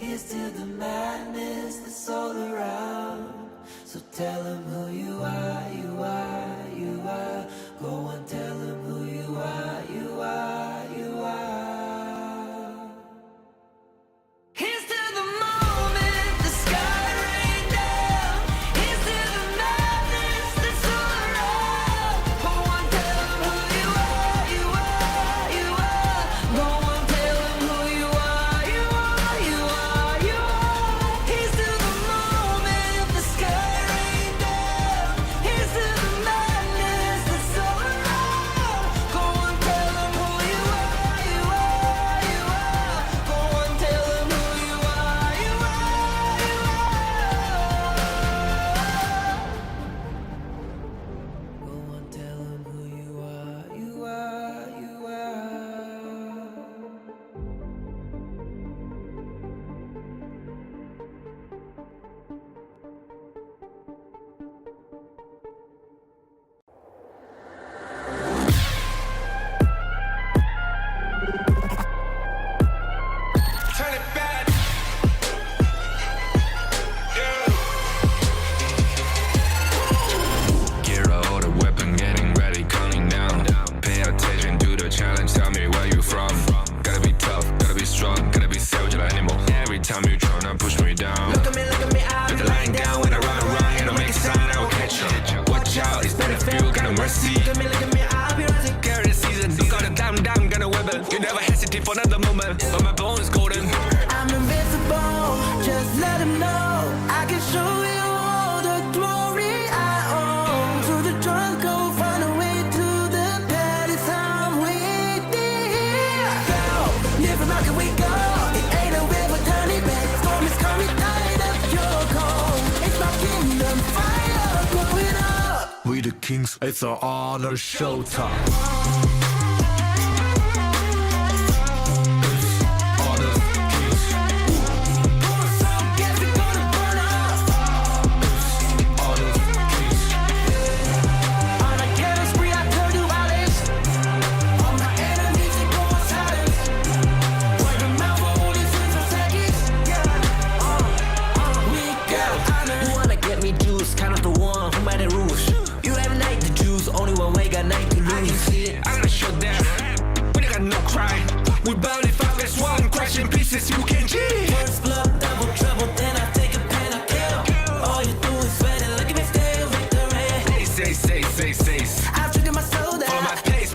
Here's to the madness that's all around. So tell them who you are, you are, you are. Go and tell them who you are, you are, you are. Here's to the moment the sky rained down. Here's to the madness that's all around. Go and tell them who you are, you are, you are. Go and tell them who you are, you are, you are, you are. Here's to the moment the sky rained down. Here's to the madness that's all around. Go and tell them who you are, you are, you are. Go and tell them who you are, you are, you are. Go and tell them who you are, you are, you are. Turn it back. Gear out the weapon, getting ready, counting down. Pay attention to the challenge, tell me where you from. Gotta be tough, gotta be strong, gotta be savage like animal. Every time you tryna push me down. Look at me, I'll be lying down when I run around. You don't make a sign, I will catch you. Watch out, it's better for you, kind of mercy. Look at me, I'll be rising. Carry the season, you got a damn, gonna weapon. You never hesitate for another moment, but my bone is golden. I'm invincible, just let them know. I can show you all the glory I own. Through the jungle, find a way to the palace. I'm waiting. Go, live from how can we go? It ain't a river turning back. Storm is coming, tired of your cold. It's my kingdom, fire, blowing up. We the kings, it's our honor showtime. Honor kings, So guess we're gonna burn up. honor kings. On a killing spree, I turn to violence. All my enemies, they go on silence. Wipe them out for only 6 seconds. We got honor. You wanna get me juice, kind of the one who made the rules. You have night to choose, only one way, got night to I can lose. see it, I gotta show them. We got no cry. We burn it 5 as 1, crash in pieces, you can G. First blood, double trouble, then I take a pen, I kill. All you do is sweat and look at me still victory. Say. I've triggered my soul For my down. pace.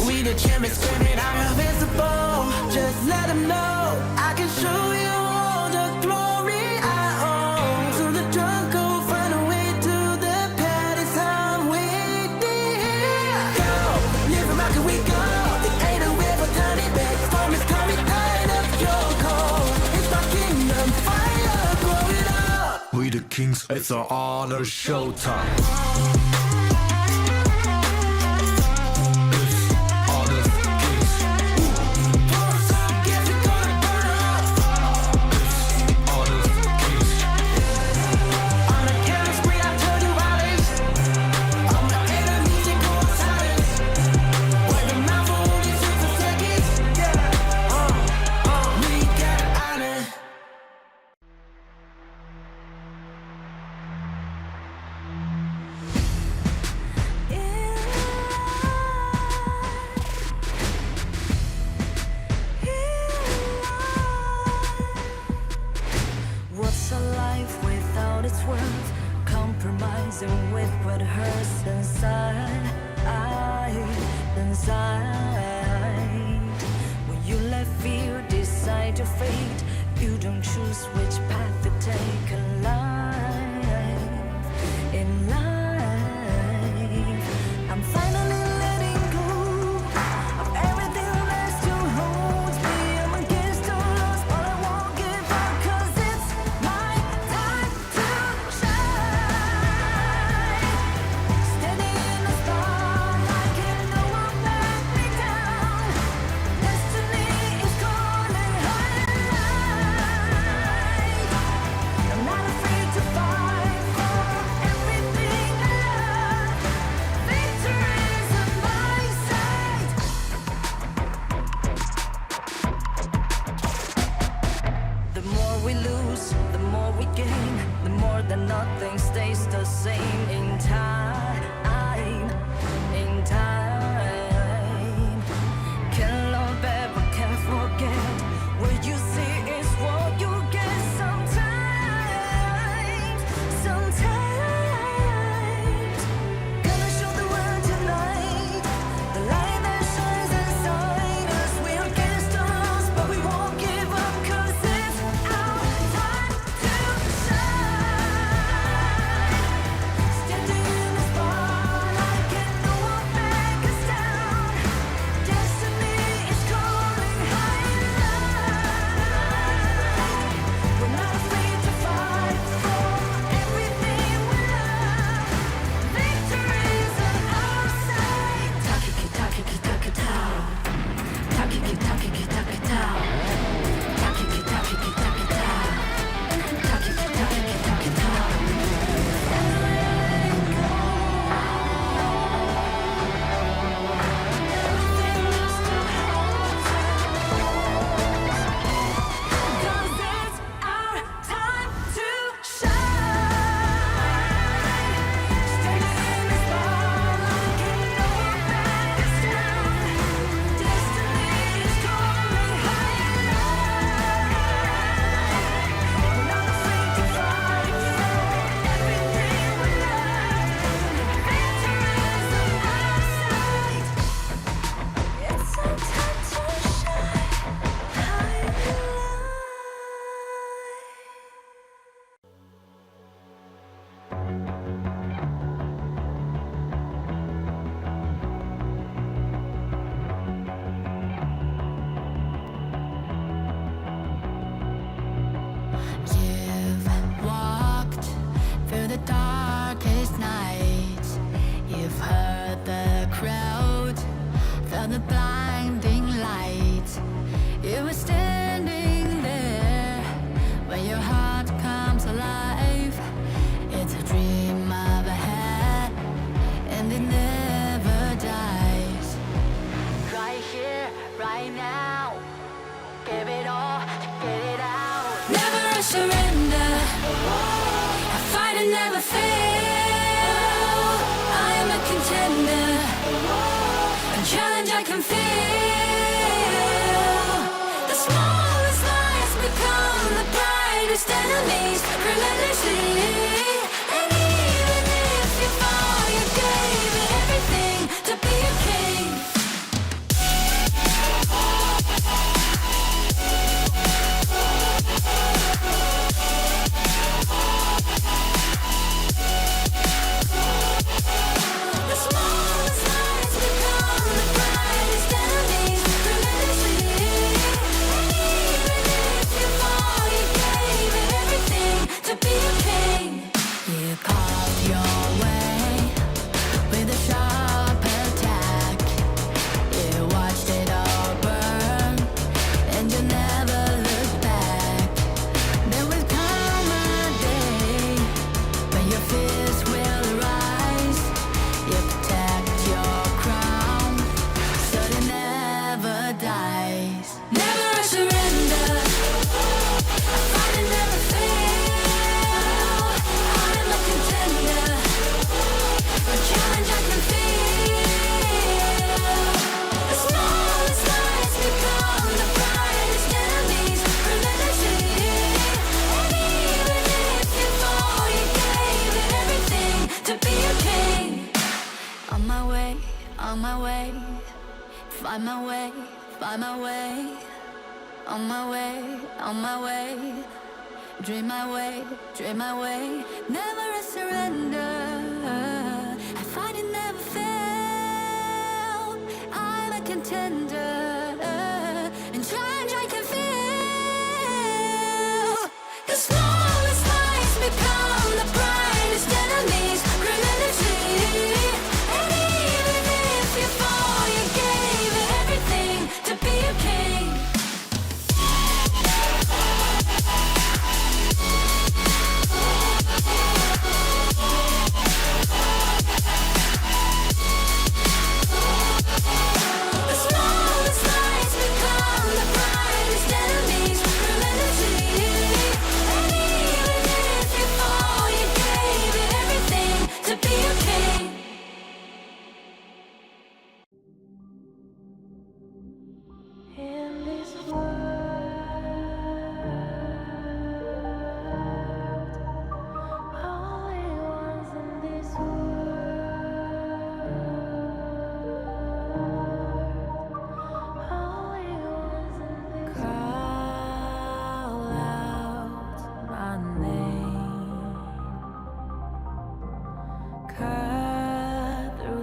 We the champions, screaming, I'm invincible. Just let them know. I can show you all the glory I own. Through the jungle, find a way to the palace. I'm waiting. Go, live from how can we go? It ain't a river turning back. Storm is coming, tired of your cold. It's my kingdom, fire, blowing up. We the kings, it's our honor showtime. Honor kings, So guess we're gonna burn up. honor kings. On a killing spree, I turn to violence. All my enemies, they go on silence. Wipe them out for only 6 seconds. We got honor. What's a life without its worth? Compromising with what hurts inside. When you let fear decide your fate, you don't choose which path to take in life. I'm finally letting go of everything that still holds me. I'm against all odds, but I won't give up, 'cause it's my time to shine. Standing in the spotlight, can't no one back me down. Destiny is calling high. I'm not afraid to fall. we lose, the more we gain, the more that nothing stays the same. In time, in time, can't love ever, can't forget. What you see is what you get. Sometimes, gonna show the world tonight, the light that shines inside us. We're against the odds, but we won't give up, 'cause it's our time to shine. Standing in the spotlight, can no one back us down. Destiny is calling high and light. We're not afraid to fight for everything we love. Victory's on our side. Takiki takiki takitao. Takiki takiki takitao. Takiki takiki takitao. Takiki takiki takitao. Everything is still holds us. 'Cause it's our time to shine. Standing in the spotlight, can no one back us down. Destiny is calling high and light. We're not afraid to fight for everything we love. Victory is on our side. It's our time to shine high and light. You've walked through the darkest nights. You've heard the crowd, felt the blinding light. You were standing there when your heart comes alive. It's a dream of a head, and it never dies. Right here, right now, give it all, get it out. Never a surrender. I fight and never fail. I am a contender. A challenge I can feel. The smallest lies become the brightest enemies. Relentlessly. And even if you fall, you gave it everything to be a king. The smallest lies become the brightest enemies. Relentlessly. And even if you fall, you gave it everything to be a king. You carved your way with a sharp attack. You watched it all burn, and you never looked back. There will come a day when your fears will rise. You protect your crown, so it never dies. Never a surrender. I fight and never fail. I am a contender. A challenge I can feel. The smallest lies become the brightest enemies. Relentlessly. And even if you fall, you gave it everything to be a king. On my way, on my way. Find my way, find my way. On my way, on my way. Dream my way, dream my way. Never a surrender. I fight and never fail. I'm a contender. And challenge I can feel. The smallest lies become the brightest enemies. Relentlessly. And even if you fall, you gave it everything to be a king.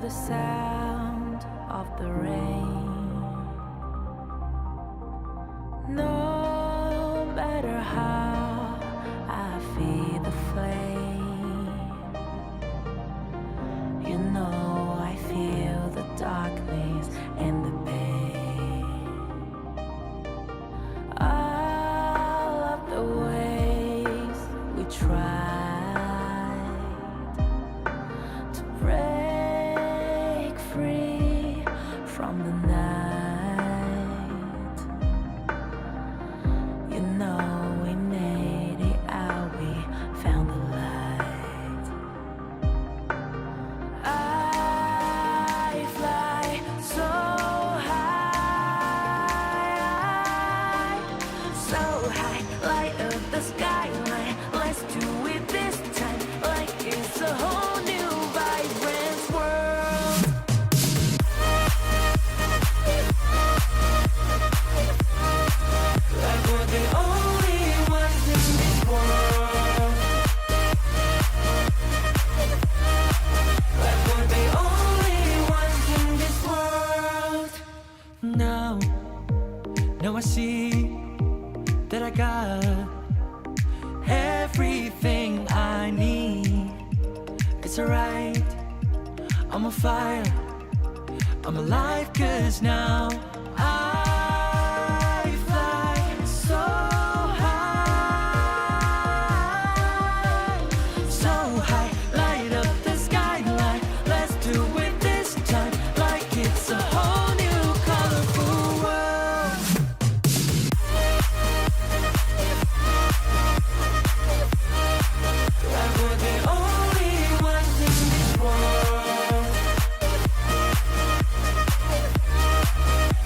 the sound of the rain. No matter how I feed the flame, you know I feel the darkness and the pain. All of the ways we tried to break free from the night, you know we made it out, we found the light. I fly so high, light up the skyline. Let's do it this time, like it's a whole new vibrant world. Like we're the only ones in this world. Like we're the only ones in this world. Now I see that I got everything I need. It's alright, I'm on fire, I'm alive, 'cause now I fly so high, light up the skyline. Let's do it this time, like it's a whole new colorful world. Like we're the only ones in this world.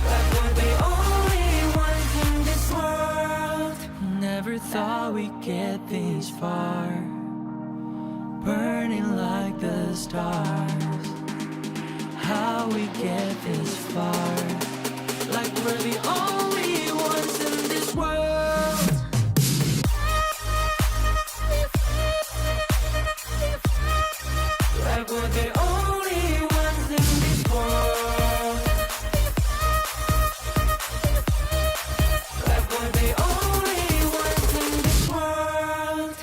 Like we're the only ones in this world. Never thought we'd get this far, burning like the stars. How we get this far, like we're the only ones in this world. Like we're the only ones in this world. Like we're the only ones in this world.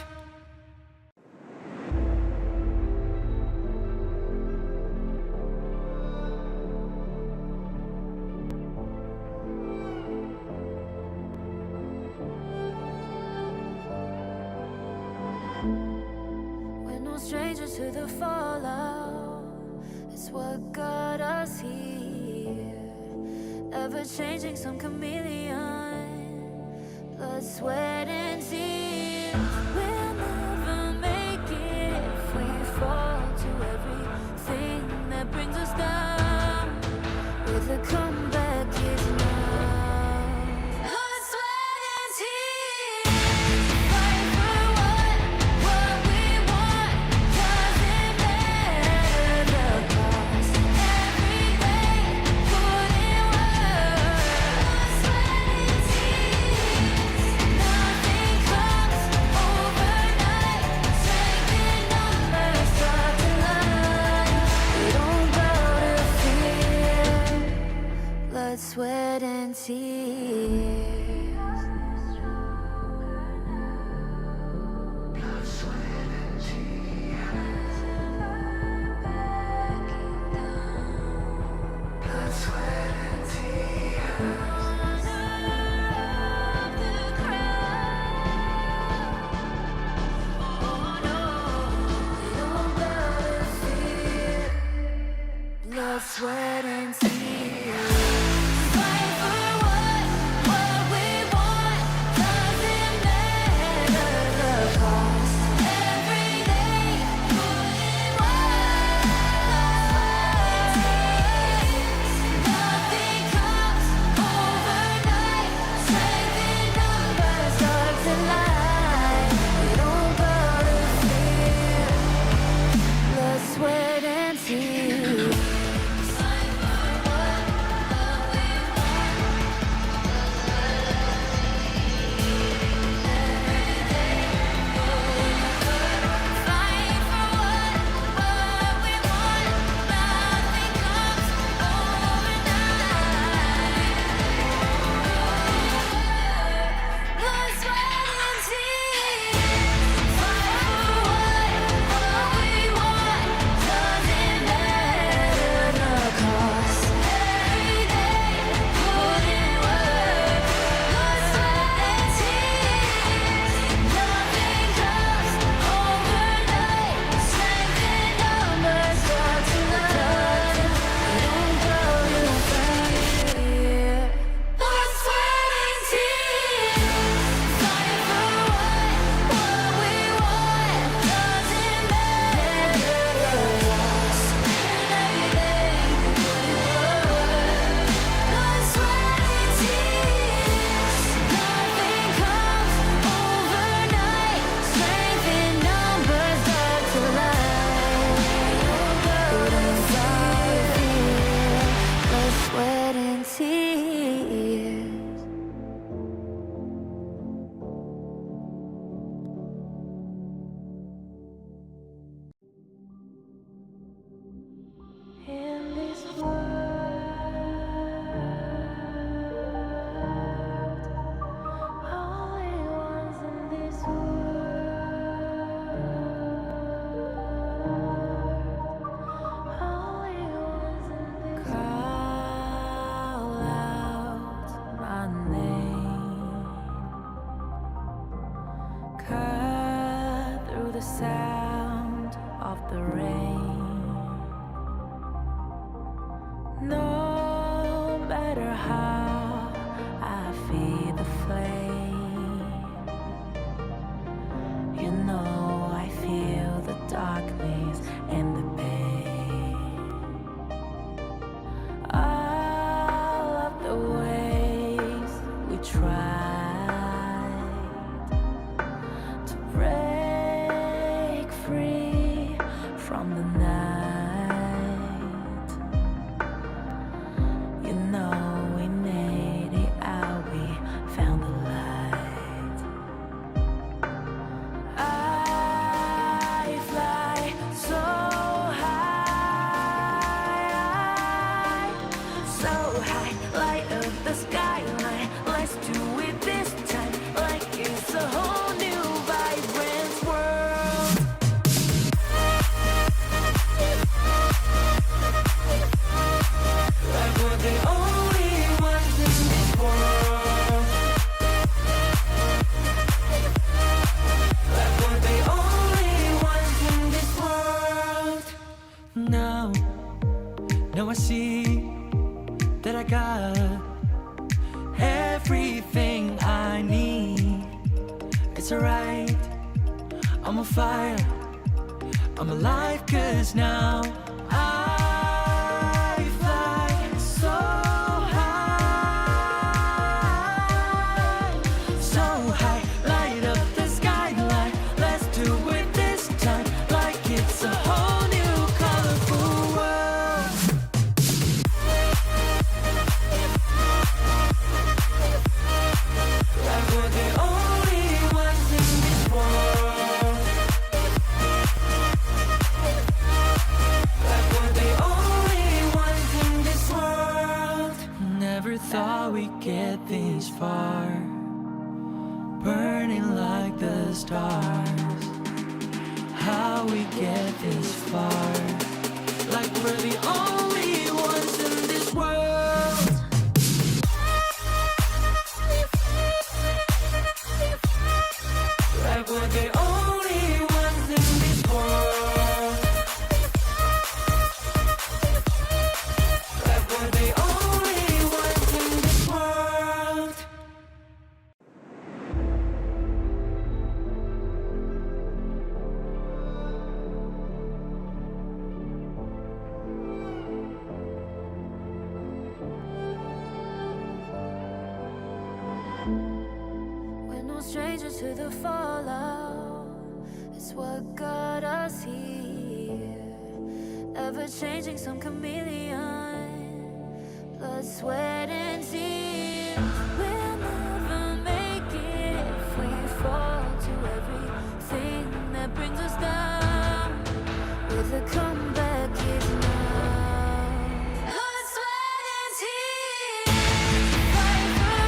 We're no strangers to the fallout. It's what got us here. Ever changing, some chameleon. Blood, sweat, and tears. We'll never make it if we fall to everything that brings us down. With a comeback is now. Blood, sweat, and tears. Fight for what we want. Doesn't matter the cost. Every day, put in work. Blood, sweat, and tears. Nothing cut through the sound of the rain. No matter how I feed the flame, you know I feel the darkness and the pain. All of the ways we tried to break free from the night, you know we made it out, we found the light. I fly so high, light up the skyline. Let's do it this time, like it's a whole new vibrant world. Like we're the only ones in this world. Like we're the only ones in this world. Now I see that I got everything I need. It's alright, I'm on fire, I'm alive, 'cause now I fly so high, light up the skyline. Let's do it this time, like it's a whole new colorful world. Like we're the only ones in this world. Like we're the only ones in this world. Never thought we'd get this far, burning like the stars. How we get this far, like we're the only ones in this world. Like we're the only ones in this world. Like we're the only ones in this world. We're no strangers to the fallout. It's what got us here. Ever changing, some chameleon. Blood, sweat, and tears. We'll never make it if we fall to everything that brings us down. With a comeback is now. Blood, sweat, and tears. Fight for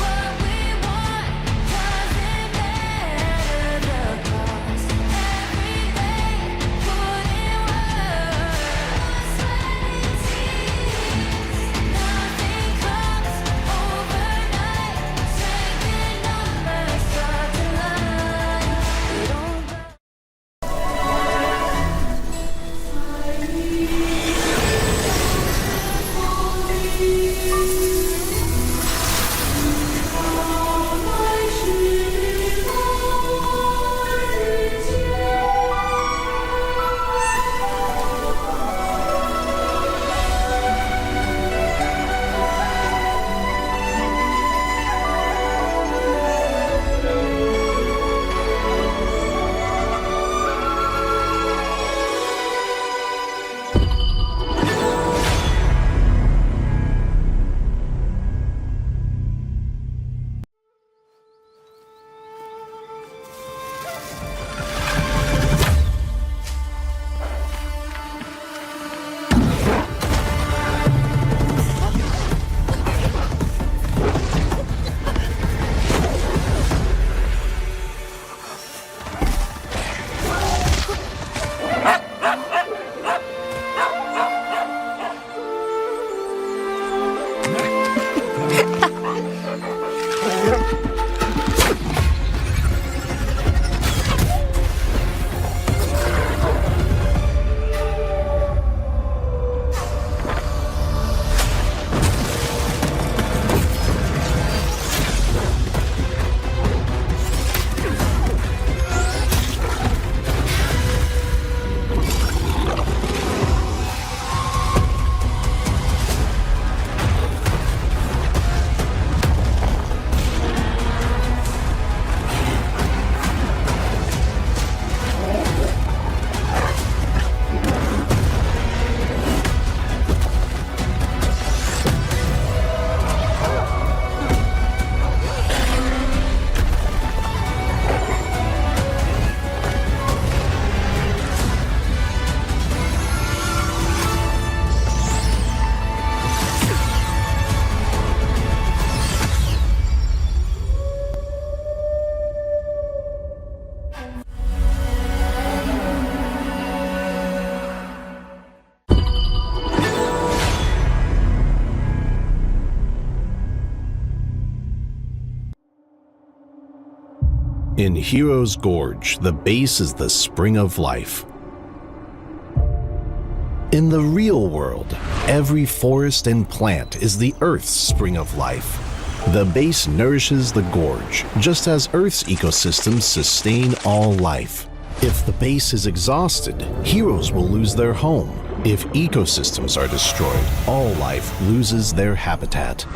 what we want. Doesn't matter the cost. Every day, put in work. Blood, sweat, and tears. Nothing comes In Hero's Gorge, the base is the spring of life. In the real world, every forest and plant is the Earth's spring of life. The base nourishes the gorge, just as Earth's ecosystems sustain all life. If the base is exhausted, heroes will lose their home. If ecosystems are destroyed, all life loses their habitat.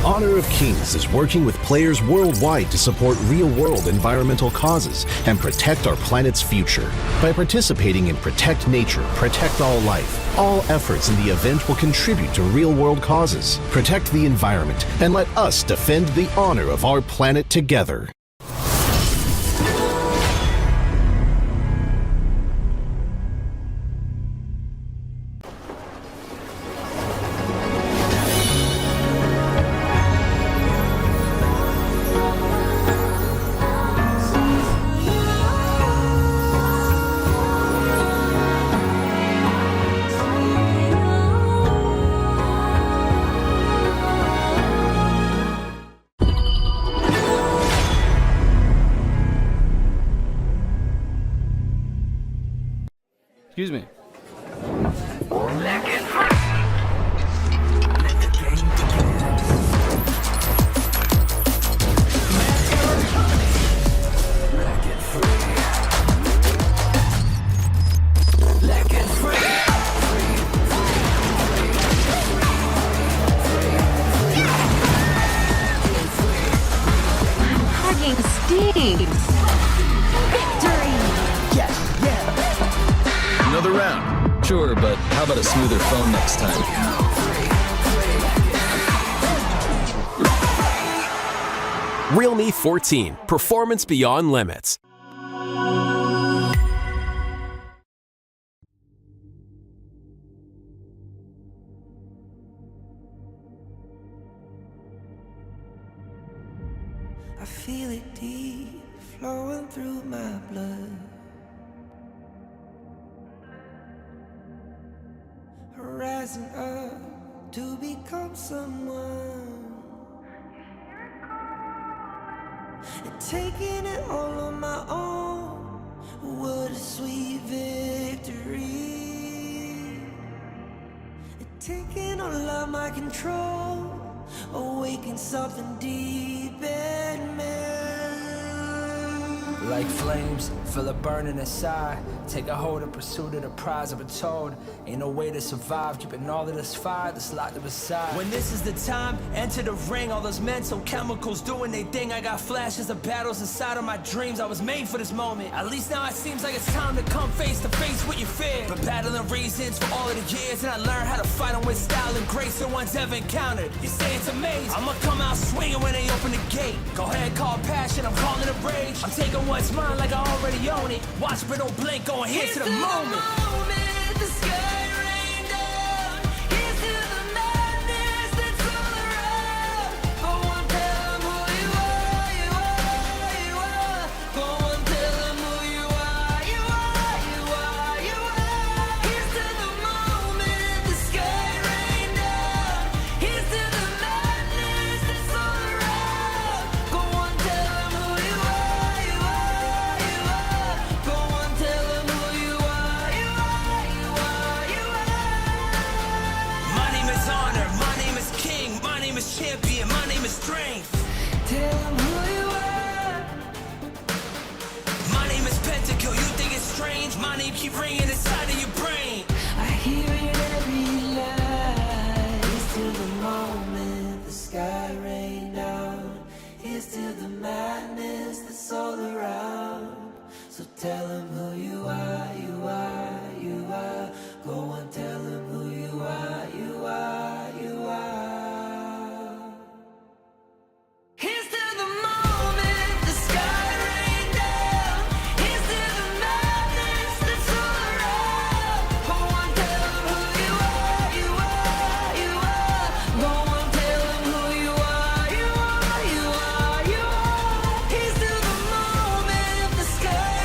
Honor of Kings is working with players worldwide to support real-world environmental causes and protect our planet's future. By participating in Protect Nature, Protect All Life, all efforts in the event will contribute to real-world causes. Protect the environment and let us defend the honor of our planet together. Excuse me. Hugging stings. Victory! Another round. Sure, but how about a smoother phone next time? Realme 14, performance beyond limits. I feel it deep flowing through my blood. Rising up to become someone, and taking it all on my own. What a sweet victory. And taking all of my control, awaken something deep in me. Like flames, feel it burning inside. Take a hold in pursuit of the prize. I've been told, ain't no way to survive. Keeping all of this fire that's locked up inside. When this is the time, enter the ring. All those mental chemicals doing their thing. I got flashes of battles inside of my dreams. I was made for this moment. At least now it seems like it's time to come face to face with your fear. Been battling reasons for all of the years, and I learned how to fight them with style and grace no one's ever encountered. You say it's amazing, I'ma come out swinging when they open the gate. Go ahead, call passion, I'm calling it rage. I'm taking what's mine like I already own it. Watch but don't blink, going here to the moment. The sky rained down. Here's to the madness that's all around. Go on, tell 'em who you are, you are, you are. Go on, tell 'em who you are, you are, you are, you are. Here's to the moment. The sky rained down. Here's to the madness that's all around. Go on, tell 'em who you are, you are, you are. Go on, tell 'em who you are, you are, you are, you are. My name is honor, my name is king, my name is champion, my name is strength. Tell 'em who you are. My name is Pentakill, you think it's strange? My name keep ringing inside of your brain. I hear it every night. Here's to the moment the sky rained down. Here's to the madness that's all around. So tell 'em who you are, you are, you are. Go on, tell 'em who you are, you are, you are. Here's to the moment the sky rained down. Here's to the madness that's all around. Go on, tell 'em who you are, you are, you are. Go on, tell 'em who you are, you are, you are, you are. Here's to the moment the sky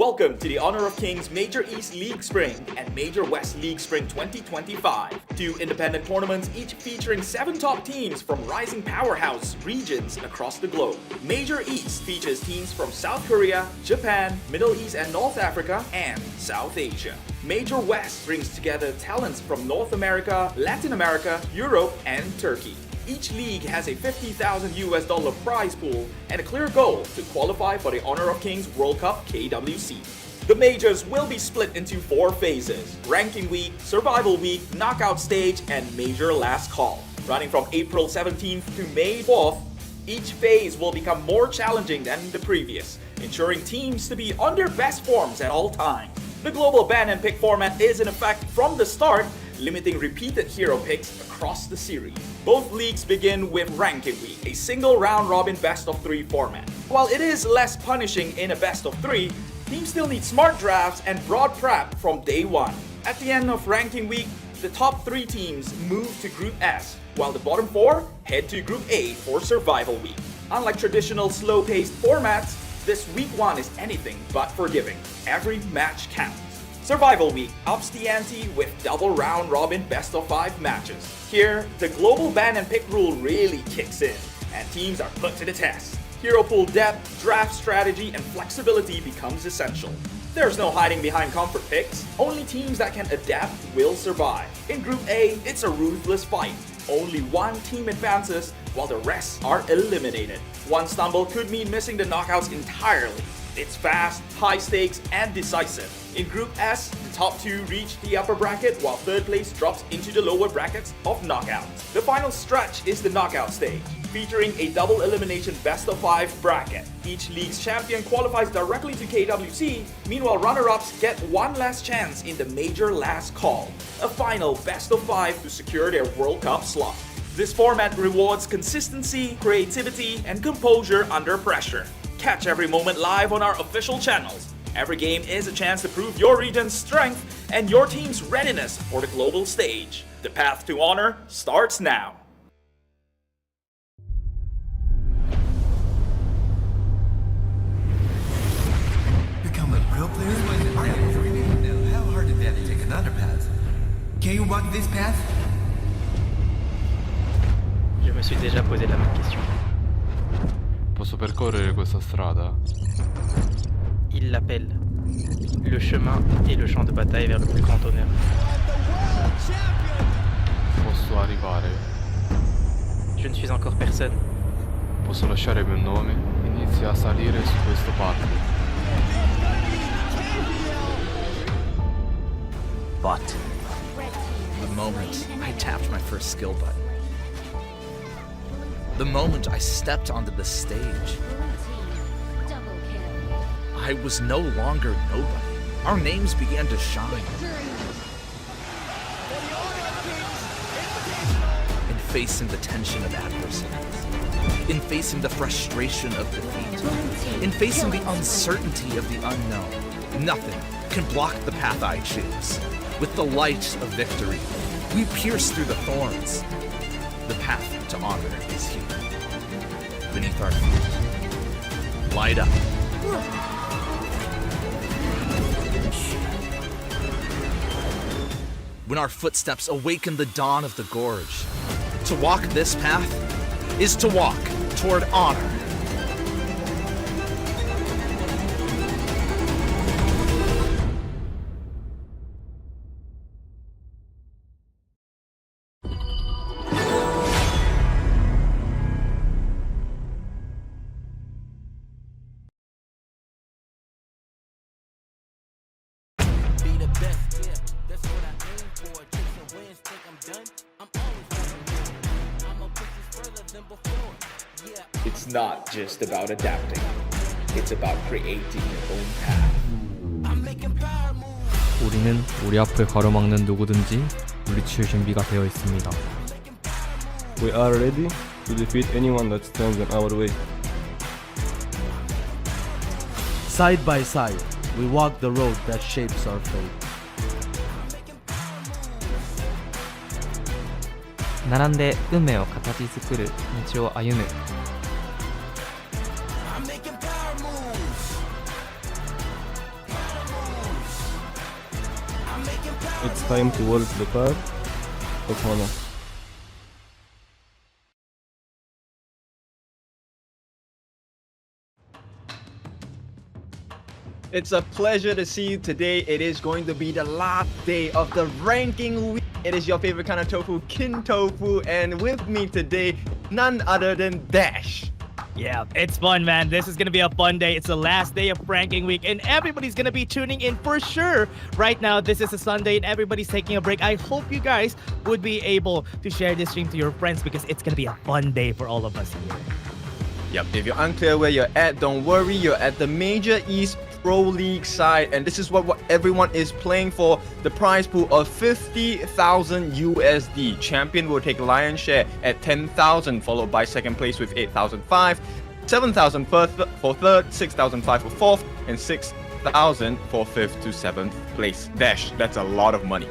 Welcome to the Honor of Kings Major East League Spring and Major West League Spring 2025. 2 independent tournaments, each featuring 7 top teams from rising powerhouse regions across the globe. Major East features teams from South Korea, Japan, Middle East and North Africa, and South Asia. Major West brings together talents from North America, Latin America, Europe, and Turkey. Each league has a $50,000 prize pool and a clear goal to qualify for the Honor of Kings World Cup KWC. The majors will be split into 4 phases: Ranking Week, Survival Week, Knockout Stage, and Major Last Call. Running from April 17th to May 4th, each phase will become more challenging than the previous, ensuring teams to be on their best forms at all times. The global ban and pick format is in effect from the start, limiting repeated hero picks across the series. Both leagues begin with Ranking Week, a single round-robin best-of-3 format. While it is less punishing in a best-of-3, teams still need smart drafts and broad prep from day one. At the end of Ranking Week, the top 3 teams move to Group S, while the bottom 4 head to Group A for Survival Week. Unlike traditional slow-paced formats, this Week 1 is anything but forgiving. Every match counts. Survival Week ups the ante with double round-robin best-of-5 matches. Here, the global ban and pick rule really kicks in, and teams are put to the test. Hero pool depth, draft strategy, and flexibility becomes essential. There's no hiding behind comfort picks. Only teams that can adapt will survive. In Group A, it's a ruthless fight. Only one team advances, while the rest are eliminated. One stumble could mean missing the knockouts entirely. It's fast, high stakes, and decisive. In Group S, the top 2 reach the upper bracket, while 3rd place drops into the lower brackets of knockouts. The final stretch is the knockout stage, featuring a double elimination best-of-5 bracket. Each league's champion qualifies directly to KWC, meanwhile runner-ups get one last chance in the Major Last Call, a final best-of-5 to secure their World Cup slot. This format rewards consistency, creativity, and composure under pressure. Catch every moment live on our official channels. Every game is a chance to prove your region's strength and your team's readiness for the global stage. The path to honor starts now. Become a pro player? How hard is that to take another path? Can you walk this path? Je me suis déjà posé la même question. Posso percorrere questa strada? Il l'appelle. Le chemin et le champ de bataille vers le plus grand honneur. Posso arrivare? Je ne suis encore personne. Posso lasciare il mio nome? Inizia a salire su questo palco. But the moment I tapped my first skill button, the moment I stepped onto the stage, I was no longer nobody. Our names began to shine. In facing the tension of adversity, in facing the frustration of defeat, in facing the uncertainty of the unknown, nothing can block the path I choose. With the light of victory, we pierce through the thorns. The path to honor is here. Beneath our feet. Light up. When our footsteps awaken the dawn of the gorge, to walk this path is to walk toward honor. It's not just about adapting. It's about creating your own path. 우리는 우리 앞을 가로막는 누구든지 물리칠 준비가 되어 있습니다. We are ready to defeat anyone that stands in our way. Side by side, we walk the road that shapes our fate. 並んで運命を形作る道を歩む。It's time towards the path of honor. It's a pleasure to see you today. It is going to be the last day of the ranking week. It is your favorite kind of tofu, Kin Tofu, and with me today, none other than Dash. Yeah, it's fun, man. This is going to be a fun day. It's the last day of ranking week, and everybody's going to be tuning in for sure. Right now, this is a Sunday, and everybody's taking a break. I hope you guys would be able to share this stream to your friends because it's going to be a fun day for all of us here. Yep, if you're unclear where you're at, don't worry. You're at the Major East Pro League side, and this is what everyone is playing for. The prize pool of 50,000 USD. Champion will take lion's share at 10,000, followed by second place with 8,005, 7,000 for third, 6,005 for fourth, and 6,000 for fifth to seventh place. Dash, that's a lot of money.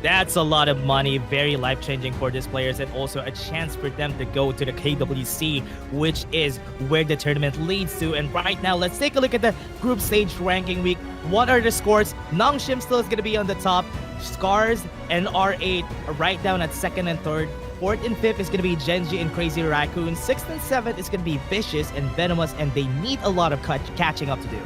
That's a lot of money, very life-changing for these players, and also a chance for them to go to the KWC, which is where the tournament leads to. And right now, let's take a look at the group stage ranking week. What are the scores? Nongshim still is going to be on the top. SCARZ and R8 are right down at second and third. Fourth and fifth is going to be Gen.G and Crazy Raccoon. Sixth and seventh is going to be Vicious and Venomous, and they need a lot of catching up to do.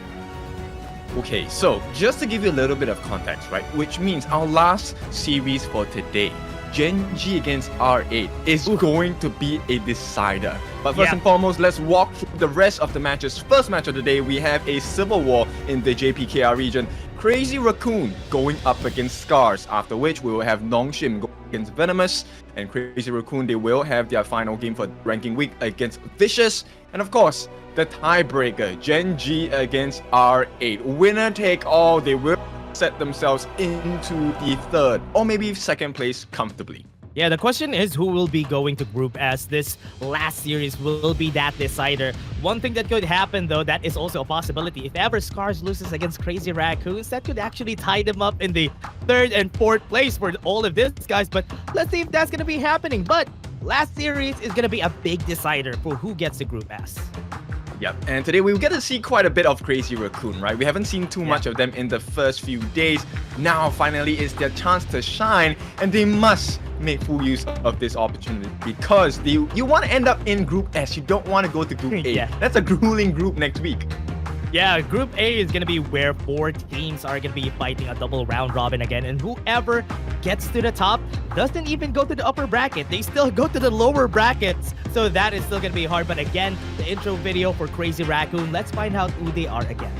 Okay, so just to give you a little bit of context, right, which means our last series for today, Gen.G against R8, is going to be a decider. But first and foremost, let's walk through the rest of the matches. First match of the day, we have a civil war in the JPKR region. Crazy Raccoon going up against SCARZ, after which we will have Nongshim going against Venomous, and Crazy Raccoon, they will have their final game for ranking week against Vicious, and of course, the tiebreaker, Gen.G against R8. Winner take all, they will set themselves into the third or maybe second place comfortably. Yeah, the question is who will be going to Group S. This last series will be that decider. One thing that could happen, though, that is also a possibility. If ever SCARZ loses against Crazy Raccoons, that could actually tie them up in the third and fourth place for all of this, guys. But let's see if that's going to be happening. But last series is going to be a big decider for who gets to Group S. Yep, and today we get to see quite a bit of Crazy Raccoon, right? We haven't seen too much of them in the first few days. Now, finally, it's their chance to shine, and they must make full use of this opportunity because you want to end up in Group S. You don't want to go to Group A. That's a grueling group next week. Yeah, Group A is going to be where 4 teams are going to be fighting a double round robin again, and whoever gets to the top doesn't even go to the upper bracket. They still go to the lower brackets, so that is still going to be hard. But again, the intro video for Crazy Raccoon, let's find out who they are again.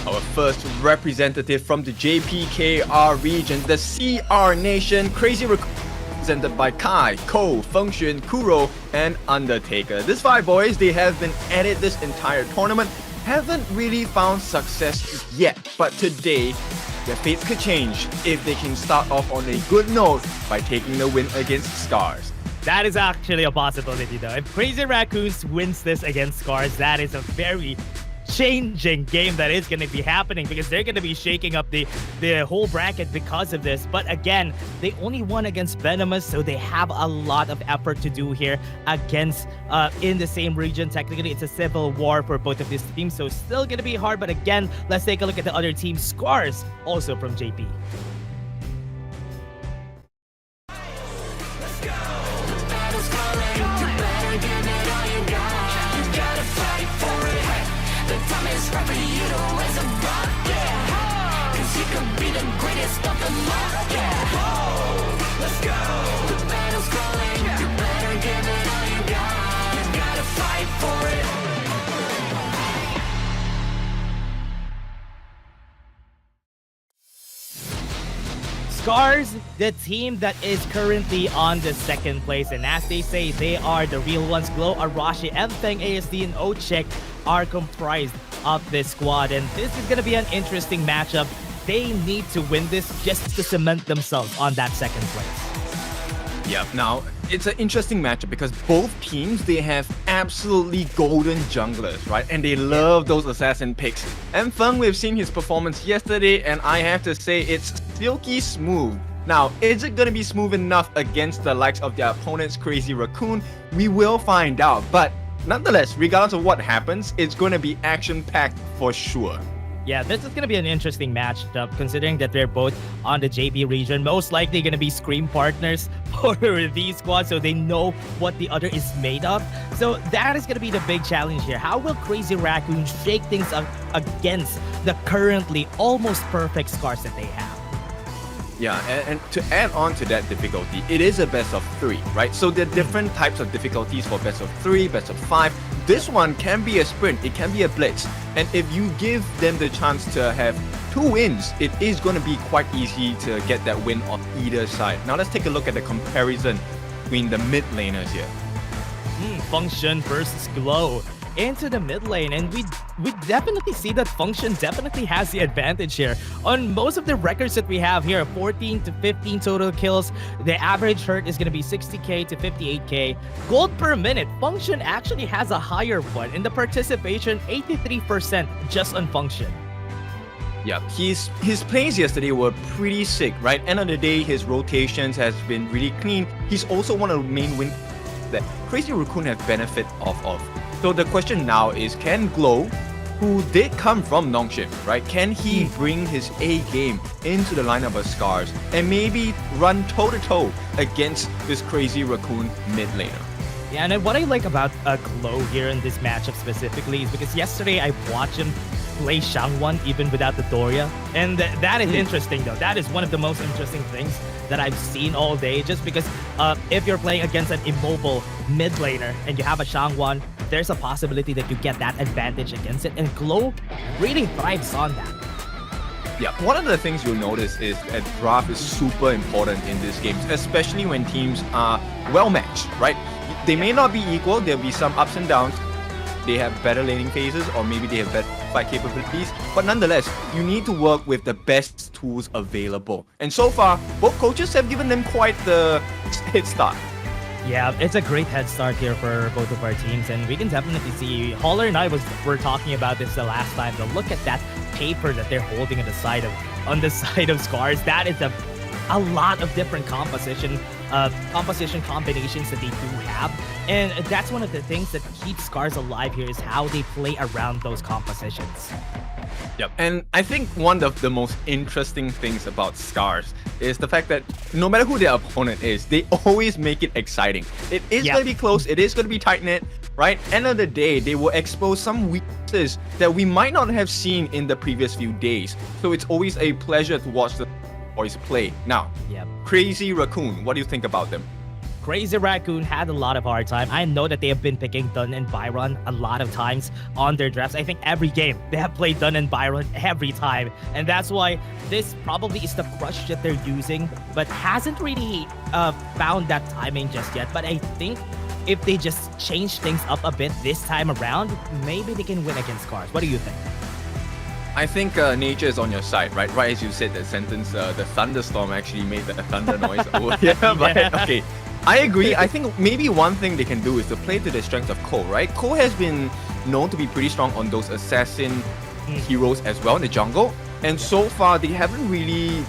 Our first representative from the JPKR region, the CR Nation, Crazy Raccoon, represented by Kai, Ko, Fengxuan, Kuro, and Undertaker. These 5 boys, they have been at it this entire tournament, haven't really found success yet, but today, their fates could change if they can start off on a good note by taking the win against SCARZ. That is actually a possibility, though. If Crazy Raccoons wins this against SCARZ, that is a very changing game that is going to be happening because they're going to be shaking up the whole bracket because of this. But again, they only won against Venomous, so they have a lot of effort to do here against in the same region. Technically, it's a civil war for both of these teams, so still going to be hard. But again, let's take a look at the other team, SCARZ, also from JP. SCARZ, the team that is currently on the second place, and as they say, they are the real ones. Glow, Arashi, Mfeng, ASD, and Ochek are comprised of this squad, and this is going to be an interesting matchup. they need to win this just to cement themselves on that second place. Yeah, now it's an interesting matchup because both teams, they have absolutely golden junglers, right? And they love those assassin picks. And Feng, we've seen his performance yesterday, and I have to say it's silky smooth. Now, is it going to be smooth enough against the likes of their opponent's Crazy Raccoon? We will find out. But nonetheless, regardless of what happens, it's going to be action-packed for sure. Yeah, this is going to be an interesting matchup considering that they're both on the JB region. Most likely going to be scream partners for these squads, so they know what the other is made of. So that is going to be the big challenge here. How will Crazy Raccoon shake things up against the currently almost perfect SCARZ that they have? Yeah, and to add on to that difficulty, it is a best of 3, right? So there are different types of difficulties for best of 3, best of 5. This one can be a sprint, it can be a blitz. And if you give them the chance to have 2 wins, it is going to be quite easy to get that win on either side. Now let's take a look at the comparison between the mid laners here. Function versus Glow into the mid lane, and we definitely see that Function definitely has the advantage here. On most of the records that we have here, 14 to 15 total kills, the average hurt is going to be 60k to 58k. Gold per minute, Function actually has a higher one, in the participation 83% just on Function. Yeah, his plays yesterday were pretty sick, right? End of the day, his rotations has been really clean. He's also one of the main wins that Crazy Raccoon have benefit off of. So the question now is, can Glow, who did come from Nongshim, right? Can he bring his A game into the lineup of SCARZ and maybe run toe-to-toe against this Crazy Raccoon mid laner? Yeah, and what I like about Glow here in this matchup specifically is because yesterday I watched him play Shangwan even without the Doria, and that is interesting though. That is one of the most interesting things that I've seen all day, just because if you're playing against an immobile mid laner and you have a Shangwan, there's a possibility that you get that advantage against it, and Glow really thrives on that. Yeah, one of the things you'll notice is that draft is super important in these games, especially when teams are well matched, right? They may not be equal, there'll be some ups and downs. They have better laning phases, or maybe they have better fight capabilities, but nonetheless, you need to work with the best tools available. And so far, both coaches have given them quite the head start. Yeah, it's a great head start here for both of our teams, and we can definitely see. Holler and I were talking about this the last time. To look at that paper that they're holding on the side of SCARZ, that is a lot of different composition combinations that they do have, and that's one of the things that keeps SCARZ alive here, is how they play around those compositions. Yep, and I think one of the most interesting things about SCARZ is the fact that no matter who their opponent is, they always make it exciting. It is going to be close, it is going to be tight-knit, right? End of the day, they will expose some weaknesses that we might not have seen in the previous few days. So it's always a pleasure to watch the boys play. Now, Crazy Raccoon, what do you think about them? Crazy Raccoon had a lot of hard time. I know that they have been picking Dun and Byron a lot of times on their drafts. I think every game they have played Dun and Byron every time, and that's why this probably is the crush that they're using, but hasn't really found that timing just yet. But I think if they just change things up a bit this time around, maybe they can win against SCARZ. What do you think? I think nature is on your side, right? Right as you said that sentence, the thunderstorm actually made the thunder noise over here. But okay, I agree. I think maybe one thing they can do is to play to the strength of Cole, right? Cole has been known to be pretty strong on those assassin heroes as well in the jungle. And so far, they haven't really,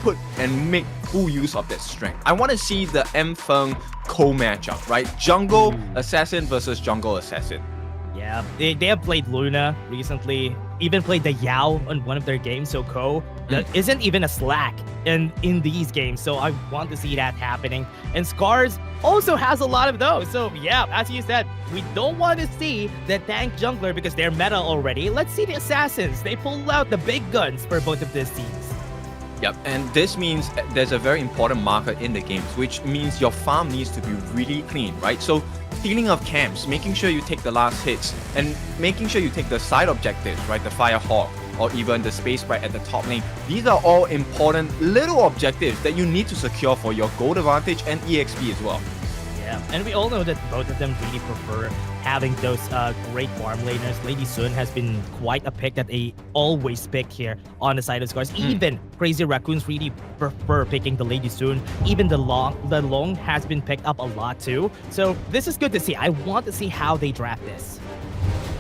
put and make full use of that strength. I want to see the M-Feng Cole matchup, right? Jungle assassin versus jungle assassin. Yeah, they have played Luna recently, even played the Yao on one of their games, so Ko isn't even a slack in these games, so I want to see that happening. And SCARZ also has a lot of those, so yeah, as you said, we don't want to see the tank jungler because they're meta already. Let's see the assassins. They pull out the big guns for both of these teams. Yep, and this means there's a very important marker in the games, which means your farm needs to be really clean, right? So stealing of camps, making sure you take the last hits, and making sure you take the side objectives, right? The Firehawk, or even the space right at the top lane. These are all important little objectives that you need to secure for your gold advantage and EXP as well. Yeah, and we all know that both of them really prefer having those great farm laners. Lady Sun has been quite a pick that they always pick here on the side of SCARZ. Even Crazy Raccoons really prefer picking the Lady Sun. Even the long has been picked up a lot too. So this is good to see. I want to see how they draft this.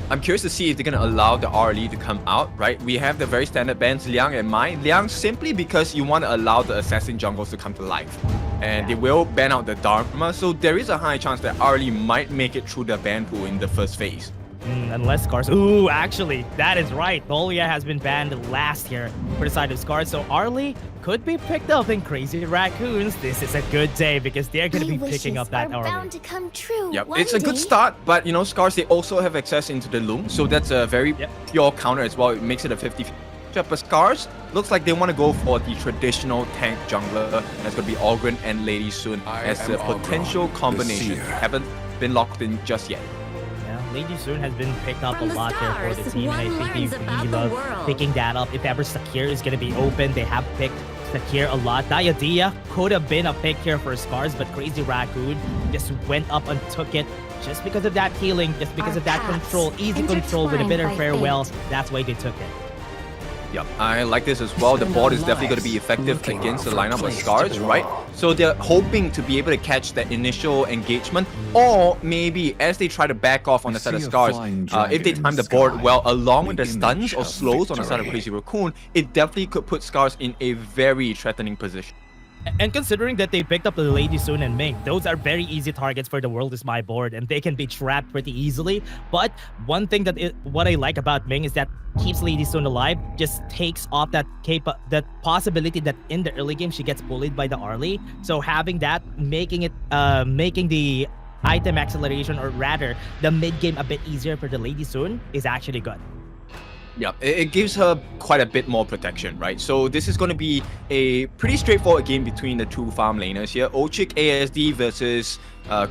I'm curious to see if they're going to allow the RLE to come out, right? We have the very standard bans, Liang and Mai. Liang simply because you want to allow the assassin jungles to come to life. And they will ban out the Dharma, so there is a high chance that RLE might make it through the ban pool in the first phase. Unless SCARZ... Ooh, actually, that is right. Thalia has been banned last year for the side of SCARZ, so Arlie could be picked up in Crazy Raccoons. This is a good day because they're going to be picking up that Arlie. Bound to come true. Yep, it's a good start, but you know, SCARZ, they also have access into the Loom, so that's a very pure counter as well. It makes it a 50-50. But SCARZ looks like they want to go for the traditional tank jungler. That's going to be Ogren and Lady Sun as a potential combination. Haven't been locked in just yet. Lady Sun has been picked up a lot there for the team, and I think they really love picking that up. If ever Sakir is going to be open, they have picked Sakir a lot. Diadia could have been a pick here for SCARZ, but Crazy Raccoon just went up and took it just because of that healing, just because of that control, easy control with a bit of farewell. That's why they took it. Yep, I like this as well. The board is definitely going to be effective against the lineup of SCARZ, right? So they're hoping to be able to catch that initial engagement, or maybe as they try to back off on the side of SCARZ, if they time the board well along with the stuns or slows on the side of Crazy Raccoon, it definitely could put SCARZ in a very threatening position. And considering that they picked up the Lady Sun and Ming, those are very easy targets for the World is My board, and they can be trapped pretty easily. But one thing what I like about Ming is that keeps Lady Sun alive, just takes off that possibility that in the early game she gets bullied by the Arlie. So having that, making the item acceleration, or rather the mid game, a bit easier for the Lady Sun is actually good. Yeah, it gives her quite a bit more protection, right? So this is going to be a pretty straightforward game between the two farm laners here. Ochik ASD versus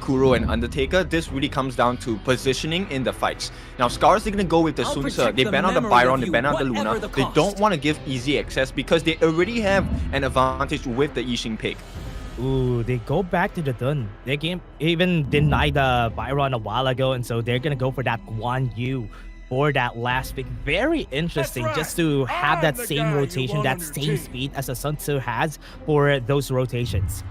Kuro and Undertaker. This really comes down to positioning in the fights. Now, SCARZ, they're going to go with the Sunsa. They ban out the Byron, they ban out the Luna. They don't want to give easy access because they already have an advantage with the Yixing pick. Ooh, they go back to the Dun. They even denied the Byron a while ago, and so they're going to go for that Guan Yu for that last pick. Very interesting, just to have that same rotation, that same speed as a Sun Tzu has for those rotations.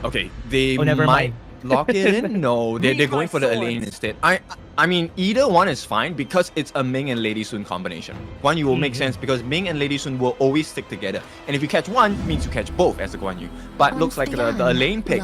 Okay, they never might mind. lock it in. No, they're going for the Elaine instead. I mean, either one is fine because it's a Ming and Lady Sun combination. Guan Yu will make sense because Ming and Lady Sun will always stick together. And if you catch one, it means you catch both as the Guan Yu. But looks like the Elaine pick,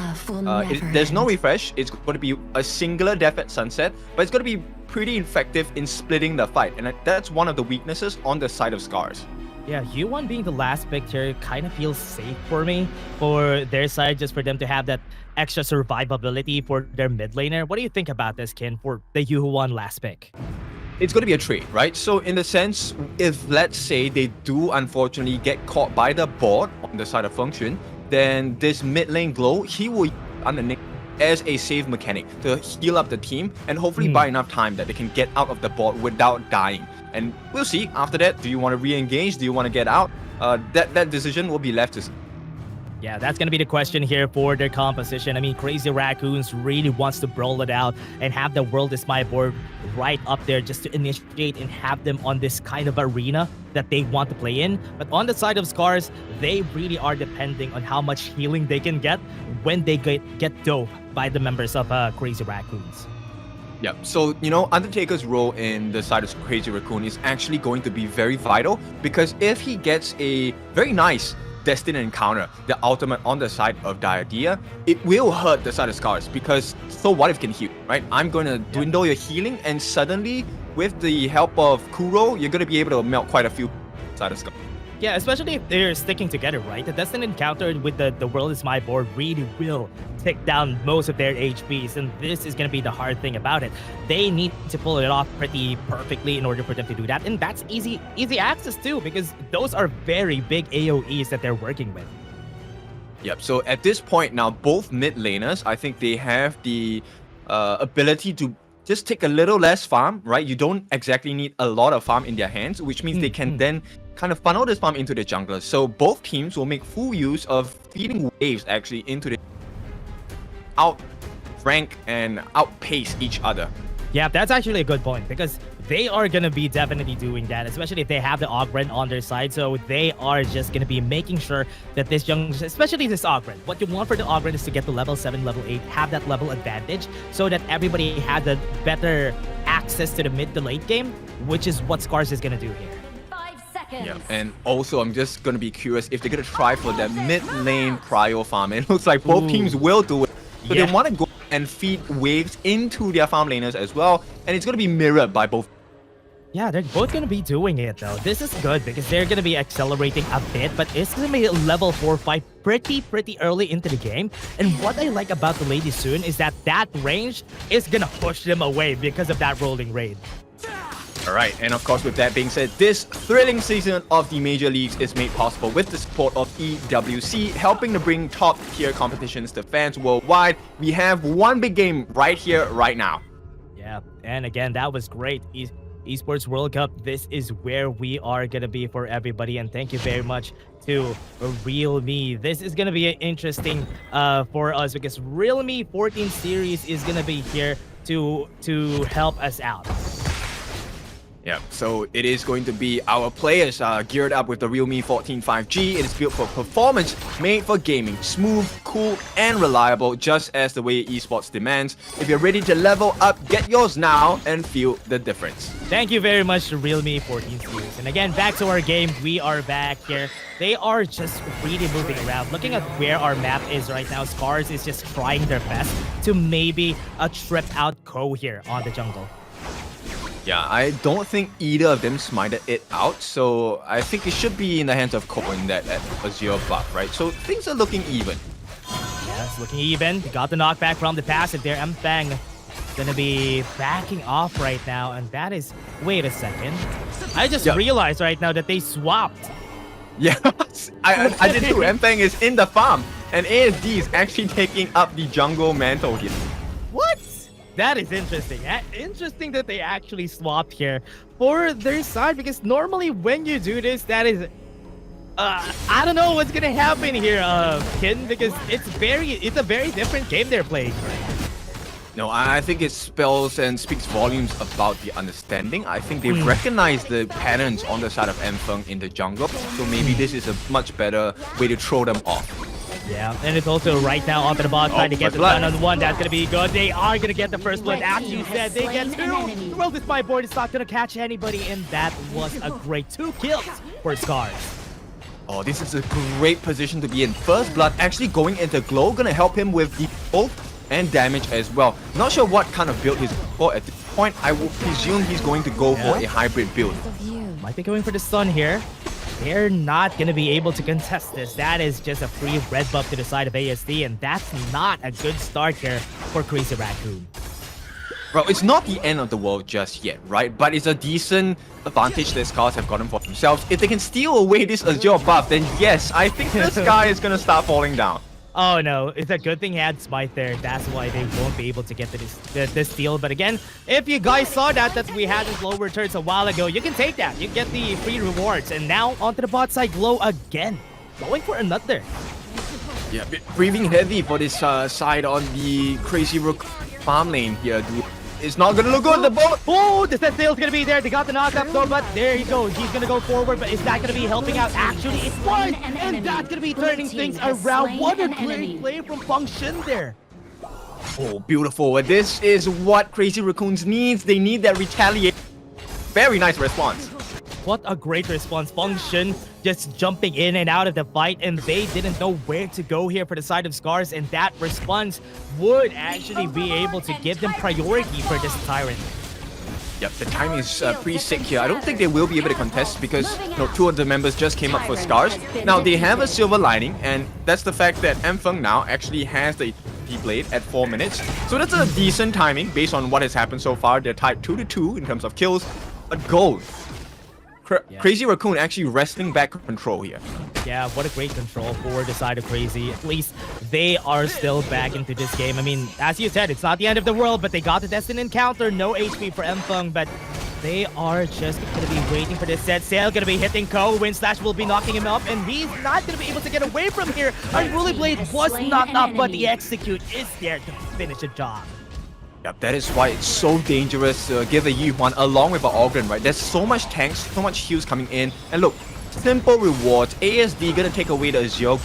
there's no refresh. It's going to be a singular death at sunset, but it's going to be pretty effective in splitting the fight. And that's one of the weaknesses on the side of SCARZ. Yeah, Yuan being the last pick here kind of feels safe for me, for their side, just for them to have that extra survivability for their mid laner. What do you think about this, Ken, for the Yuan last pick? It's going to be a trade, right? So in the sense, if let's say they do unfortunately get caught by the board on the side of function, then this mid lane glow, he will underneath as a save mechanic to heal up the team and hopefully buy enough time that they can get out of the board without dying. And we'll see after that. Do you want to re-engage? Do you want to get out? That decision will be left to... Yeah, that's going to be the question here for their composition. I mean, Crazy Raccoons really wants to brawl it out and have the World is My board right up there just to initiate and have them on this kind of arena that they want to play in. But on the side of SCARZ, they really are depending on how much healing they can get when they get dove by the members of Crazy Raccoons. Yeah, so, you know, Undertaker's role in the side of Crazy Raccoon is actually going to be very vital because if he gets a very nice destined encounter, the ultimate on the side of Diadea, it will hurt the side of SCARZ because so what if it can heal, right? I'm going to dwindle your healing and suddenly with the help of Kuro, you're going to be able to melt quite a few side of SCARZ. Yeah, especially if they're sticking together, right? The destined encounter with the World is My board really will take down most of their HPs, and this is going to be the hard thing about it. They need to pull it off pretty perfectly in order for them to do that, and that's easy access too, because those are very big AoEs that they're working with. Yep, so at this point now, both mid laners, I think they have the ability to just take a little less farm, right? You don't exactly need a lot of farm in their hands, which means they can then kind of funnel this farm into the junglers. So both teams will make full use of feeding waves actually into the out outrank and outpace each other. Yeah, that's actually a good point because they are going to be definitely doing that, especially if they have the Augment on their side. So they are just going to be making sure that this young, especially this Augment, what you want for the Augment is to get to level 7, level 8, have that level advantage so that everybody had the better access to the mid to late game, which is what SCARZ is going to do here. Yeah, and also I'm just gonna be curious if they're gonna try for that mid lane prio farm. It looks like both teams will do it. So they want to go and feed waves into their farm laners as well, and it's gonna be mirrored by both. Yeah, they're both going to be doing it though. This is good because they're going to be accelerating a bit, but it's going to be level 4-5 pretty early into the game. And what I like about the Lady Soon is that range is going to push them away because of that rolling raid. Alright, and of course with that being said, this thrilling season of the major leagues is made possible with the support of EWC, helping to bring top tier competitions to fans worldwide. We have one big game right here, right now. Yeah, and again, that was great. Esports World Cup, this is where we are going to be for everybody, and thank you very much to Realme. This is going to be interesting for us because Realme 14 series is going to be here to help us out. Yeah, so it is going to be our players geared up with the Realme 14 5G. It is built for performance, made for gaming, smooth, cool, and reliable, just as the way esports demands. If you're ready to level up, get yours now and feel the difference. Thank you very much to Realme 14 series. And again, back to our game. We are back here. They are just really moving around. Looking at where our map is right now, SCARZ is just trying their best to maybe trip out Ko here on the jungle. Yeah, I don't think either of them smited it out, so I think it should be in the hands of Ko in that Azure buff, right? So things are looking even. Yeah, it's looking even. Got the knockback from the passive there. Mfeng gonna be backing off right now, and that is... Wait a second. I just realized right now that they swapped. Yeah, I did too. Mfeng is in the farm, and ASD is actually taking up the jungle mantle here. What? That is interesting. Interesting that they actually swapped here for their side, because normally when you do this, that is... I don't know what's gonna happen here, Kin, because it's a very different game they're playing. No, I think it spells and speaks volumes about the understanding. I think they recognize the patterns on the side of Mfeng in the jungle, so maybe this is a much better way to throw them off. Yeah, and it's also right now onto the bot side to get the one-on-one. That's gonna be good. They are gonna get the first blood. As you said, they get two. Well, this my board is not gonna catch anybody, and that was a great 2 kills for SCARZ. Oh, this is a great position to be in. First blood actually going into Glow, gonna help him with the ult and damage as well. Not sure what kind of build he's for at this point. I will presume he's going to go for a hybrid build. Might be going for the stun here. They're not going to be able to contest this. That is just a free red buff to the side of ASD, and that's not a good start here for Crazy Raccoon. Bro, it's not the end of the world just yet, right? But it's a decent advantage that SCARZ have gotten for themselves. If they can steal away this Azure buff, then yes, I think this guy is going to start falling down. Oh no, it's a good thing he had Smite there. That's why they won't be able to get to this steal. But again, if you guys saw that we had this low returns a while ago, you can take that. You get the free rewards. And now onto the bot side, Glow again. Going for another. Yeah, breathing heavy for this side on the Crazy Rook farm lane here, dude. It's not gonna look good. The ball. Oh, the set sail's gonna be there. They got the knockup though, but there you go. He's gonna go forward, but is that gonna be helping out? Actually, it was, and that's gonna be turning things around. What a great play from Nongshim there. Oh, beautiful. This is what Crazy Raccoons needs. They need that retaliate. Very nice response. What a great response. Nongshim just jumping in and out of the fight, and they didn't know where to go here for the side of SCARZ, and that response would actually be able to give them priority for this Tyrant. Yep, the timing is pretty sick here. I don't think they will be able to contest because 2 of the members just came up for SCARZ. Now, they have a silver lining, and that's the fact that Mfeng now actually has the Blade at 4 minutes. So that's a decent timing based on what has happened so far. They're tied 2-2 in terms of kills, but gold. Crazy Raccoon actually wrestling back control here. Yeah, what a great control for the side of Crazy. At least they are still back into this game. I mean, as you said, it's not the end of the world, but they got the destined encounter. No HP for Mfeng, but They are just going to be waiting for this set sail. Going to be hitting Ko. Wind Slash will be knocking him up, and he's not going to be able to get away from here. Unruly Blade was knocked off, but the execute is there to finish the job. Yep, that is why it's so dangerous to give a Yuan along with an Ogren, right? There's so much tanks, so much heals coming in. And look, simple rewards. ASD gonna take away the Azure,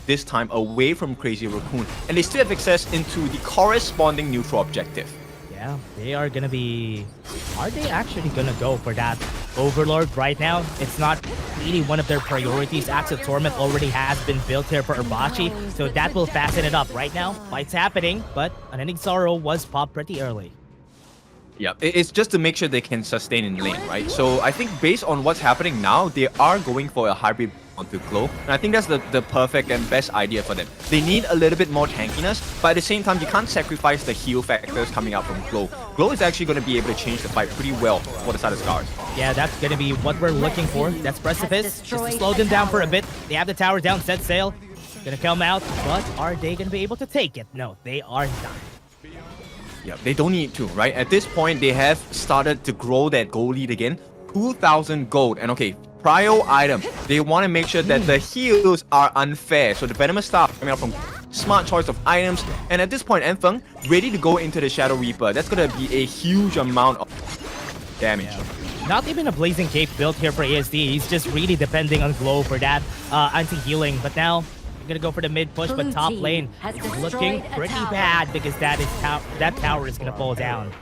this time away from Crazy Raccoon. And they still have access into the corresponding neutral objective. Yeah, they are gonna be... Are they actually gonna go for that Overlord right now? It's not really one of their priorities. Axe of Torment already has been built here for Urbachi, so that will fasten it up. Right now, fight's happening, but Unending Sorrow was popped pretty early. Yeah, it's just to make sure they can sustain in lane, right? So I think based on what's happening now, they are going for a hybrid onto Glow. And I think that's the perfect and best idea for them. They need a little bit more tankiness, but at the same time, you can't sacrifice the heal factors coming out from Glow. Glow is actually going to be able to change the fight pretty well for the side of SCARZ. Yeah, that's going to be what we're looking for. That's Precipice, just to slow them down for a bit. They have the tower down, set sail. Gonna come out, but are they going to be able to take it? No, they are not. Yeah, they don't need to, right? At this point, they have started to grow that gold lead again. 2,000 gold. And okay, prio item. They want to make sure that the heals are unfair. So the Venomous Staff coming out from smart choice of items. And at this point, Enfeng ready to go into the Shadow Reaper. That's going to be a huge amount of damage. Yeah. Not even a Blazing Cape built here for ASD. He's just really depending on Glow for that anti-healing. But now... I'm gonna go for the mid push, but top lane is looking pretty bad because that tower is gonna fall down.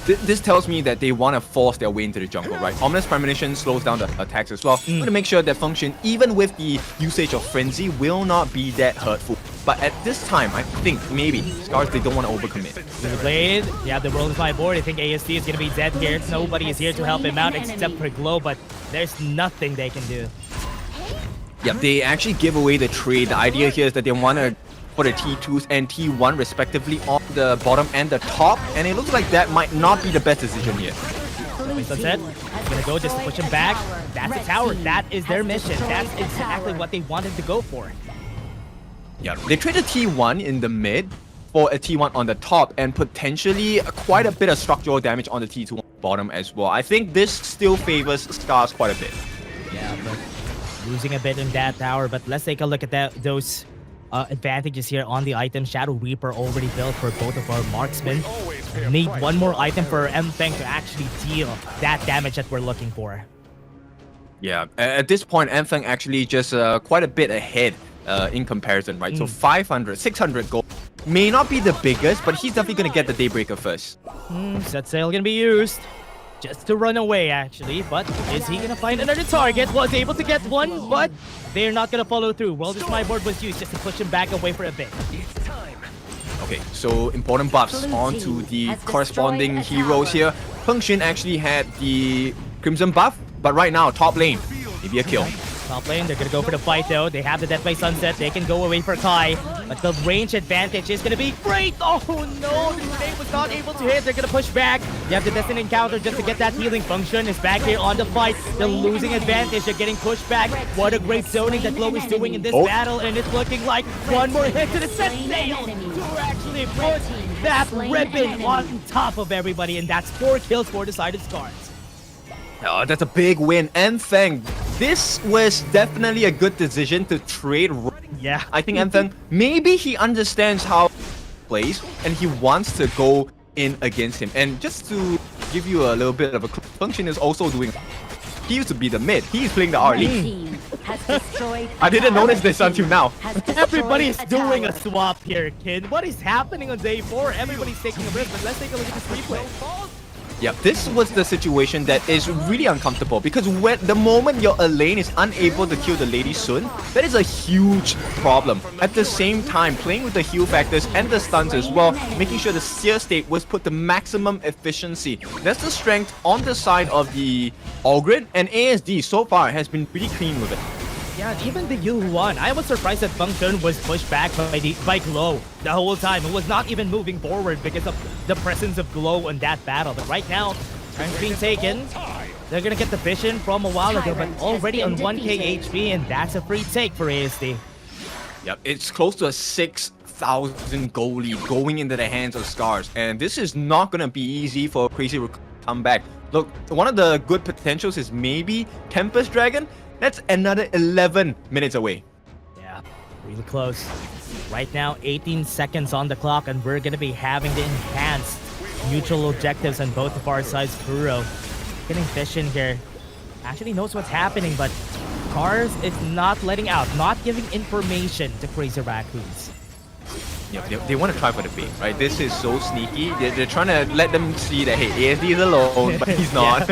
This tells me that they want to force their way into the jungle, right? Ominous Premonition slows down the attacks as well. To make sure that function, even with the usage of Frenzy, will not be that hurtful. But at this time, I think maybe SCARZ, they don't want to overcommit. Blade, yeah, the roll is my board. I think ASD is gonna be dead here. Nobody is here to help him out except for Glow, but there's nothing they can do. Yep, they actually give away the trade. The idea here is that they want to put the T2s and T1 respectively on the bottom and the top, and it looks like that might not be the best decision here. Sunset, gonna go just to push him back. That's a tower. That is their mission. That's exactly what they wanted to go for. Yeah, they traded T1 in the mid for a T1 on the top and potentially quite a bit of structural damage on the T2 on the bottom as well. I think this still favors SCARZ quite a bit. Yeah, but losing a bit in that tower, but let's take a look at those advantages here on the item. Shadow Reaper already built for both of our marksmen. Need one more item for Enfeng to actually deal that damage that we're looking for. Yeah, at this point, Enfeng actually just quite a bit ahead in comparison, right? So 500, 600 gold. May not be the biggest, but he's definitely going to get the Daybreaker first. Set sail going to be used. Just to run away, actually. But is he going to find another target? Was able to get one, but they're not going to follow through. Well, this my board was used just to push him back away for a bit. Okay, so important buffs onto the corresponding heroes here. Function actually had the Crimson buff, but right now, top lane, maybe a kill. Top lane, they're going to go for the fight though. They have the Death by Sunset. They can go away for Kai. But the range advantage is going to be great. Oh no, the grenade was not able to hit. They're going to push back. You have the Destined Encounter just to get that healing function. Is back here on the fight. The losing advantage. They're getting pushed back. What a great zoning that Glow is doing in this battle. And it's looking like one more hit to the set sail to actually put that ribbon on top of everybody. And that's 4 kills for the side of SCARZ. Oh, that's a big win. Enfeng, this was definitely a good decision to trade. Yeah. I think Enfeng, maybe he understands how he plays and he wants to go in against him. And just to give you a little bit of a clue, Function is also doing... He used to be the mid. He's playing the R lead. I didn't notice this until now. Everybody is doing a swap here, kid. What is happening on day 4? Everybody's taking a risk, but let's take a look at this replay. Yeah, this was the situation that is really uncomfortable because when the moment your lane is unable to kill the Lady Sun, that is a huge problem. At the same time, playing with the heal factors and the stuns as well, making sure the Seer State was put to maximum efficiency. That's the strength on the side of the Ogren, and ASD so far has been pretty clean with it. Yeah, even the Yuan. I was surprised that Function was pushed back by Glow the whole time. It was not even moving forward because of the presence of Glow in that battle. But right now, turns being taken. They're gonna get the vision from a while ago, but already on 1k HP, and that's a free take for ASD. Yep, it's close to a 6,000 goal lead going into the hands of SCARZ, and this is not gonna be easy for Crazy Raccoon to come back. Look, one of the good potentials is maybe Tempest Dragon. That's another 11 minutes away. Yeah, really close. Right now, 18 seconds on the clock, and we're going to be having the enhanced mutual objectives on both of our sides. Kuro getting Vision here. Actually knows what's happening, but SCARZ is not letting out, not giving information to Crazy Raccoons. Yeah, they want to try for the bait, right? This is so sneaky. They're trying to let them see that, hey, ASD is alone, but he's not.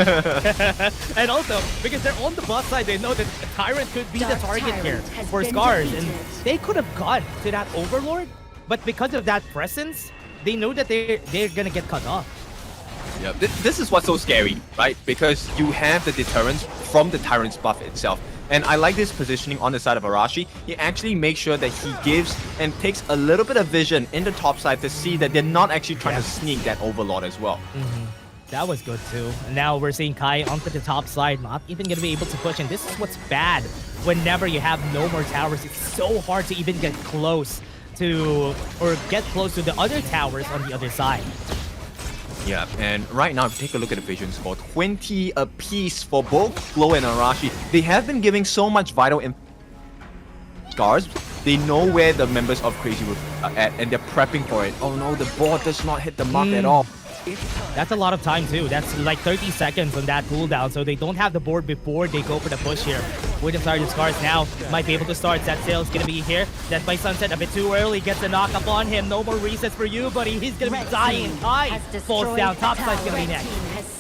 And also, because they're on the bot side, they know that Tyrant could be the target here for SCARZ, and they could have gone to that Overlord, but because of that presence, they know that they're gonna get cut off. Yeah, this is what's so scary, right? Because you have the deterrence from the Tyrant's buff itself. And I like this positioning on the side of Arashi. He actually makes sure that he gives and takes a little bit of vision in the top side to see that they're not actually trying to sneak that Overlord as well. That was good too. And now we're seeing Kai onto the top side, not even going to be able to push. And this is what's bad. Whenever you have no more towers, it's so hard to even get close to, or get close to the other towers on the other side. Yeah, and right now, if you take a look at the vision score, 20 apiece for both Glow and Arashi. They have been giving so much vital SCARZ. They know where the members of Crazy are at, and they're prepping for it. Oh no, the board does not hit the mark at all. That's a lot of time too. That's like 30 seconds on that cooldown, so they don't have the board before they go for the push here. With the Sergeant SCARZ now, might be able to start. That Sail's gonna be here. Death by Sunset a bit too early, gets a knock up on him. No more resets for you, buddy. He's gonna be dying. Kai falls down. Top side's gonna be next.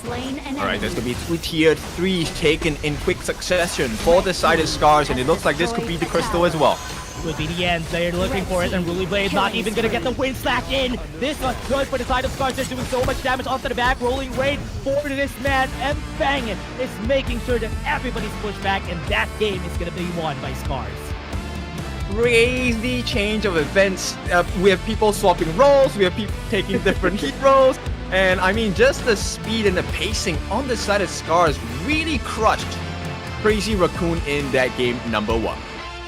Alright, there's gonna be 2 tier 3s taken in quick succession for the side of SCARZ, and it looks like this could be the Crystal as well. Would be the end. They're looking for it, and Ruly Blade not even gonna get the wind slack in. This was good for the side of SCARZ. They're doing so much damage off to the back. Rolling raid for this man, and Bangin is making sure that everybody's pushed back, and that game is gonna be won by SCARZ. Crazy change of events. We have people swapping roles, we have people taking different heroes, and I mean, just the speed and the pacing on the side of SCARZ really crushed Crazy Raccoon in that game number 1.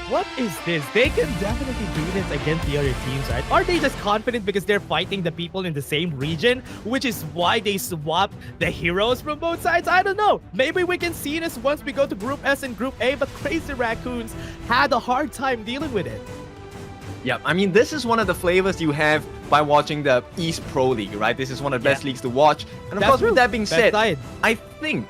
What is this? They can definitely do this against the other teams, right? Are they just confident because they're fighting the people in the same region, which is why they swap the heroes from both sides? I don't know. Maybe we can see this once we go to Group S and Group A, but Crazy Raccoons had a hard time dealing with it. Yeah, I mean, this is one of the flavors you have by watching the East Pro League, right? This is one of the best leagues to watch. And of course, with that being said, I think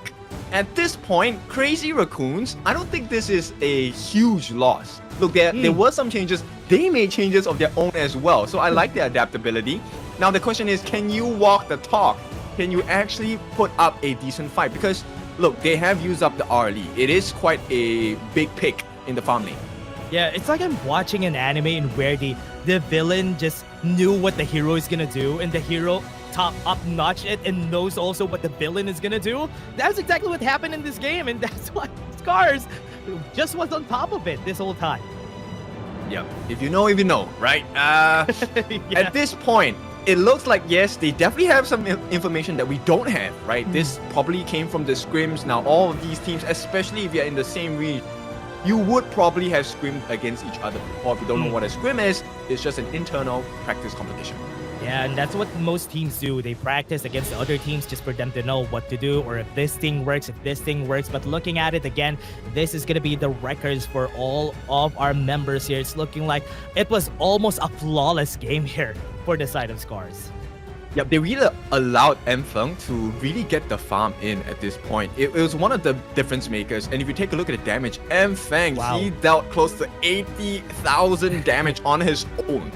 at this point, Crazy Raccoons, I don't think this is a huge loss. Look, there were some changes. They made changes of their own as well. So I like their adaptability. Now the question is, can you walk the talk? Can you actually put up a decent fight? Because look, they have used up the RLE. It is quite a big pick in the farm lane. Yeah, it's like I'm watching an anime in where the villain just knew what the hero is gonna do, and the hero top up-notch it and knows also what the villain is gonna do. That's exactly what happened in this game, and that's why SCARZ just was on top of it this whole time. Yeah, if you know, right? At this point, it looks like, yes, they definitely have some information that we don't have, right? This probably came from the scrims. Now, all of these teams, especially if you're in the same region, you would probably have scrimmed against each other. Or if you don't know what a scrim is, it's just an internal practice competition. Yeah, and that's what most teams do. They practice against the other teams just for them to know what to do, or if this thing works, But looking at it again, this is going to be the records for all of our members here. It's looking like it was almost a flawless game here for the side of SCARZ. Yeah, they really allowed M-Feng to really get the farm in at this point. It was one of the difference makers. And if you take a look at the damage, M-Feng, he dealt close to 80,000 damage on his own.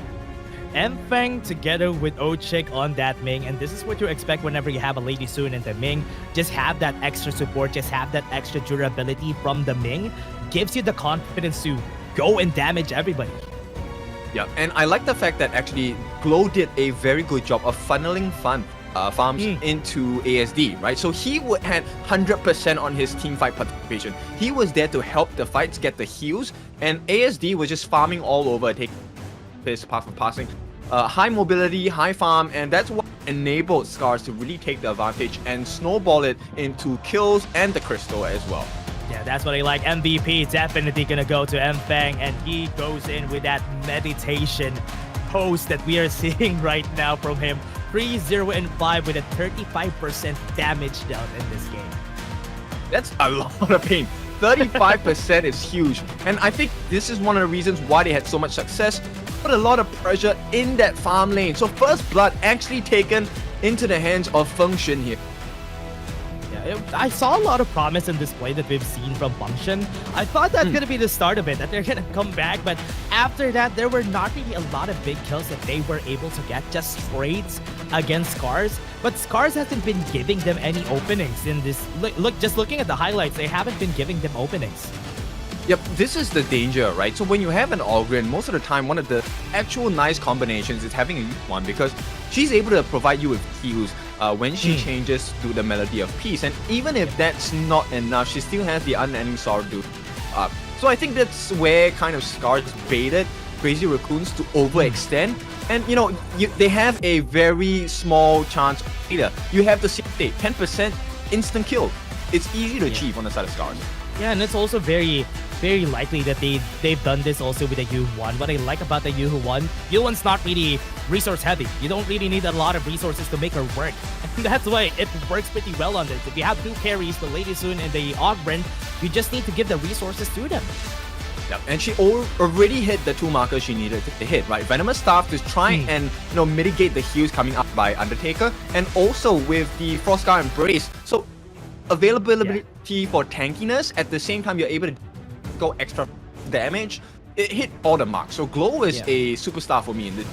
M-Feng together with O-Chick on that Ming, and this is what you expect whenever you have a Lady Soon in the Ming. Just have that extra support, just have that extra durability from the Ming. Gives you the confidence to go and damage everybody. Yeah, and I like the fact that actually Glow did a very good job of funneling farms into ASD, right? So he had 100% on his team fight participation. He was there to help the fights, get the heals, and ASD was just farming all over, taking his path of passing. High mobility, high farm, and that's what enabled SCARZ to really take the advantage and snowball it into kills and the crystal as well. Yeah, that's what I like. MVP definitely gonna go to M-Feng, and he goes in with that meditation pose that we are seeing right now from him. 3-0-5 with a 35% damage down in this game. That's a lot of pain. 35% is huge. And I think this is one of the reasons why they had so much success. Put a lot of pressure in that farm lane. So first blood actually taken into the hands of Function here. Yeah, I saw a lot of promise in this play that we've seen from Function. I thought that's going to be the start of it, that they're going to come back. But after that, there were not really a lot of big kills that they were able to get, just trades against SCARZ. But SCARZ hasn't been giving them any openings in this. Look, just looking at the highlights, they haven't been giving them openings. Yep, this is the danger, right? So when you have an Ogryn, most of the time, one of the actual nice combinations is having a one, because she's able to provide you with heals when she changes to the Melody of Peace. And even if that's not enough, she still has the Unending Sorrow to up. So I think that's where kind of SCARZ baited Crazy Raccoons to overextend. And you know, they have a very small chance of data. You have the 10% instant kill. It's easy to achieve on the side of SCARZ. Yeah, and it's also very likely that they've done this also with the Yu1. What I like about the Yu1, Yu1's not really resource heavy. You don't really need a lot of resources to make her work. And that's why it works pretty well on this. If you have two carries, the Lady Soon and the Ogryn, you just need to give the resources to them. Yep, and she already hit the two markers she needed to hit, right? Venomous Staff to try and mitigate the heals coming up by Undertaker, and also with the Frostguard Embrace. So availability for tankiness, at the same time you're able to go extra damage. It hit all the marks. So Glow is a superstar for me in this.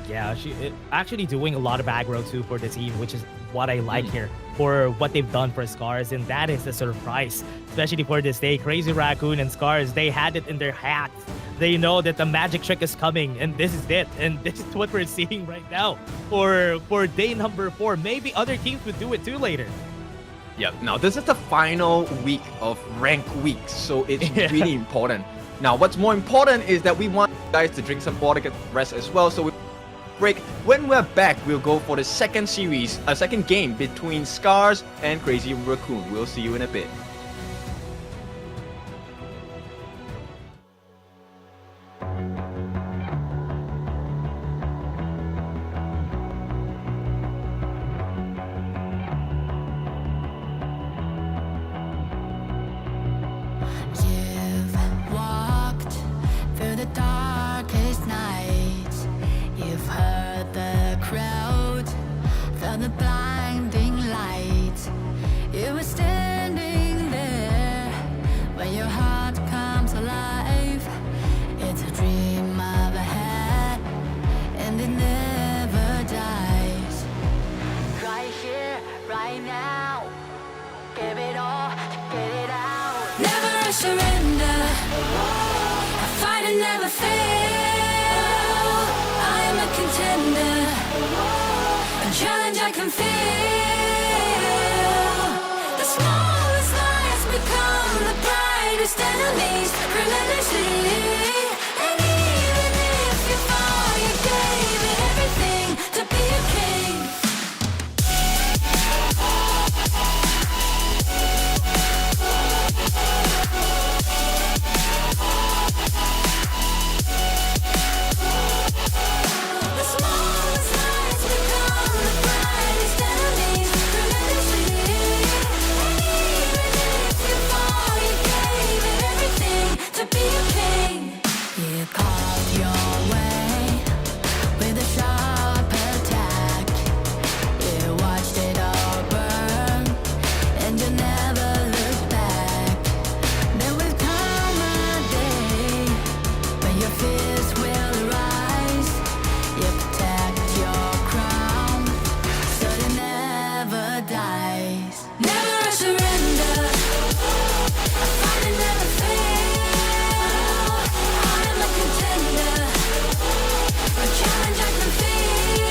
Yeah, she actually doing a lot of aggro too for the team, which is what I like here for what they've done for SCARZ, and that is a surprise, especially for this day. Crazy Raccoon and SCARZ, they had it in their hats. They know that the magic trick is coming, and this is it. And this is what we're seeing right now for day number 4. Maybe other teams would do it too later. Yeah, now this is the final week of rank weeks, so it's really important. Now, what's more important is that we want you guys to drink some water, get rest as well. So we break. When we're back, we'll go for the second series, a second game between SCARZ and Crazy Raccoon. We'll see you in a bit. You've walked through the darkest nights. You've heard the crowd, felt the blinding light. You were standing there when your heart comes alive. It's a dream of a hat, and it never dies. Right here, right now, give it all, get it out. Never surrender, I fight and never fail. I am a contender, a challenge I can feel. The smallest lies become the brightest enemies, relentlessly. And even if you fall, you gave it everything to be a king. The smallest lies become the brightest enemies, relentlessly. And even if you fall, you gave it everything to be a king. You carved your way with a sharp attack. You watched it all burn, and you never looked back. There will come a day when your fears will rise. You protect your crown, so it never dies. Never surrender, I fight and never fail. I am a contender, a challenge I can feel.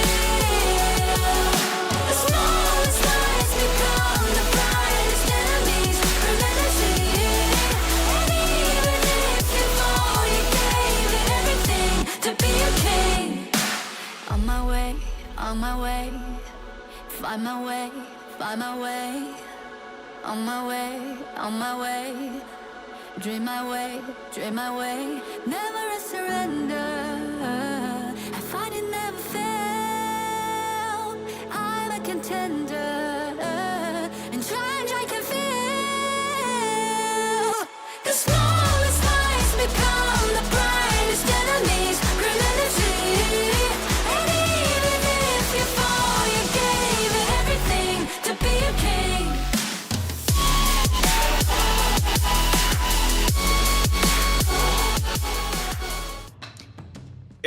The smallest lies become the brightest enemies, relentlessly. And even if you fall, you gave it everything to be a king. On my way, on my way, find my way, find my way. On my way, on my way, dream my way, dream my way. Never a surrender, I fight and never fail.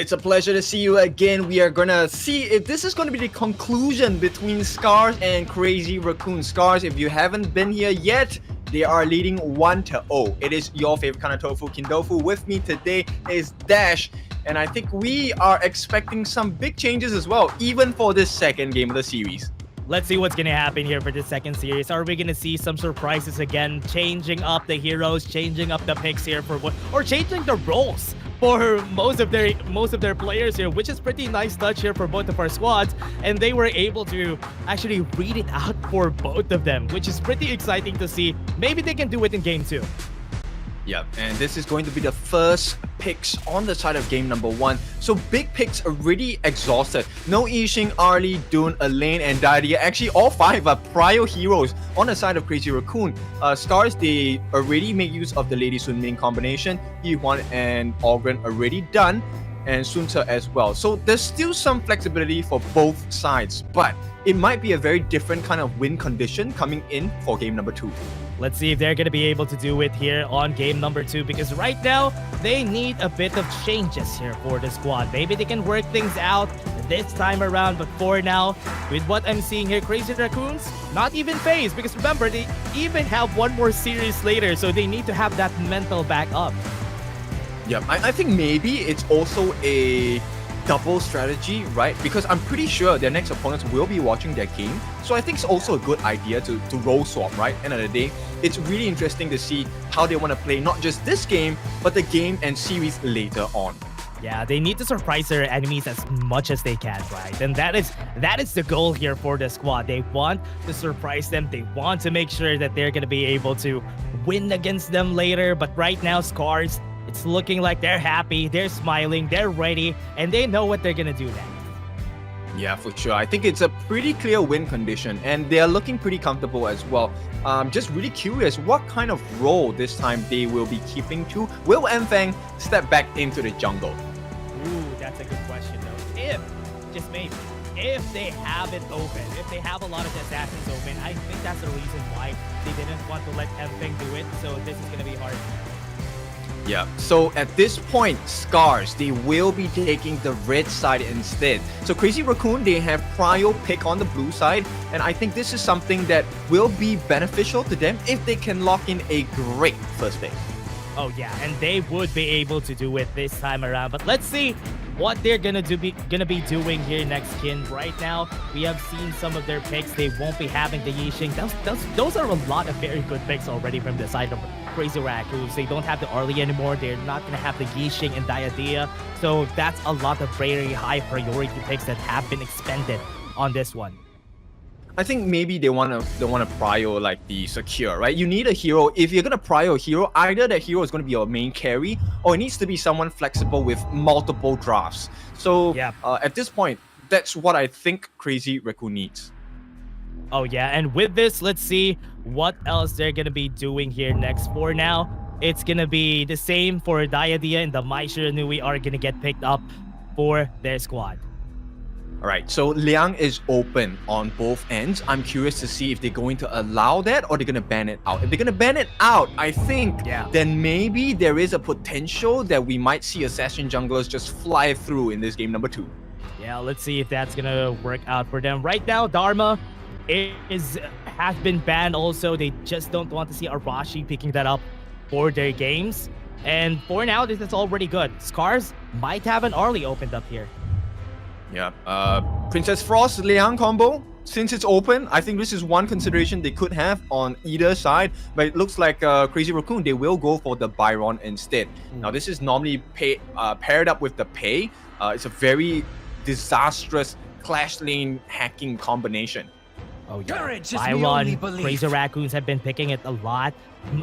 It's a pleasure to see you again. We are gonna see if this is gonna be the conclusion between SCARZ and Crazy Raccoon. SCARZ, if you haven't been here yet, they are leading 1-0. It is your favorite kind of tofu, Kindofu. With me today is Dash, and I think we are expecting some big changes as well, even for this second game of the series. Let's see what's going to happen here for the second series. Are we going to see some surprises again, changing up the heroes, changing up the picks here for what, or changing the roles for most of their players here, which is pretty nice touch here for both of our squads, and they were able to actually read it out for both of them, which is pretty exciting to see. Maybe they can do it in game 2. Yep, and this is going to be the first picks on the side of game number 1. So big picks already exhausted. No Yixing, Arlie, Dune, Elaine, and Daidia. Actually, all 5 are prior heroes on the side of Crazy Raccoon. SCARZ, they already made use of the Lady Sun Ming combination. Yihuan and Ogren already done, and Sunta as well. So there's still some flexibility for both sides, but it might be a very different kind of win condition coming in for game number 2. Let's see if they're going to be able to do it here on game number 2, because right now they need a bit of changes here for the squad. Maybe they can work things out this time around, but for now, with what I'm seeing here, Crazy Raccoons, not even phased, because remember, they even have one more series later, so they need to have that mental back up. Yeah, I think maybe it's also a double strategy, right? Because I'm pretty sure their next opponents will be watching their game. So I think it's also a good idea to role swap, right? End of the day, it's really interesting to see how they want to play not just this game, but the game and series later on. Yeah, they need to surprise their enemies as much as they can, right? And that is the goal here for the squad. They want to surprise them. They want to make sure that they're going to be able to win against them later. But right now, SCARZ, it's looking like they're happy, they're smiling, they're ready, and they know what they're gonna do next. Yeah, for sure. I think it's a pretty clear win condition, and they're looking pretty comfortable as well. Just really curious what kind of role this time they will be keeping to. Will Enfang step back into the jungle? Ooh, that's a good question though. If, just maybe, if they have it open, if they have a lot of assassins open, I think that's the reason why they didn't want to let Enfang do it, so this is gonna be hard. Yeah, so at this point, SCARZ, they will be taking the red side instead. So Crazy Raccoon, they have prior pick on the blue side, and I think this is something that will be beneficial to them if they can lock in a great first pick. Oh yeah, and they would be able to do it this time around. But let's see what they're gonna be doing here next, Kin. Right now, we have seen some of their picks. They won't be having the Yixing. Those are a lot of very good picks already from the side of Crazy Raccoons. They don't have the Arlie anymore. They're not gonna have the Yixing and Diadea. So that's a lot of very high priority picks that have been expended on this one. I think maybe they wanna prio like the secure, right? You need a hero. If you're gonna prio a hero, either that hero is gonna be your main carry, or it needs to be someone flexible with multiple drafts. So yeah. At this point, that's what I think Crazy Raccoon needs. Oh yeah, and with this, let's see what else they're gonna be doing here next. For now, it's gonna be the same for Diadea and the Mai Shiranui are gonna get picked up for their squad. Alright, so Liang is open on both ends. I'm curious to see if they're going to allow that or they're going to ban it out. If they're going to ban it out, I think then maybe there is a potential that we might see Assassin Junglers just fly through in this game number 2. Yeah, let's see if that's going to work out for them. Right now, Dharma has been banned also. They just don't want to see Arashi picking that up for their games. And for now, this is already good. SCARZ might have an Arlie opened up here. Yeah, Princess Frost Liang combo, since it's open, I think this is one consideration they could have on either side, but it looks like Crazy Raccoon, they will go for the Byron instead. Now, this is normally paired up with the Pei. It's a very disastrous Clash Lane hacking combination. Oh yeah, Byron, Crazy Raccoons have been picking it a lot.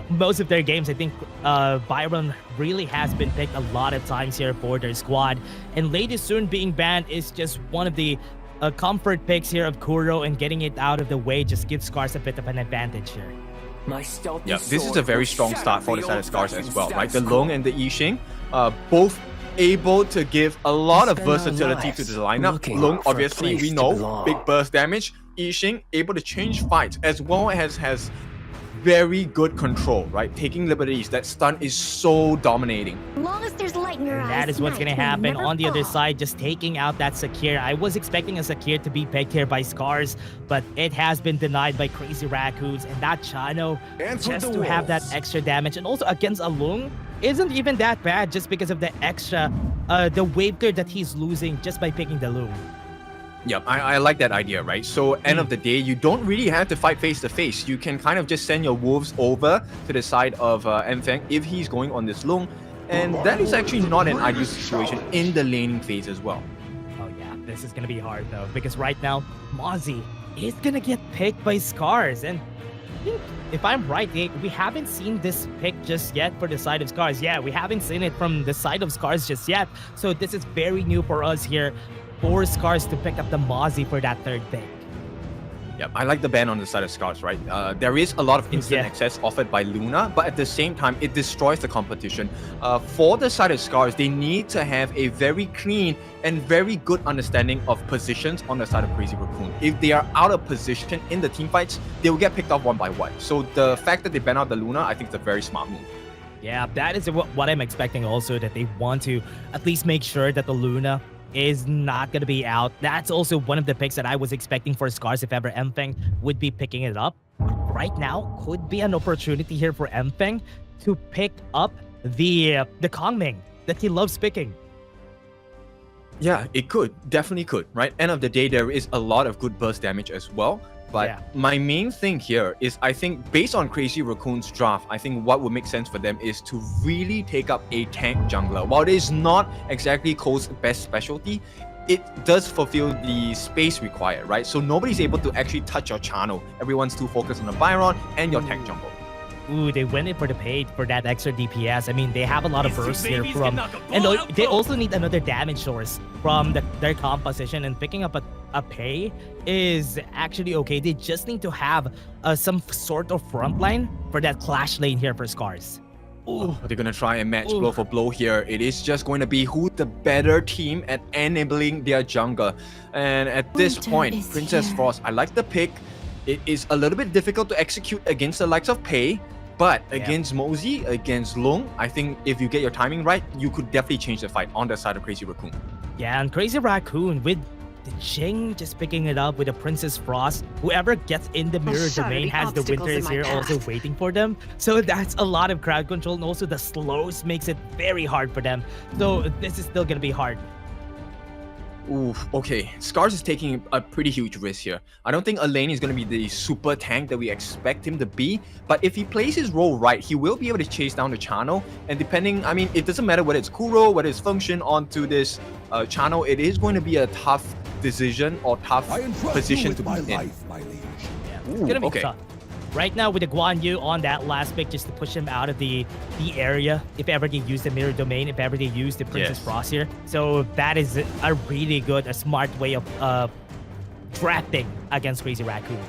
Most of their games, I think Byron really has been picked a lot of times here for their squad. And Lady Sun being banned is just one of the comfort picks here of Kuro, and getting it out of the way just gives SCARZ a bit of an advantage here. Yeah, this is a very strong start for the side of SCARZ as well, right? The Long and the Yixing, both able to give a lot of versatility to the lineup. Long, obviously, we know, big burst damage. Yixing able to change fights, as well as has very good control, right? Taking liberties. That stun is so dominating. As long as there's light in your eyes, That is what's night gonna will happen never on the other fall. side, just taking out that Sakir. I was expecting a Sakir to be picked here by SCARZ, but it has been denied by Crazy Raccoons, and that Chano, just to have that extra damage, and also against Alung, isn't even that bad just because of the extra, the wave clear that he's losing just by picking the Loom. Yep, I like that idea, right? So end of the day, you don't really have to fight face to face. You can kind of just send your wolves over to the side of Mfeng if he's going on this Lung. And that is actually not an ideal situation in the laning phase as well. Oh yeah, this is gonna be hard though, because right now, Mozzie is gonna get picked by SCARZ. And I think, if I'm right, we haven't seen this pick just yet for the side of SCARZ. Yeah, we haven't seen it from the side of SCARZ just yet. So this is very new for us here, for SCARZ to pick up the Mozzie for that third pick. Yep, I like the ban on the side of SCARZ, right? There is a lot of instant access offered by Luna, but at the same time, it destroys the competition. For the side of SCARZ, they need to have a very clean and very good understanding of positions on the side of Crazy Raccoon. If they are out of position in the team fights, they will get picked off one by one. So the fact that they ban out the Luna, I think is a very smart move. Yeah, that is what I'm expecting also, that they want to at least make sure that the Luna is not going to be out. That's also one of the picks that I was expecting for SCARZ if ever Mfeng would be picking it up. Right now, could be an opportunity here for Mfeng to pick up the Kongming that he loves picking. Yeah, it could. Definitely could, right? End of the day, there is a lot of good burst damage as well. But my main thing here is, I think based on Crazy Raccoon's draft, I think what would make sense for them is to really take up a tank jungler. While it is not exactly Cole's best specialty, it does fulfill the space required, right? So nobody's able to actually touch your channel. Everyone's too focused on the Byron and your tank jungle. Ooh, they went in for the paid for that extra DPS. I mean, they have a lot of bursts here from, and they also need another damage source from their composition, and picking up a pay is actually okay. They just need to have some sort of front line for that clash lane here for SCARZ. Ooh, they're gonna try and match blow for blow here. It is just going to be who the better team at enabling their jungler. And at this point, Princess Frost, I like the pick. It is a little bit difficult to execute against the likes of Pei, but against Mozzie, against Lung, I think if you get your timing right, you could definitely change the fight on the side of Crazy Raccoon. Yeah, and Crazy Raccoon with the Jing just picking it up with the Princess Frost. Whoever gets in the mirror domain has the Winters here also waiting for them. So that's a lot of crowd control, and also the slows makes it very hard for them. So this is still gonna be hard. Oof, okay. SCARZ is taking a pretty huge risk here. I don't think Elaine is going to be the super tank that we expect him to be, but if he plays his role right, he will be able to chase down the channel, and depending, I mean, it doesn't matter whether it's Kuro, whether it's Function onto this channel, it is going to be a tough decision or tough position to be in. Yeah, it's gonna be tough. Right now with the Guan Yu on that last pick just to push him out of the area, if ever they use the mirror domain, if ever they use the Princess Frost here. So that is a really good, a smart way of drafting against Crazy Raccoon.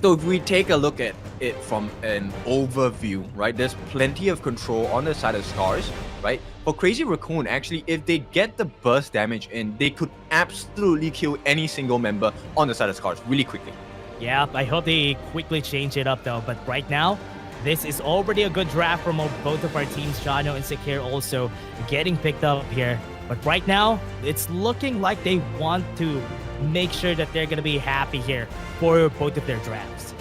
So if we take a look at it from an overview, right, there's plenty of control on the side of SCARZ, right? For Crazy Raccoon, actually, if they get the burst damage in, they could absolutely kill any single member on the side of SCARZ really quickly. Yeah, I hope they quickly change it up though. But right now, this is already a good draft from both of our teams. Chano and Sakir also getting picked up here. But right now, it's looking like they want to make sure that they're going to be happy here for both of their drafts.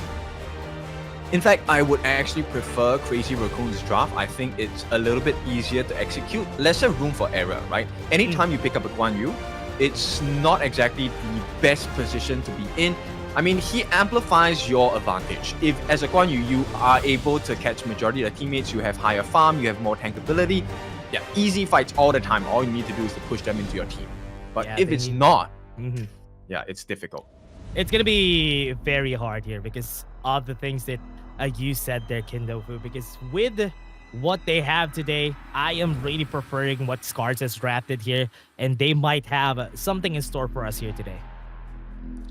In fact, I would actually prefer Crazy Raccoon's draft. I think it's a little bit easier to execute, lesser room for error, right? Anytime you pick up a Guan Yu, it's not exactly the best position to be in. I mean, he amplifies your advantage. If, as a Guan Yu, you are able to catch majority of the teammates, you have higher farm, you have more tank ability, yeah, easy fights all the time. All you need to do is to push them into your team. But if it's not, yeah, it's difficult. It's going to be very hard here because of the things that you said there, Kindofu. Because with what they have today, I am really preferring what SCARZ has drafted here. And they might have something in store for us here today.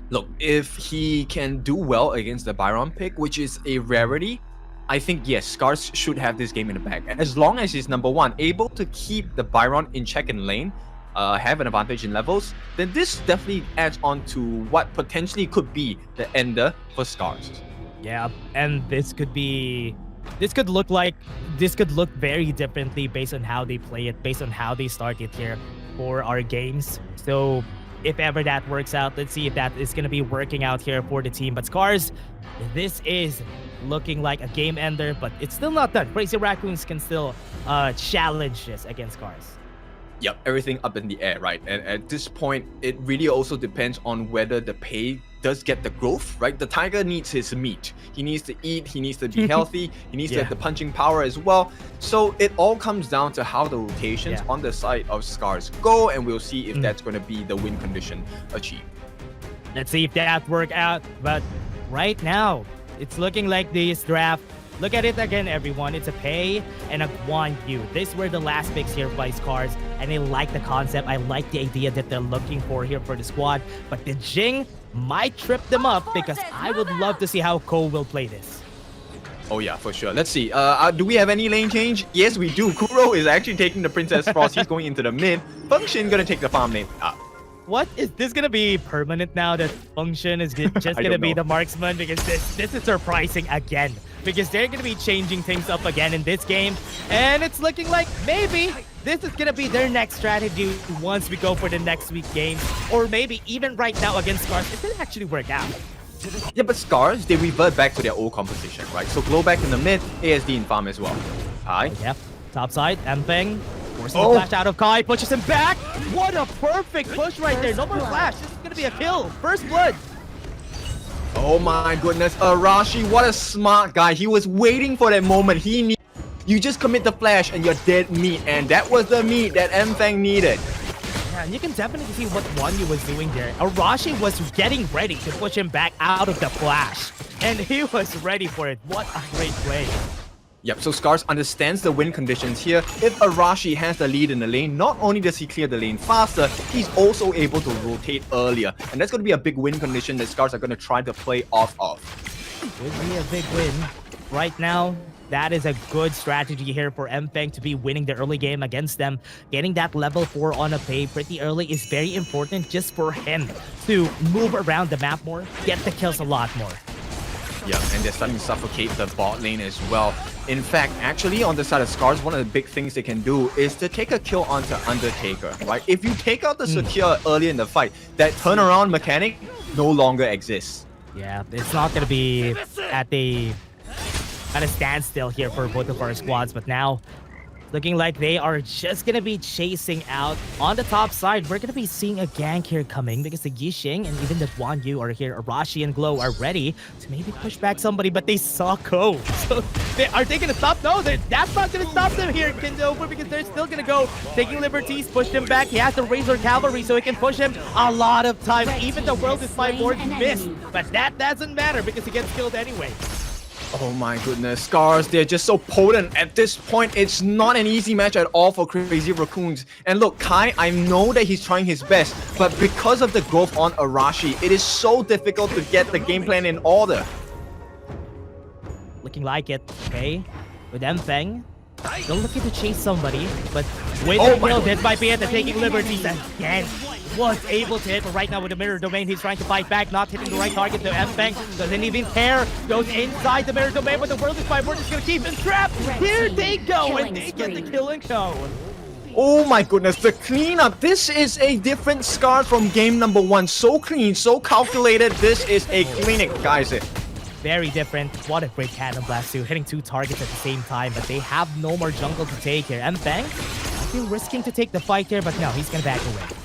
Look, if he can do well against the Byron pick, which is a rarity, I think, yes, SCARZ should have this game in the bag. As long as he's number one, able to keep the Byron in check and lane, have an advantage in levels, then this definitely adds on to what potentially could be the ender for SCARZ. Yeah, and this could look very differently based on how they play it, based on how they start it here for our games. So if ever that works out, let's see if that is going to be working out here for the team. But SCARZ, this is looking like a game ender, but it's still not done. Crazy Raccoons can still challenge this against SCARZ. Yep, everything up in the air, right? And at this point, it really also depends on whether the pay does get the growth, right? The Tiger needs his meat. He needs to eat, he needs to be healthy, he needs to have the punching power as well. So it all comes down to how the rotations on the side of SCARZ go, and we'll see if that's going to be the win condition achieved. Let's see if that work out. But right now, it's looking like this draft. Look at it again, everyone. It's a Pei and a Guan Yu. These were the last picks here by SCARZ, and I like the concept. I like the idea that they're looking for here for the squad. But the Jing might trip them up, because I would love to see how Ko will play this. Oh yeah, for sure. Let's see. Do we have any lane change? Yes, we do. Kuro is actually taking the Princess Frost. He's going into the mid. Function gonna take the farm lane up. What is this gonna be permanent now that Function is just gonna be the marksman? Because this is surprising again, because they're gonna be changing things up again in this game, and it's looking like maybe this is gonna be their next strategy once we go for the next week games, or maybe even right now against SCARZ, it could actually work out. Yeah, but SCARZ, they revert back to their old composition, right? So glow back in the mid, ASD in farm as well. Hi. Yep. Top side, Mpeng. Forcing the flash out of Kai, pushes him back. What a perfect push right there. No more flash. This is gonna be a kill. First blood. Oh my goodness, Arashi, what a smart guy. He was waiting for that moment. You just commit the flash and you're dead meat, and that was the meat that Mpeng needed. Yeah, and you can definitely see what Guan Yu was doing there. Arashi was getting ready to push him back out of the flash, and he was ready for it. What a great play. Yep, so SCARZ understands the win conditions here. If Arashi has the lead in the lane, not only does he clear the lane faster, he's also able to rotate earlier. And that's going to be a big win condition that SCARZ are going to try to play off of. Would be a big win. Right now, that is a good strategy here for Mpeng to be winning the early game against them. Getting that level 4 on a Pei pretty early is very important just for him to move around the map more, get the kills a lot more. Yeah, and they're starting to suffocate the bot lane as well. In fact, actually, on the side of SCARZ, one of the big things they can do is to take a kill onto Undertaker, right? If you take out the secure early in the fight, that turnaround mechanic no longer exists. Yeah, it's not going to be at a standstill here for both of our squads, but now looking like they are just going to be chasing out on the top side. We're going to be seeing a gank here coming, because the Yixing and even the Guan Yu are here. Arashi and Glow are ready to maybe push back somebody, but they saw Ko. So are they going to stop? No, that's not going to stop them here, Kindover, because they're still going to go taking liberties, push him back. He has the Razor Cavalry, so he can push him a lot of time. Even the World is my board missed, but that doesn't matter because he gets killed anyway. Oh my goodness, SCARZ, they're just so potent. At this point, it's not an easy match at all for Crazy Raccoons. And look, Kai, I know that he's trying his best, but because of the growth on Arashi, it is so difficult to get the game plan in order. Looking like it, okay? With Mpeng, still looking to chase somebody, but with the kill, this might be it. They're taking liberties again. Was able to hit, but right now with the mirror domain, he's trying to fight back, not hitting the right target to Mpeng. Doesn't even care. Goes inside the mirror domain, but the World is my board is gonna keep him trapped. Here they go, and they get the kill and go. Oh my goodness, the cleanup. This is a different SCARZ from game number 1. So clean, so calculated. This is a clinic, guys. Very different. What a great Cannon Blast too, hitting 2 targets at the same time, but they have no more jungle to take here. Mpeng, I feel risking to take the fight here, but no, he's gonna back away.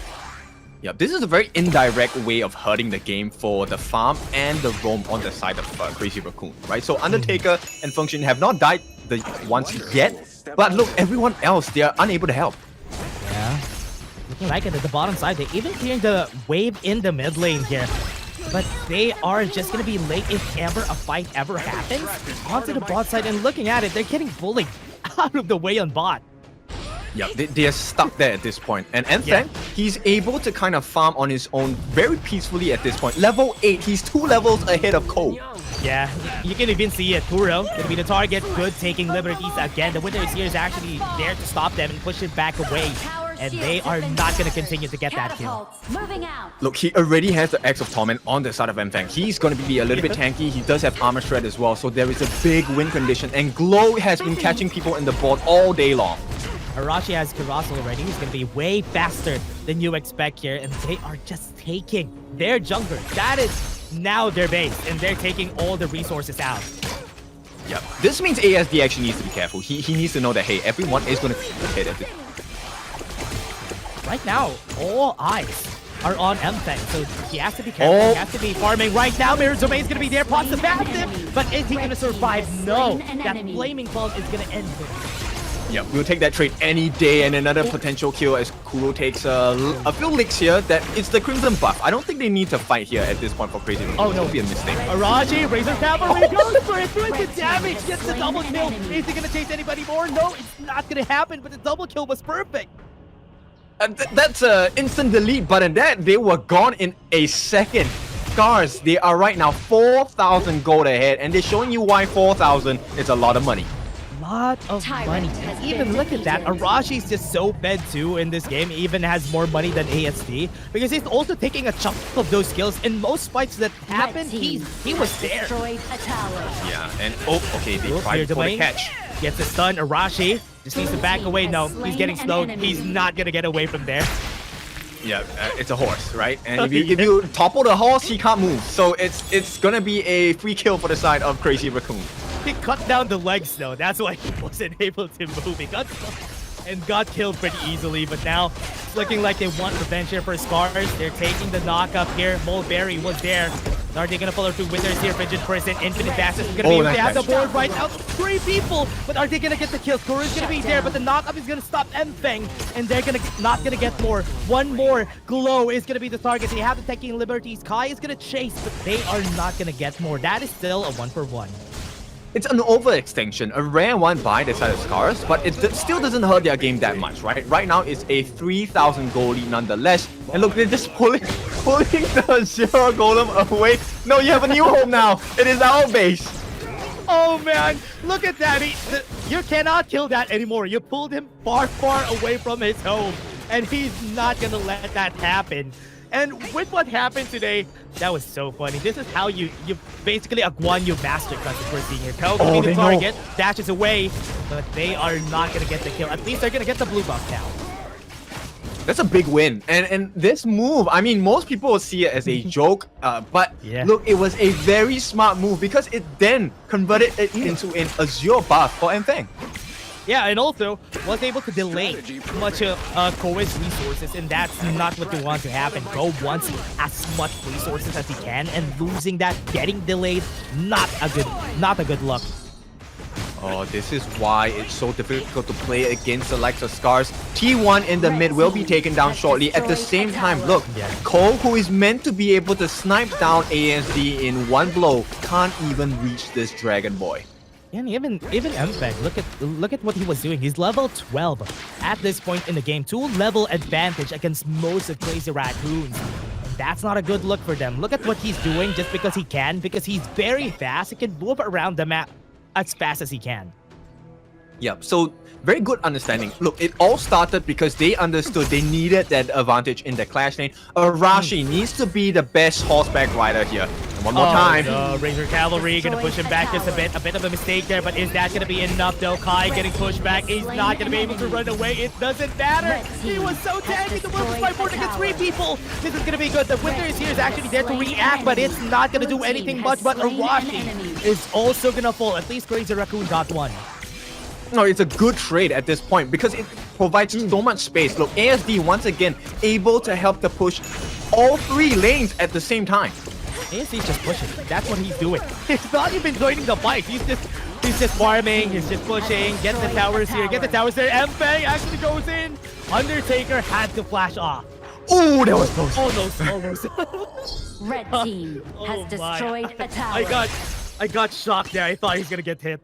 Yeah, this is a very indirect way of hurting the game for the farm and the roam on the side of Crazy Raccoon, right? So Undertaker and Function have not died once yet, but look, everyone else, they are unable to help. Yeah, looking like it at the bottom side. They're even clearing the wave in the mid lane here, but they are just going to be late if ever a fight ever happens. Onto the bot side, and looking at it, they're getting bullied out of the way on bot. Yeah, they are stuck there at this point. And Mpeng, he's able to kind of farm on his own very peacefully at this point. Level 8, he's 2 levels ahead of Ko. Yeah, you can even see it. Kuro gonna be the target. Good taking liberties again. The Winter is here is actually there to stop them and push it back away. and they are not going to continue to get that kill. Moving out. Look, he already has the X of Torment on the side of Mfang. He's going to be a little bit tanky. He does have Armor Shred as well, so there is a big win condition. And Glow has been catching people in the board all day long. Arashi has Kurasa already. He's going to be way faster than you expect here, and they are just taking their jungler. That is now their base, and they're taking all the resources out. Yep. This means ASD actually needs to be careful. He needs to know that, hey, everyone is going to hit at this. Right now, all eyes are on Mfeng, so he has to be careful. He has to be farming right now. Mirror Domain's going to be there, plots the passive, but is he going to survive? No, that Flaming Pulse is going to end it. Yep, we'll take that trade any day, and another potential kill as Kuro takes a few licks here. That it's the Crimson buff. I don't think they need to fight here at this point for Crazy. Oh no, it would be a mistake. Arashi, Razor Cavalry goes for it, doing the damage, gets the double kill. Is he going to chase anybody more? No, it's not going to happen, but the double kill was perfect. That's an instant delete button. That they were gone in a second. SCARZ, they are right now 4,000 gold ahead, and they're showing you why 4,000 is a lot of money. Lot of money. Even look at that. Arashi's just so fed too in this game. He even has more money than ASD because he's also taking a chunk of those kills. In most fights that happened, he was there. Yeah, and okay, they tried for the catch. Gets a stun. Arashi just needs to back away. No, he's getting slowed. He's not gonna get away from there. Yeah, it's a horse, right? And if you topple the horse, he can't move. So it's gonna be a free kill for the side of Crazy Raccoon. He cut down the legs though. That's why he wasn't able to move. He got and got killed pretty easily. But now it's looking like they want revenge here for SCARZ. They're taking the knockup here. Mulberry was there. Are they gonna follow through Withers here? Frigid Person, Infinite Fastest is gonna be. They have the board right now. 3 people, but are they gonna get the kill? Kuro's gonna be there, but the knockup is gonna stop Mfeng, and they're not gonna get more. One more Glow is gonna be the target. They have the taking liberties. Kai is gonna chase, but they are not gonna get more. That is still a 1-for-1. It's an overextension, a rare one by the side of SCARZ, but it still doesn't hurt their game that much, right? Right now, it's a 3,000 gold lead nonetheless. And look, they're just pulling the Zero Golem away. No, you have a new home now. It is our base. Oh man, look at that. You cannot kill that anymore. You pulled him far, far away from his home, and he's not gonna let that happen. And with what happened today, that was so funny. This is how you basically a Guan Yu masterclass is we're seeing here. Ko will be the target, dashes away, but they are not gonna get the kill. At least they're gonna get the blue buff now. That's a big win. And this move, I mean, most people will see it as a joke, but look, it was a very smart move because it then converted it into an Azure buff for Mfeng. Yeah, and also was able to delay much of Koi's resources, and that's not what they want to happen. Ko wants as much resources as he can, and losing that, getting delayed, not a good look. Oh, this is why it's so difficult to play against the likes of SCARZ. T1 in the mid will be taken down shortly. At the same time, look, Ko, who is meant to be able to snipe down ASD in one blow, can't even reach this Dragon Boy. And even Mfeng, look at what he was doing. He's level 12 at this point in the game. 2-level advantage against most of Crazy Raccoons. And that's not a good look for them. Look at what he's doing just because he can, because he's very fast. He can move around the map as fast as he can. Yep, so very good understanding. Look, it all started because they understood they needed that advantage in the clash lane. Arashi needs to be the best horseback rider here. And one more time. No, Razor Cavalry gonna push him back just a bit of a mistake there, but is that gonna be enough though? Kai getting pushed back. He's not gonna be able to run away. It doesn't matter. He was so tanky. The Wilson fight board against 3 people. This is gonna be good. The Winter is here is actually there to react, but it's not gonna do anything much. But Arashi is also gonna fall. At least Crazy Raccoon got one. No, it's a good trade at this point because it provides so much space. Look, ASD once again able to help to push all 3 lanes at the same time. ASD's just pushing. That's what he's doing. He's not even joining the fight. He's just farming. He's just pushing. Get the towers here. Get the towers there. Mfeng actually goes in. Undertaker had to flash off. Oh, that was close. Almost. Red team has destroyed a tower. I got shocked there. I thought he was gonna get hit.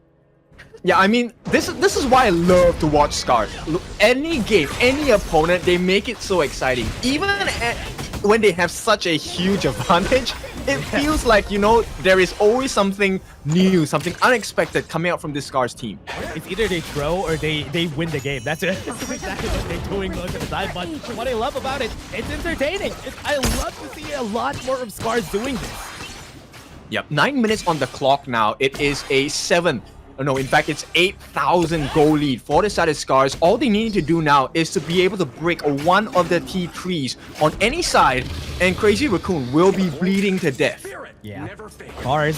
Yeah, I mean, this is why I love to watch SCARZ. Look, any game, any opponent, they make it so exciting. Even when they have such a huge advantage, it feels like, there is always something new, something unexpected coming out from this SCARZ team. It's either they throw or they win the game. That's it. That's exactly what they're doing most of the time. But what I love about it, it's entertaining. I love to see a lot more of SCARZ doing this. Yep, 9 minutes on the clock now. It is a it's 8,000 goal lead for the side of SCARZ. All they need to do now is to be able to break one of the T3s on any side, and Crazy Raccoon will be bleeding to death. Yeah, SCARZ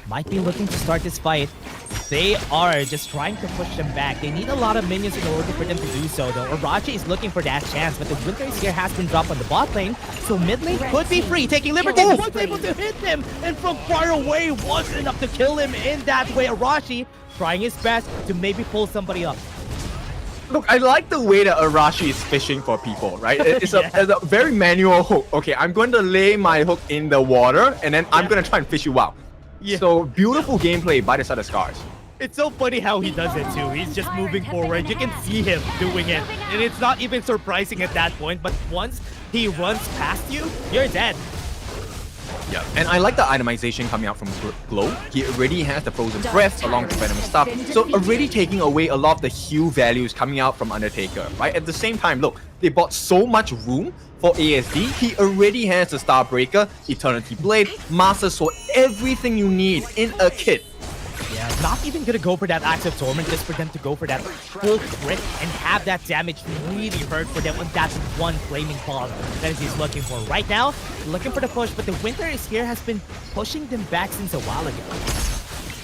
might be looking to start this fight. They are just trying to push them back. They need a lot of minions in order for them to do so, though. Orochi is looking for that chance, but the Winter Sphere has been dropped on the bot lane, so mid lane could be free. Taking liberties, was able to hit him, and from far away was enough to kill him in that way. Orochi trying his best to maybe pull somebody up. Look, I like the way that Arashi is fishing for people, right? It's a very manual hook. Okay, I'm going to lay my hook in the water, and then I'm going to try and fish you out. So, beautiful gameplay by the side of SCARZ. It's so funny how he does it too. He's just moving forward. You can see him doing it. And it's not even surprising at that point, but once he runs past you, you're dead. Yeah, and I like the itemization coming out from Glow. He already has the Frozen Breath along with Venom stuff, so already taking away a lot of the heal values coming out from Undertaker, right? At the same time, look, they bought so much room for ASD. He already has the Starbreaker, Eternity Blade, Master Sword, everything you need in a kit. Yeah, not even gonna go for that Axe of Torment just for them to go for that full crit and have that damage really hurt for them with that one flaming ball that he's looking for. Right now, looking for the push, but the Winter Sphere has been pushing them back since a while ago.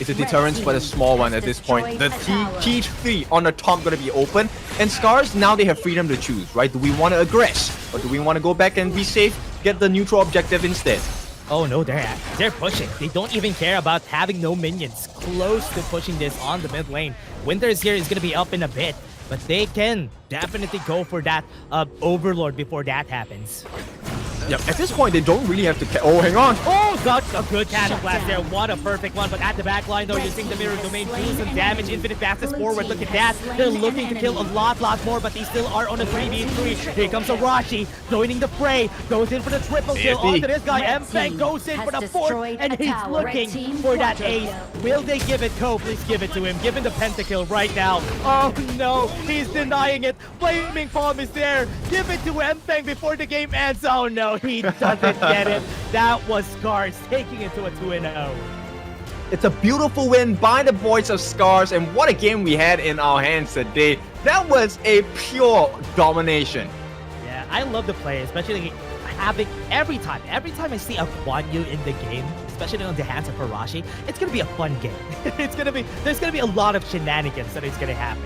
It's a deterrence for the small one at this point. The T3 on the top gonna be open, and SCARZ, now they have freedom to choose, right? Do we want to aggress, or do we want to go back and be safe, get the neutral objective instead? Oh no, they're pushing. They don't even care about having no minions close to pushing this on the mid lane. Winter's here is going to be up in a bit, but they can definitely go for that Overlord before that happens. Yep, at this point, they don't really have to oh, hang on. Oh, got a good cannon blast there. What a perfect one. But at the back line, though, using the Mirror Domain, do some damage. Infinite passes forward. Look at that. They're looking to kill a lot more, but they still are on a 3v3. Here comes Arashi, joining the fray. Goes in for the triple kill onto this guy. M-Fang goes in for the fourth, and he's looking for that ace. Will they give it? Ko, please give it to him. Give him the pentakill right now. Oh, no. He's denying it. Flaming Palm is there. Give it to M-Fang before the game ends. Oh, no. He doesn't get it. That was SCARZ taking it to a 2-0. It's a beautiful win by the boys of SCARZ, and what a game we had in our hands today. That was a pure domination. Yeah, I love the play, especially having every time I see a Guan Yu in the game, especially on the hands of Arashi, it's gonna be a fun game. There's gonna be a lot of shenanigans that is gonna happen.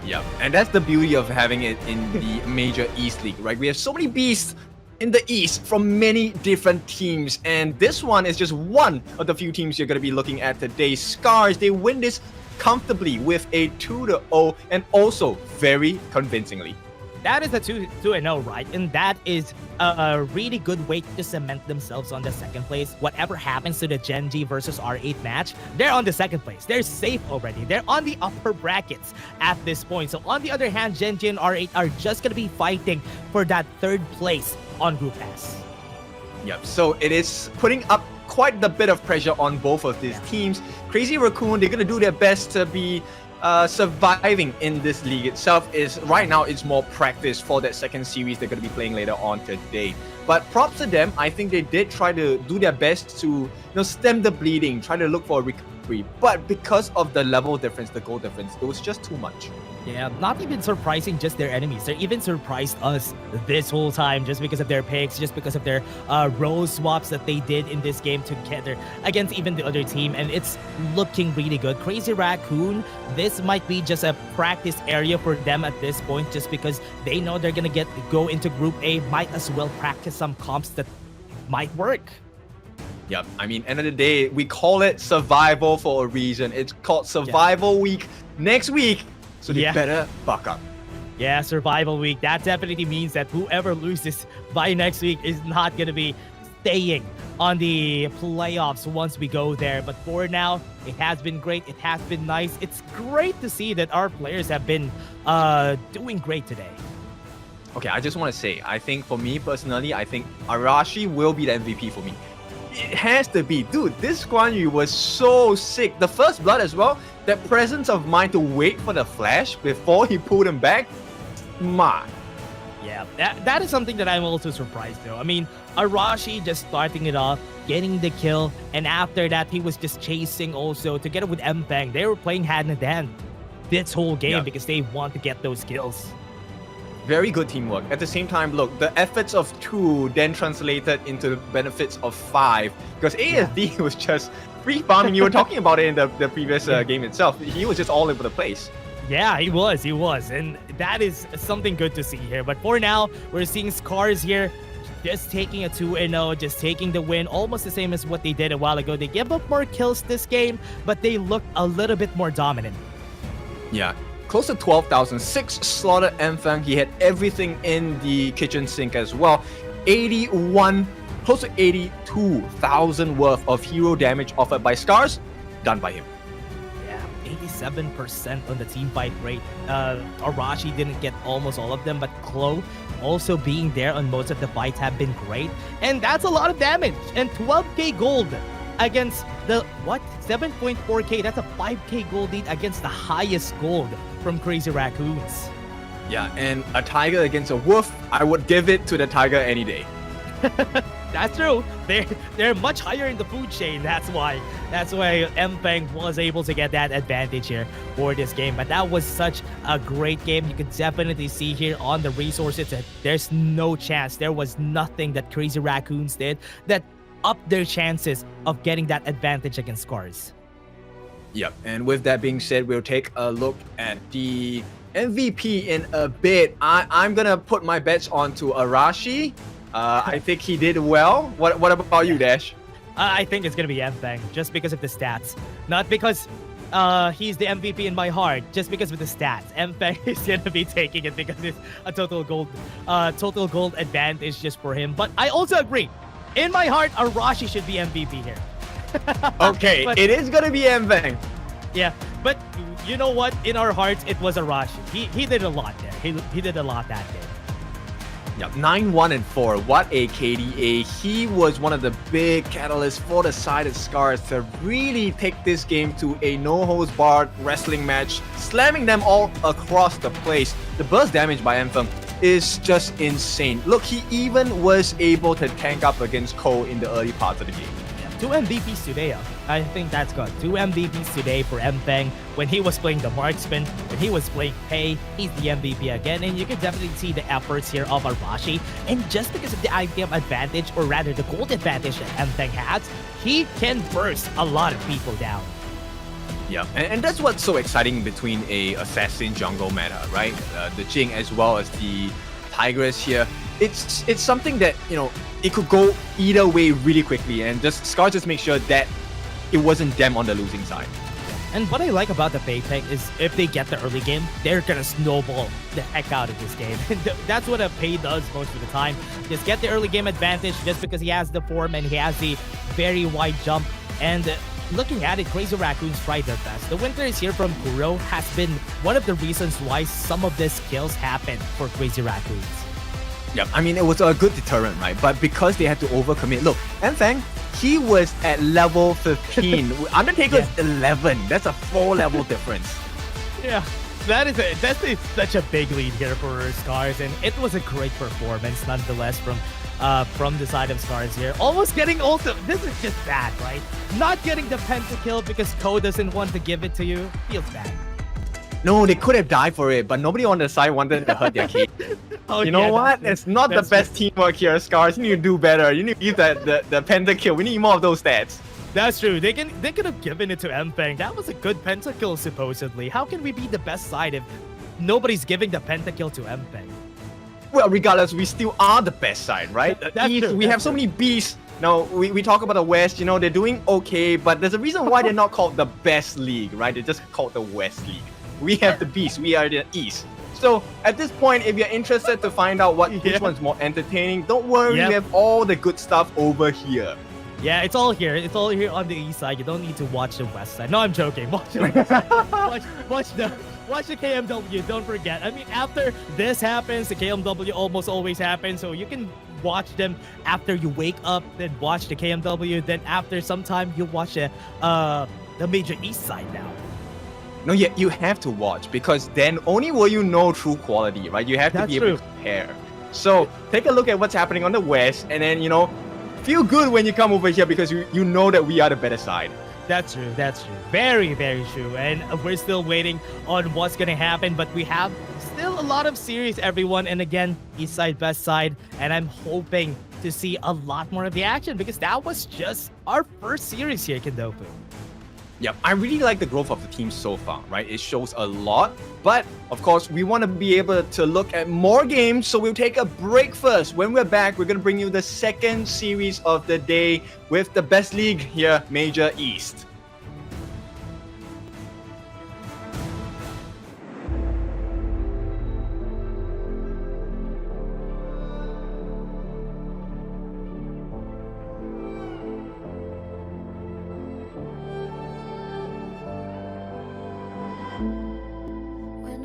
Yep, and that's the beauty of having it in the Major East League, right? We have so many beasts in the East from many different teams, and this one is just one of the few teams you're going to be looking at today. SCARZ, they win this comfortably with a 2-0 and also very convincingly. That is a 2-0, right? And that is a really good way to cement themselves on the second place. Whatever happens to the Gen.G versus R8 match, they're on the second place. They're safe already. They're on the upper brackets at this point. So on the other hand, Gen.G and R8 are just going to be fighting for that third place on Group S. Yep, so it is putting up quite a bit of pressure on both of these teams. Crazy Raccoon, they're going to do their best to be surviving in this league itself. Is right now it's more practice for that second series they're going to be playing later on today. But props to them. I think they did try to do their best to stem the bleeding, try to look for a recovery. But because of the level difference, the goal difference, it was just too much. Yeah, not even surprising just their enemies. They even surprised us this whole time just because of their picks, just because of their role swaps that they did in this game together against even the other team. And it's looking really good. Crazy Raccoon, this might be just a practice area for them at this point just because they know they're going to go into Group A, might as well practice some comps that might work. Yep, I mean, end of the day, we call it survival for a reason. It's called Survival Week next week. So they better buck up. Yeah, Survival Week. That definitely means that whoever loses by next week is not going to be staying on the playoffs once we go there. But for now, it has been great. It has been nice. It's great to see that our players have been doing great today. Okay, I just want to say, I think for me personally, I think Arashi will be the MVP for me. It has to be. Dude, this Guan Yu was so sick. The first blood as well, that presence of mind to wait for the flash before he pulled him back. My. Yeah, that is something that I'm also surprised though. I mean, Arashi just starting it off, getting the kill, and after that he was just chasing also together with Mpeng. They were playing hand in hand this whole game because they want to get those kills. Very good teamwork. At the same time, look, the efforts of 2 then translated into the benefits of 5. Because ASD was just free farming. You were talking about it in the previous game itself. He was just all over the place. Yeah, he was. And that is something good to see here. But for now, we're seeing SCARZ here just taking a 2-0, just taking the win, almost the same as what they did a while ago. They gave up more kills this game, but they looked a little bit more dominant. Yeah. Close to 12,000, 6 slaughtered Enfang. He had everything in the kitchen sink as well. 81, close to 82,000 worth of hero damage offered by SCARZ, done by him. Yeah, 87% on the team fight rate. Arashi didn't get almost all of them, but Klo also being there on most of the fights have been great. And that's a lot of damage. And 12k gold against the, 7.4k? That's a 5k gold lead against the highest gold from Crazy Raccoons. Yeah, and a tiger against a wolf, I would give it to the tiger any day. That's true. They're much higher in the food chain. That's why Mpeng was able to get that advantage here for this game. But that was such a great game. You could definitely see here on the resources that there's no chance. There was nothing that Crazy Raccoons did that upped their chances of getting that advantage against SCARZ. Yep, and with that being said, we'll take a look at the MVP in a bit. I'm gonna put my bets onto Arashi. I think he did well. What about you, Dash? I think it's gonna be Mpeng, just because of the stats. Not because he's the MVP in my heart, just because of the stats. Mpeng is gonna be taking it because it's a total gold advantage just for him. But I also agree. In my heart, Arashi should be MVP here. Okay, but it is gonna be Mpeng. Yeah, but you know what? In our hearts, it was Arashi. He did a lot there. He did a lot that day. Yeah, 9-1-4. What a KDA. He was one of the big catalysts for the side of SCARZ to really take this game to a no-holds-barred wrestling match, slamming them all across the place. The burst damage by Mpeng is just insane. Look, he even was able to tank up against Cole in the early parts of the game. 2 MVPs today. I think that's good. 2 MVPs today for Mpeng. When he was playing the marksman, when he was playing Pei, he's the MVP again. And you can definitely see the efforts here of Arashi. And just because of the item advantage, or rather the gold advantage that Mpeng has, he can burst a lot of people down. Yeah, and that's what's so exciting between a assassin jungle meta, right? The Jing as well as the Tigress here. It's something that, you know, it could go either way really quickly, and SCARZ just make sure that it wasn't them on the losing side. And what I like about the Pei pick is if they get the early game, they're gonna snowball the heck out of this game. That's what a Pei does most of the time. Just get the early game advantage just because he has the form and he has the very wide jump. And looking at it, Crazy Raccoons tried their best. The winter is here from Kuro has been one of the reasons why some of these kills happen for Crazy Raccoons. Yep, I mean, it was a good deterrent, right? But because they had to overcommit, look, Mpeng, he was at level 15. Undertaker's 11. That's a 4-level difference. Yeah, that's such a big lead here for SCARZ, and it was a great performance nonetheless from the side of SCARZ here. Almost getting also, this is just bad, right? Not getting the pentakill because Ko doesn't want to give it to you feels bad. No, they could have died for it, but nobody on the side wanted to hurt their kid. You know what? It's not the best teamwork here, SCARZ. You need to do better. You need to use the pentakill. We need more of those stats. That's true. They could have given it to Mpeng. That was a good pentakill, supposedly. How can we be the best side if nobody's giving the pentakill to Mpeng? Well, regardless, we still are the best side, right? We have so many beasts. Now, we talk about the West, you know, they're doing okay, but there's a reason why they're not called the best league, right? They're just called the West League. We have the Beast, we are the East. So at this point, if you're interested to find out which one's more entertaining, don't worry, we have all the good stuff over here. Yeah, it's all here. It's all here on the East side. You don't need to watch the West side. No, I'm joking. Watch the KMW. Don't forget. I mean, after this happens, the KMW almost always happens. So you can watch them after you wake up, then watch the KMW, then after some time you watch the Major East side now. No, yeah, you have to watch because then only will you know true quality, right? You have to be able to compare. So take a look at what's happening on the West, and then feel good when you come over here because you know that we are the better side. That's true. That's true. Very, very true. And we're still waiting on what's gonna happen, but we have still a lot of series, everyone. And again, East side, West side, and I'm hoping to see a lot more of the action because that was just our first series here, Kindofu. Yeah, I really like the growth of the team so far, right? It shows a lot, but of course, we want to be able to look at more games, so we'll take a break first. When we're back, we're going to bring you the second series of the day with the best league here, Major East.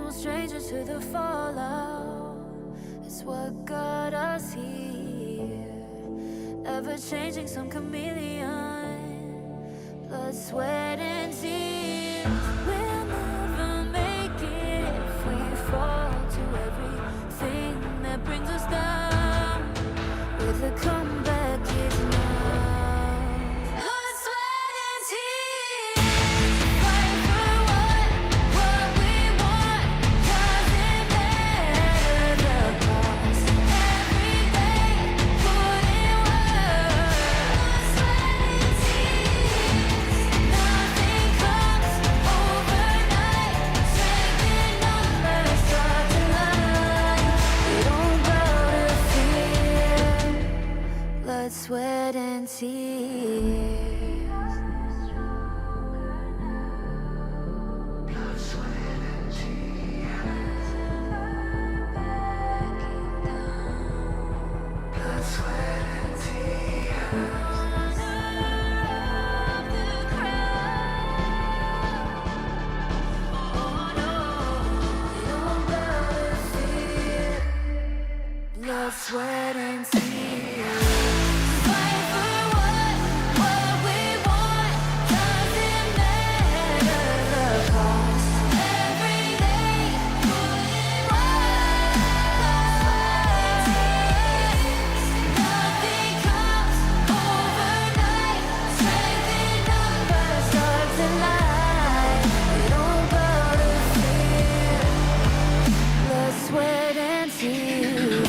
Strangers to the fallout, it's what got us here. Ever changing, some chameleon, blood, sweat, and tears. We'll never make it if we fall to everything that brings us down. With a comeback, it's now. Blood, sweat, and tears. Fight for what we want. Doesn't matter the cost. Every day, put in work. Blood, sweat, and tears. Nothing comes overnight. Strength in numbers start to line. We don't bow to fear. Blood, sweat, and tears. Blood, sweat, and tears. Fight for what we want. Doesn't matter the cost. Every day, put in work. Nothing comes overnight. Strength in numbers starts to line. We don't bow to fear. Blood, sweat, and tears.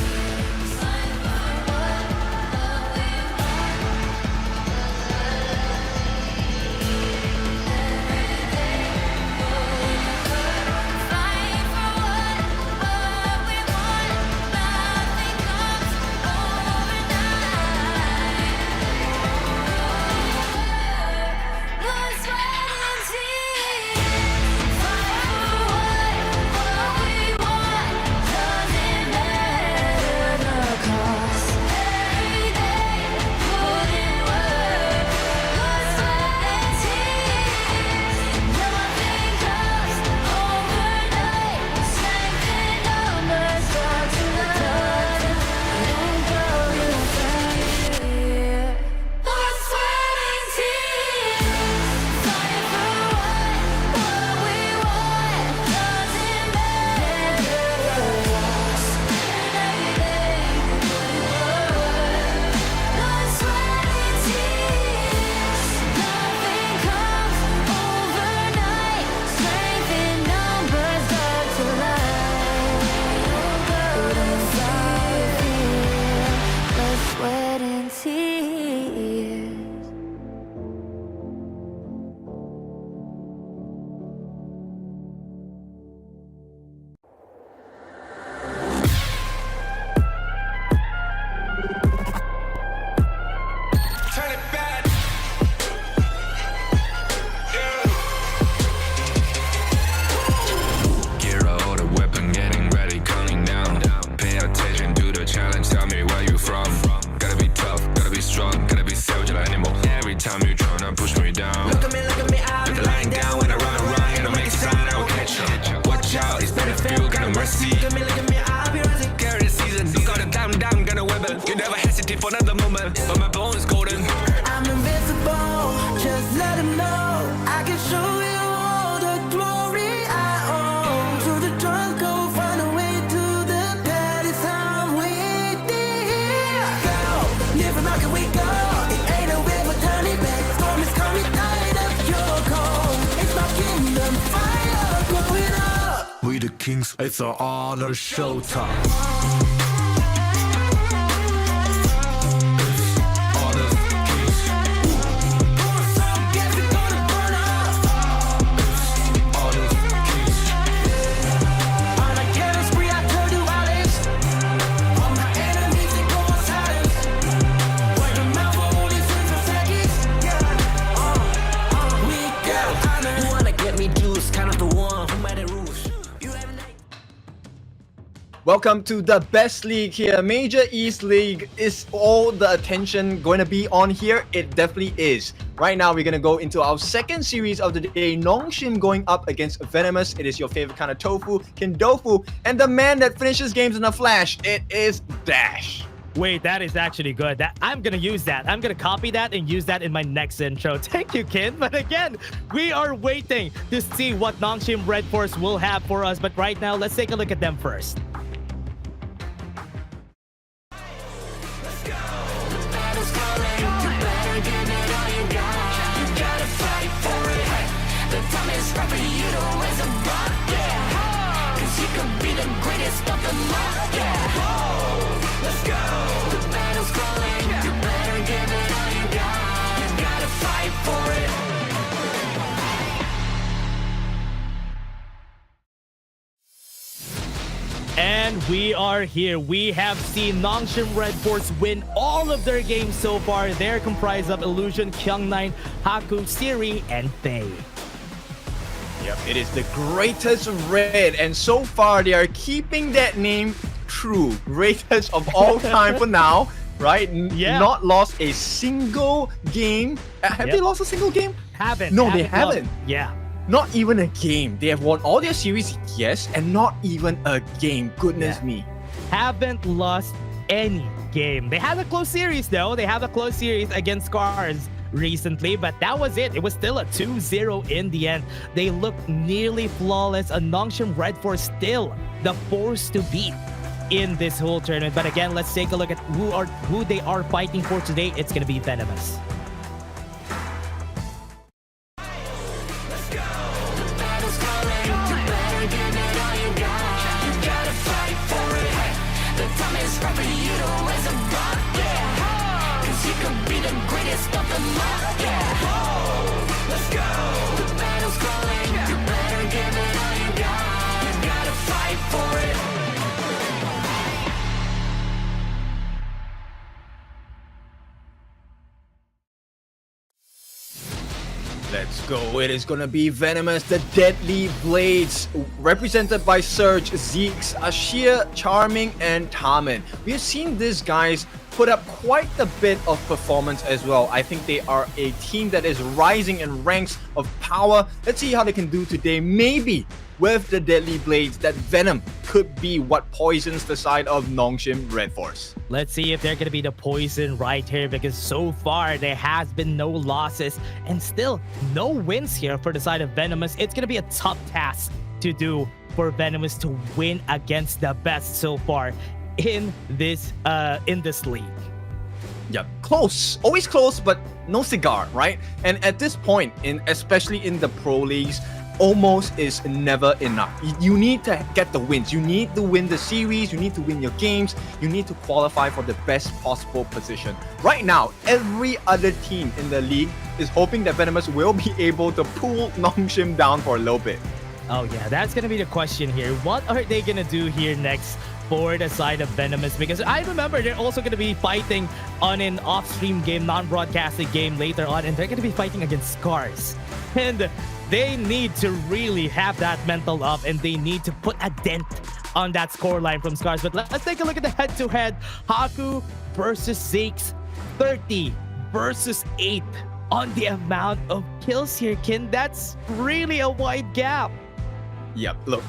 we the kings. It's our honor showtime. Welcome to the best league here. Major East League. Is all the attention going to be on here? It definitely is. Right now, we're going to go into our second series of the day. Nongshim going up against Venomous. It is your favorite kind of tofu, Kindofu. And the man that finishes games in a flash, it is Dash. Wait, that is actually good. I'm gonna use that. I'm gonna copy that and use that in my next intro. Thank you, Kin. But again, we are waiting to see what Nongshim RedForce will have for us. But right now, let's take a look at them first. And we are here. We have seen Nongshim RedForce win all of their games so far. They're comprised of Illusion, Kyung9, Haku, Siri, and Faye. Yep, it is the greatest red, and so far they are keeping that name true. Greatest of all time for now, right? Yeah. Not lost a single game. Have they lost a single game? Haven't. No, they haven't. Lost. Yeah. Not even a game. They have won all their series, yes, and not even a game. Goodness me. Haven't lost any game. They had a close series though. They have a close series against SCARZ recently, but that was it. It was still a 2-0 in the end. They looked nearly flawless. A Nongshim RedForce still the force to beat in this whole tournament. But again, let's take a look at who they are fighting for today. It's gonna be Venomous. Let's go. It is gonna be Venomous, the Deadly Blades, represented by Surge, Zeeks, Ashir, Charming, and Taman. We have seen these guys put up quite a bit of performance as well. I think they are a team that is rising in ranks of power. Let's see how they can do today. Maybe with the Deadly Blades, that Venom could be what poisons the side of Nongshim RedForce. Let's see if they're going to be the poison right here, because so far there has been no losses and still no wins here for the side of Venomous. It's going to be a tough task to do for Venomous to win against the best so far in this league. Yeah, close, always close, but no cigar, right? And at this point, especially in the pro leagues, almost is never enough. You need to get the wins. You need to win the series. You need to win your games. You need to qualify for the best possible position. Right now, every other team in the league is hoping that Venomous will be able to pull Nongshim down for a little bit. Oh yeah, that's gonna be the question here. What are they gonna do here next for the side of Venomous? Because I remember they're also gonna be fighting on an off-stream game, non-broadcasted game later on, and they're gonna be fighting against SCARZ. And they need to really have that mental up, and they need to put a dent on that scoreline from SCARZ. But let's take a look at the head-to-head. Haku versus Zeeks, 30 versus 8 on the amount of kills here, Kin. That's really a wide gap. Yep, look,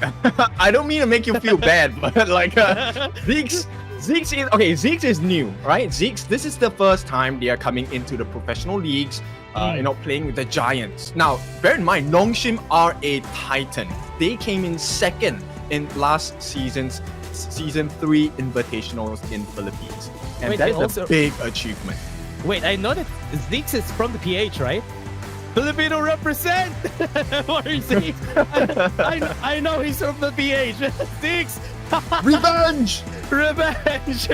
I don't mean to make you feel bad, but like Zeeks is new, right? Zeeks, this is the first time they are coming into the professional leagues, playing with the Giants. Now, bear in mind, Nongshim are a titan. They came in second in last season's Season 3 Invitationals in Philippines. And that is a big achievement. Wait, I know that Zeeks is from the PH, right? Filipino represent. What are you saying? I know he's from the PH. Six. Revenge. Revenge.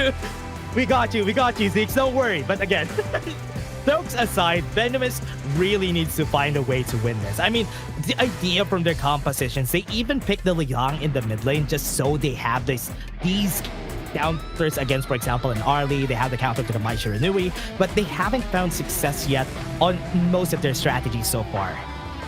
We got you, Zeeks. Don't worry. But again, jokes aside, Venomous really needs to find a way to win this. I mean, the idea from their compositions, they even picked the Liang in the mid lane just so they have these counters against, for example, an Arlie. They have the counter to the Mai Shiranui, but they haven't found success yet on most of their strategies so far.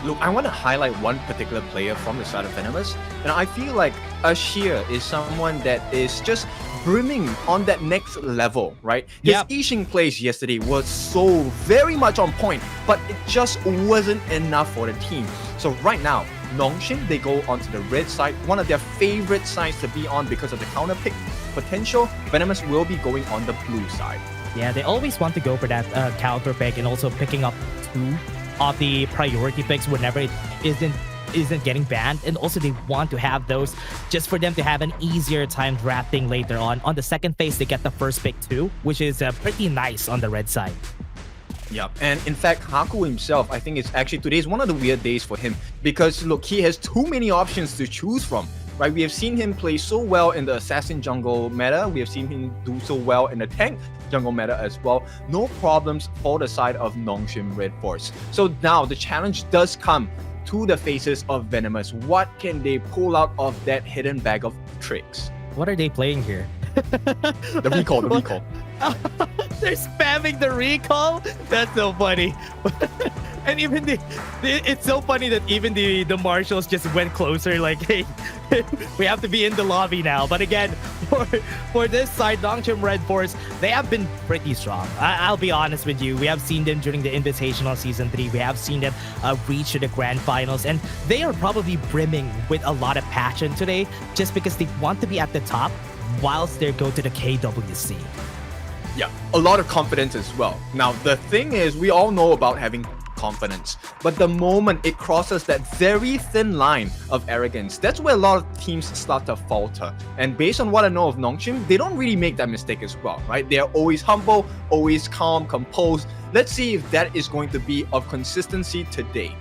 Look, I want to highlight one particular player from the side of Venomous, and I feel like Ashir is someone that is just brimming on that next level, right? His Yixing plays yesterday was so very much on point, but it just wasn't enough for the team. So right now, Nongshim, they go onto the red side, one of their favorite sides to be on because of the counter pick potential. Venomous will be going on the blue side. Yeah, they always want to go for that counter pick and also picking up 2 of the priority picks whenever it isn't getting banned, and also they want to have those just for them to have an easier time drafting later on. On the second phase, they get the first pick too, which is pretty nice on the red side. Yeah, and in fact, Haku himself, I think it's actually today is one of the weird days for him because look, he has too many options to choose from. Right, we have seen him play so well in the assassin jungle meta. We have seen him do so well in the tank jungle meta as well. No problems for the side of Nongshim RedForce. So now the challenge does come to the faces of Venomous. What can they pull out of that hidden bag of tricks? What are they playing here? The recall. They're spamming the recall? That's so funny. And even it's so funny that even the marshals just went closer, like, hey, we have to be in the lobby now. But again, for this side, Nongshim RedForce, they have been pretty strong. I'll be honest with you. We have seen them during the Invitational Season 3. We have seen them reach to the Grand Finals. And they are probably brimming with a lot of passion today just because they want to be at the top whilst they go to the KWC. Yeah, a lot of confidence as well. Now, the thing is, we all know about having confidence, but the moment it crosses that very thin line of arrogance, that's where a lot of teams start to falter. And based on what I know of Nongshim, they don't really make that mistake as well, right? They are always humble, always calm, composed. Let's see if that is going to be of consistency today.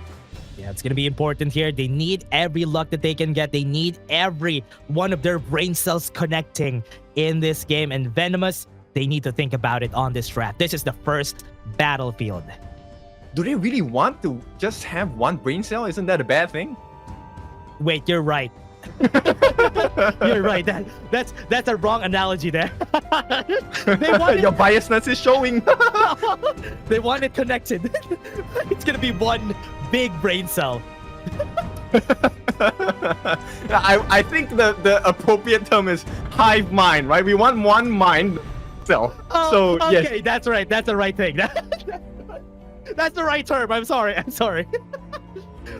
Yeah, it's going to be important here. They need every luck that they can get. They need every one of their brain cells connecting in this game. And Venomous, they need to think about it on this draft. This is the first battlefield. Do they really want to just have one brain cell? Isn't that a bad thing? Wait, you're right. You're right. That's a wrong analogy there. Your biasness is showing. They want it connected. It's gonna be one big brain cell. I think the appropriate term is hive mind, right? We want one mind cell. Oh, so okay, yes. That's right. That's the right thing. That's the right term. I'm sorry. So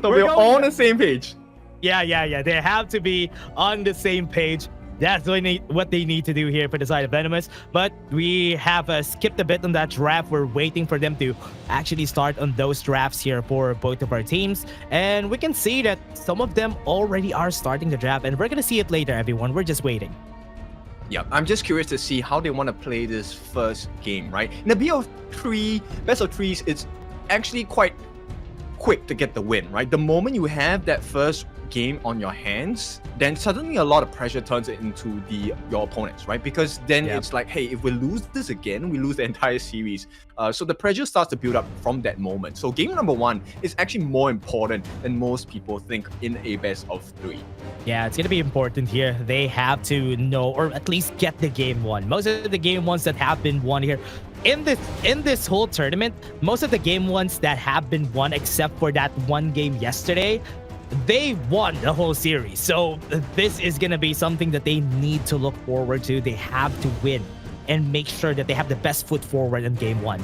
we're all on the same page. Yeah. They have to be on the same page. That's what they need to do here for the side of Venomous. But we have skipped a bit on that draft. We're waiting for them to actually start on those drafts here for both of our teams. And we can see that some of them already are starting the draft. And we're going to see it later, everyone. We're just waiting. Yeah, I'm just curious to see how they want to play this first game, right? In the best of threes, it's actually quite quick to get the win, right? The moment you have that first game on your hands, then suddenly a lot of pressure turns it into your opponents, right? Because then it's like, hey, if we lose this again, we lose the entire series. So the pressure starts to build up from that moment. So game number 1 is actually more important than most people think in a best of 3. Yeah, it's gonna be important here. They have to know, or at least get the game won. Most of the game ones that have been won here in this whole tournament, most of the game ones that have been won, except for that one game yesterday, they won the whole series. So this is gonna be something that they need to look forward to. They have to win and make sure that they have the best foot forward in game 1.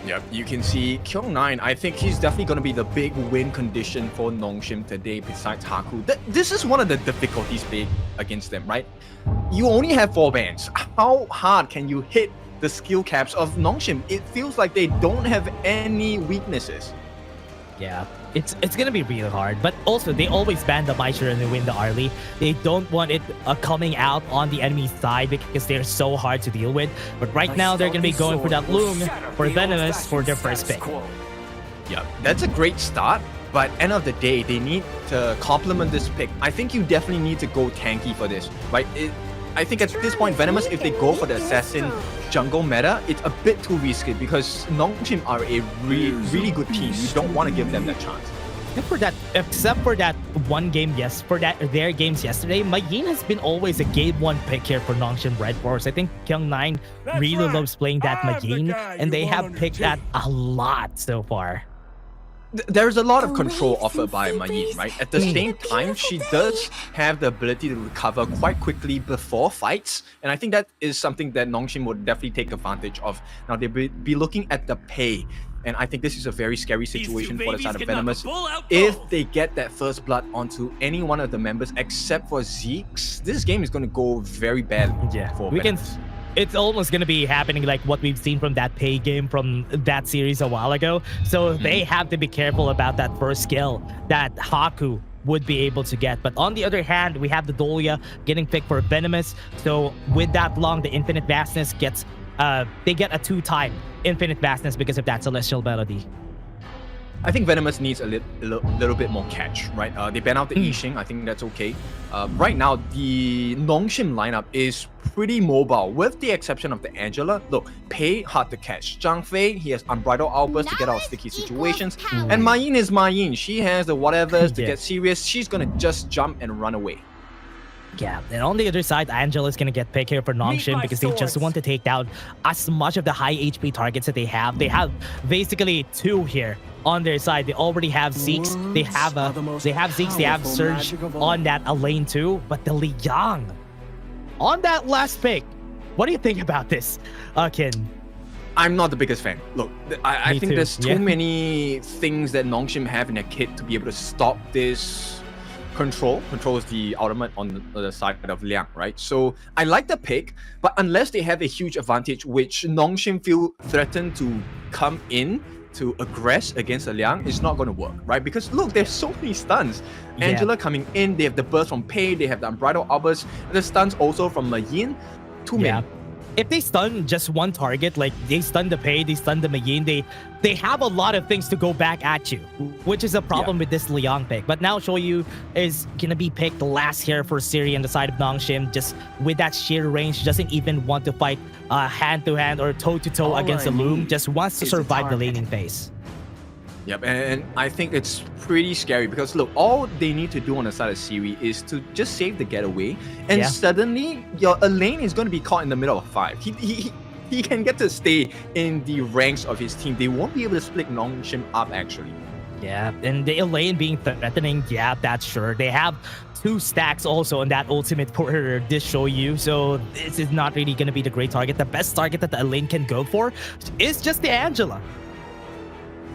Yep, you can see Kyung9, I think he's definitely going to be the big win condition for Nongshim today besides Haku. This is one of the difficulties big against them, right? You only have 4 bans. How hard can you hit the skill caps of Nongshim? It feels like they don't have any weaknesses. Yeah, it's gonna be really hard. But also, they always ban the Maisher and they win the Arlie. They don't want it coming out on the enemy side because they're so hard to deal with. But right now, they're gonna be going for that Loom for Venomous for their first pick. Yeah, that's a great start. But end of the day, they need to complement this pick. I think you definitely need to go tanky for this, right? I think at this point, Venomous, if they go for the assassin jungle meta, it's a bit too risky because Nongshim are a really good team. You don't want to give them that chance. Except for that one game, their games yesterday, Mayin has been always a game 1 pick here for Nongshim RedForce. I think Kyung9 really loves playing that Mayin, and they have picked that a lot so far. There's a lot of control offered by Mayin, right? At the same time, she does have the ability to recover quite quickly before fights, and I think that is something that Nongshim would definitely take advantage of. Now, they'll be looking at the pay, and I think this is a very scary situation for the side of Venomous. If they get that first blood onto any one of the members except for Zeke's, this game is going to go very bad for Venomous. It's almost going to be happening like what we've seen from that pay game from that series a while ago. So they have to be careful about that first skill that Haku would be able to get. But on the other hand, we have the Dolia getting picked for Venomous. So with that long, the Infinite Vastness gets, they get a 2-time Infinite Vastness because of that Celestial Melody. I think Venomous needs a little bit more catch, right? They ban out the Yixing. I think that's okay. Right now, the Nongshim lineup is pretty mobile, with the exception of the Angela. Look, Pei, hard to catch. Zhang Fei, he has Unbridled Outburst to get out of sticky situations. And Mayin is Mayin. She has the whatevers to get serious. She's gonna just jump and run away. Yeah, and on the other side, Angela's gonna get picked here for Nongshim because they just want to take down as much of the high HP targets that they have. They have basically 2 here on their side. They already have Zeke's. They have Zeke's. They have Surge on that lane too. But the Liang on that last pick. What do you think about this, Kin? I'm not the biggest fan. Look, I think there's too many things that Nongshim have in their kit to be able to stop this. Control is the ultimate on the side of Liang, right? So I like the pick, but unless they have a huge advantage, which Nongshim feel threatened to come in to aggress against the Liang, it's not going to work, right? Because look, there's so many stuns. Angela coming in, they have the burst from Pei, they have the Unbridled Outburst, the stuns also from Mayin. Too many. If they stun just one target, like they stun the Pei, they stun the Mayin, they have a lot of things to go back at you, which is a problem with this Liang pick. But now Shoyu is gonna be picked last here for Siri on the side of Nongshim, just with that sheer range, doesn't even want to fight hand-to-hand or toe-to-toe against the Loom, just wants to survive the laning phase. Yep, and I think it's pretty scary because look, all they need to do on the side of Siri is to just save the getaway, and suddenly your lane is going to be caught in the middle of 5. He can get to stay in the ranks of his team. They won't be able to split Nongshim up actually. Yeah, and the lane being threatening, that's sure. They have 2 stacks also on that ultimate for this Shoyu, so this is not really going to be the great target. The best target that the lane can go for is just the Angela.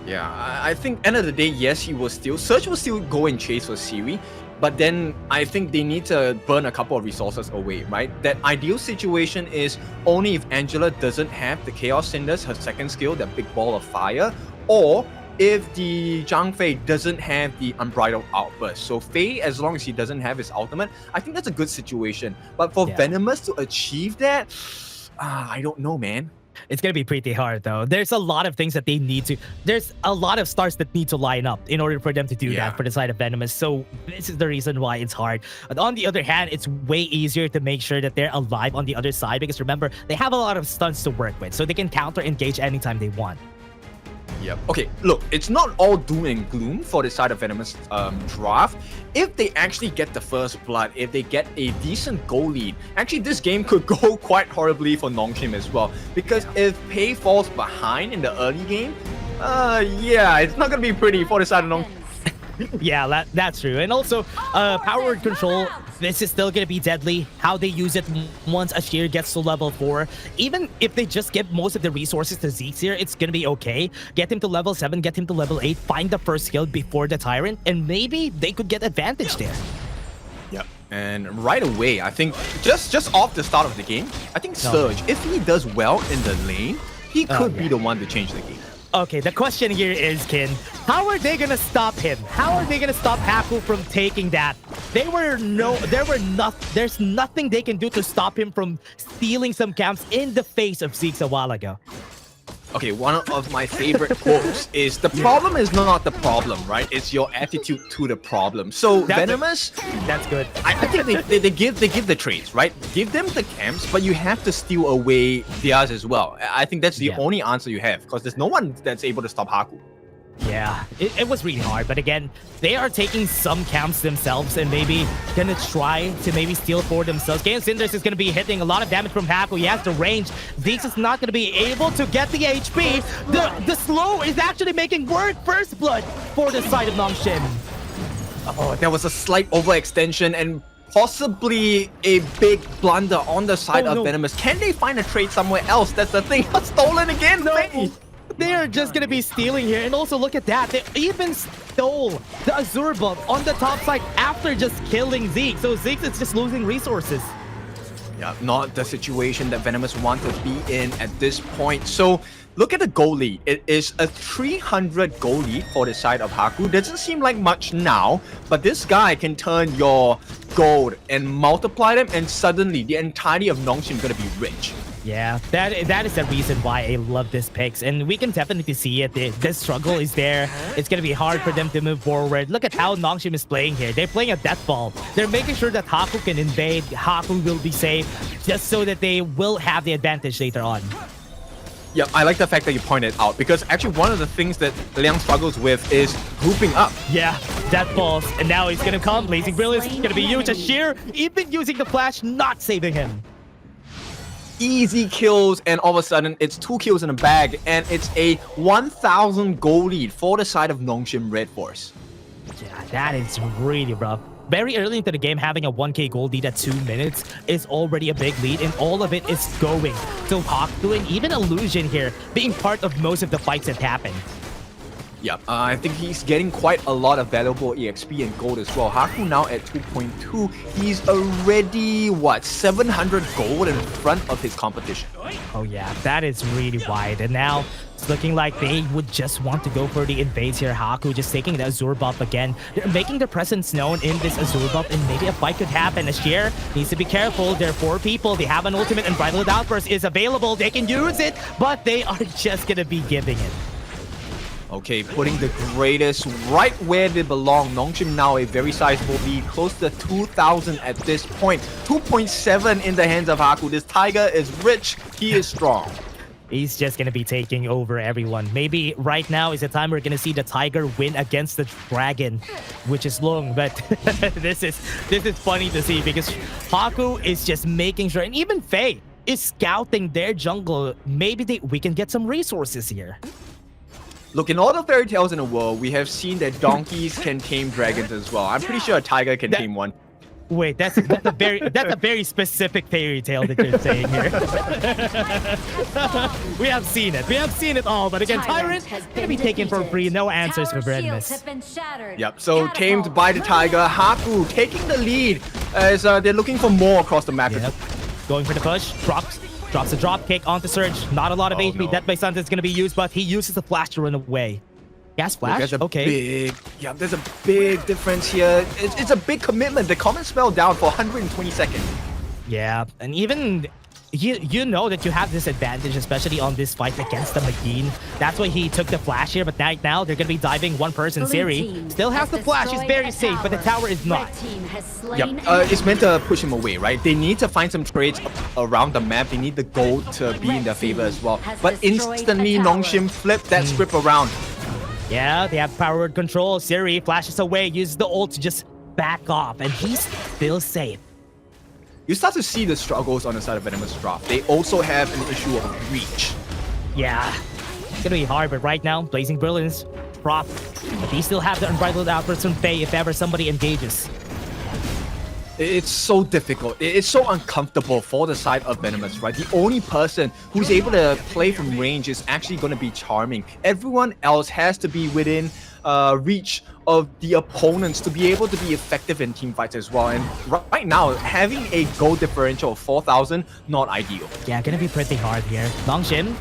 Yeah, I think end of the day, yes, Surge will still go and chase for Siri, but then I think they need to burn a couple of resources away, right? That ideal situation is only if Angela doesn't have the Chaos Cinders, her second skill, that big ball of fire, or if the Zhang Fei doesn't have the Unbridled Outburst. So Fei, as long as he doesn't have his ultimate, I think that's a good situation. But for Venomous to achieve that, I don't know, man. It's going to be pretty hard, though. There's a lot of things that they need to... There's a lot of stars that need to line up in order for them to do that for the side of Venomous. So this is the reason why it's hard. But on the other hand, it's way easier to make sure that they're alive on the other side because remember, they have a lot of stuns to work with. So they can counter-engage anytime they want. Yep. Okay, look, it's not all doom and gloom for the side of Venomous draft. If they actually get the first blood, if they get a decent goal lead, actually this game could go quite horribly for Nongshim as well. Because if Pei falls behind in the early game, it's not going to be pretty for the side of Nongshim. Yeah, that's true. And also, power word control, this is still going to be deadly. How they use it once Ashir gets to level 4. Even if they just get most of the resources to Zeke's here, it's going to be okay. Get him to level 7, get him to level 8, find the first skill before the Tyrant, and maybe they could get advantage there. Yep. And right away, I think, just off the start of the game, I think Surge, if he does well in the lane, he could be the one to change the game. Okay, the question here is, Kin, how are they gonna stop him? How are they gonna stop Haku from taking that? There's nothing they can do to stop him from stealing some camps in the face of Zeke's a while ago. Okay, one of my favorite quotes is the problem is not the problem, right? It's your attitude to the problem. So Venomous, that's good. I think they give the trades, right? Give them the camps, but you have to steal away theirs as well. I think that's the only answer you have, because there's no one that's able to stop Haku. Yeah, it was really hard, but again, they are taking some camps themselves and maybe gonna try to maybe steal for themselves. Game Cinders is gonna be hitting a lot of damage from Haku. He has the range. Zeeks is not gonna be able to get the HP. The slow is actually making work. First blood for the side of Nongshim. Oh, there was a slight overextension and possibly a big blunder on the side of Venomous. Can they find a trade somewhere else? That's the thing. Stolen again, no. They're just gonna be stealing here, and also look at that. They even stole the Azure buff on the top side after just killing Zeke. So Zeke is just losing resources. Yeah, not the situation that Venomous want to be in at this point. So look at the goal lead. It is a 300 goal lead for the side of Haku. Doesn't seem like much now, but this guy can turn your gold and multiply them, and suddenly the entirety of Nongshim is gonna be rich. Yeah, that is the reason why I love this picks, and we can definitely see it. The struggle is there. It's gonna be hard for them to move forward. Look at how Nongshim is playing here. They're playing a death ball. They're making sure that Haku can invade. Haku will be safe, just so that they will have the advantage later on. Yeah, I like the fact that you pointed out, because actually one of the things that Liang struggles with is grouping up. Yeah, death balls, and now he's gonna come. Blazing Brilliance is gonna be huge. A sheer, even using the flash, not saving him. Easy kills, and all of a sudden it's 2 kills in a bag, and it's a 1,000 goal lead for the side of Nongshim RedForce. Yeah, that is really rough. Very early into the game, having a 1k gold lead at 2 minutes is already a big lead, and all of it is going to Haku, and even Illusion here being part of most of the fights that happen. Yeah, I think he's getting quite a lot of valuable EXP and gold as well. Haku now at 2.2. He's already, what, 700 gold in front of his competition. Oh yeah, that is really wide. And now it's looking like they would just want to go for the invades here. Haku just taking the Azure buff again. They're making their presence known in this Azure buff, and maybe a fight could happen. Ashier needs to be careful. There are 4 people. They have an ultimate, and Bridled Outburst is available. They can use it, but they are just gonna be giving it. Okay, putting the greatest right where they belong. Nongshim now a very sizable lead, close to 2,000 at this point. 2.7 in the hands of Haku. This Tiger is rich. He is strong. He's just going to be taking over everyone. Maybe right now is the time we're going to see the Tiger win against the Dragon, which is long, but this is funny to see, because Haku is just making sure, and even Faye is scouting their jungle. Maybe we can get some resources here. Look, in all the fairy tales in the world, we have seen that donkeys can tame dragons as well. I'm pretty sure a tiger can tame one. Wait, that's a very specific fairy tale that you're saying here. We have seen it. We have seen it all. But again, Tyrant gonna be taken for free. No answers for Brandmus. Yep. So tamed by the tiger. Haku taking the lead as they're looking for more across the map. Yep. Going for the push. Drops a drop kick onto Surge. Not a lot of HP. Death by Sun is going to be used, but he uses the flash to run away. Gas flash? Okay. There's a big difference here. It's a big commitment. The comment spell down for 120 seconds. Yeah, and even you know that you have this advantage, especially on this fight against the McGee. That's why he took the flash here, but right now they're going to be diving one person. Siri still has the flash. He's very safe, but the tower is not. Yep, it's meant to push him away, right? They need to find some trades around the map. They need the gold to be in their favor as well. But instantly, Nongshim flipped that script around. Yeah, they have power word control. Siri flashes away, uses the ult to just back off, and he's still safe. You start to see the struggles on the side of Venomous Drop. They also have an issue of reach. Yeah, it's gonna be hard, but right now, Blazing Brilliance, drop. But they still have the Unbridled Outburst from Faye if ever somebody engages. It's so difficult. It's so uncomfortable for the side of Venomous, right? The only person who's able to play from range is actually going to be Charming. Everyone else has to be within reach of the opponents to be able to be effective in team fights as well. And right now, having a goal differential of 4,000, not ideal. Yeah, gonna be pretty hard here. Nongshim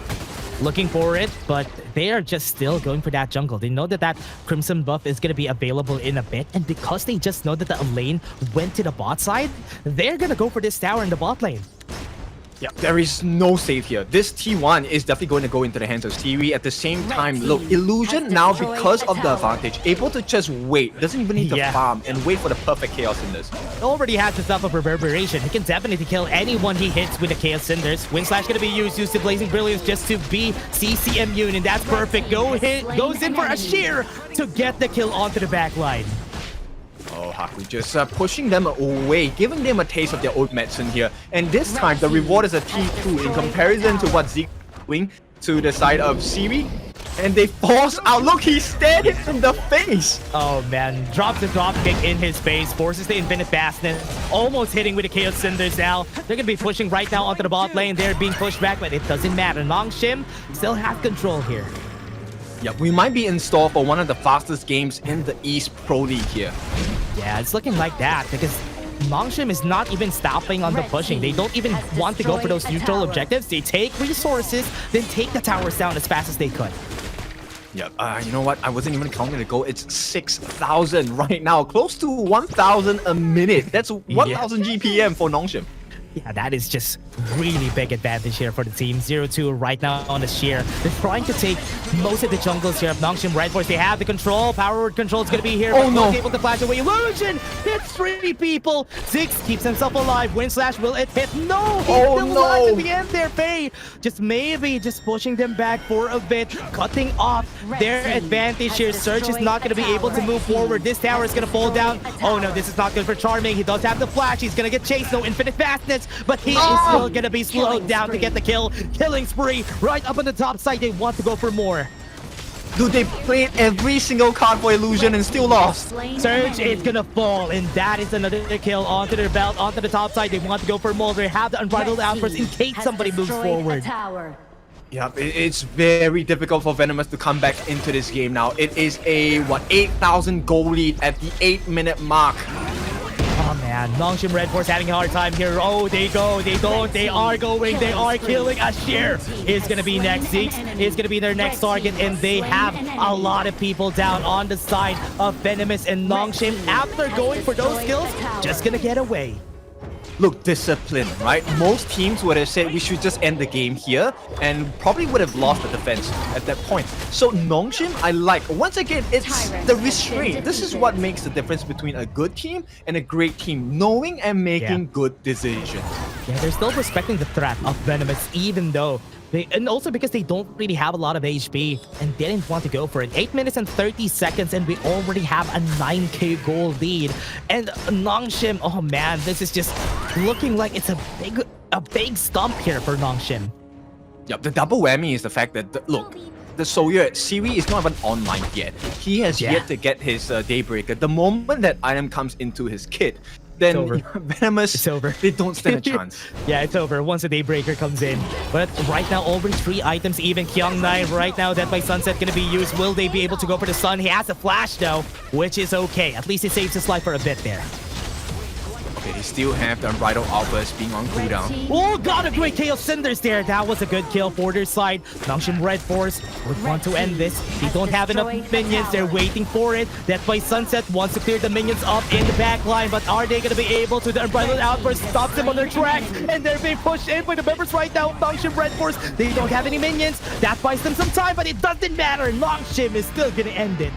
looking for it, but they are just still going for that jungle. They know that that Crimson buff is going to be available in a bit, and because they just know that the lane went to the bot side, they're going to go for this tower in the bot lane. Yeah, there is no save here. This T1 is definitely going to go into the hands of Siri. At the same time, look, Illusion now, because of the advantage, able to just wait. Doesn't even need to farm and wait for the perfect Chaos Cinders. He already has himself a Reverberation. He can definitely kill anyone he hits with the Chaos Cinders. Wind Slash going to be used to Blazing Brilliance just to be CC immune, and that's perfect. Goes in for a sheer to get the kill onto the back line. Oh, Haku just pushing them away, giving them a taste of their old medicine here. And this time, the reward is a T2 in comparison to what Zeke is doing to the side of Siri. And they force out. Look, he stared it in the face. Oh, man. Drops the drop kick in his face. Forces the Infinite Fastness. Almost hitting with the Chaos Cinders now. They're going to be pushing right now onto the bot lane. They're being pushed back, but it doesn't matter. Nongshim still has control here. Yeah, we might be in store for one of the fastest games in the East Pro League here. Yeah, it's looking like that because Nongshim is not even stopping on the pushing. They don't even want to go for those neutral objectives. They take resources, then take the towers down as fast as they could. Yeah, you know what? I wasn't even counting the goal. It's 6,000 right now. Close to 1,000 a minute. That's 1,000 GPM for Nongshim. Yeah, that is just really big advantage here for the team. 0-2 right now on the sheer. They're trying to take most of the jungles here of Nongshim RedForce. They have the control. Power word control is going to be here. Oh no! Able to flash away. Illusion hits 3 people. Ziggs keeps himself alive. Wind Slash, will it hit? No! He's still alive at the end there, Faye. Just pushing them back for a bit. Cutting off their advantage here. Surge is not going to be able to move forward. This tower is going to fall down. Oh no, this is not good for Charming. He does have the flash. He's going to get chased. No Infinite Fastness. But he is still gonna be slowed down to get the kill. Killing spree right up on the top side. They want to go for more. Dude, they played every single card for Illusion and still lost. Surge is gonna fall, and that is another kill onto their belt, onto the top side. They want to go for more. They have the Unbridled Outburst in case somebody moves forward. Yeah, it's very difficult for Venomous to come back into this game now. It is a, 8,000 goal lead at the 8-minute mark. Oh man, Nongshim RedForce having a hard time here. Oh, they go, they don't, they are going, they are killing. Ashir is gonna be next. Zeke is gonna be their next target, and they have a lot of people down on the side of Venomous, and Nongshim, after going for those kills, just gonna get away. Look, discipline, right? Most teams would have said we should just end the game here and probably would have lost the defense at that point. So Nongshim, I like. Once again, it's the restraint. This is what makes the difference between a good team and a great team. Knowing and making good decisions. Yeah, they're still respecting the threat of Venomous, even though and also because they don't really have a lot of HP and didn't want to go for it. 8 minutes and 30 seconds and we already have a 9k goal lead. And Nongshim, oh man, this is just looking like it's a big stump here for Nongshim. Yep, the double whammy is the fact that, look, the Soyue, Siri is not even online yet. He has yet to get his Daybreaker. The moment that item comes into his kit, then Venomous, it's over. They don't stand a chance. Yeah, it's over once the Daybreaker comes in. But right now, already 3 items, even Kyung-9 right now, Death by Sunset gonna be used. Will they be able to go for the Sun? He has a flash though, which is okay. At least it saves his life for a bit there. Okay, they still have the Unbridled Outburst being on cooldown. Oh, got a great Chaos Cinders there. That was a good kill for their side. Nongshim RedForce would want to end this. They don't have enough minions. They're waiting for it. Death by Sunset wants to clear the minions up in the back line, but are they going to be able to? The Unbridled Outburst stops them on their tracks, and they're being pushed in by the members right now. Nongshim RedForce, they don't have any minions. That buys them some time, but it doesn't matter. Nongshim is still going to end it.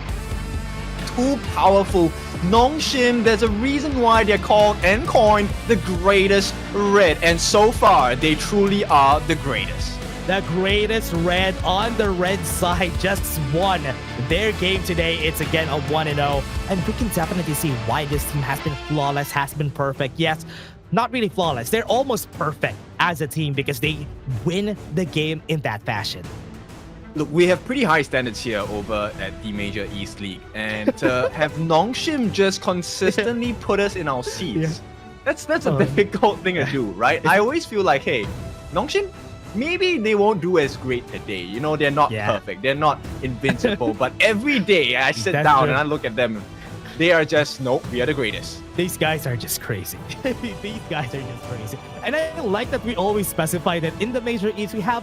Too powerful. Nongshim, there's a reason why they're called and coined the greatest red, and so far they truly are the greatest. The greatest red on the red side just won their game today. It's again a 1-0, and we can definitely see why this team has been flawless, has been perfect. Yes, not really flawless. They're almost perfect as a team because they win the game in that fashion. Look, we have pretty high standards here over at the Major East League, and to have Nongshim just consistently put us in our seats, that's a difficult thing to do, right? I always feel like, hey, Nongshim, maybe they won't do as great today. You know, they're not perfect, they're not invincible, but every day I sit down and I look at them, they are just, nope, we are the greatest. These guys are just crazy. These guys are just crazy. And I like that we always specify that in the Major East we have...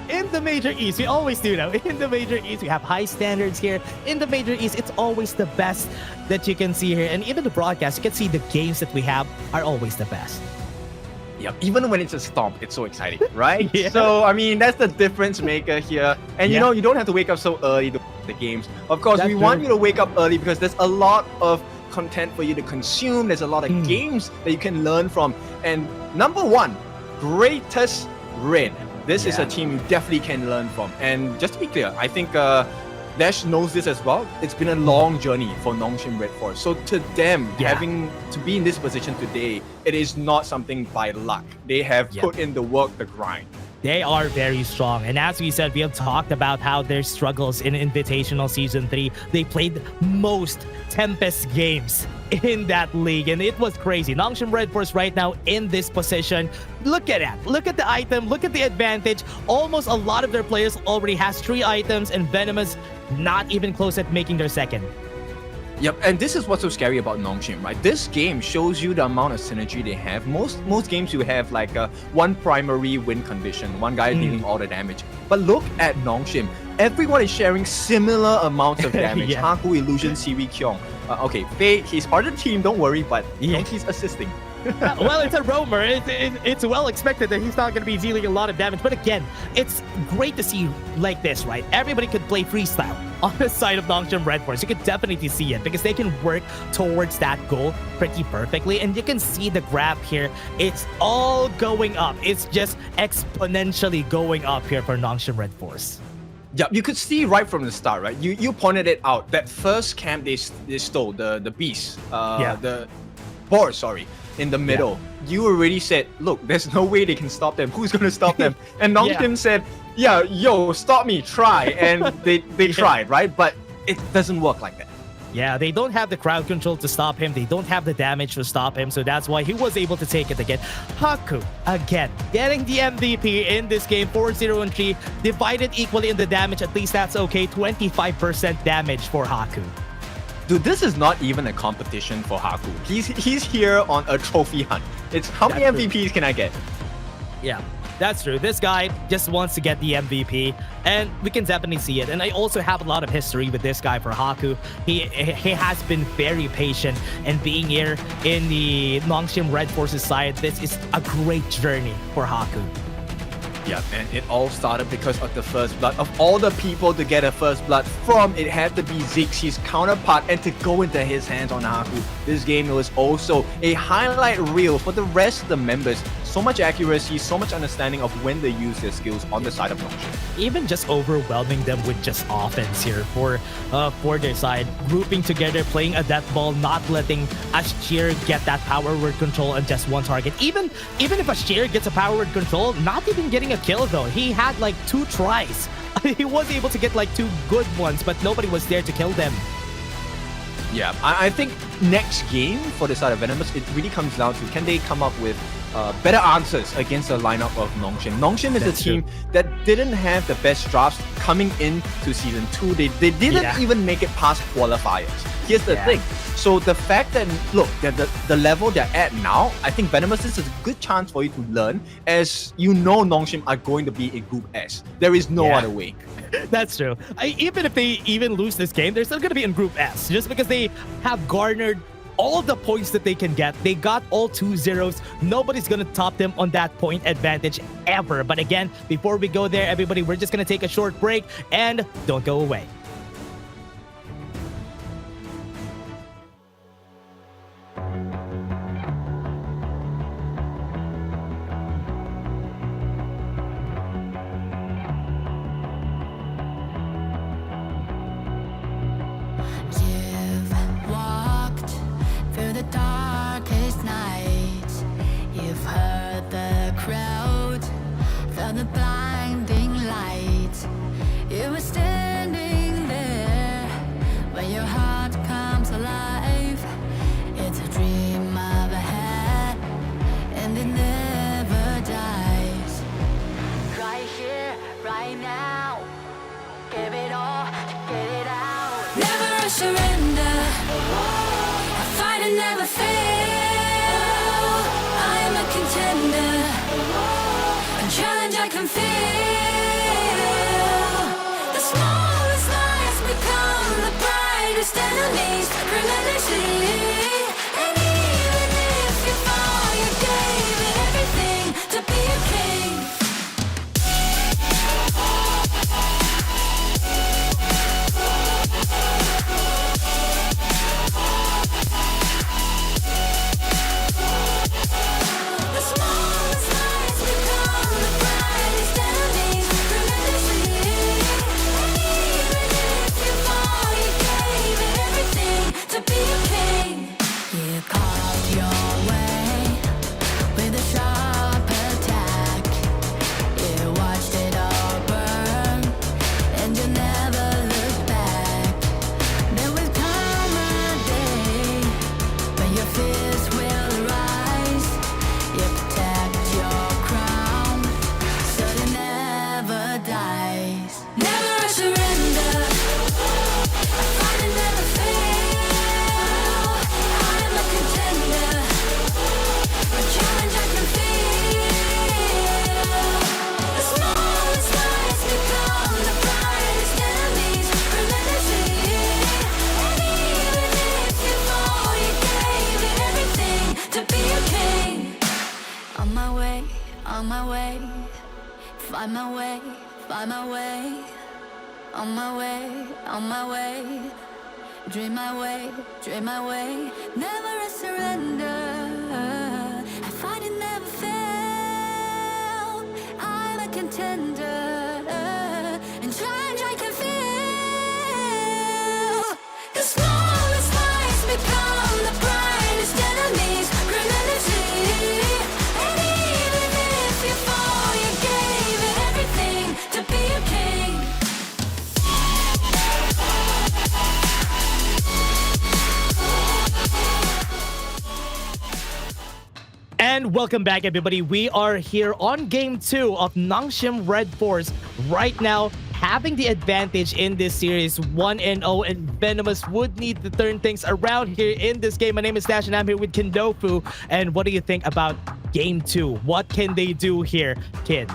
in the Major East, we always do that. In the Major East, we have high standards here. In the Major East, it's always the best that you can see here. And even the broadcast, you can see the games that we have are always the best. Yeah, even when it's a stomp, it's so exciting, right? So, I mean, that's the difference maker here. And you know, you don't have to wake up so early to the games. Of course, we want you to wake up early because there's a lot of content for you to consume. There's a lot of games that you can learn from. And number one, greatest Red. This is a team you definitely can learn from. And just to be clear, I think Dash knows this as well. It's been a long journey for Nongshim RedForce. So to them, having to be in this position today, it is not something by luck. They have put in the work, the grind. They are very strong. And as we said, we have talked about how their struggles in Invitational Season 3. They played most Tempest games in that league, and it was crazy. Nongshim RedForce right now in this position. Look at that. Look at the item. Look at the advantage. Almost a lot of their players already has 3 items, and VENOM is not even close at making their second. Yep, and this is what's so scary about Nongshim, right? This game shows you the amount of synergy they have. Most games you have like one primary win condition, one guy dealing all the damage. But look at Nongshim. Everyone is sharing similar amounts of damage. Haku, Illusion, Siwi, Kyong. Okay, Faye, he's part of the team, don't worry, but he's assisting. Well, it's a roamer. It's well expected that he's not going to be dealing a lot of damage. But again, it's great to see like this, right? Everybody could play freestyle on the side of Nongshim RedForce. You could definitely see it because they can work towards that goal pretty perfectly. And you can see the graph here. It's all going up. It's just exponentially going up here for Nongshim RedForce. Yeah, you could see right from the start, right? You pointed it out. That first camp they stole, the beast, the boar, sorry, in the middle. You already said, look, there's no way they can stop them. Who's going to stop them? And Nongshim said, yeah, yo, stop me, try. And they tried, right? But it doesn't work like that. Yeah, they don't have the crowd control to stop him. They don't have the damage to stop him. So that's why he was able to take it again. Haku, again, getting the MVP in this game. 4-0 and 3. Divided equally in the damage. At least that's okay. 25% damage for Haku. Dude, this is not even a competition for Haku. He's here on a trophy hunt. It's how many MVPs can I get? Yeah, that's true. This guy just wants to get the MVP, and we can definitely see it. And I also have a lot of history with this guy for Haku. He has been very patient, and being here in the Nongshim RedForce's side, this is a great journey for Haku. Yeah, and it all started because of the first blood. Of all the people to get a first blood from, it had to be Ziggs, his counterpart, and to go into his hands on Haku. This game was also a highlight reel for the rest of the members. So much accuracy, so much understanding of when they use their skills on the side of Nongshim. Even just overwhelming them with just offense here for their side. Grouping together, playing a death ball, not letting Ashir get that power word control on just one target. Even if Ashir gets a power word control, not even getting a kill though. He had like 2 tries. He was able to get like 2 good ones, but nobody was there to kill them. Yeah, I think next game for the side of Venomous, it really comes down to can they come up with better answers against the lineup of Nongshim. Nongshim is a team that didn't have the best drafts coming into Season 2. They didn't even make it past qualifiers. Here's the thing. So the fact that, look, the level they're at now, I think Venomous is a good chance for you to learn, as you know Nongshim are going to be a Group S. There is no other way. That's true. Even if they even lose this game, they're still going to be in Group S, just because they have garnered all the points that they can get. They got all 2 zeros. Nobody's going to top them on that point advantage ever. But again, before we go there, everybody, we're just going to take a short break, and don't go away. Darkest nights, you've heard the crowd, felt the blinding light. You were standing there when your heart comes alive. It's a dream of a hat, and it never dies. Right here, right now, give it all, get it out. Never surrender. Fight and never fail. I am a contender. A challenge I can feel. The smallest lies become the brightest enemies. Relentlessly. And even if you fall, you gave it everything. your way with a sharp attack. You watched it all burn, and you never looked back. There will come a day when your fears will rise. You protect your crown, so it never dies. Never surrender. I fight and never fail. I'm a contender. A challenge I can feel. The smallest lies become the brightest enemies relentlessly. And even if you fall, you gave it everything to be a king. On my way, on my way. Find my way, find my way. On my way, on my way. Dream my way, dream my way. Never a surrender. I fight and never fail. I'm a contender. And challenge I can feel. The smallest lies become the brightest enemies relentlessly. And even if you fall, you gave it everything to be a king. And welcome back, everybody. We are here on game 2 of Nongshim RedForce. Right now, having the advantage in this series, 1-0, and Venomous would need to turn things around here in this game. My name is Dash, and I'm here with Kindofu. And what do you think about game 2? What can they do here, Kid?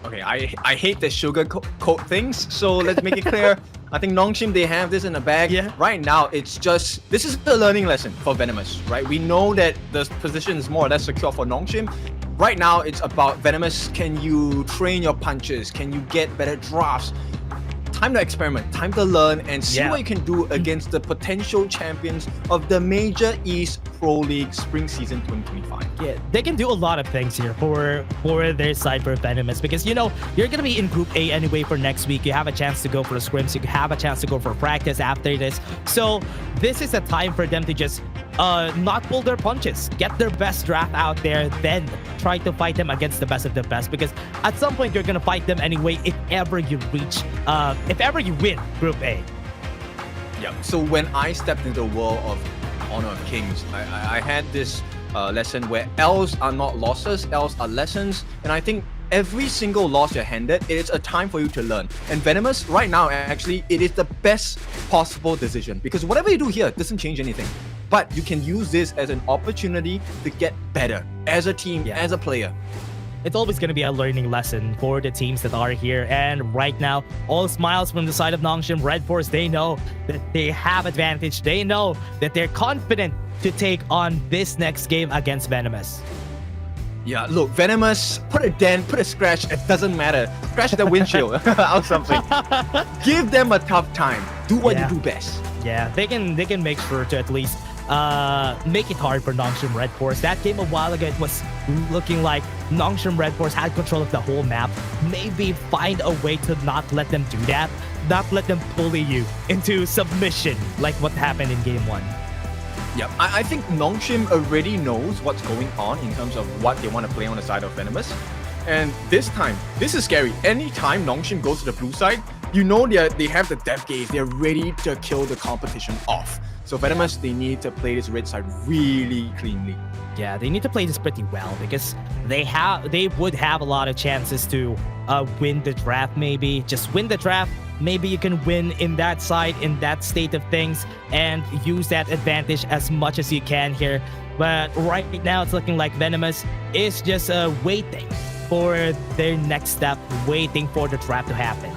Okay, I hate the sugar coat things, so let's make it clear. I think Nongshim, they have this in the bag. Yeah. Right now, it's just, this is the learning lesson for Venomous, right? We know that the position is more or less secure for Nongshim. Right now, it's about Venomous. Can you train your punches? Can you get better drafts? Time to experiment, time to learn, and see what you can do against the potential champions of the Major East Pro League Spring Season 2025. Yeah, they can do a lot of things here for their side for Venomous, because you know you're gonna be in Group A anyway for next week. You have a chance to go for the scrims, you have a chance to go for practice after this. So this is a time for them to just not pull their punches, get their best draft out there, then try to fight them against the best of the best, because at some point you're gonna fight them anyway if ever you reach if ever you win Group A. Yeah, so when I stepped into the world of Honor of Kings, I had this lesson where L's are not losses, L's are lessons, and I think every single loss you're handed, it is a time for you to learn. And Venomous, right now, actually, it is the best possible decision, because whatever you do here doesn't change anything. But you can use this as an opportunity to get better as a team, as a player. It's always going to be a learning lesson for the teams that are here. And right now, all smiles from the side of Nongshim RedForce. They know that they have advantage. They know that they're confident to take on this next game against Venomous. Yeah, look, Venomous, put a dent, put a scratch, it doesn't matter. Scratch the windshield or something. Give them a tough time. Do what you do best. Yeah, they can make sure to at least make it hard for Nongshim RedForce. That game a while ago, it was looking like Nongshim RedForce had control of the whole map. Maybe find a way to not let them do that, not let them bully you into submission like what happened in game 1. Yeah, I think Nongshim already knows what's going on in terms of what they want to play on the side of Venomous. And this time, this is scary. Anytime Nongshim goes to the blue side, you know they have the death gaze. They're ready to kill the competition off. So Venomous, they need to play this red side really cleanly. Yeah, they need to play this pretty well, because they would have a lot of chances to win the draft. Maybe just win the draft. Maybe you can win in that side, in that state of things, and use that advantage as much as you can here. But right now, it's looking like Venomous is just waiting for their next step, waiting for the draft to happen.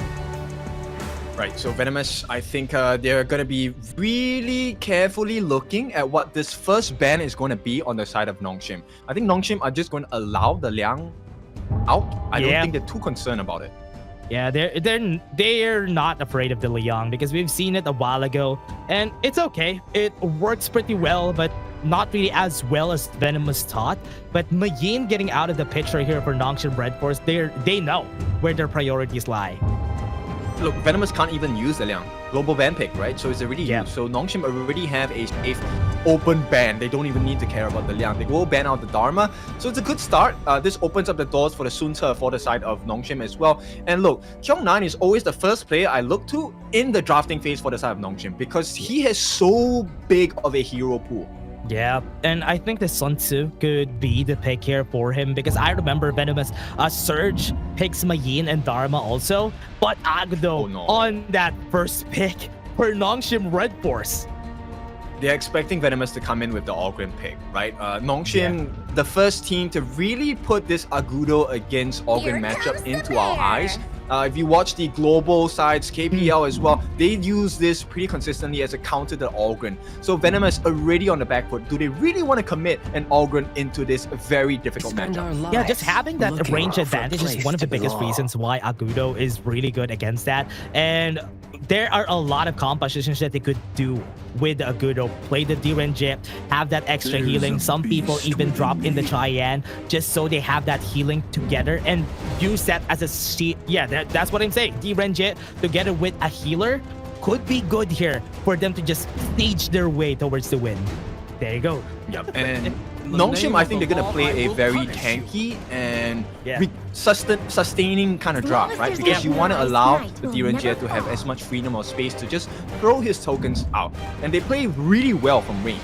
Right, so Venomous, I think they're going to be really carefully looking at what this first ban is going to be on the side of Nongshim. I think Nongshim are just going to allow the Liang out. I don't think they're too concerned about it. Yeah, they're not afraid of the Liang, because we've seen it a while ago, and it's okay. It works pretty well, but not really as well as Venomous thought. But Mayin getting out of the picture here for Nongshim RedForce, they know where their priorities lie. Look, Venomous can't even use the Liang. Global ban pick, right? So it's already used. So Nongshim already have a safe open ban. They don't even need to care about the Liang. They go ban out the Dharma. So it's a good start. This opens up the doors for the Sunce for the side of Nongshim as well. And look, Kyung9 is always the first player I look to in the drafting phase for the side of Nongshim because he has so big of a hero pool. Yeah, and I think the Sun Tzu could be the pick here for him because I remember Venomous Surge picks Mayin and Dharma also, but Agdo on that first pick for Nongshim RedForce. They're expecting Venomous to come in with the Ogren pick, right? Nongshim, the first team to really put this Agudo against Ogren matchup into our eyes. If you watch the global sides, KPL as well, they use this pretty consistently as a counter to Ogren. So Venomous already on the back foot. Do they really want to commit an Ogren into this very difficult matchup? Yeah, just having that range advantage is one of the biggest reasons why Agudo is really good against that. And there are a lot of compositions that they could do with Agudo. Play the Gen.G, have that extra healing. Some people even drop in the Cheyenne just so they have that healing together and use that as a sheet. Yeah, that's what I'm saying. Gen.G together with a healer could be good here for them to just stage their way towards the win. There you go. Yep. And Nongshim, I think they're going to play a very tanky and sustaining kind of draft, right? Because you want to allow the Gen.G to have as much freedom or space to just throw his tokens out. And they play really well from range.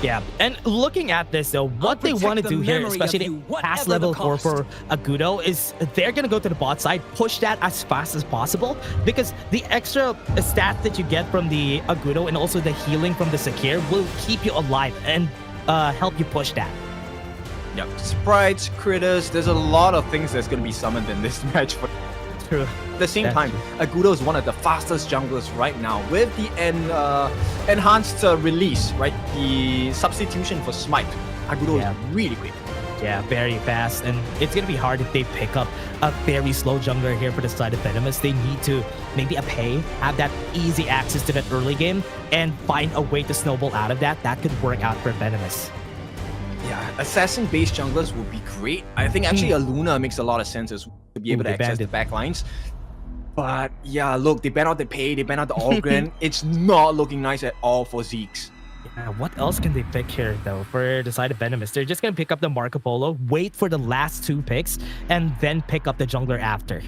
Yeah, and looking at this though, what they want to do here, especially past level 4 for Agudo, is they're going to go to the bot side, push that as fast as possible, because the extra stats that you get from the Agudo and also the healing from the Sakir will keep you alive and help you push that. Yep, sprites, critters, there's a lot of things that's going to be summoned in this match. True. At the same time, Agudo is one of the fastest junglers right now with the enhanced release, right? The substitution for Smite. Agudo is really quick. Yeah, very fast, and it's gonna be hard if they pick up a very slow jungler here for the side of Venomous. They need to maybe have that easy access to that early game and find a way to snowball out of that. That could work out for Venomous. Yeah, assassin-based junglers would be great. I think actually a Luna makes a lot of sense as well, to be able to access the backlines. But yeah, look, they ban out the Pei, they ban out the Ogren. It's not looking nice at all for Zeke's. Yeah, what else can they pick here though for the side of Venomous? They're just gonna pick up the Marco Polo, wait for the last 2 picks, and then pick up the jungler after.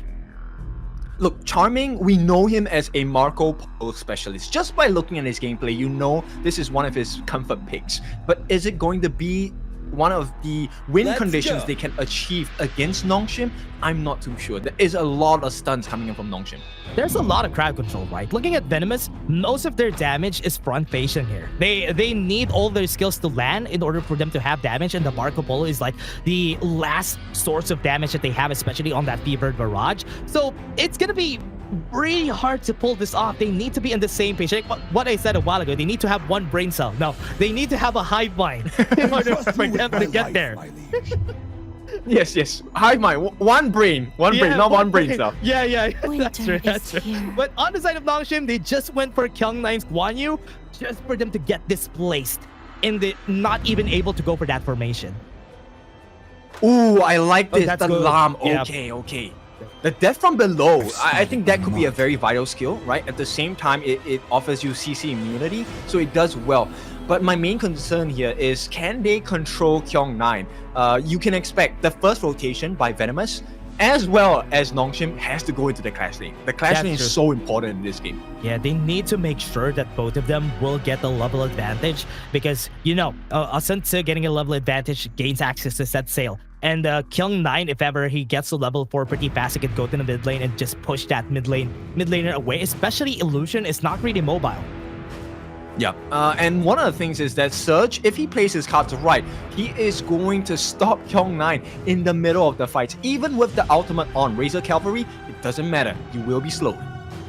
Look, Charming, we know him as a Marco Polo specialist. Just by looking at his gameplay, you know this is one of his comfort picks. But is it going to be one of the win conditions they can achieve against Nongshim? I'm not too sure. There is a lot of stuns coming in from Nongshim. There's a lot of crowd control, right? Looking at Venomous, most of their damage is front facing here. They need all their skills to land in order for them to have damage, and the Marco Polo is like the last source of damage that they have, especially on that Fevered Barrage. So it's gonna be really hard to pull this off. They need to be in the same page. Like what I said a while ago, they need to have one brain cell. No, they need to have a hive mind in order for them to get there. Yes. Hive mind. One brain, not one brain cell. Yeah. That's true. But on the side of Nongshim, they just went for Kyung9's Guan Yu just for them to get displaced and they not even able to go for that formation. Ooh, I like this. That's the good. Lam. Okay. The death from below, I think that could be a very vital skill, right? At the same time, it offers you CC immunity, so it does well. But my main concern here is, can they control Kyung9? You can expect the first rotation by Venomous, as well as Nongshim, has to go into the clash lane. The clash lane is so important in this game. Yeah, they need to make sure that both of them will get the level advantage because, you know, Sun Tzu getting a level advantage gains access to set sail. And Kyung9, if ever he gets to level 4 pretty fast, he could go to the mid lane and just push that mid laner away. Especially Illusion is not really mobile. Yeah, and one of the things is that Surge, if he plays his cards right, he is going to stop Kyung9 in the middle of the fights. Even with the ultimate on Razor Cavalry, it doesn't matter. You will be slowed.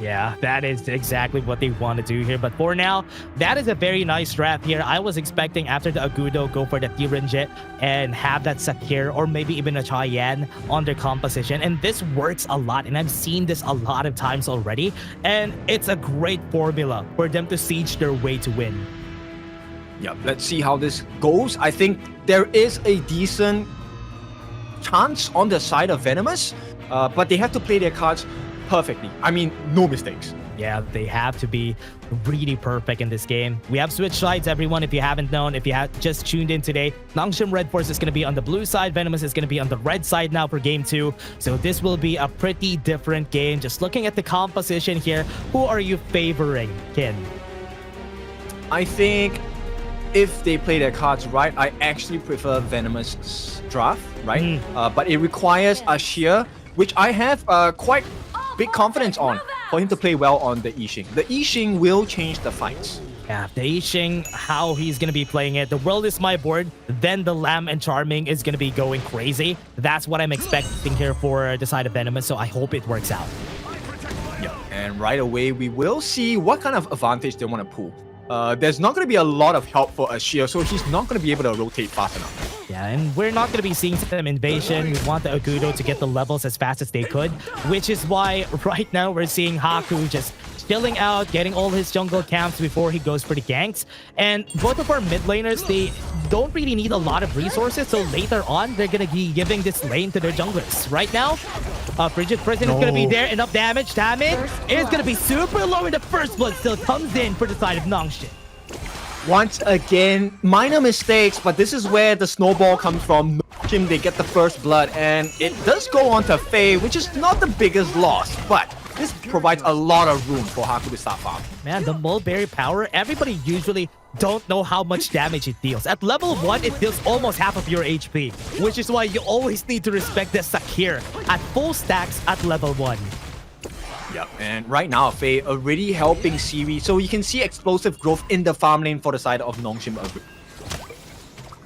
Yeah, that is exactly what they want to do here. But for now, that is a very nice draft here. I was expecting after the Agudo go for the Gen.G and have that Sakir or maybe even a Cheyenne on their composition. And this works a lot. And I've seen this a lot of times already. And it's a great formula for them to siege their way to win. Yeah, let's see how this goes. I think there is a decent chance on the side of Venomous, but they have to play their cards perfectly. I mean, no mistakes. Yeah, they have to be really perfect in this game. We have switched sides, everyone. If you haven't known, if you have just tuned in today, Nongshim RedForce is going to be on the blue side. Venomous is going to be on the red side now for game 2. So this will be a pretty different game. Just looking at the composition here, who are you favoring, Kin? I think if they play their cards right, I actually prefer Venomous draft, right? But it requires Ashir, which I have quite big confidence on for him to play well on the Yixing. The Yixing will change the fights. Yeah, the Yixing, how he's going to be playing it. The world is my board. Then the Lamb and Charming is going to be going crazy. That's what I'm expecting here for the side of Venomous, so I hope it works out. Yeah, and right away, we will see what kind of advantage they want to pull. There's not going to be a lot of help for Ashir, so he's not going to be able to rotate fast enough. Yeah, and we're not going to be seeing some invasion. We want the Agudo to get the levels as fast as they could, which is why right now we're seeing Haku just chilling out, getting all his jungle camps before he goes for the ganks. And both of our mid laners, they don't really need a lot of resources, so later on, they're going to be giving this lane to their junglers. Right now, Frigid Prison is going to be there. Enough damage. Is going to be super low in the first blood. Still comes in for the side of Nongshim. Once again, minor mistakes, but this is where the snowball comes from. Nongshim, they get the first blood, and it does go on to Faye, which is not the biggest loss, but this provides a lot of room for Haku to start farming. Man, the Mulberry power, everybody usually don't know how much damage it deals. At level 1, it deals almost half of your HP, which is why you always need to respect the Sakir at full stacks at level 1. Yep, and right now, Faye already helping Siri, so you can see explosive growth in the farm lane for the side of Nongshim.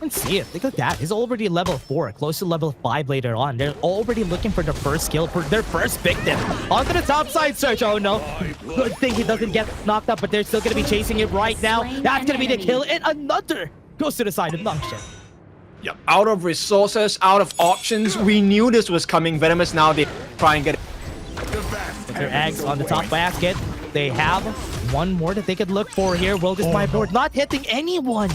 And see it. Look at that. He's already level 4, close to level 5 later on. They're already looking for the first kill for their first victim. Onto the top side search. Oh no. Good thing he doesn't get knocked up, but they're still going to be chasing it right now. That's going to be the kill. And another goes to the side of Nongshim. Yep, out of resources, out of options. We knew this was coming. Venomous now, they try and get it. Their eggs on the top basket. They have one more that they could look for here. Will this my board not hitting anyone?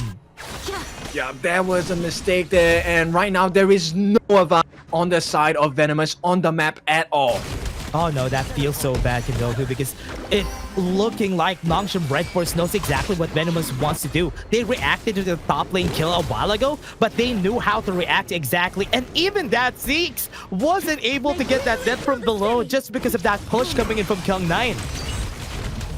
Yeah, there was a mistake there, and right now there is no advantage on the side of Venomous on the map at all. Oh no, that feels so bad, Kindoku, because it looking like Nongshim RedForce knows exactly what Venomous wants to do. They reacted to the top lane kill a while ago, but they knew how to react exactly. And even that Zeeks wasn't able to get that death from below just because of that push coming in from Kyung9.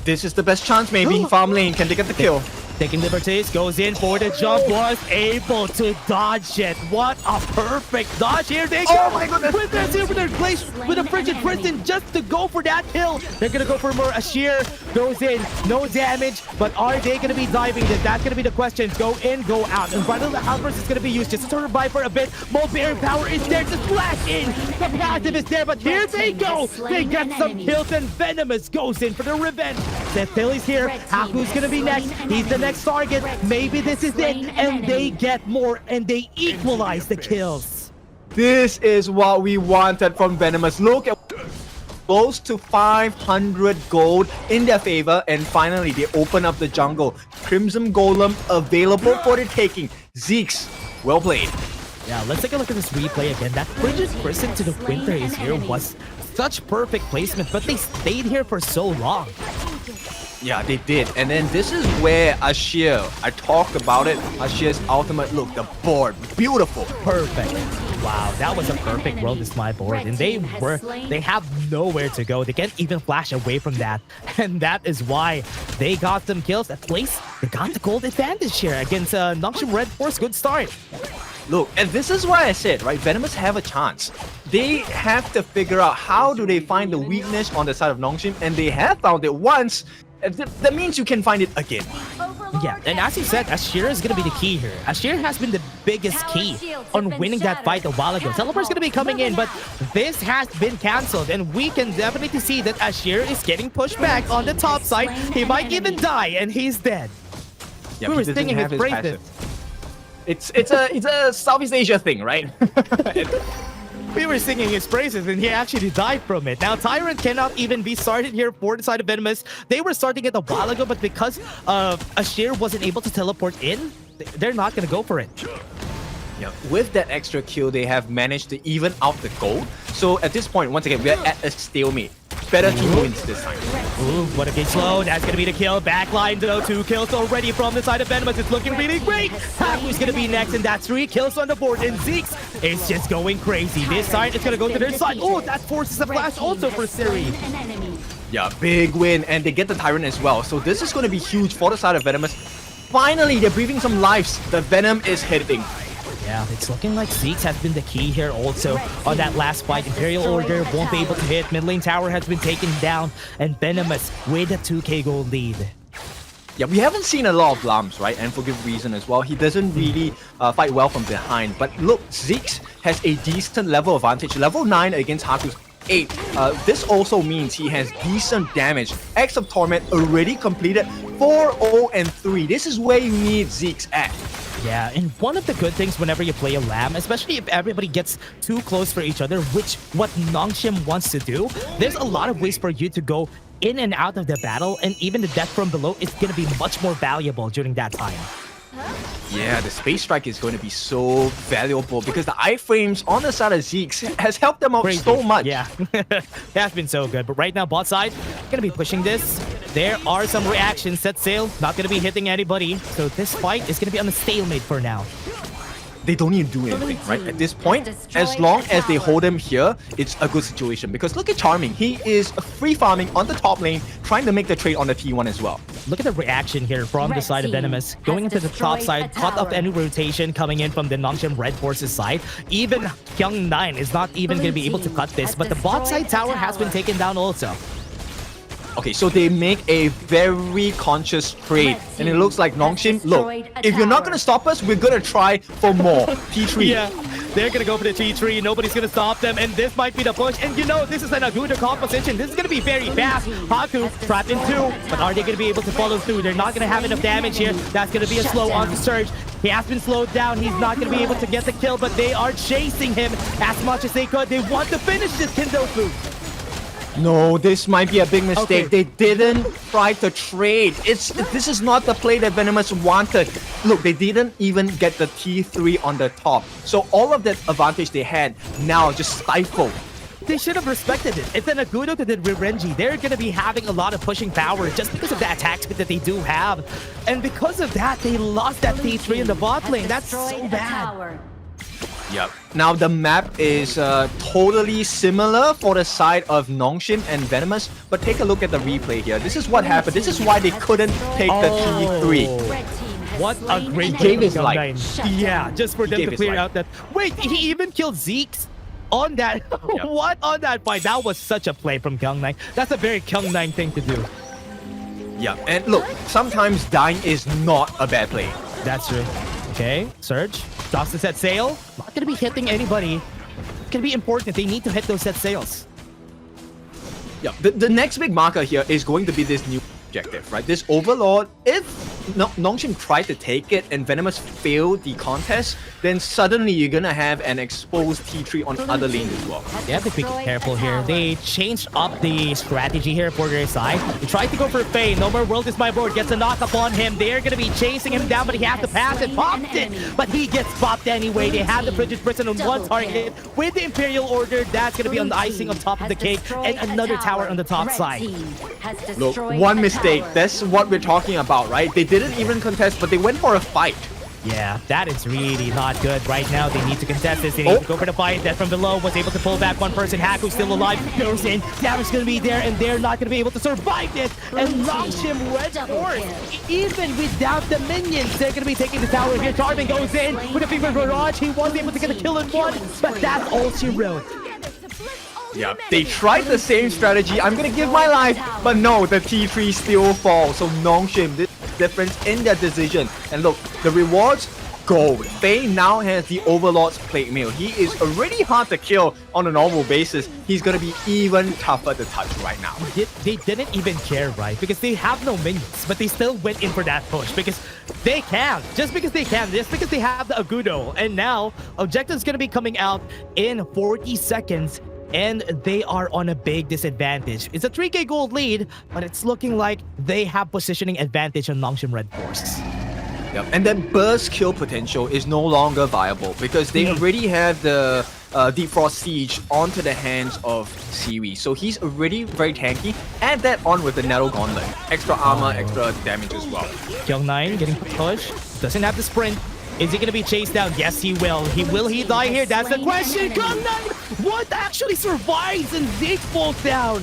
This is the best chance, maybe. Farm lane, can they get the kill? Taking liberties, goes in for the jump, was able to dodge it. What a perfect dodge. Here they go. Oh my goodness. With their super place with a Frigid Prison just to go for that kill. They're going to go for more. Ashir goes in, no damage, but are they going to be diving this? That's going to be the question. Go in, go out. And finally, the outburst is going to be used just to survive for a bit. Mulberry power is there to slash in. The passive is there, but here they go. They get some kills, and Venomous goes in for the revenge. Seth Philly's here. Haku's going to be next. He's the next target. Maybe this is it, and they get more, and they equalize the kills. This is what we wanted from Venomous. Look at close to 500 gold in their favor, and finally they open up the jungle. Crimson Golem available for the taking. Zeeks, well played. Yeah, let's take a look at this replay again. That Frigid Prison to the Winter is here was such perfect placement, but they stayed here for so long. Yeah, they did. And then this is where Ashir, I talked about it, Ashir's ultimate look, the board, beautiful. Perfect. Wow, that was a perfect World is my board. And they have nowhere to go. They can't even flash away from that. And that is why they got some kills. At least they got the gold advantage here against Nongshim RedForce. Good start. Look, and this is why I said, right, Venomous have a chance. They have to figure out how do they find the weakness on the side of Nongshim, and they have found it once. That means you can find it again. Yeah, and as you said, Ashir is going to be the key here. Ashir has been the biggest key on winning that fight a while ago. Teleport's going to be coming in, but this has been cancelled, and we can definitely see that Ashir is getting pushed back on the top side. He might even die, and he's dead. Yeah, we were singing his praises. It's a Southeast Asia thing, right? We were singing his praises, and he actually died from it. Now, Tyrant cannot even be started here for the side of Venomous. They were starting it a while ago, but because Ashir wasn't able to teleport in, they're not going to go for it. Yeah, with that extra kill, they have managed to even out the gold. So at this point, once again, we're at a stalemate. better team wins this time. Ooh, what a big slow. That's going to be the kill. Backline though, 2 kills already from the side of Venomous. It's looking really great. Haku's going to be next, and that's 3 kills on the board. And Zeke's is just going crazy. This side is going to go to their side. Oh, that forces a flash also for Siri. Yeah, big win, and they get the Tyrant as well. So this is going to be huge for the side of Venomous. Finally, they're breathing some lives. The Venom is hitting. Yeah, it's looking like Zeke's has been the key here also on that last fight. Imperial Order won't be able to hit. Mid lane tower has been taken down, and Venomous with a 2k gold lead. Yeah, we haven't seen a lot of Lams, right? And for good reason as well. He doesn't really fight well from behind. But look, Zeke has a decent level advantage. Level 9 against Haku's 8. This also means he has decent damage. X of Torment already completed 4, 0, and 3. This is where you need Zeke's at. Yeah, and one of the good things whenever you play a Lamb, especially if everybody gets too close for each other, which what Nongshim wants to do, there's a lot of ways for you to go in and out of the battle, and even the death from below is going to be much more valuable during that time. Yeah, the Space Strike is going to be so valuable because the iframes on the side of Zeke has helped them out so much. Yeah, that's been so good. But right now, bot side, going to be pushing this. There are some reactions. Set sail, not going to be hitting anybody. So this fight is going to be on a stalemate for now. They don't need to do anything, right? At this point, as long as they hold him here, it's a good situation. Because look at Charming. He is free farming on the top lane, trying to make the trade on the T1 as well. Look at the reaction here from the side of Venomous. Going into the top side, cut off any rotation coming in from the Nongshim RedForce's side. Even Kyung9 is not even going to be able to cut this. But the bot side tower has been taken down also. Okay, so they make a very conscious trade. And it looks like Nongshim, look, if you're not going to stop us, we're going to try for more. T3. Yeah, they're going to go for the T3. Nobody's going to stop them. And this might be the push. And you know, this is an Aguda composition. This is going to be very fast. Haku trapped in 2. But are they going to be able to follow through? They're not going to have enough damage here. That's going to be a slow on the Surge. He has been slowed down. He's not going to be able to get the kill. But they are chasing him as much as they could. They want to finish this Kindofu. No, this might be a big mistake. They didn't try to trade. This is not the play that Venomous wanted. Look, they didn't even get the T3 on the top. So all of that advantage they had now just stifled. They should have respected it. It's an Agudo to the Gen.G. They're going to be having a lot of pushing power just because of that attack speed that they do have. And because of that, they lost that T3 in the bot lane. That's so bad. Yep. Now the map is totally similar for the side of Nongshim and Venomous, but take a look at the replay here. This is what happened. This is why they couldn't take the T3. What a great game is like. Yeah, just for them to clear out that. Wait, he even killed Zeke's on that. Yep. What on that fight? That was such a play from Kyung9. That's a very Kyung9 thing to do. Yeah, and look, sometimes dying is not a bad play. That's true. Okay, Surge. Drops the set sail. Not going to be hitting anybody. It's going to be important. They need to hit those set sails. Yeah, the next big marker here is going to be this new objective, right? This Overlord. If Nongshim tried to take it and Venomous failed the contest, then suddenly you're gonna have an exposed T3 on other lanes as well. They have to be careful here. They changed up the strategy here for their side. They tried to go for Faye. No More World is my board. Gets a knock up on him. They're gonna be chasing him down, but he has to pass it. Popped it, but he gets popped anyway. They have the Frigid Prison on one target. With the Imperial Order, that's gonna be on the icing on top of the cake, and another tower on the top side. Look, one mistake. That's what we're talking about, right? They didn't even contest, but they went for a fight. Yeah, that is really not good right now. They need to contest this. They need to go for the fight. That from below was able to pull back one person. Haku's still alive. Goes in. Damage going to be there, and they're not going to be able to survive this. And Nongshim RedForce, even without the minions, they're going to be taking the tower here. Charming goes in with a Fever Barrage. He was able to get a kill in one, but that's all she wrote. Yeah, they tried the same strategy. I'm gonna give my life, but no, the T3 still falls. So Nongshim, this difference in their decision. And look, the rewards, gold. Faye now has the Overlord's plate mail. He is already hard to kill on a normal basis. He's gonna be even tougher to touch right now. They didn't even care, right? Because they have no minions, but they still went in for that push because they can. Just because they can. Just because they have the Agudo. And now, objective's gonna be coming out in 40 seconds. And they are on a big disadvantage. It's a 3k gold lead, but it's looking like they have positioning advantage on Nongshim RedForce. Yep. And then burst kill potential is no longer viable because they already have the Deep Frost Siege onto the hands of Siwi. So he's already very tanky. Add that on with the Nettle Gauntlet. Extra armor, extra damage as well. Kyung9 getting pushed. Doesn't have the sprint. Is he going to be chased down? Yes, he will. Will he die here? That's the question. Kyung9, what actually survives and Zeke falls down?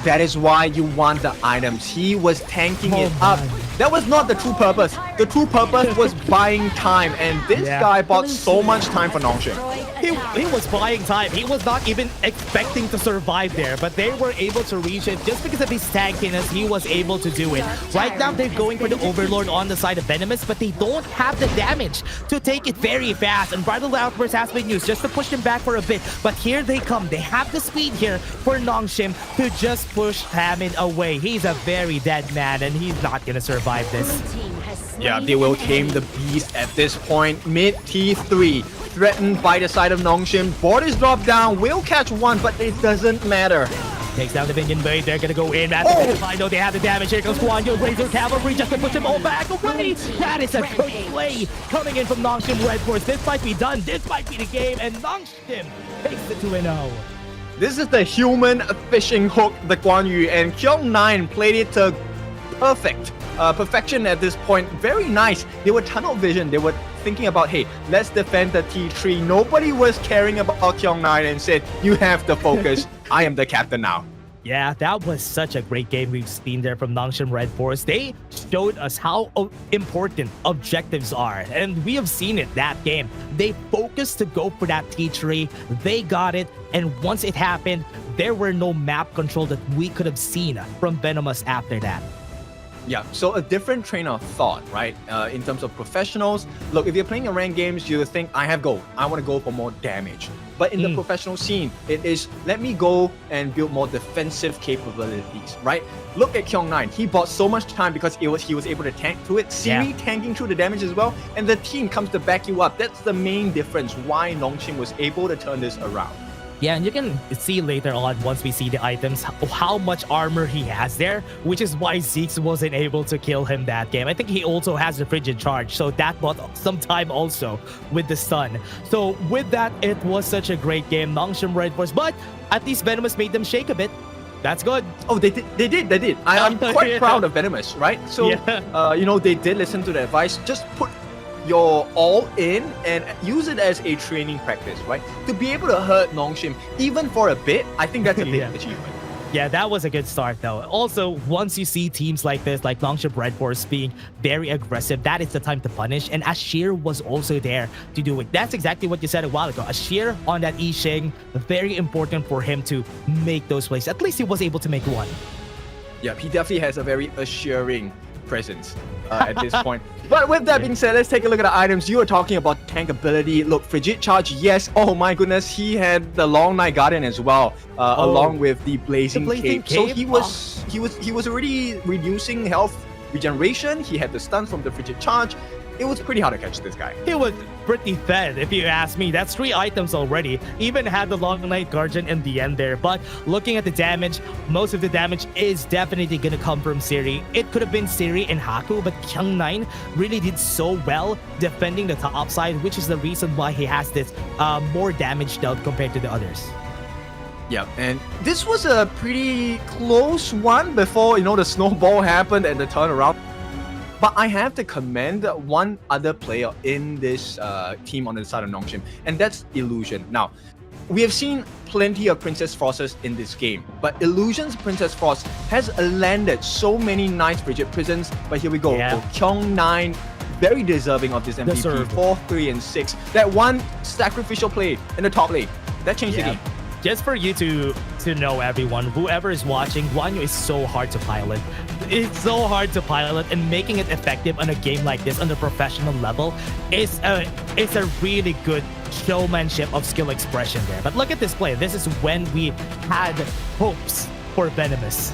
That is why you want the items. He was tanking it up. That was not the true purpose. The true purpose was buying time, and this guy bought so much time for Nongshim. He was buying time. He was not even expecting to survive there, but they were able to reach it just because of his tankiness. He was able to do it. Right now, they're going for the Overlord on the side of Venomous, but they don't have the damage to take it very fast. And Bridal Outburst has been used just to push them back for a bit. But here they come. They have the speed here for Nongshim to just push Hammond away. He's a very dead man, and he's not gonna survive this. Yeah, they will tame the beast at this point. Mid T3, threatened by the side of Nongshim. Borders drop down, will catch one, but it doesn't matter. Takes down the Minion Blade. They're gonna go in. I know they have the damage. Here comes Guan Yu. Razor Cavalry just to push them all back away. That is a good play coming in from Nongshim RedForce. This might be done. This might be the game, and Nongshim takes it 2-0. This is the human fishing hook, the Guan Yu, and Kyung9 played it to perfection at this point. Very nice. They were tunnel vision. They were thinking about, hey, let's defend the T3. Nobody was caring about Kyung9 and said, you have to focus. I am the captain now. Yeah, that was such a great game we've seen there from Nongshim RedForce. They showed us how important objectives are, and we have seen it that game. They focused to go for that T3. They got it, and once it happened, there were no map control that we could have seen from Venomous after that. Yeah, so a different train of thought, right? In terms of professionals, look, if you're playing a ranked games, you think, I have gold. I want to go for more damage. But in the professional scene, it is, let me go and build more defensive capabilities, right? Look at Kyung9. He bought so much time because he was able to tank through it. Siwi tanking through the damage as well. And the team comes to back you up. That's the main difference why Nongshim was able to turn this around. Yeah, and you can see later on, once we see the items, how much armor he has there, which is why Zeke wasn't able to kill him that game. I think he also has the Frigid Charge, so that bought some time also with the stun. So with that, it was such a great game, Nongshim RedForce, but at least Venomous made them shake a bit. That's good. Oh, they did. I'm quite proud of Venomous, right? So, you know, they did listen to the advice. Just put your all in and use it as a training practice, right? To be able to hurt Nongshim even for a bit, I think that's a big achievement. Yeah, that was a good start though. Also, once you see teams like this, like Nongshim RedForce being very aggressive, that is the time to punish. And Ashir was also there to do it. That's exactly what you said a while ago. Ashir on that Yixing, very important for him to make those plays. At least he was able to make one. Yeah, he definitely has a very assuring presence at this point. But with that being said, let's take a look at the items. You were talking about tank ability. Look, Frigid Charge, yes. Oh my goodness, he had the Long Night Guardian as well, along with the Blazing Cape. So he was already reducing health regeneration. He had the stun from the Frigid Charge. It was pretty hard to catch this guy. He was pretty fed, if you ask me. That's 3 items already. Even had the Long Night Guardian in the end there. But looking at the damage, most of the damage is definitely going to come from Siri. It could have been Siri and Haku, but Kyung9 really did so well defending the top side, which is the reason why he has this more damage dealt compared to the others. Yeah, and this was a pretty close one before, you know, the snowball happened and the turnaround. But I have to commend one other player in this team on the side of Nongshim, and that's Illusion. Now, we have seen plenty of Princess Frosters in this game, but Illusion's Princess Frost has landed so many nice Frigid Prisons. But here we go. Kyung9, very deserving of this MVP. 4, 3, and 6. That one sacrificial play in the top lane, that changed the game. Just for you to know, everyone, whoever is watching, Guan Yu is so hard to pilot. It's so hard to pilot, and making it effective on a game like this on the professional level is a really good showmanship of skill expression there. But look at this play. This is when we had hopes for Venomous.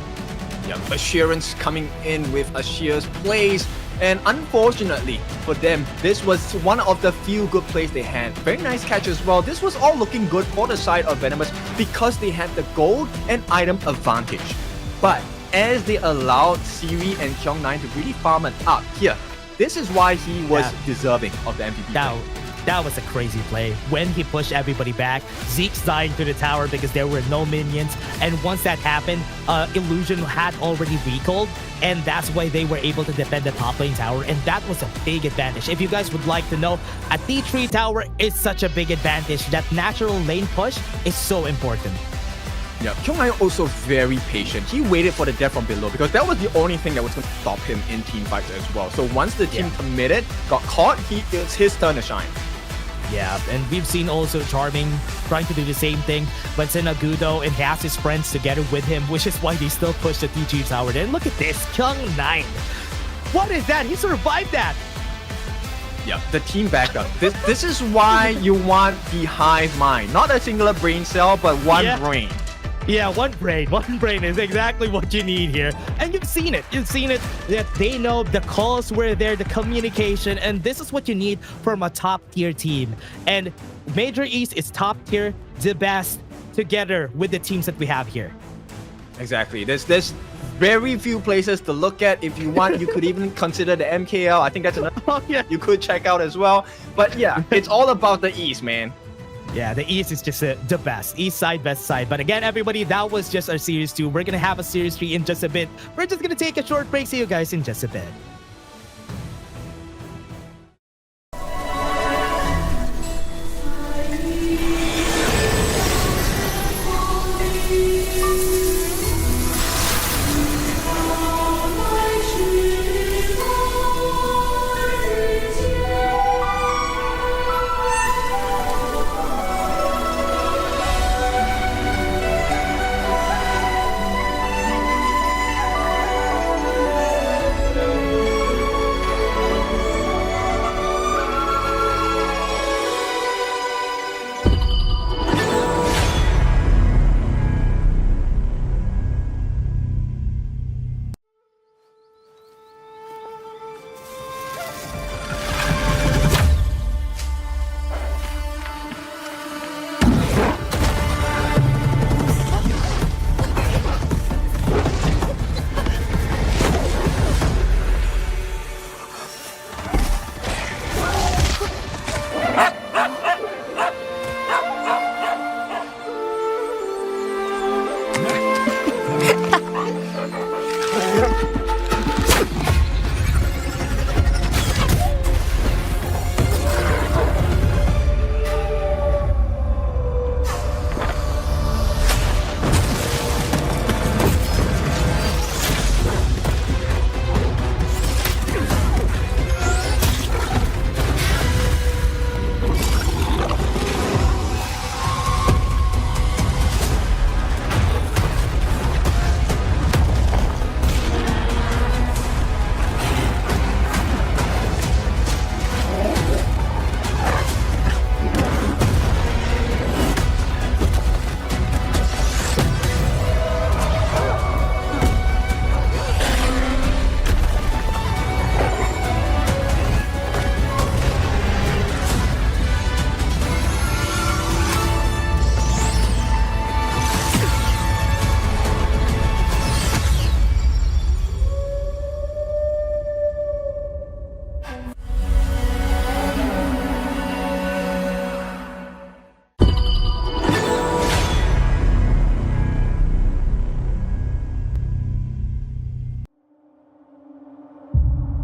Yeah, Assurance coming in with Ashir's plays. And unfortunately for them, this was one of the few good plays they had. Very nice catch as well. This was all looking good for the side of Venomous because they had the gold and item advantage. But as they allowed Siri and Kyung9 to really farm it up here, this is why he was deserving of the MVP. Now, That was a crazy play. When he pushed everybody back, Zeke's dying to the tower because there were no minions. And once that happened, Illusion had already recalled. And that's why they were able to defend the top lane tower. And that was a big advantage. If you guys would like to know, a T3 tower is such a big advantage. That natural lane push is so important. Yeah, Kyung-Ai also very patient. He waited for the death from below because that was the only thing that was going to stop him in team fights as well. So once the team committed, got caught, it's his turn to shine. Yeah, and we've seen also Charming trying to do the same thing, but Senagudo and has his friends together with him, which is why they still push the T3 tower. Then look at this, Kyung-9. What is that? He survived that. Yeah, the team backup. This is why you want the hive mind. Not a singular brain cell, but one brain. Yeah, one brain. One brain is exactly what you need here. And you've seen it. You've seen it. That they know the calls were there, the communication, and this is what you need from a top-tier team. And Major East is top-tier, the best, together with the teams that we have here. Exactly. There's very few places to look at. If you want, you could even consider the MKL. I think that's another you could check out as well. But yeah, it's all about the East, man. Yeah, the East is just the best. East side, best side. But again, everybody, that was just our Series 2. We're going to have a Series 3 in just a bit. We're just going to take a short break. See you guys in just a bit.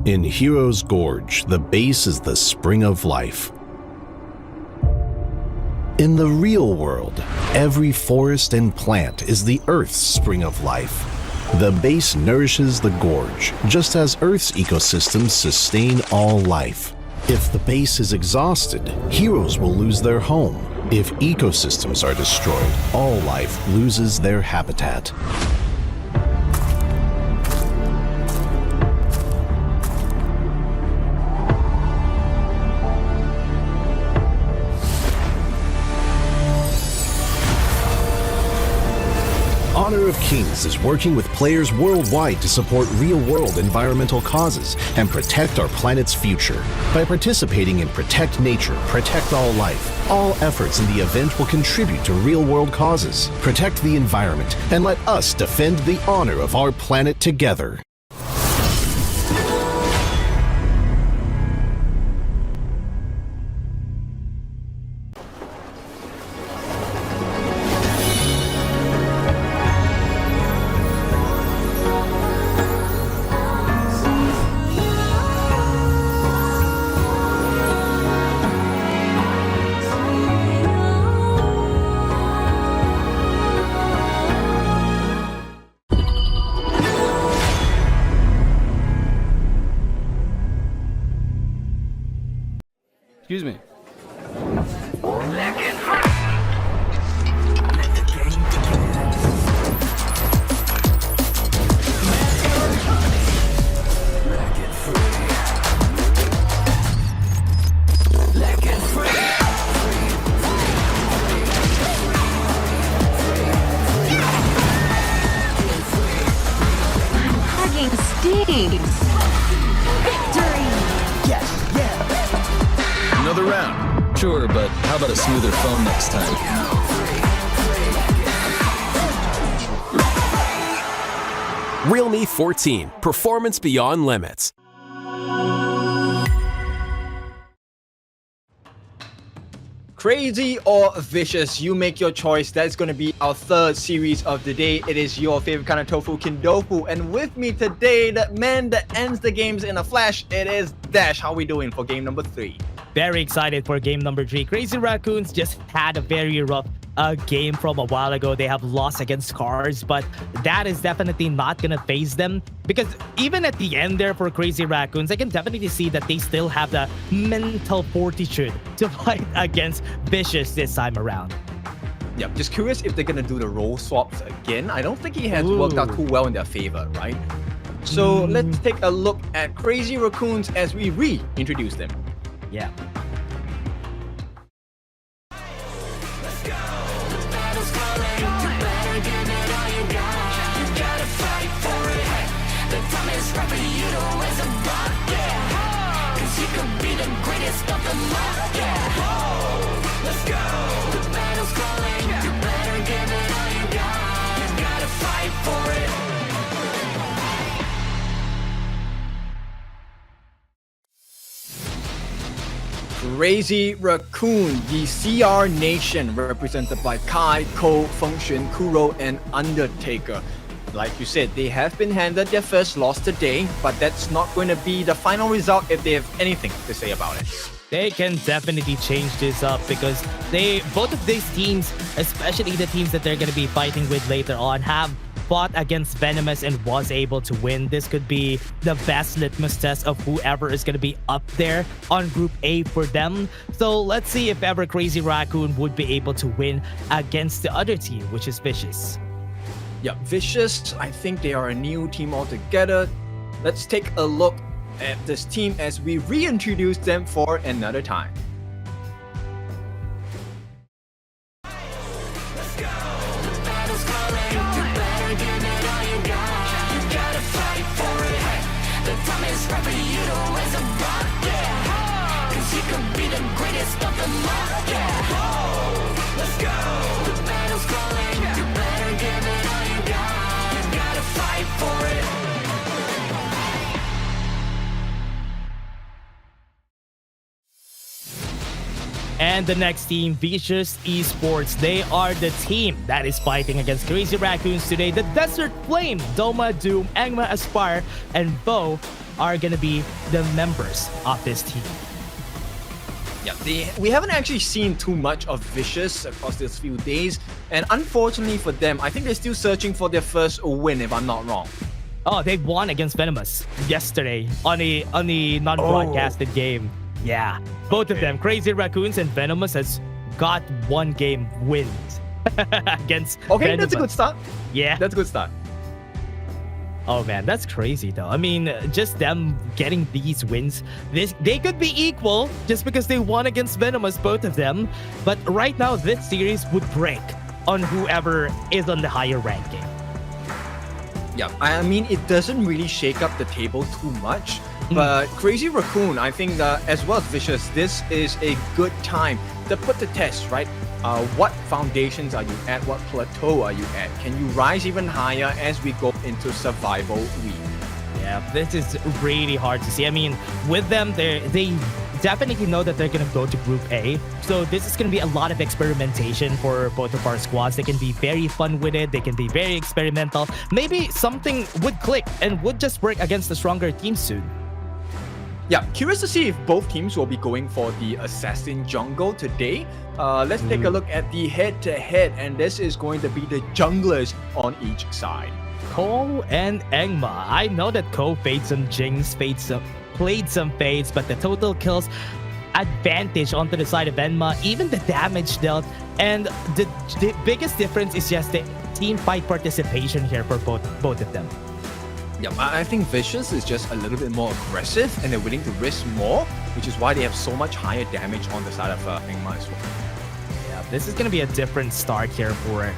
In Hero's Gorge, the base is the spring of life. In the real world, every forest and plant is the Earth's spring of life. The base nourishes the gorge, just as Earth's ecosystems sustain all life. If the base is exhausted, heroes will lose their home. If ecosystems are destroyed, all life loses their habitat. Honor of Kings is working with players worldwide to support real-world environmental causes and protect our planet's future. By participating in Protect Nature, Protect All Life, all efforts in the event will contribute to real-world causes. Protect the environment and let us defend the honor of our planet together. Tagging stings. Victory. Another round. Sure, but how about a smoother phone next time? Realme 14, performance beyond limits. Crazy or vicious, you make your choice. That's going to be our third series of the day. It is your favorite kind of tofu, Kindofu. And with me today, the man that ends the games in a flash, it is Dash. How we doing for game number 3? Very excited for game number 3. Crazy Raccoons just had a very rough game from a while ago. They have lost against SCARZ, but that is definitely not gonna phase them, because even at the end there for Crazy Raccoons, I can definitely see that they still have the mental fortitude to fight against Vicious this time around. Yeah, just curious if they're gonna do the role swaps again. I don't think it has worked out too well in their favor, right? So let's take a look at Crazy Raccoons as we reintroduce them. Yeah. Crazy Raccoon, the CR Nation, represented by Kai, Ko, Fengxuan, Kuro, and Undertaker. Like you said, they have been handed their first loss today, but that's not going to be the final result if they have anything to say about it. They can definitely change this up, because both of these teams, especially the teams that they're going to be fighting with later on, have fought against Venomous and was able to win. This could be the best litmus test of whoever is going to be up there on Group A for them. So let's see if ever Crazy Raccoon would be able to win against the other team, which is Vicious. Yeah, Vicious, I think they are a new team altogether. Let's take a look at this team as we reintroduce them for another time. And the next team, Vicious Esports, they are the team that is fighting against Crazy Raccoons today. The Desert Flame, Doma, Doom, Angma, Aspire, and Bo are gonna be the members of this team. Yeah, we haven't actually seen too much of Vicious across these few days, and unfortunately for them, I think they're still searching for their first win, if I'm not wrong. Oh, they won against Venomous yesterday on a non-broadcasted game. Yeah, both of them, Crazy Raccoons and Venomous, has got one game wins against Venomous. That's a good start. Yeah, that's a good start. Oh man, that's crazy though. I mean, just them getting these wins, they could be equal just because they won against Venomous, both of them. But right now, this series would break on whoever is on the higher ranking. Yeah, I mean, it doesn't really shake up the table too much. But Crazy Raccoon, I think as well as Vicious, this is a good time to put the test, right? What foundations are you at? What plateau are you at? Can you rise even higher as we go into Survival Week? Yeah, this is really hard to see. I mean, with them, they definitely know that they're going to go to Group A. So this is going to be a lot of experimentation for both of our squads. They can be very fun with it. They can be very experimental. Maybe something would click and would just work against the stronger team soon. Yeah, curious to see if both teams will be going for the Assassin Jungle today. Let's take a look at the head-to-head, and this is going to be the junglers on each side. Ko and Angma. I know that Ko played some Jings, played some Fades, but the total kills, advantage onto the side of Venma, even the damage dealt. And the biggest difference is just the team fight participation here for both of them. Yeah, I think Vicious is just a little bit more aggressive and they're willing to risk more, which is why they have so much higher damage on the side of Engma as well. Yeah, this is going to be a different start here for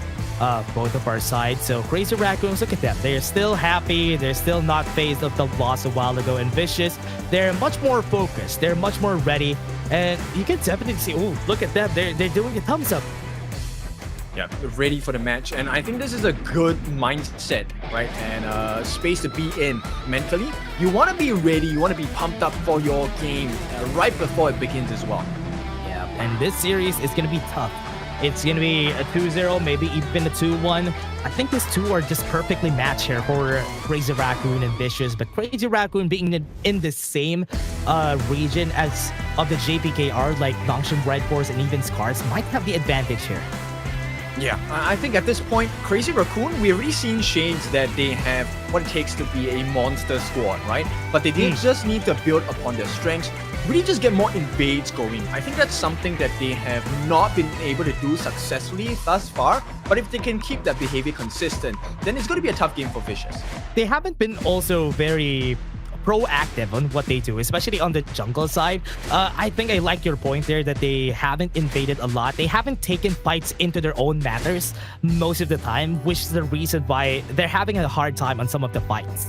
both of our sides. So Crazy Raccoons, look at them. They're still happy. They're still not phased of the loss a while ago. And Vicious, they're much more focused. They're much more ready. And you can definitely see, oh, look at them. They're doing a thumbs up. Yeah, ready for the match. And I think this is a good mindset, right? And space to be in mentally. You want to be ready. You want to be pumped up for your game right before it begins as well. Yeah, and this series is going to be tough. It's going to be a 2-0, maybe even a 2-1. I think these two are just perfectly matched here for Crazy Raccoon and Vicious. But Crazy Raccoon being in the same region as of the JPKR, like Nongshim, RedForce, and even SCARZ, might have the advantage here. Yeah, I think at this point, Crazy Raccoon, we've already seen shades that they have what it takes to be a monster squad, right? But they just need to build upon their strengths, really just get more invades going. I think that's something that they have not been able to do successfully thus far. But if they can keep that behavior consistent, then it's going to be a tough game for Vicious. They haven't been also very proactive on what they do, especially on the jungle side. I think I like your point there that they haven't invaded a lot. They haven't taken fights into their own matters most of the time, which is the reason why they're having a hard time on some of the fights.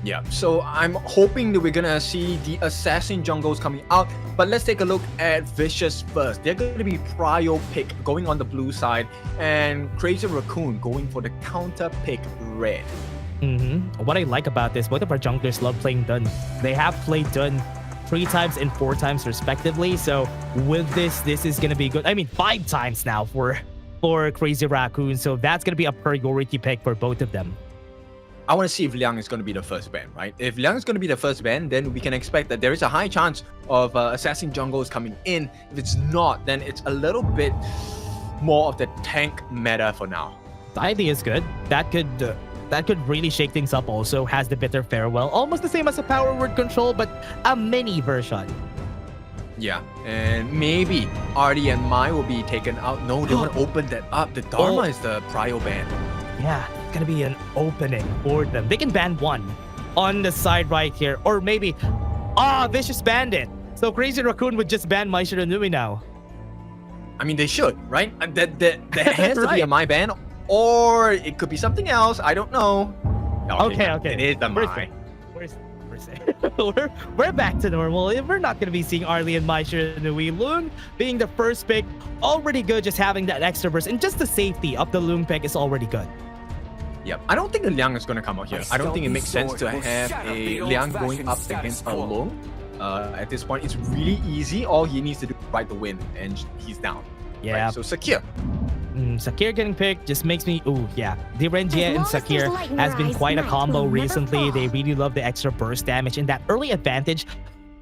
Yeah, so I'm hoping that we're gonna see the assassin jungles coming out, but let's take a look at Vicious first. They're going to be Prio pick going on the blue side, and Crazy Raccoon going for the counter pick red. What I like about this, both of our junglers love playing Dun. They have played Dun 3 times and 4 times respectively. So with this is going to be good. I mean, 5 times now for Crazy Raccoon. So that's going to be a priority pick for both of them. I want to see if Liang is going to be the first ban, right? If Liang is going to be the first ban, then we can expect that there is a high chance of assassin jungles coming in. If it's not, then it's a little bit more of the tank meta for now. The idea is good. That could really shake things up also. Has the bitter farewell. Almost the same as a power word control, but a mini version. Yeah, and maybe Artie and Mai will be taken out. No, they want to open that up. The Dharma is the Prio ban. Yeah, it's gonna be an opening for them. They can ban 1 on the side right here. Or maybe, Vicious banned it. So Crazy Raccoon would just ban Mai Shiranui now. I mean, they should, right? That has to be a Mai ban. Or it could be something else. I don't know. Okay. It is the Mai. We're back to normal. We're not going to be seeing Arlie and Mai Shiranui. Lung being the first pick, already good. Just having that extra burst and just the safety of the Lung pick is already good. Yep. I don't think the Liang is going to come out here. I don't think it makes sense to have a Liang going up against a Lung. At this point, it's really easy. All he needs to do is ride the wind, and he's down. Yeah. Right? So Sakir. Sakir getting picked just makes me, Gen.G and Sakir has been quite a combo recently. They really love the extra burst damage and that early advantage,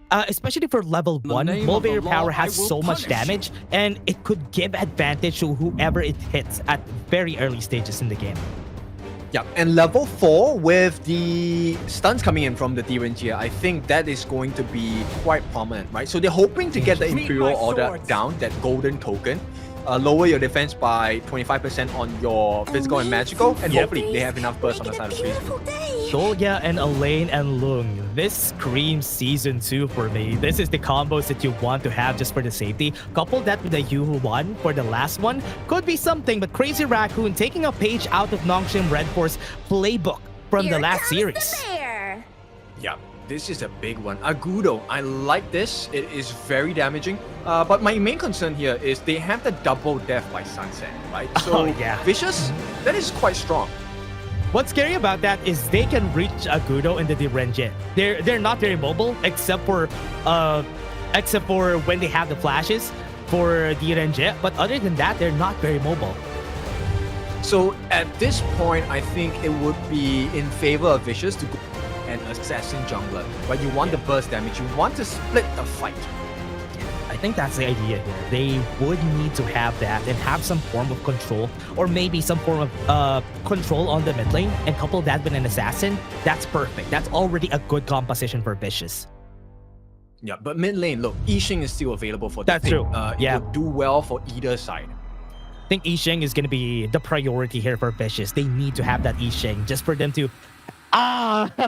especially for level 1. Motivator power has so much damage, and it could give advantage to whoever it hits at very early stages in the game. Yeah, and level 4 with the stuns coming in from the Gen.G, I think that is going to be quite prominent, right? So they're hoping to get the Imperial Order down, that golden token. Lower your defense by 25% on your physical and magical, and hopefully they have enough burst on the side of Crazy. Solga and Elaine and Lung. This screams season 2 for me. This is the combos that you want to have just for the safety. Couple that with the Yuhu 1 for the last one. Could be something, but Crazy Raccoon taking a page out of Nongshim RedForce playbook from the last series. Yeah, this is a big one. Agudo, I like this. It is very damaging. But my main concern here is they have the double death by sunset, right? So Vicious, that is quite strong. What's scary about that is they can reach Agudo in the Gen.G. They're not very mobile except for when they have the flashes for Gen.G. But other than that, they're not very mobile. So at this point, I think it would be in favor of Vicious to go an assassin jungler, but you want the burst damage. You want to split the fight. I think that's the idea here. They would need to have that and have some form of control, or maybe some form of control on the mid lane, and couple that with an assassin. That's perfect. That's already a good composition for Vicious. Yeah, but mid lane, look, Yixing is still available for That's true. It would do well for either side. I think Yixing is going to be the priority here for Vicious. They need to have that Yixing just for them to...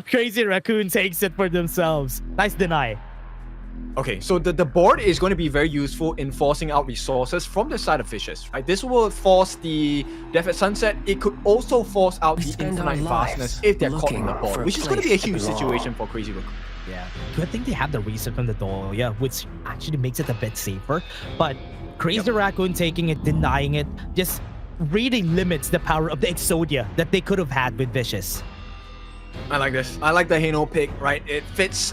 Crazy Raccoon takes it for themselves. Nice deny. Okay, so the board is going to be very useful in forcing out resources from the side of Vicious, right? This will force the Death at Sunset. It could also force out the infinite fastness if they're caught on the board, which is going to be a huge situation for Crazy Raccoon. Yeah, good thing they have the reset from the Dahlia, which actually makes it a bit safer. But Crazy Raccoon taking it, denying it, just really limits the power of the Exodia that they could have had with Vicious. I like this. I like the Hano pick, right? It fits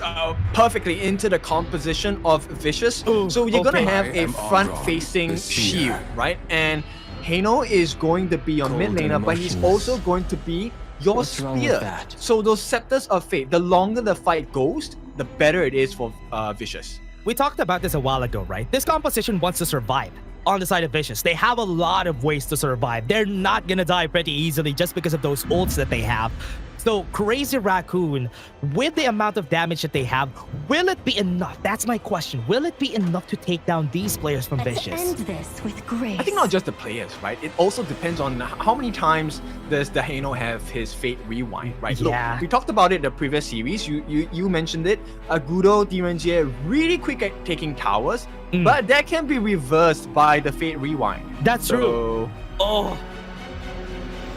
perfectly into the composition of Vicious. So you're going to have a front-facing shield, right? And Hano is going to be your mid laner, but he's also going to be your spear. So those Scepters of Fate, the longer the fight goes, the better it is for Vicious. We talked about this a while ago, right? This composition wants to survive. On the side of Vicious, they have a lot of ways to survive. They're not gonna die pretty easily just because of those ults that they have. So Crazy Raccoon, with the amount of damage that they have, will it be enough? That's my question. Will it be enough to take down these players from Vicious? End this with grace. I think not just the players, right? It also depends on how many times does the Hano have his Fate Rewind, right? Yeah. Look, we talked about it in the previous series. You mentioned it. Agudo, Gen.G really quick at taking towers, but that can be reversed by the Fate Rewind. That's true. Oh.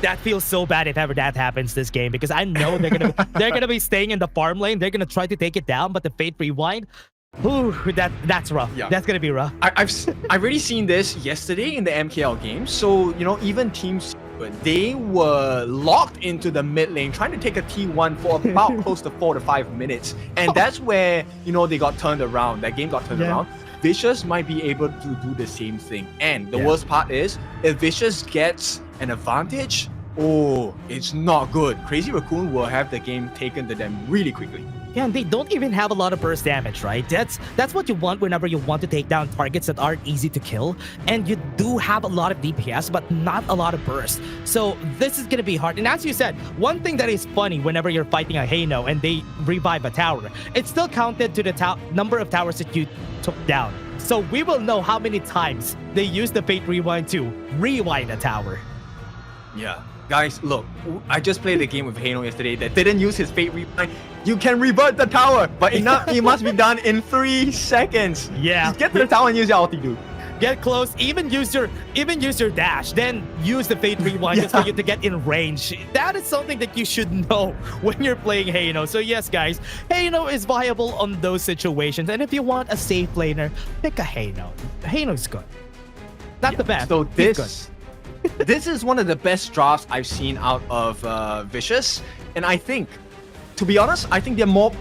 That feels so bad if ever that happens this game, because I know they're gonna be staying in the farm lane. They're gonna try to take it down, but the Fate Rewind, that's rough. Yeah. That's gonna be rough. I've already seen this yesterday in the MKL game. So even teams, they were locked into the mid lane trying to take a T1 for about close to 4 to 5 minutes, and that's where they got turned around. That game got turned around. Vicious might be able to do the same thing, and the worst part is if Vicious gets an advantage, it's not good. Crazy Raccoon will have the game taken to them really quickly. Yeah, and they don't even have a lot of burst damage, right? That's what you want whenever you want to take down targets that aren't easy to kill. And you do have a lot of DPS, but not a lot of burst. So this is going to be hard. And as you said, one thing that is funny whenever you're fighting a Hano and they revive a tower, it's still counted to the number of towers that you took down. So we will know how many times they use the Fate Rewind to rewind a tower. Yeah. Guys, look, I just played a game with Hano yesterday that didn't use his Fate Rewind. You can revert the tower, but it must be done in 3 seconds. Yeah. Just get to the tower and use your ulti, dude. Get close, even use your dash, then use the Fate Rewind just for you to get in range. That is something that you should know when you're playing Hano. So yes, guys, Hano is viable on those situations. And if you want a safe laner, pick a Hano. Hano's good. Not the best. So this is one of the best drafts I've seen out of Vicious, and I think, to be honest, I think they're more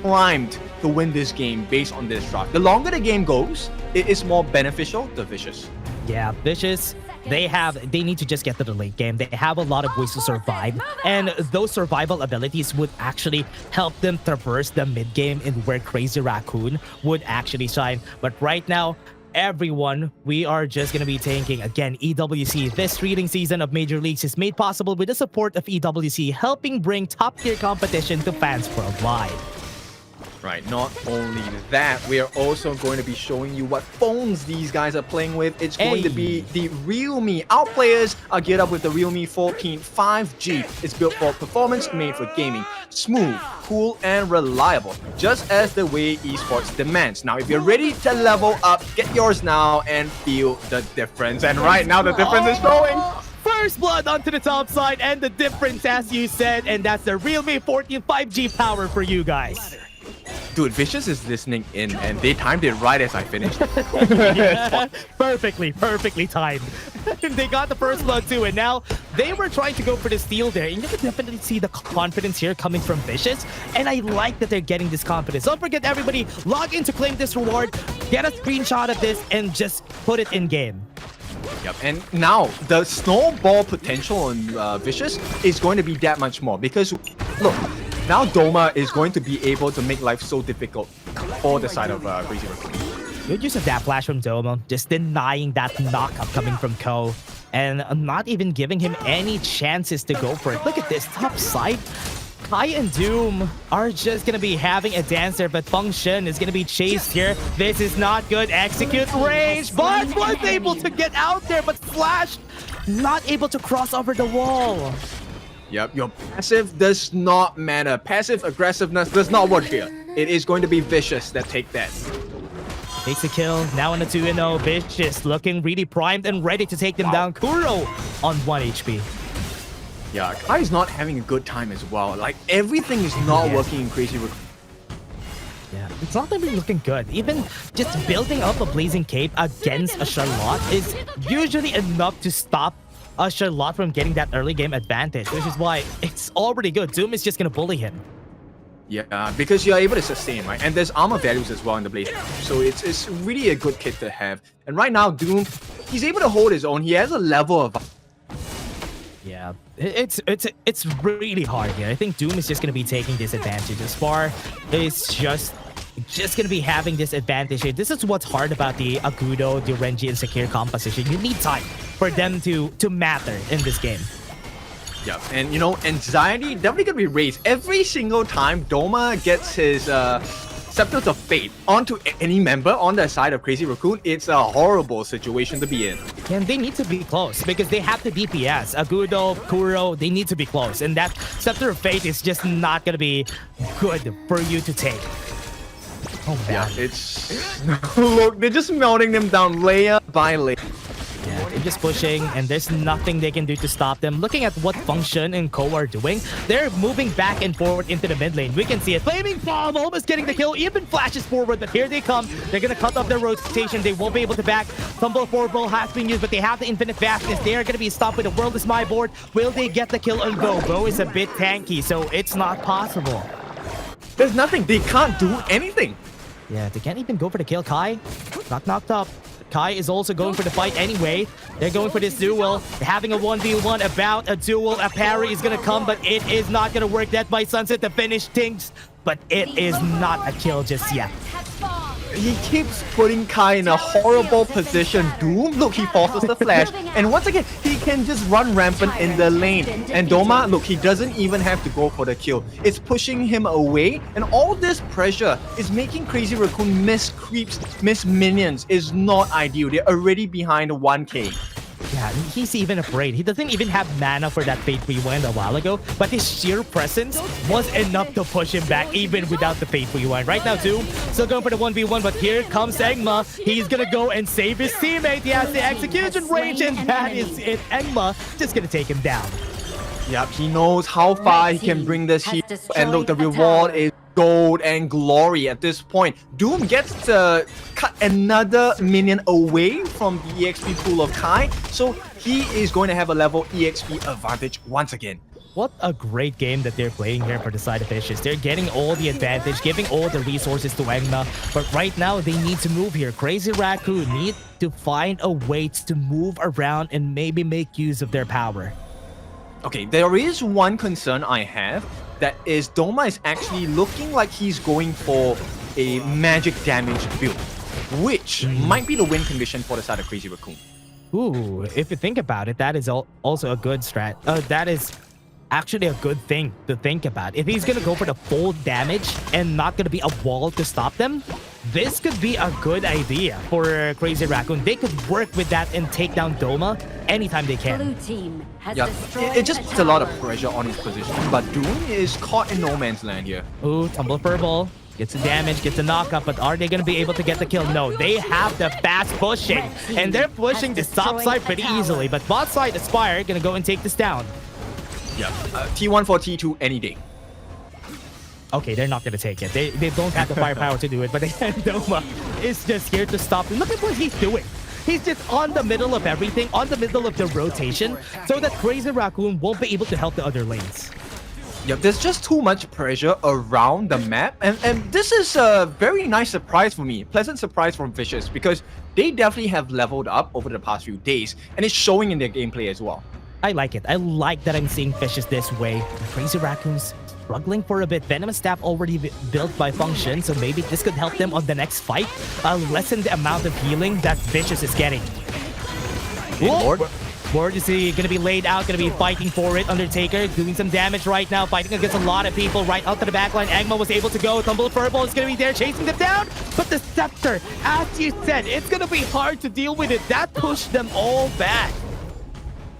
primed to win this game based on this draft. The longer the game goes, it is more beneficial to Vicious. Yeah, Vicious, they need to just get to the late game. They have a lot of ways to survive, and those survival abilities would actually help them traverse the mid game in where Crazy Raccoon would actually shine. But right now, everyone, we are just going to be tanking. Again, EWC, this thrilling season of Major Leagues is made possible with the support of EWC, helping bring top-tier competition to fans worldwide. Right, not only that, we are also going to be showing you what phones these guys are playing with. It's going to be the Realme. Our players are geared up with the Realme 14 5G. It's built for performance, made for gaming. Smooth, cool, and reliable, just as the way esports demands. Now, if you're ready to level up, get yours now and feel the difference. And right now, the difference is showing. First blood onto the top side, and the difference, as you said, and that's the Realme 14 5G power for you guys. Dude, Vicious is listening in, and they timed it right as I finished. Yeah, perfectly timed. They got the first blood too, and now they were trying to go for the steal there. And you can definitely see the confidence here coming from Vicious, and I like that they're getting this confidence. Don't forget, everybody, log in to claim this reward, get a screenshot of this, and just put it in game. Yep, and now the snowball potential on Vicious is going to be that much more, because look, now Doma is going to be able to make life so difficult for the side of Crazy Raccoon. Good use of that flash from Doma, just denying that knockup coming from Ko, and not even giving him any chances to go for it. Look at this top side. Kai and Doom are just gonna be having a dancer, but Function is gonna be chased here. This is not good. Execute range, but was able to get out there, but Flash not able to cross over the wall. Yep, your passive does not matter. Passive aggressiveness does not work here. It is going to be Vicious that take that. Takes a kill. Now on the 2-0. Vicious looking really primed and ready to take them down. Kuro on 1 HP. Yeah, Kai is not having a good time as well. Like, everything is not working in Crazy Raccoon. Yeah, it's not even looking good. Even just building up a Blazing Cape against a Charlotte is usually enough to stop a Charlotte from getting that early game advantage, which is why it's already good. Doom is just gonna bully him. Yeah, because you're able to sustain, right? And there's armor values as well in the Blazing Cape. So it's really a good kit to have. And right now, Doom, he's able to hold his own. He has a level of... Yeah, it's really hard here. I think Doom is just gonna be taking this advantage. As far is just gonna be having this advantage here. This is what's hard about the Agudo, the Gen.G, and Sakir composition. You need time for them to matter in this game. Yeah, and you know, anxiety definitely gonna be raised every single time Doma gets his Scepters of Fate onto any member on the side of Crazy Raccoon. It's a horrible situation to be in. And they need to be close because they have the DPS. Agudo, Kuro, they need to be close. And that Scepter of Fate is just not gonna be good for you to take. Oh man. Yeah, it's... Look, they're just melting them down layer by layer. Yeah, they're just pushing, and there's nothing they can do to stop them. Looking at what Function and Ko are doing, they're moving back and forward into the mid lane. We can see it. Flaming Bomb almost getting the kill. Even flashes forward, but here they come. They're going to cut off their rotation. They won't be able to back. Tumble Forward has been used, but they have the infinite fastness. They are going to be stopped with the World is My board. Will they get the kill on Go? Go is a bit tanky, so it's not possible. There's nothing. They can't do anything. Yeah, they can't even go for the kill. Kai, not knocked up. Kai is also going for the fight anyway. They're going for this duel. They're having a 1v1 about a duel. A parry is going to come, but it is not going to work. Death by Sunset to finish things, but it is not a kill just yet. He keeps putting Kai in a horrible position. Doom, look, he forces the flash. And once again, he can just run rampant in the lane. And Doma, look, he doesn't even have to go for the kill. It's pushing him away. And all this pressure is making Crazy Raccoon miss creeps, miss minions. Is not ideal. They're already behind 1k. Yeah, he's even afraid. He doesn't even have mana for that Fate Rewind a while ago, but his sheer presence was enough to push him back even without the Fate Rewind. Right now, Doom still going for the 1v1, but here comes Engma. He's gonna go and save his teammate. He has the execution range, and that is it. Engma just gonna take him down. Yep, he knows how far he can bring this heat. And look, the reward is gold and glory at this point. Doom gets to cut another minion away from the EXP pool of Kai, so he is going to have a level EXP advantage once again. What a great game that they're playing here for the side of Vicious. They're getting all the advantage, giving all the resources to Engma, but right now they need to move here. Crazy Raccoon need to find a way to move around and maybe make use of their power. Okay, there is one concern I have. That is, Doma is actually looking like he's going for a magic damage build, which might be the win condition for the side of Crazy Raccoon. Ooh, if you think about it, that is also a good strat. That is actually a good thing to think about. If he's gonna go for the full damage and not gonna be a wall to stop them, this could be a good idea for Crazy Raccoon. They could work with that and take down Doma anytime they can. Yeah, it just puts a lot of pressure on his position, but Doom is caught in no man's land here. Ooh, Tumble Furball. Gets the damage, gets the knockup, but are they going to be able to get the kill? No, they have the fast pushing, and they're pushing this top side pretty easily, but bot side Aspire going to go and take this down. Yeah, T1 for T2 any day. Okay, they're not going to take it. They don't have the firepower to do it, but Doma is just here to stop them. Look at what he's doing. He's just on the middle of everything, on the middle of the rotation, so that Crazy Raccoon won't be able to help the other lanes. Yeah, there's just too much pressure around the map, and this is a very nice surprise for me. Pleasant surprise from Vicious, because they definitely have leveled up over the past few days, and it's showing in their gameplay as well. I like it. I like that I'm seeing Vicious this way. Crazy Raccoon's struggling for a bit. Venom Staff already built by Function, so maybe this could help them on the next fight. Lessen the amount of healing that Vicious is getting. Ward is going to be laid out, going to be fighting for it. Undertaker doing some damage right now, fighting against a lot of people right out to the backline. Agma was able to go. Tumble Furball is going to be there chasing them down. But the Scepter, as you said, it's going to be hard to deal with it. That pushed them all back.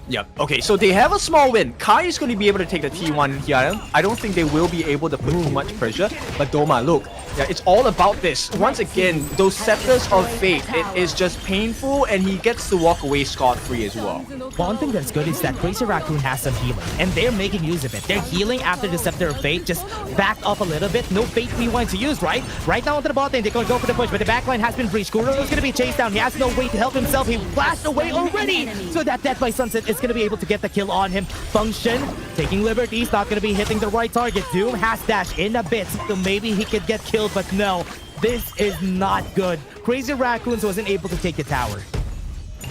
Yep. Okay, so they have a small win. Kai is going to be able to take the T1 here. I don't think they will be able to put too much pressure. But Doma, look, yeah, it's all about this. Once again, those Scepters of Fate, it is just painful, and he gets to walk away scot-free as well. One thing that's good is that Crazy Raccoon has some healing, and they're making use of it. They're healing after the Scepter of Fate, just backed off a little bit. No Fate Rewind to use, right? Right now onto the bot lane, they're going to go for the push, but the backline has been breached. Kuro is going to be chased down. He has no way to help himself. He flashed away already, so that Death by Sunset is going to be able to get the kill on him. Function, taking liberties, not going to be hitting the right target. Doom has dash in a bit, so maybe he could get killed, but no. This is not good. Crazy Raccoons wasn't able to take the tower.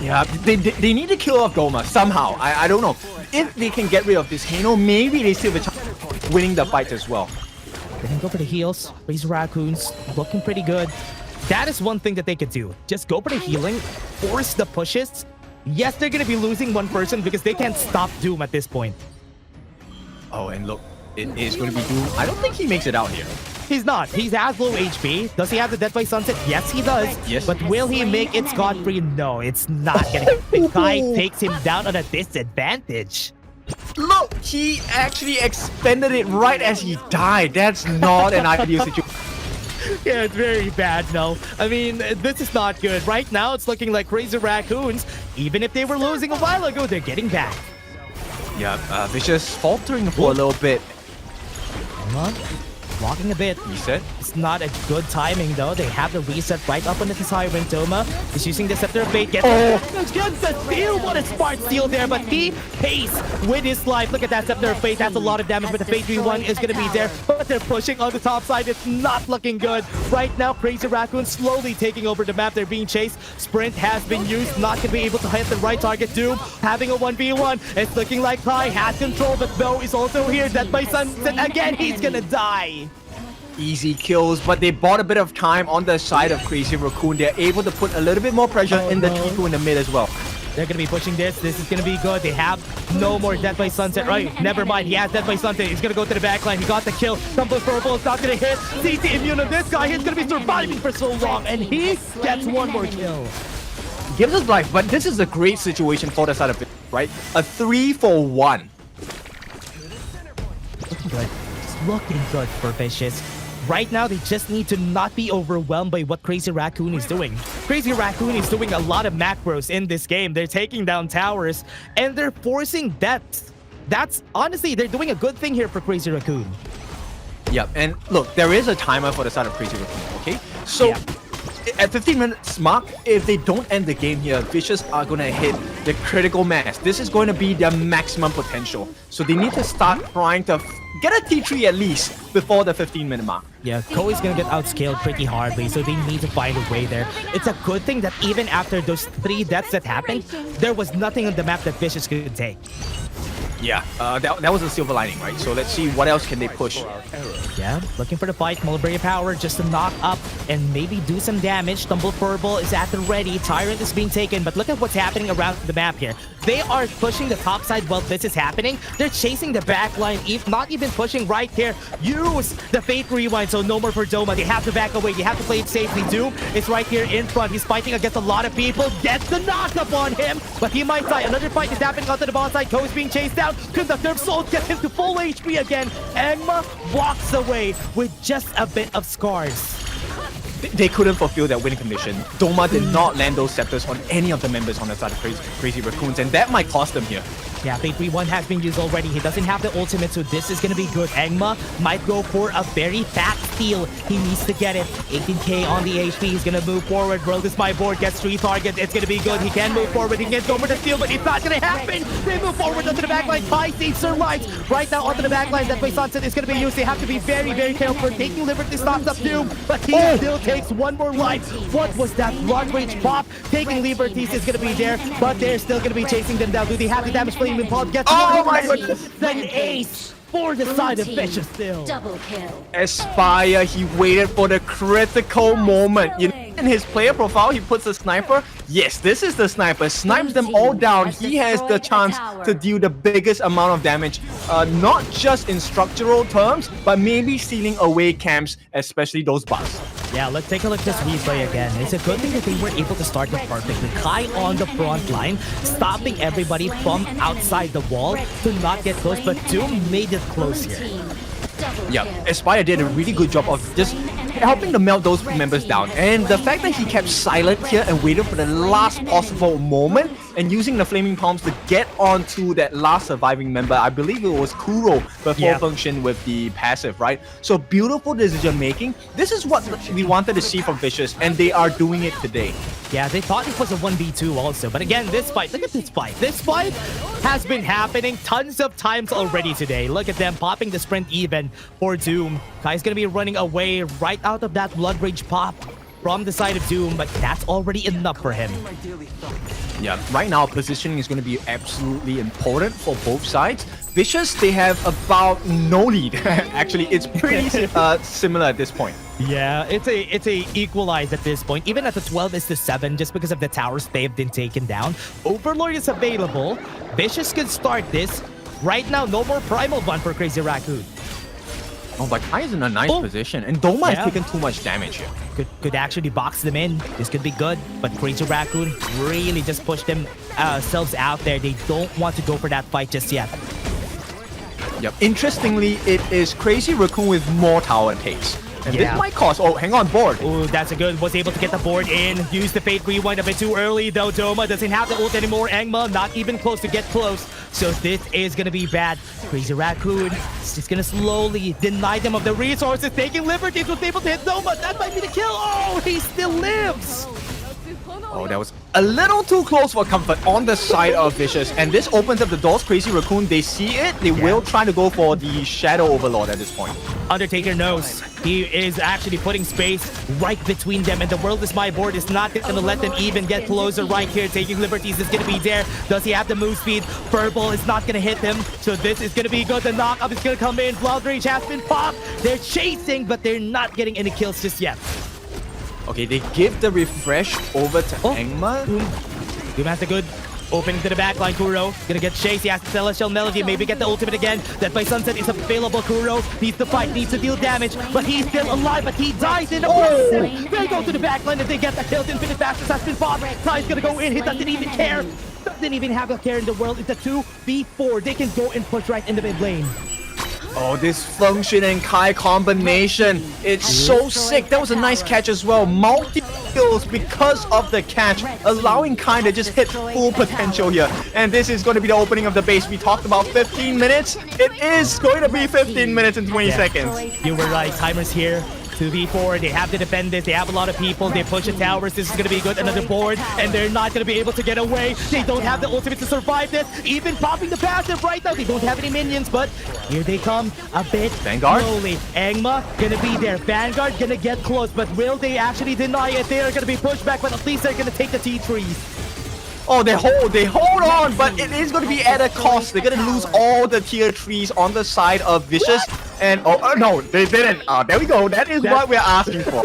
Yeah, they need to kill off Doma somehow. I don't know. If they can get rid of this Hano, maybe they still have a chance of winning the fight as well. They can go for the heals. Crazy Raccoons looking pretty good. That is one thing that they could do. Just go for the healing, force the pushes. Yes, they're going to be losing one person because they can't stop Doom at this point. Oh, and look, it is going to be Doom. I don't think he makes it out here. He's not. He has low HP. Does he have the Death by Sunset? Yes, he does. Yes. But will he make it scot-free? No, it's not gonna. The guy takes him down at a disadvantage. Look, he actually expended it right as he died. That's not an ideal situation. Yeah, it's very bad, no. I mean, this is not good. Right now, it's looking like Crazy Raccoons. Even if they were losing a while ago, they're getting back. Yeah, Vicious faltering for a little bit. Hold on. Walking a bit. Reset. It's not a good timing though. They have the reset right up on the Siren. Doma is using the Scepter of Fate. Gets the steal. What a smart steal there, but he pays with his life. Look at that Scepter of Fate. That's a lot of damage, but the Fate 3-1 is going to be there. But they're pushing on the top side. It's not looking good. Right now, Crazy Raccoon slowly taking over the map. They're being chased. Sprint has been used. Not going to be able to hit the right target. Doom having a 1v1. It's looking like Kai has control, but Bo is also here. Death by Sunset again. He's going to die. Easy kills, but they bought a bit of time on the side of Crazy Raccoon. They're able to put a little bit more pressure in the T2 in the mid as well. They're going to be pushing this. This is going to be good. They have no more Death by Sunset. Right, never mind. He has Death by Sunset. He's going to go to the backline. He got the kill. Tumble Purple is not going to hit. CC immune on this guy. He's going to be surviving for so long, and he gets one more kill. Gives us life, but this is a great situation for the side of it, right? A 3-for-1. Looking good. It's looking good for Vicious. Right now, they just need to not be overwhelmed by what Crazy Raccoon is doing. Crazy Raccoon is doing a lot of macros in this game. They're taking down towers, and they're forcing deaths. That's, honestly, they're doing a good thing here for Crazy Raccoon. Yep, and look, there is a timer for the side of Crazy Raccoon, okay? So, at 15 minutes mark, if they don't end the game here, Vicious are going to hit the critical mass. This is going to be their maximum potential. So they need to start trying to get a T3 at least before the 15-minute mark. Yeah, Ko is going to get outscaled pretty hardly, so they need to find a way there. It's a good thing that even after those 3 deaths that happened, there was nothing on the map that Vicious could take. Yeah, that was a silver lining, right? So let's see what else can they push. Yeah, looking for the fight. Mulberry Power just to knock up and maybe do some damage. Tumble Furball is at the ready. Tyrant is being taken, but look at what's happening around the map here. They are pushing the top side while this is happening. They're chasing the back line, not even pushing right here. Use the Fate Rewind, so no more for Doma. They have to back away. They have to play it safely. Doom is right here in front. He's fighting against a lot of people. Gets the knock-up on him, but he might die. Another fight is happening onto the bot side. Ko is being chased down. Conductor of Soul gets him to full HP again. Agma walks away with just a bit of scars. They couldn't fulfill that winning condition. Doma did not land those scepters on any of the members on the side of Crazy Raccoons, and that might cost them here. Yeah, Fate 3-1 has been used already. He doesn't have the ultimate, so this is going to be good. Agma might go for a very fat steal. He needs to get it. 18k on the HP. He's going to move forward. Roll this my board. Gets 3 targets. It's going to be good. He can move forward. He gets over the steal, but it's not going to happen. They move forward onto the backline. Kai saves their lives. Right now onto the backline. That way Sunset is going to be used. They have to be very, very careful for taking liberty. Stops up Doom, but he still takes one more life. What was that blood rage pop? Taking liberties is going to be there, but they're still going to be chasing them down. Do they have the damage flame? Paul gets my goodness! An ace for the side of Vicious still. Double kill. Aspire, he waited for the critical moment. You know, in his player profile, he puts a sniper. Yes, this is the sniper. Snipes them all down. He has the chance to deal the biggest amount of damage, not just in structural terms, but maybe stealing away camps, especially those busts. Yeah, let's take a look at this replay again. It's a good thing that they were able to start it perfectly. Kai on the front line, stopping everybody from outside the wall to not get close, but Doom made it close here. Yeah, Aspire did a really good job of just helping to melt those members down. And the fact that he kept silent here and waited for the last possible moment and using the Flaming Palms to get onto that last surviving member, I believe it was Kuro before function with the passive, right? So beautiful decision making. This is what we wanted to see from Vicious, and they are doing it today. Yeah, they thought it was a 1v2 also. But again, this fight, look at this fight. This fight has been happening tons of times already today. Look at them popping the sprint even for Doom. Kai's gonna be running away right out of that Blood Rage pop from the side of Doom, but that's already enough for him. Yeah, right now positioning is going to be absolutely important for both sides. Vicious, they have about no lead. Actually, it's pretty similar at this point. Yeah, it's a equalized at this point. Even at the 12-7, just because of the towers they've been taken down. Overlord is available. Vicious can start this. Right now, no more Primal Bond for Crazy Raccoon. Oh, but Kai is in a nice position, and Doma is taking too much damage here. Could actually box them in. This could be good, but Crazy Raccoon really just pushed themselves out there. They don't want to go for that fight just yet. Yep. Interestingly, it is Crazy Raccoon with more tower takes. And this might cost... Oh, hang on, board. Oh, that's a good... Was able to get the board in. Use the Fate Rewind a bit too early, though. Doma doesn't have the ult anymore. Engma not even close to get close. So this is going to be bad. Crazy Raccoon is just going to slowly deny them of the resources. Taking liberties, was able to hit Doma. That might be the kill. Oh, he still lives. Oh, that was a little too close for comfort on the side of Vicious. And this opens up the doors. Crazy Raccoon, they see it. They will try to go for the Shadow Overlord at this point. Undertaker knows. He is actually putting space right between them. And the World Is My board is not going to let them even get closer right here. Taking liberties is going to be there. Does he have the move speed? Furball is not going to hit him. So this is going to be good. The knock-up is going to come in. Blood Rage has been popped. They're chasing, but they're not getting any kills just yet. Okay, they give the refresh over to Engma. Doom has the good opening to the backline. Kuro gonna get chased. He has the Celestial Melody. Maybe get the ultimate again. Death by Sunset is available. Kuro needs to fight, needs to deal damage, but he's still alive, but he dies in the process. They go to the backline and they get the kill. Infinite Bastards has been fought. Kai's gonna go in. He doesn't even care. Doesn't even have a care in the world. It's a 2v4. They can go and push right in the mid lane. Oh, this Function and Kai combination. It's so sick. That was a nice catch as well. Multi-kills because of the catch, allowing Kai to just hit full potential here. And this is going to be the opening of the base. We talked about 15 minutes. It is going to be 15 minutes and 20 seconds. You were right. Timer's here. 2v4, they have to defend this, they have a lot of people, they push the towers, this is going to be good, another board, and they're not going to be able to get away. They don't have the ultimate to survive this, even popping the passive right now, they don't have any minions, but here they come, a bit Vanguard slowly. Engma going to be there, Vanguard going to get close, but will they actually deny it? They are going to be pushed back, but at least they're going to take the T3s. Oh, they hold on, but it is going to be at a cost. They're going to lose all the tier 3s on the side of Vicious. And, no, they didn't. There we go. That is what we're asking for.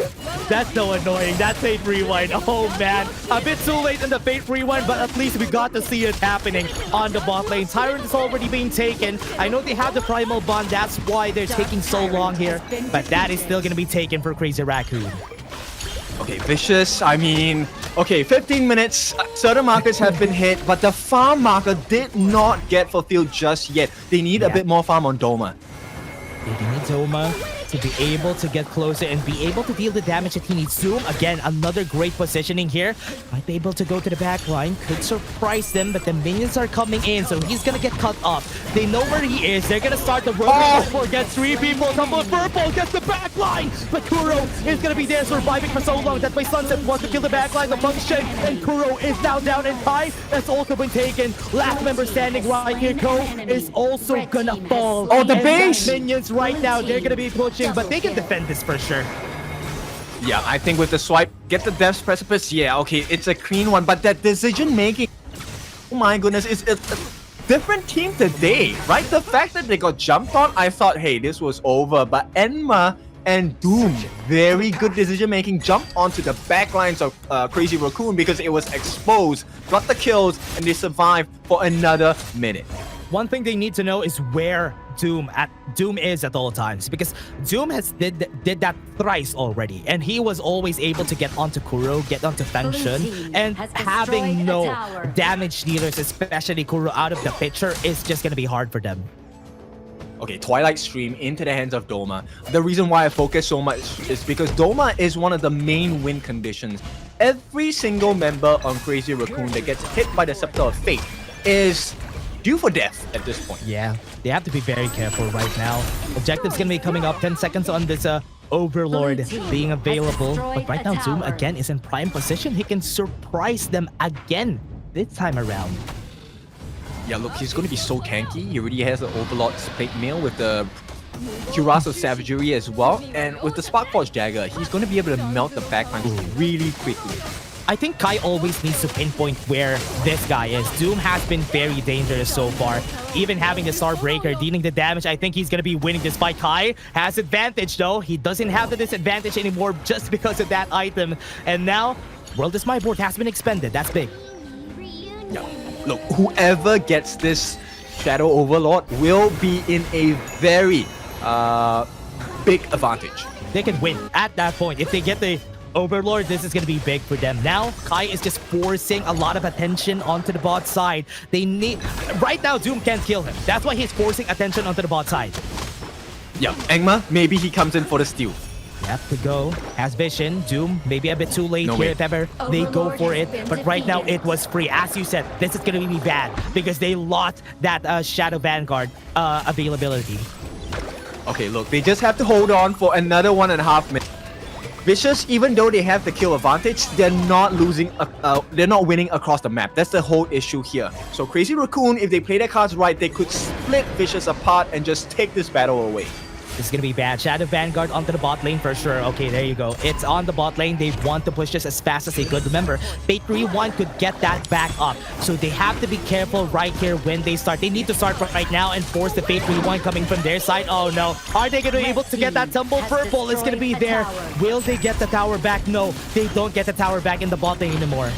That's so annoying. That Fate Rewind. Oh, man. A bit too late in the Fate Rewind, but at least we got to see it happening on the bot lane. Tyrant is already being taken. I know they have the Primal Bond. That's why they're taking so long here. But that is still going to be taken for Crazy Raccoon. Okay, Vicious, I mean, okay, 15 minutes, certain markers have been hit, but the farm marker did not get fulfilled just yet. They need a bit more farm on Doma. They need Doma to be able to get closer and be able to deal the damage that he needs. Zoom, again, another great positioning here. Might be able to go to the back line. Could surprise them, but the minions are coming in, so he's gonna get cut off. They know where he is. They're gonna start the road. Gets 3 people. Tumble Purple gets the back line, but Kuro is gonna be there surviving for so long. That's why Sunset wants to kill the back line. The function, and Kuro is now down, and Kai has also been taken. Last member standing right here, Ko, is also gonna fall. Oh, the base! Minions right now, they're gonna be pushing, but they can defend this for sure. Yeah, I think with the swipe, get the Death's Precipice. Yeah, okay, it's a clean one, but that decision making, oh my goodness, it's a different team today, right? The fact that they got jumped on, I thought, hey, this was over, but Enma and Doom, very good decision making, jumped onto the back lines of Crazy Raccoon because it was exposed, got the kills, and they survived for another minute. One thing they need to know is where Doom is at all times, because Doom has did that thrice already, and he was always able to get onto Kuro, get onto Fangshan, and having no damage dealers, especially Kuro, out of the picture is just gonna be hard for them. Okay, Twilight Stream into the hands of Doma. The reason why I focus so much is because Doma is one of the main win conditions. Every single member on Crazy Raccoon that gets hit by the Scepter of Fate is due for death at this point. Yeah, they have to be very careful right now. Objective's gonna be coming up, 10 seconds on this Overlord being available. But right now, Doom again is in prime position. He can surprise them again this time around. Yeah, look, he's going to be so tanky. He already has the Overlord's plate mail with the Cuirass of Savagery as well. And with the Sparkforge Dagger, he's going to be able to melt the backlines really quickly. I think Kai always needs to pinpoint where this guy is. Doom has been very dangerous so far. Even having the Star Breaker, dealing the damage, I think he's going to be winning this fight. Kai has advantage though. He doesn't have the disadvantage anymore just because of that item. And now, World is My Board has been expended. That's big. Yeah. Look, whoever gets this Shadow Overlord will be in a very big advantage. They can win at that point. If they get the Overlord, this is going to be big for them. Now, Kai is just forcing a lot of attention onto the bot side. They need... Right now, Doom can't kill him. That's why he's forcing attention onto the bot side. Yeah, Engma, maybe he comes in for the steal. Yep, to go. Has vision. Doom, maybe a bit too late here if ever they go for it. But right now, it was free. As you said, this is going to be bad because they lost that Shadow Vanguard availability. Okay, look, they just have to hold on for another 1.5 minutes. Vicious, even though they have the kill advantage, they're not losing. They're not winning across the map. That's the whole issue here. So Crazy Raccoon, if they play their cards right, they could split Vicious apart and just take this battle away. This is going to be bad. Shadow Vanguard onto the bot lane for sure. Okay, there you go. It's on the bot lane. They want to push this as fast as they could. Remember, Fate Rewind could get that back up. So they have to be careful right here when they start. They need to start right now and force the Fate Rewind coming from their side. Oh no. Are they going to be able to get that Tumble Purple? It's going to be there. Will they get the tower back? No, they don't get the tower back in the bot lane anymore.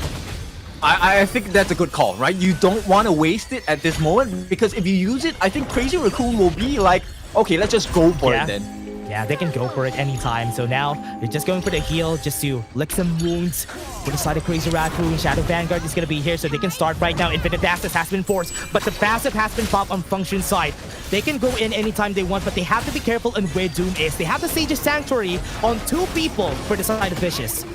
I think that's a good call, right? You don't want to waste it at this moment because if you use it, I think Crazy Raccoon will be like, okay, let's just go for it then. Yeah, they can go for it anytime. So now they're just going for the heal just to lick some wounds for the side of Crazy Raccoon. Shadow Vanguard is going to be here, so they can start right now. Infinite Access has been forced, but the passive has been popped on Function side. They can go in anytime they want, but they have to be careful on where Doom is. They have the Sage's Sanctuary on 2 people for the side of Vicious.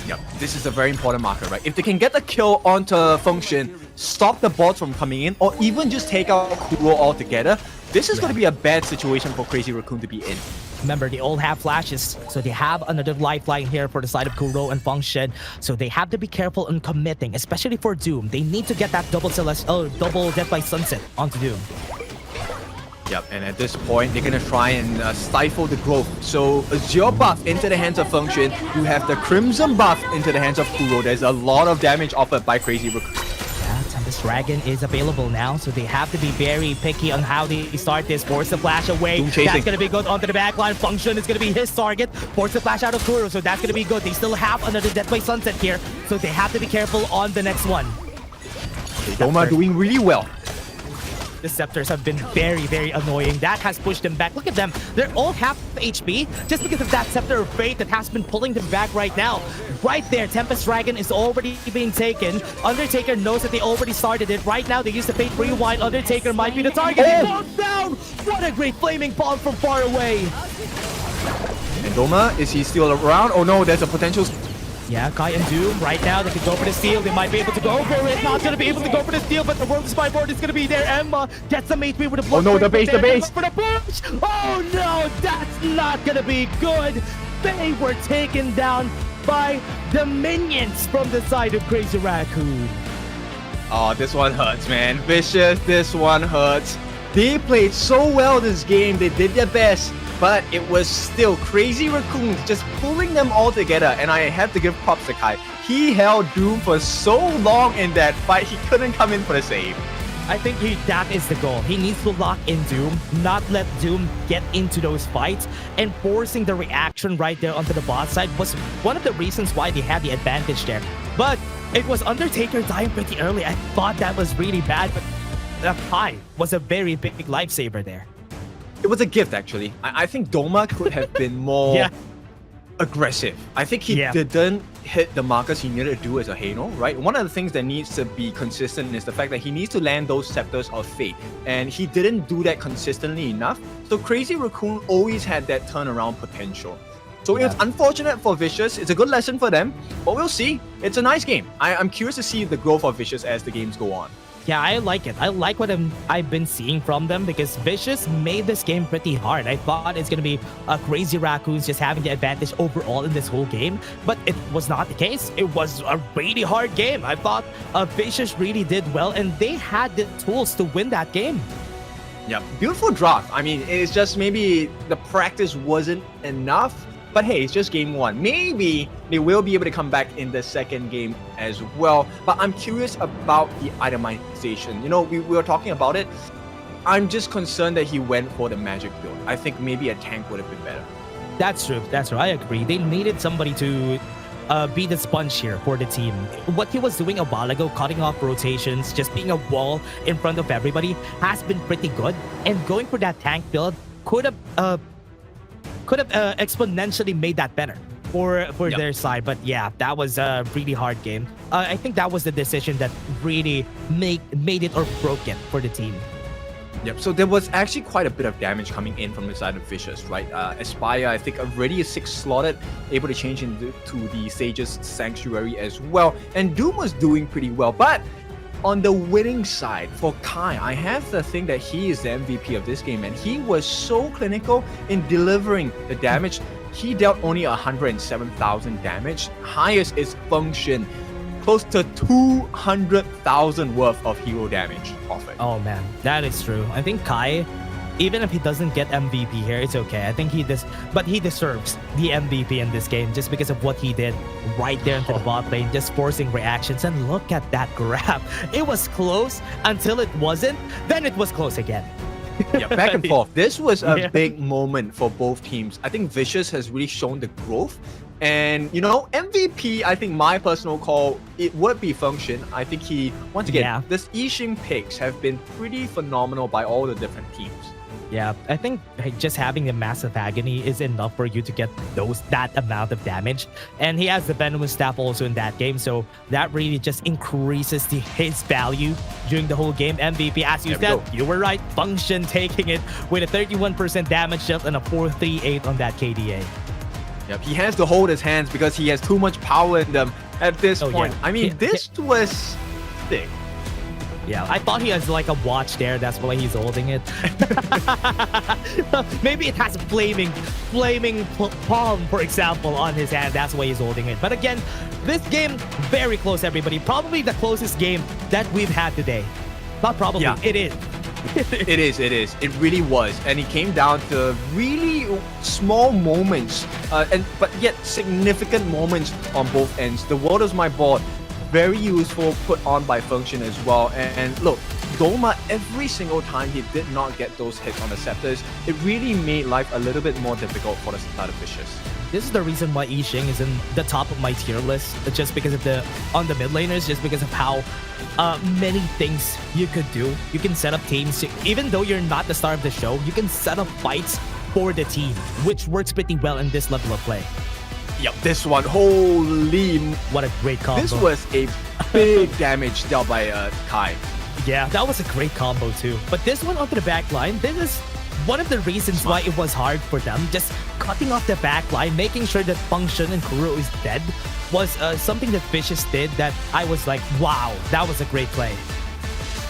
Yep, this is a very important marker, right? If they can get the kill onto Function, stop the bots from coming in, or even just take out Kuro altogether, this is going to be a bad situation for Crazy Raccoon to be in. Remember, they all have flashes, so they have another lifeline here for the side of Kuro and Function. So they have to be careful on committing, especially for Doom. They need to get that double Death by Sunset onto Doom. Yep, and at this point, they're gonna try and stifle the growth. So Azure buff into the hands of Function. You have the Crimson buff into the hands of Kuro. There's a lot of damage offered by Crazy Raccoon. Yeah, Tempest Dragon is available now, so they have to be very picky on how they start this. Force the flash away. That's gonna be good onto the backline. Function is gonna be his target. Force the flash out of Kuro, so that's gonna be good. They still have another Death by Sunset here, so they have to be careful on the next one. Doma doing really well. The Scepters have been very, very annoying. That has pushed them back. Look at them. They're all half HP just because of that Scepter of Fate that has been pulling them back right now. Right there, Tempest Dragon is already being taken. Undertaker knows that they already started it. Right now, they use the Fate Rewind. Undertaker might be the target. He falls down! What a great Flaming Palm from far away. And Doma, is he still around? Oh no, there's a potential... Yeah, Kai and Doom, right now, they can go for the steal. They might be able to go for it. Not going to be able to go for the steal, but the World Spy Board is going to be there. Emma gets some HP with a blood. Oh no, the base, the base. For the push. Oh no, that's not going to be good. They were taken down by the minions from the side of Crazy Raccoon. Oh, this one hurts, man. Vicious, this one hurts. They played so well this game. They did their best. But it was still Crazy Raccoons just pulling them all together, and I have to give props to Kai. He held Doom for so long in that fight, he couldn't come in for the save. I think that is the goal. He needs to lock in Doom, not let Doom get into those fights, and forcing the reaction right there onto the bot side was one of the reasons why they had the advantage there. But it was Undertaker dying pretty early. I thought that was really bad, but that high was a very big lifesaver there. It was a gift, actually. I think Doma could have been more aggressive. I think he didn't hit the markers he needed to do as a Halo, right? One of the things that needs to be consistent is the fact that he needs to land those Scepters of Fate, and he didn't do that consistently enough. So Crazy Raccoon always had that turnaround potential. So it's unfortunate for Vicious. It's a good lesson for them, but we'll see. It's a nice game. I'm curious to see the growth of Vicious as the games go on. Yeah, I like it. I like what I've been seeing from them because Vicious made this game pretty hard. I thought it's going to be Crazy Raccoons just having the advantage overall in this whole game, but it was not the case. It was a really hard game. I thought Vicious really did well, and they had the tools to win that game. Yeah, beautiful draft. I mean, it's just maybe the practice wasn't enough. But hey, it's just game one. Maybe they will be able to come back in the second game as well. But I'm curious about the itemization. You know, we were talking about it. I'm just concerned that he went for the magic build. I think maybe a tank would have been better. That's true. That's true. I agree. They needed somebody to be the sponge here for the team. What he was doing a while ago, cutting off rotations, just being a wall in front of everybody, has been pretty good. And going for that tank build could have exponentially made that better for their side. But yeah, that was a really hard game. I think that was the decision that really made it or broke it for the team. Yep, so there was actually quite a bit of damage coming in from the side of Vicious, right? Aspire, I think, already is 6 slotted, able to change into the Sage's Sanctuary as well. And Doom was doing pretty well, but on the winning side, for Kai, I have to think that he is the MVP of this game, and he was so clinical in delivering the damage. He dealt only 107,000 damage. Highest is Function, close to 200,000 worth of hero damage offered. Oh man, that is true. I think Kai, even if he doesn't get MVP here, it's okay. I think he deserves the MVP in this game just because of what he did right there into the bot lane, just forcing reactions. And look at that grab. It was close until it wasn't. Then it was close again. Yeah, back and forth. This was a big moment for both teams. I think Vicious has really shown the growth. And, you know, MVP, I think my personal call, it would be Function. I think he, once again, this Yixing picks have been pretty phenomenal by all the different teams. Yeah, I think just having a massive agony is enough for you to get that amount of damage. And he has the Venom staff also in that game, so that really just increases his value during the whole game. MVP, as you said, you were right. Function taking it with a 31% damage dealt and a 438 on that KDA. Yep, he has to hold his hands because he has too much power in them at this point. Yeah. I mean, this was thick. Yeah, I thought he has like a watch there. That's why he's holding it. Maybe it has a flaming palm, for example, on his hand. That's why he's holding it. But again, this game, very close, everybody. Probably the closest game that we've had today. Not probably, it is. It is. It really was. And it came down to really small moments, but yet significant moments on both ends. The world is my board. Very useful, put on by Function as well. And look, Doma, every single time he did not get those hits on the Scepters, it really made life a little bit more difficult for the side of Vicious. This is the reason why Yixing is in the top of my tier list, just because of on the mid laners, just because of how many things you could do. You can set up teams, even though you're not the star of the show, you can set up fights for the team, which works pretty well in this level of play. Yep, this one, holy... What a great combo. This was a big damage dealt by Kai. Yeah, that was a great combo too. But this one onto the back line, this is one of the reasons why it was hard for them. Just cutting off the back line, making sure that Function and Kuro is dead was something that Vicious did that I was like, wow, that was a great play.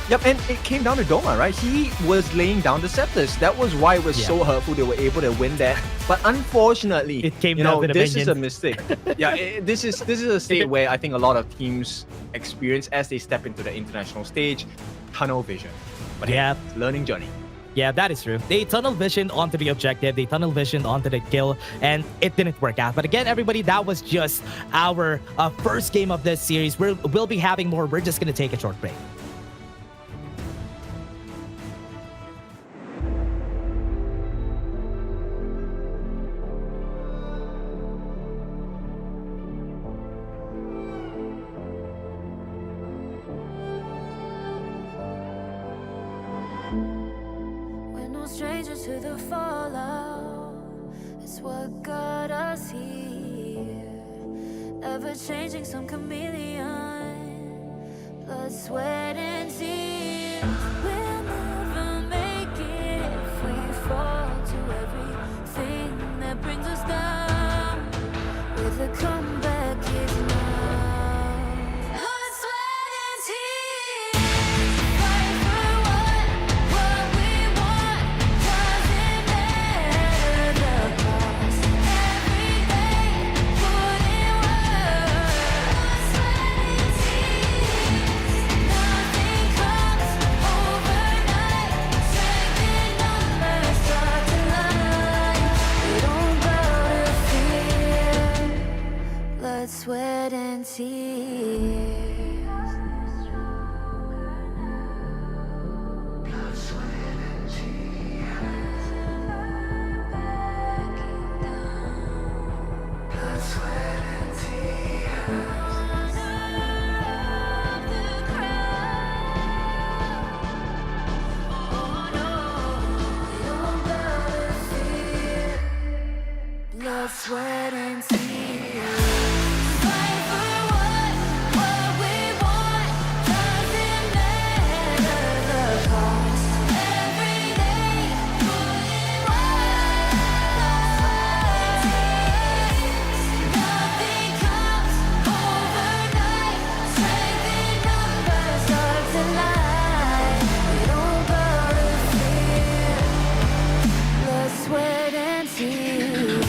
Yep, and it came down to Doma, right? He was laying down the Scepters. That was why it was so hurtful they were able to win that. But unfortunately, it came down to the this is a mistake. This is a state where I think a lot of teams experience as they step into the international stage. Tunnel vision. But learning journey. Yeah, that is true. They tunnel vision onto the objective, they tunnel vision onto the kill, and it didn't work out. But again, everybody, that was just our first game of this series. We'll be having more. We're just going to take a short break. to the fallout. It's what got us here. Ever changing, some chameleon. Blood, sweat, and tears. We'll never make it if we fall to everything that brings us down. With a comeback is now. Blood, sweat, and tears. Fight for what we want. Doesn't matter the cost. Every day, put in work. Blood, sweat, and tears. Nothing comes overnight. Strength in numbers start to line. We don't bow to fear. Blood, sweat, and tears. Blood, sweat, and tears. Blood, sweat, and tears. Blood, sweat, and tears. Fight for what we want. Doesn't matter the cost. Every day, put in work. Nothing comes overnight. Strength in numbers start to lie. We don't bow to fear. Blood, sweat, and tears.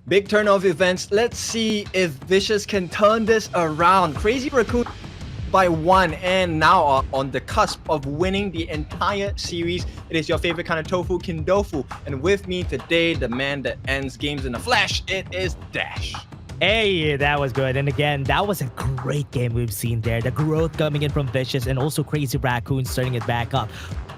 Big turn of events. Let's see if Vicious can turn this around. Crazy Raccoon by 1 and now are on the cusp of winning the entire series. It is your favorite kind of tofu, Kindofu. And with me today, the man that ends games in a flash, it is Dash. Hey, that was good. And again, that was a great game we've seen there. The growth coming in from Vicious and also Crazy Raccoon starting it back up.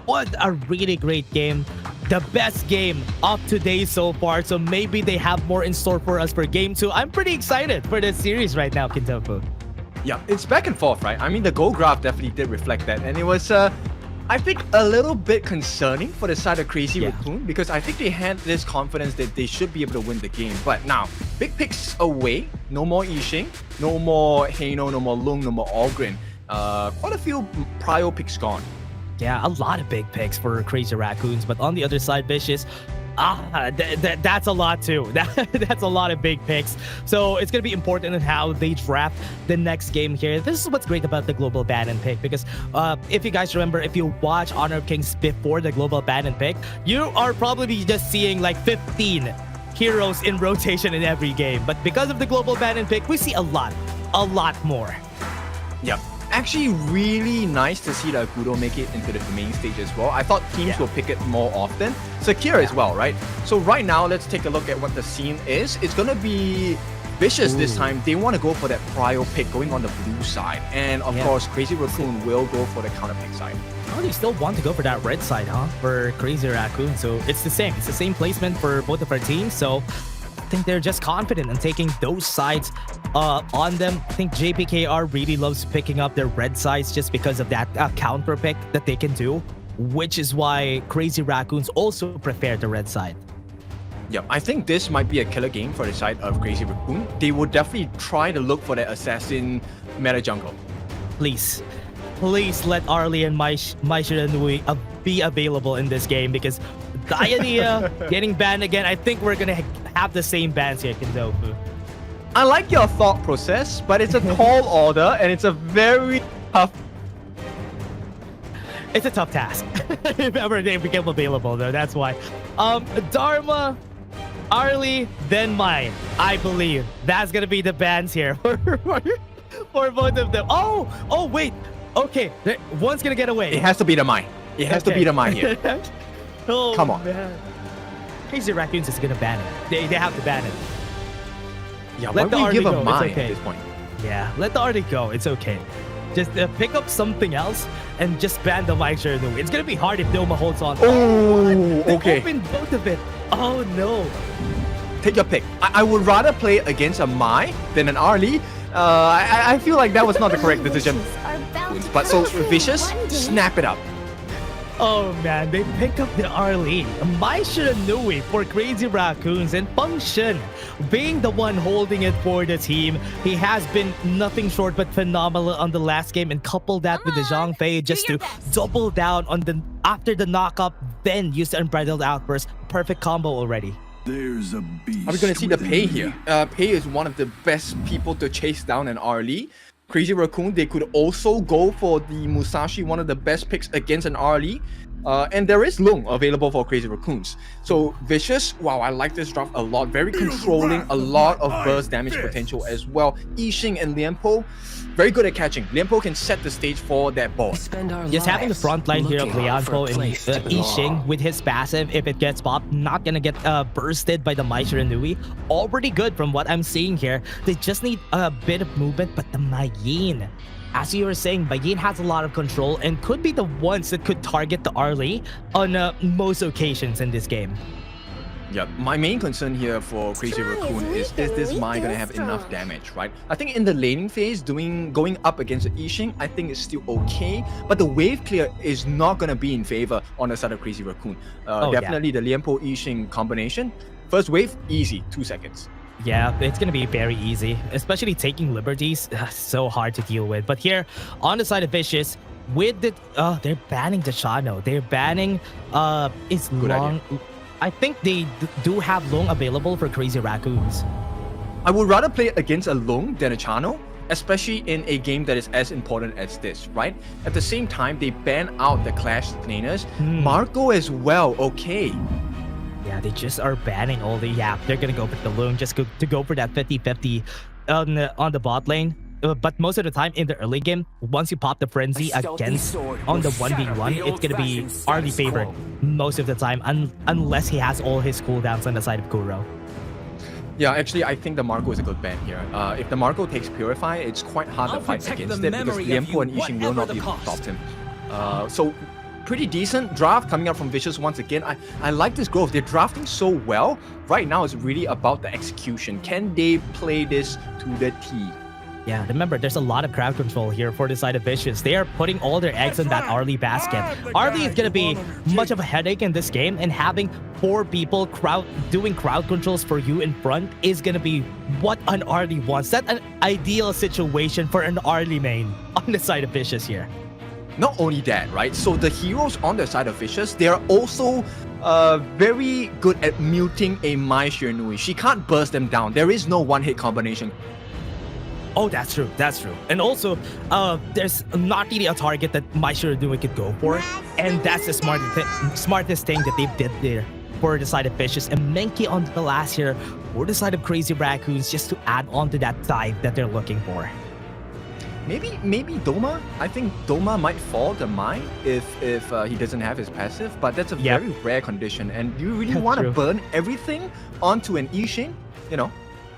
What a really great game. The best game of today so far. So maybe they have more in store for us for game 2. I'm pretty excited for this series right now, Kintofu. Yeah, it's back and forth, right? I mean, the goal graph definitely did reflect that. And it was, I think, a little bit concerning for the side of Crazy Raccoon because I think they had this confidence that they should be able to win the game. But now, big picks away. No more Yixing, no more Heino, no more Lung, no more Allgren. Quite a few prio picks gone. Yeah, a lot of big picks for Crazy Raccoons. But on the other side, Vicious, that's a lot too. That's a lot of big picks. So it's going to be important in how they draft the next game here. This is what's great about the Global Ban and Pick because if you guys remember, if you watch Honor of Kings before the Global Ban and Pick, you are probably just seeing like 15 heroes in rotation in every game. But because of the Global Ban and Pick, we see a lot more. Yep. Actually, really nice to see the Agudo make it into the main stage as well. I thought teams will pick it more often. Sakira as well, right? So right now, let's take a look at what the scene is. It's going to be Vicious this time. They want to go for that prio pick going on the blue side. And of course, Crazy Raccoon will go for the counter pick side. Oh, they still want to go for that red side, huh? For Crazy Raccoon. So it's the same. It's the same placement for both of our teams. So I think they're just confident in taking those sides on them. I think JPKR really loves picking up their red sides just because of that counter pick that they can do, which is why Crazy Raccoons also prefer the red side. Yeah, I think this might be a killer game for the side of Crazy Raccoon. They would definitely try to look for that assassin meta jungle. Please let Arlie and Mai Shiranui be available in this game because Dianea getting banned again. I think we're gonna have the same bans here, Kindofu. I like your thought process, but it's a tall order and it's a very tough. It's a tough task. If ever they became available, though, that's why. Dharma, Arlie, then mine. I believe that's gonna be the bans here for both of them. Oh, wait. Okay, one's gonna get away. It has to be the mine. It has to be the mine here. Oh, come on. Man. Crazy Raccoons is gonna ban it. They have to ban it. Yeah, let why the would we give Arlie a go. mine It's okay. at this point? Yeah, let the Arlie go. It's okay. Just pick up something else and just ban the Mike Sherinu. It's gonna be hard if Doma holds on. Oh, They okay. opened both of it. Oh no. Take your pick. I would rather play against a Mai than an Arlie. I feel like that was not the correct decision. But so Vicious, snap it up. Oh man, they pick up the Arlie. My Shiranui for Crazy Raccoons and Function being the one holding it for the team. He has been nothing short but phenomenal on the last game, and couple that with the Zhang Fei just to double down on the after the knockup, then use the Unbridled Outburst. Perfect combo already. There's a beast. Are we gonna see the Pei here? Pei is one of the best people to chase down an Arlie. Crazy Raccoon, they could also go for the Musashi, one of the best picks against an Arlie. And there is Lung available for Crazy Raccoons. So Vicious, wow, I like this draft a lot. Very controlling, a lot of burst damage potential as well. Yixing and Lianpo, very good at catching. Lianpo can set the stage for that ball. Just having the front line here of Lianpo and Yixing with his passive, if it gets popped, not gonna get bursted by the Mai Shiranui. Already good from what I'm seeing here. They just need a bit of movement, but the Mayin, as you were saying, Bayin has a lot of control and could be the ones that could target the Arlie on most occasions in this game. Yeah, my main concern here for Crazy Raccoon is this Mai gonna have enough damage, right? I think in the laning phase, going up against the Yixing, I think it's still okay, but the wave clear is not gonna be in favor on the side of Crazy Raccoon. Definitely the Lianpo Yixing combination. First wave, easy, 2 seconds. Yeah, it's gonna be very easy, especially taking liberties. So hard to deal with. But here, on the side of Vicious, with the they're banning the Shano. They're banning is Long. I think they do have Long available for Crazy Raccoons. I would rather play against a Lung than a Chano, especially in a game that is as important as this, right? At the same time, they ban out the Clash laners. Marco as well, okay. Yeah, they just are banning all the... Yeah, they're gonna go for the Loon just to go for that 50-50 on the bot lane. But most of the time in the early game, once you pop the Frenzy against on the 1v1, it's gonna be Arlie favored most of the time, unless he has all his cooldowns on the side of Kuro. Yeah, actually, I think the Marco is a good ban here. If the Marco takes Purify, it's quite hard to fight against it because Lianpo and Yixing will not be able to stop him. So, pretty decent draft coming out from Vicious once again. I like this growth. They're drafting so well. Right now, it's really about the execution. Can they play this to the T? Yeah, remember, there's a lot of crowd control here for the side of Vicious. They are putting all their eggs in that Arlie basket. Arlie is going to be much of a headache in this game, and having 4 people doing crowd controls for you in front is going to be what an Arlie wants. That's an ideal situation for an Arlie main on the side of Vicious here. Not only that, right? So the heroes on the side of Vicious, they are also very good at muting a Mai Shiranui. She can't burst them down. There is no one-hit combination. Oh, that's true. That's true. And also, there's not really a target that Mai Shiranui could go for. And that's the smartest thing that they did there for the side of Vicious. And Menki on the last here for the side of Crazy Raccoons just to add on to that dive that they're looking for. Maybe Doma? I think Doma might fall to Mai if he doesn't have his passive, but that's a very rare condition. And do you really want to burn everything onto an Yixing? You know?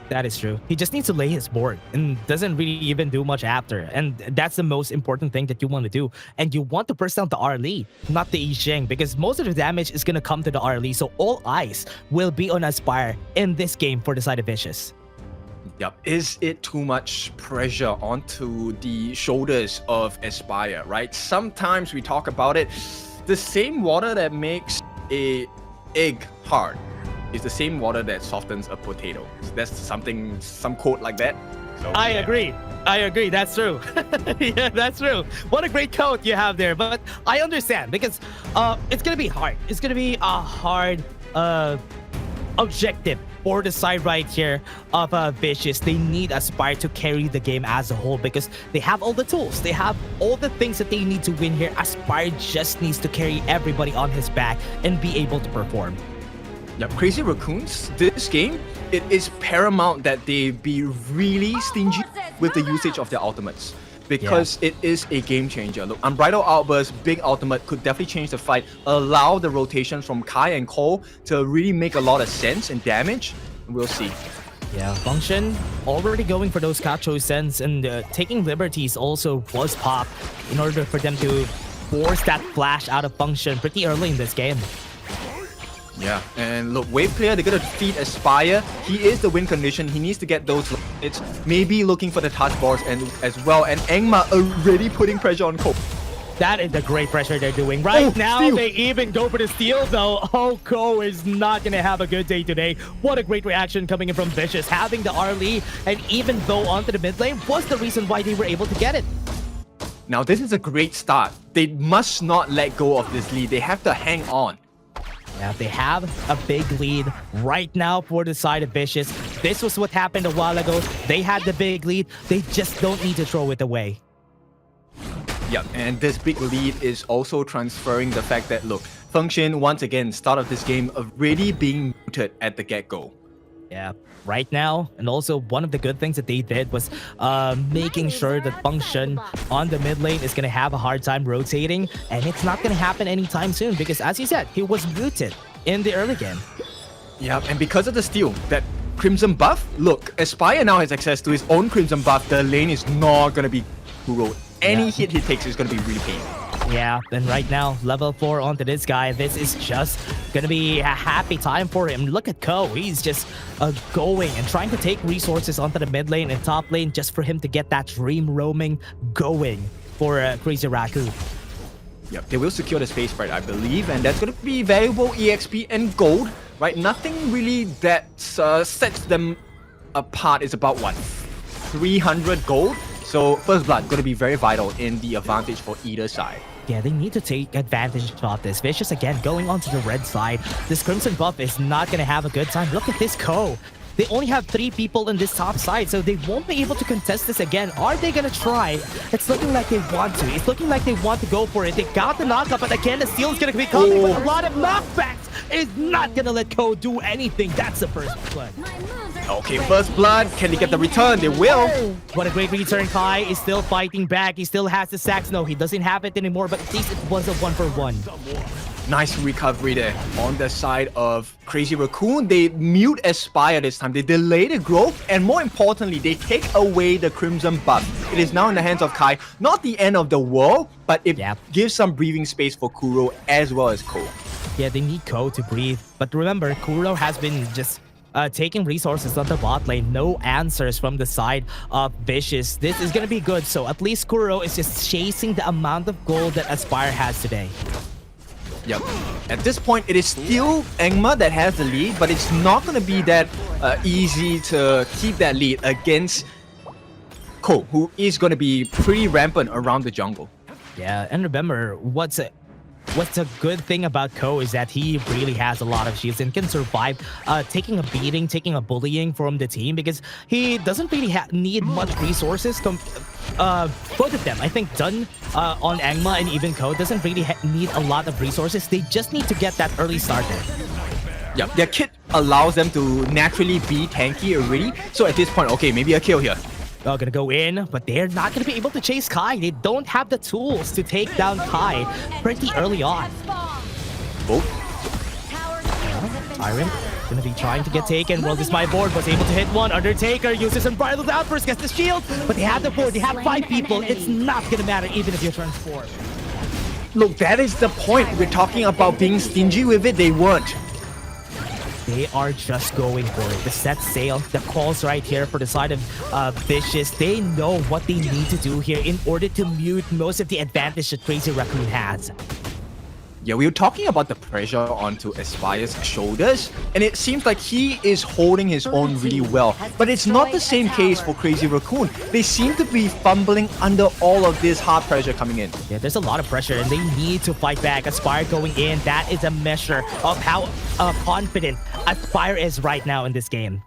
That is true. He just needs to lay his board and doesn't really even do much after. And that's the most important thing that you want to do. And you want to burst down the Arlie, not the Yixing, because most of the damage is going to come to the Arlie. So all eyes will be on Aspire in this game for the side of Vicious. Yep. Is it too much pressure onto the shoulders of Aspire, right? Sometimes we talk about it. The same water that makes an egg hard is the same water that softens a potato. So that's some quote like that. I agree. That's true. Yeah, that's true. What a great coat you have there. But I understand because it's gonna be hard. It's gonna be a hard objective for the side right here of Vicious. They need Aspire to carry the game as a whole because they have all the tools. They have all the things that they need to win here. Aspire just needs to carry everybody on his back and be able to perform. Yeah, Crazy Raccoons, this game, it is paramount that they be really stingy with the usage of their ultimates. Because it is a game changer. Look, Unbridled Outburst, big ultimate could definitely change the fight, allow the rotation from Kai and Cole to really make a lot of sense and damage. We'll see. Yeah, Function already going for those Kacho Sense and taking liberties also was popped in order for them to force that flash out of Function pretty early in this game. Yeah, and look, Wave Clear, they're gonna defeat Aspire. He is the win condition. He needs to get those hits. Maybe looking for the touch bars and as well. And Engma already putting pressure on Cole. That is the great pressure they're doing. Right now, steal. They even go for the steal, though. Oh, Ko is not going to have a good day today. What a great reaction coming in from Vicious. Having the R-Lee and even though onto the mid lane was the reason why they were able to get it. Now, this is a great start. They must not let go of this lead. They have to hang on. Yeah, they have a big lead right now for the side of Vicious. This was what happened a while ago. They had the big lead. They just don't need to throw it away. Yeah, and this big lead is also transferring the fact that, look, Function, once again, start of this game, already being muted at the get-go. Yeah, right now, and also one of the good things that they did was making sure that Function on the mid lane is going to have a hard time rotating, and it's not going to happen anytime soon because, as you said, he was muted in the early game. Yeah, and because of the steal, that Crimson buff, look, Aspire now has access to his own Crimson buff. The lane is not going to be Kuro. Any hit he takes is going to be really painful. Yeah, and right now, level 4 onto this guy. This is just going to be a happy time for him. Look at Ko. He's just going and trying to take resources onto the mid lane and top lane just for him to get that dream roaming going for Crazy Raccoon. Yep, they will secure the space right, I believe, and that's going to be valuable EXP and gold, right? Nothing really that sets them apart. It's about, what, 300 gold? So First Blood going to be very vital in the advantage for either side. Yeah, they need to take advantage of this. Vicious again going onto the red side. This Crimson buff is not going to have a good time. Look at this Ko. They only have 3 people in this top side, so they won't be able to contest this again. Are they going to try? It's looking like they want to. It's looking like they want to go for it. They got the knockup, but again, the steal is going to be coming with a lot of knockbacks. It's not going to let Ko do anything. That's the first play. Okay, First Blood. Can they get the return? They will. What a great return. Kai is still fighting back. He still has the sacks. No, he doesn't have it anymore, but at least it was a 1-for-1. Nice recovery there on the side of Crazy Raccoon. They mute Aspire this time. They delay the growth, and more importantly, they take away the Crimson buff. It is now in the hands of Kai. Not the end of the world, but it gives some breathing space for Kuro as well as Ko. Yeah, they need Ko to breathe. But remember, Kuro has been just taking resources on the bot lane. No answers from the side of Vicious. This is going to be good. So at least Kuro is just chasing the amount of gold that Aspire has today. Yep. At this point, it is still Engma that has the lead, but it's not going to be that easy to keep that lead against Ko, who is going to be pretty rampant around the jungle. Yeah, and remember, what's a good thing about Ko is that he really has a lot of shields and can survive taking a beating, taking a bullying from the team because he doesn't really need much resources. Both of them, I think Dun on Engma and even Ko doesn't really need a lot of resources. They just need to get that early start there. Yeah, their kit allows them to naturally be tanky already. So at this point, okay, maybe a kill here. They're gonna go in, but they're not gonna be able to chase Kai. They don't have the tools to take down Kai pretty early on. Oh. Tyrant gonna be trying to get taken. Well, this my board was able to hit one. Undertaker uses Unbridled Outburst, gets the shield, but they have the board. They have 5 people. It's not gonna matter even if you turn 4. Look, that is the point. We're talking about being stingy with it. They weren't. They are just going for it. The set sail, the calls right here for the side of Vicious. They know what they need to do here in order to mute most of the advantage that Crazy Raccoon has. Yeah, we were talking about the pressure onto Aspire's shoulders, and it seems like he is holding his own really well. But it's not the same case for Crazy Raccoon. They seem to be fumbling under all of this hard pressure coming in. Yeah, there's a lot of pressure, and they need to fight back. Aspire going in, that is a measure of how confident Aspire is right now in this game.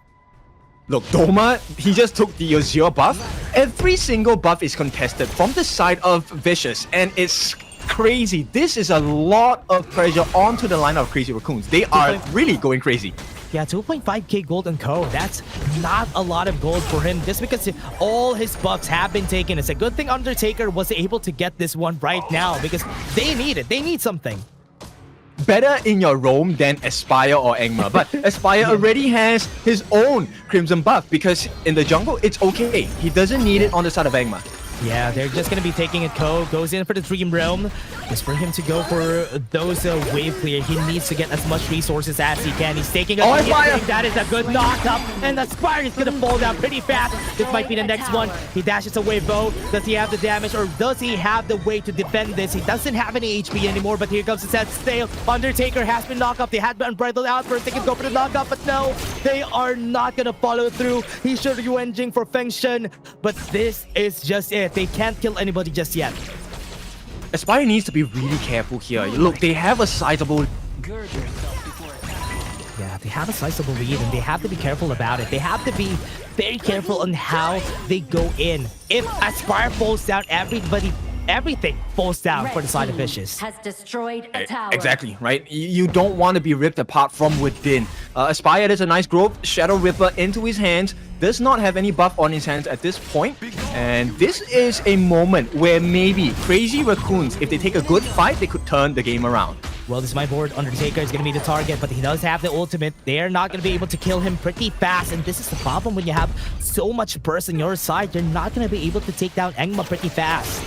Look, Doma, he just took the Azure buff. Every single buff is contested from the side of Vicious, and it's crazy. This is a lot of pressure onto the line of Crazy Raccoons. They are really going crazy. Yeah, 2.5k gold and co. That's not a lot of gold for him just because all his buffs have been taken. It's a good thing Undertaker was able to get this one right now because they need it. They need something. Better in your roam than Aspire or Angmar, but Aspire already has his own Crimson buff because in the jungle, it's okay. He doesn't need it on the side of Angmar. Yeah, they're just going to be taking it. Ko goes in for the Dream Realm. Just for him to go for those wave clear, he needs to get as much resources as he can. He's taking a fire. That is a good knock-up, and the Spire is going to fall down pretty fast. This might be the next one. He dashes away Bo. Does he have the damage, or does he have the way to defend this? He doesn't have any HP anymore, but here comes the set stale. Undertaker has been knocked up. They had been unbridled outburst. They can go for the knock-up, but no, they are not going to follow through. He's sure Yuanjing for Feng Shen, but this is just it. They can't kill anybody just yet. Aspire needs to be really careful here. Look, they have a sizable... Yeah, they have a sizable lead and they have to be careful about it. They have to be very careful on how they go in. If Aspire falls down, everything falls down for the side of Vicious. Has destroyed a tower. Exactly, right? You don't want to be ripped apart from within. Aspire is a nice growth. Shadow Ripper into his hands. Does not have any buff on his hands at this point. And this is a moment where maybe Crazy Raccoons, if they take a good fight, they could turn the game around. Well, this is my board. Undertaker is going to be the target, but he does have the ultimate. They're not going to be able to kill him pretty fast. And this is the problem when you have so much burst on your side. You're not going to be able to take down Engma pretty fast.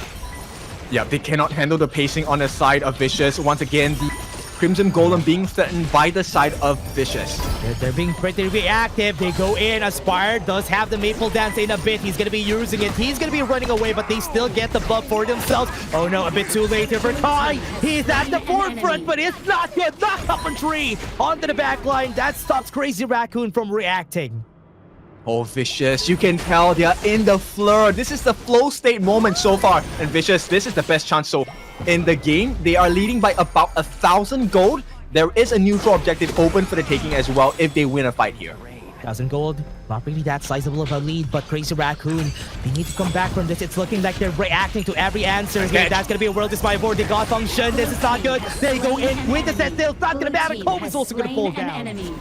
Yeah, they cannot handle the pacing on the side of Vicious. Once again, the Crimson Golem being threatened by the side of Vicious. They're being pretty reactive. They go in. Aspire does have the Maple Dance in a bit. He's going to be using it. He's going to be running away, but they still get the buff for themselves. Oh no, a bit too late here for Kai. He's at the forefront, but it's not good. Knocked up on tree. Onto the back line. That stops Crazy Raccoon from reacting. Oh, Vicious, you can tell they are in the fleur. This is the flow state moment so far. And Vicious, this is the best chance. So in the game, they are leading by about 1,000 gold. There is a neutral objective open for the taking as well if they win a fight here. 1,000 gold, not really that sizable of a lead, but Crazy Raccoon, they need to come back from this. It's looking like they're reacting to every answer here. That's going to be a World Display board. They got function. This is not good. They go in with the set still. It's not going to matter. Kobe's also going to fall down.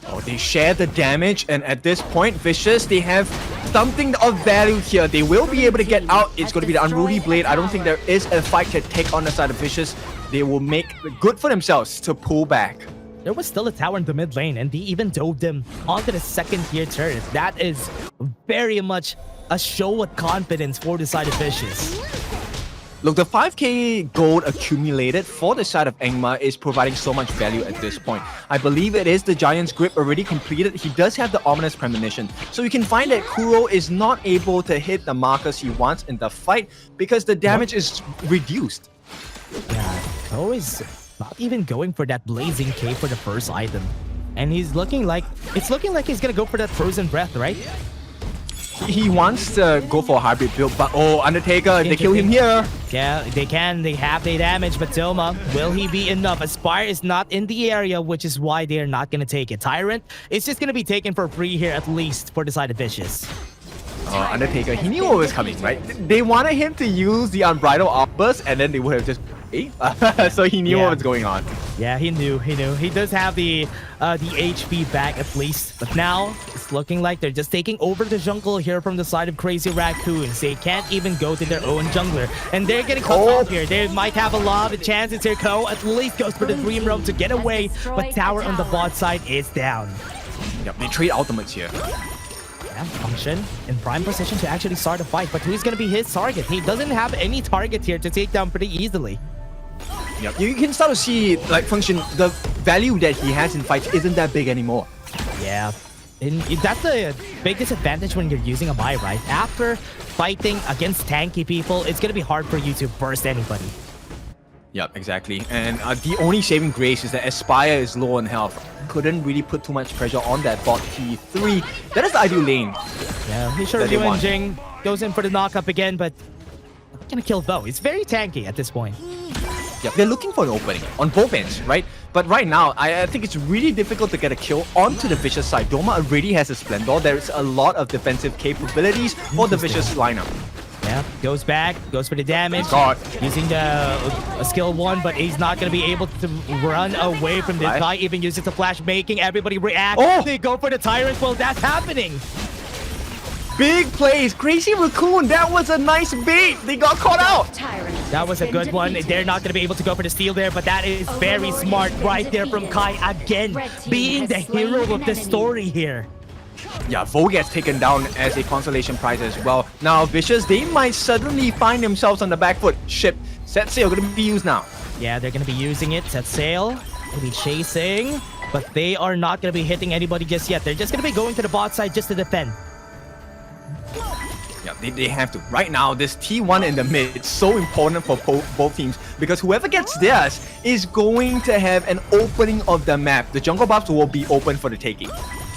Oh, they share the damage, and at this point, Vicious, they have something of value here. They will be able to get out. It's going to be the Unruly Blade. I don't think there is a fight to take on the side of Vicious. They will make good for themselves to pull back. There was still a tower in the mid lane, and they even dove them onto the second tier turret. That is very much a show of confidence for the side of Vicious. Look, the 5k gold accumulated for the side of Engma is providing so much value at this point. I believe it is the Giant's Grip already completed. He does have the Ominous Premonition. So you can find that Kuro is not able to hit the markers he wants in the fight because the damage is reduced. Yeah, Ko is not even going for that Blazing Cape for the first item. And he's looking like, it's looking like he's gonna go for that Frozen Breath, right? He wants to go for a hybrid build, but oh, Undertaker, they kill him here. Yeah, they can. They have the damage, but Doma, will he be enough? Aspire is not in the area, which is why they're not going to take it. Tyrant is just going to be taken for free here, at least for the side of Vicious. Undertaker, he knew what was coming, right? They wanted him to use the Unbridled Outburst, and then they would have just... so he knew what was going on. Yeah, he knew. He does have the HP back at least. But now, it's looking like they're just taking over the jungle here from the side of Crazy Raccoons. They can't even go to their own jungler. And they're getting cut off here. They might have a lot of chances here. Ko at least goes for the Dream Realm to get away. But tower on the bot side is down. Yep, they trade ultimates here. Yeah, Function in prime position to actually start a fight. But who's going to be his target? He doesn't have any target here to take down pretty easily. Yep. You can start to see, like, Function, the value that he has in fights isn't that big anymore. Yeah. And that's the big disadvantage when you're using a buy, right? After fighting against tanky people, it's going to be hard for you to burst anybody. Yep, exactly. And the only saving grace is that Aspire is low on health. Couldn't really put too much pressure on that bot T3. That is the ideal lane. Yeah, he sure Jing goes in for the knockup again, but gonna kill Bo. It's very tanky at this point. Yeah, they're looking for an opening on both ends, right? But right now, I think it's really difficult to get a kill onto the Vicious side. Doma already has a Splendor. There's a lot of defensive capabilities for the Vicious lineup. Yeah, goes back, goes for the damage. God. Using a skill 1, but he's not going to be able to run away from this guy. Even uses the flash, making everybody react. Oh! They go for the Tyrant. Well, that's happening. Big plays. Crazy Raccoon. That was a nice bait. They got caught out. That was a good one. They're not going to be able to go for the steal there, but that is very smart right there from Kai. Again, being the hero of the story here. Yeah, Vo gets taken down as a consolation prize as well. Now, Vicious, they might suddenly find themselves on the back foot. Ship. Set sail going to be used now. Yeah, they're going to be using it. Set sail. Going to be chasing, but they are not going to be hitting anybody just yet. They're just going to be going to the bot side just to defend. Yeah, they have to. Right now, this T1 in the mid, it's so important for both teams because whoever gets theirs is going to have an opening of the map. The jungle buffs will be open for the taking.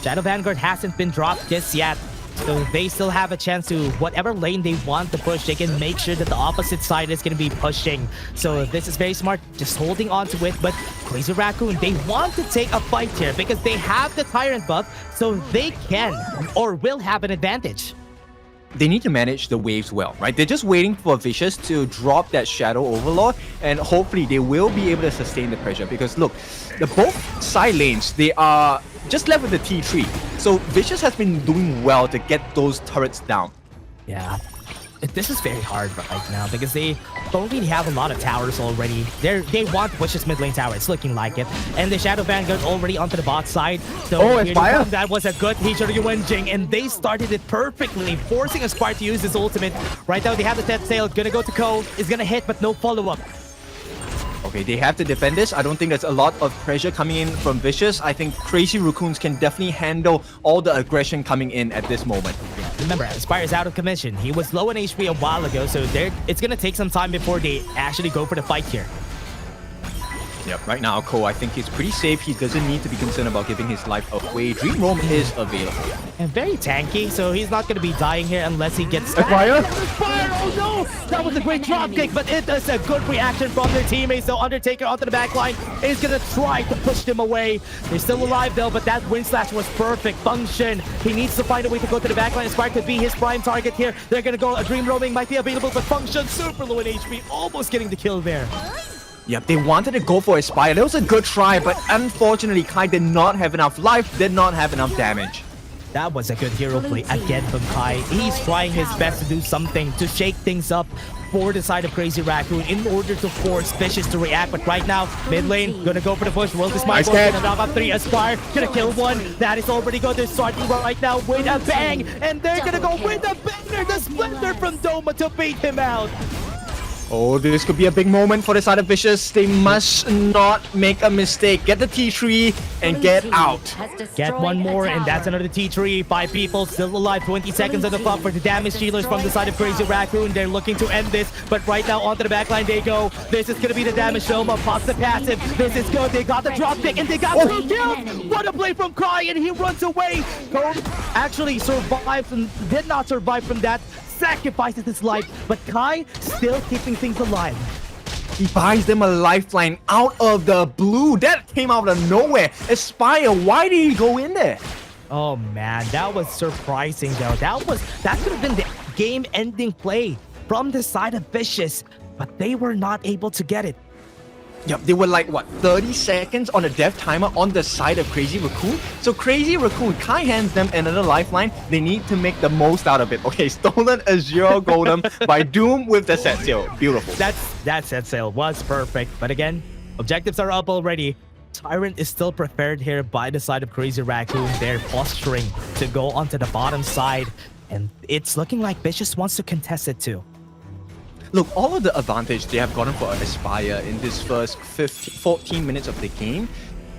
Shadow Vanguard hasn't been dropped just yet, so they still have a chance to whatever lane they want to push. They can make sure that the opposite side is going to be pushing. So this is very smart, just holding on to it. But Crazy Raccoon, they want to take a fight here because they have the Tyrant buff, so they can or will have an advantage. They need to manage the waves well, right? They're just waiting for Vicious to drop that Shadow Overlord, and hopefully they will be able to sustain the pressure because look, the both side lanes, they are just left with the T3. So Vicious has been doing well to get those turrets down. Yeah. This is very hard right now because they don't really have a lot of towers already. They want Vicious mid lane tower. It's looking like it. And the Shadow Vanguard already onto the bot side. So Aspire. That was a good feature to Gen.G, and they started it perfectly, forcing Aspire to use his ultimate. Right now they have the set sail. Gonna go to Ko. Is gonna hit, but no follow-up. Okay, they have to defend this. I don't think there's a lot of pressure coming in from Vicious. I think Crazy Raccoons can definitely handle all the aggression coming in at this moment. Remember, Aspire is out of commission. He was low in HP a while ago, so it's going to take some time before they actually go for the fight here. Yep, right now, Ko, I think he's pretty safe. He doesn't need to be concerned about giving his life away. Dream Roam is available. And very tanky, so he's not going to be dying here unless he gets... Aspire? Aspire! Oh no! That was a great drop kick, but it is a good reaction from their teammates. So Undertaker onto the backline is going to try to push them away. They're still alive though, but that wind slash was perfect. Function. He needs to find a way to go to the backline. Aspire could be his prime target here. They're going to go... A Dream Roaming might be available, but Function super low in HP. Almost getting the kill there. Yep, they wanted to go for Aspire. That was a good try, but unfortunately, Kai did not have enough life, did not have enough damage. That was a good hero play again from Kai. He's trying his best to do something to shake things up for the side of Crazy Raccoon in order to force Vicious to react. But right now, mid lane, gonna go for the push. World is my gonna knock up 3. Aspire, gonna kill 1. That is already good. They're starting right now with a bang. And they're gonna go with a banger. The Splendor from Doma to bait him out. Oh, this could be a big moment for the side of Vicious. They must not make a mistake. Get the T3 and get out. Get one more, and that's another T3. 5 people still alive. 20 seconds on the clock for the damage dealers from the side of Crazy Raccoon. They're looking to end this, but right now onto the backline they go. This is going to be the damage Doma. Pops the passive. This is good. They got the drop kick, and they got 2 kills. What a play from Kai, and he runs away. Cone actually survived and did not survive from that. Sacrifices his life, but Kai still keeping things alive. He buys them a lifeline out of the blue. That came out of nowhere. Aspire, why did he go in there? Oh man, that was surprising though. That could have been the game-ending play from the side of Vicious, but they were not able to get it. Yep, they were like, what, 30 seconds on a death timer on the side of Crazy Raccoon? So Crazy Raccoon, Kai hands them another lifeline. They need to make the most out of it. Okay, stolen Azure Golem by Doom with the set sail. Beautiful. That set sail was perfect. But again, objectives are up already. Tyrant is still prepared here by the side of Crazy Raccoon. They're posturing to go onto the bottom side. And it's looking like Vicious wants to contest it too. Look, all of the advantage they have gotten for Aspire in this first 14 minutes of the game,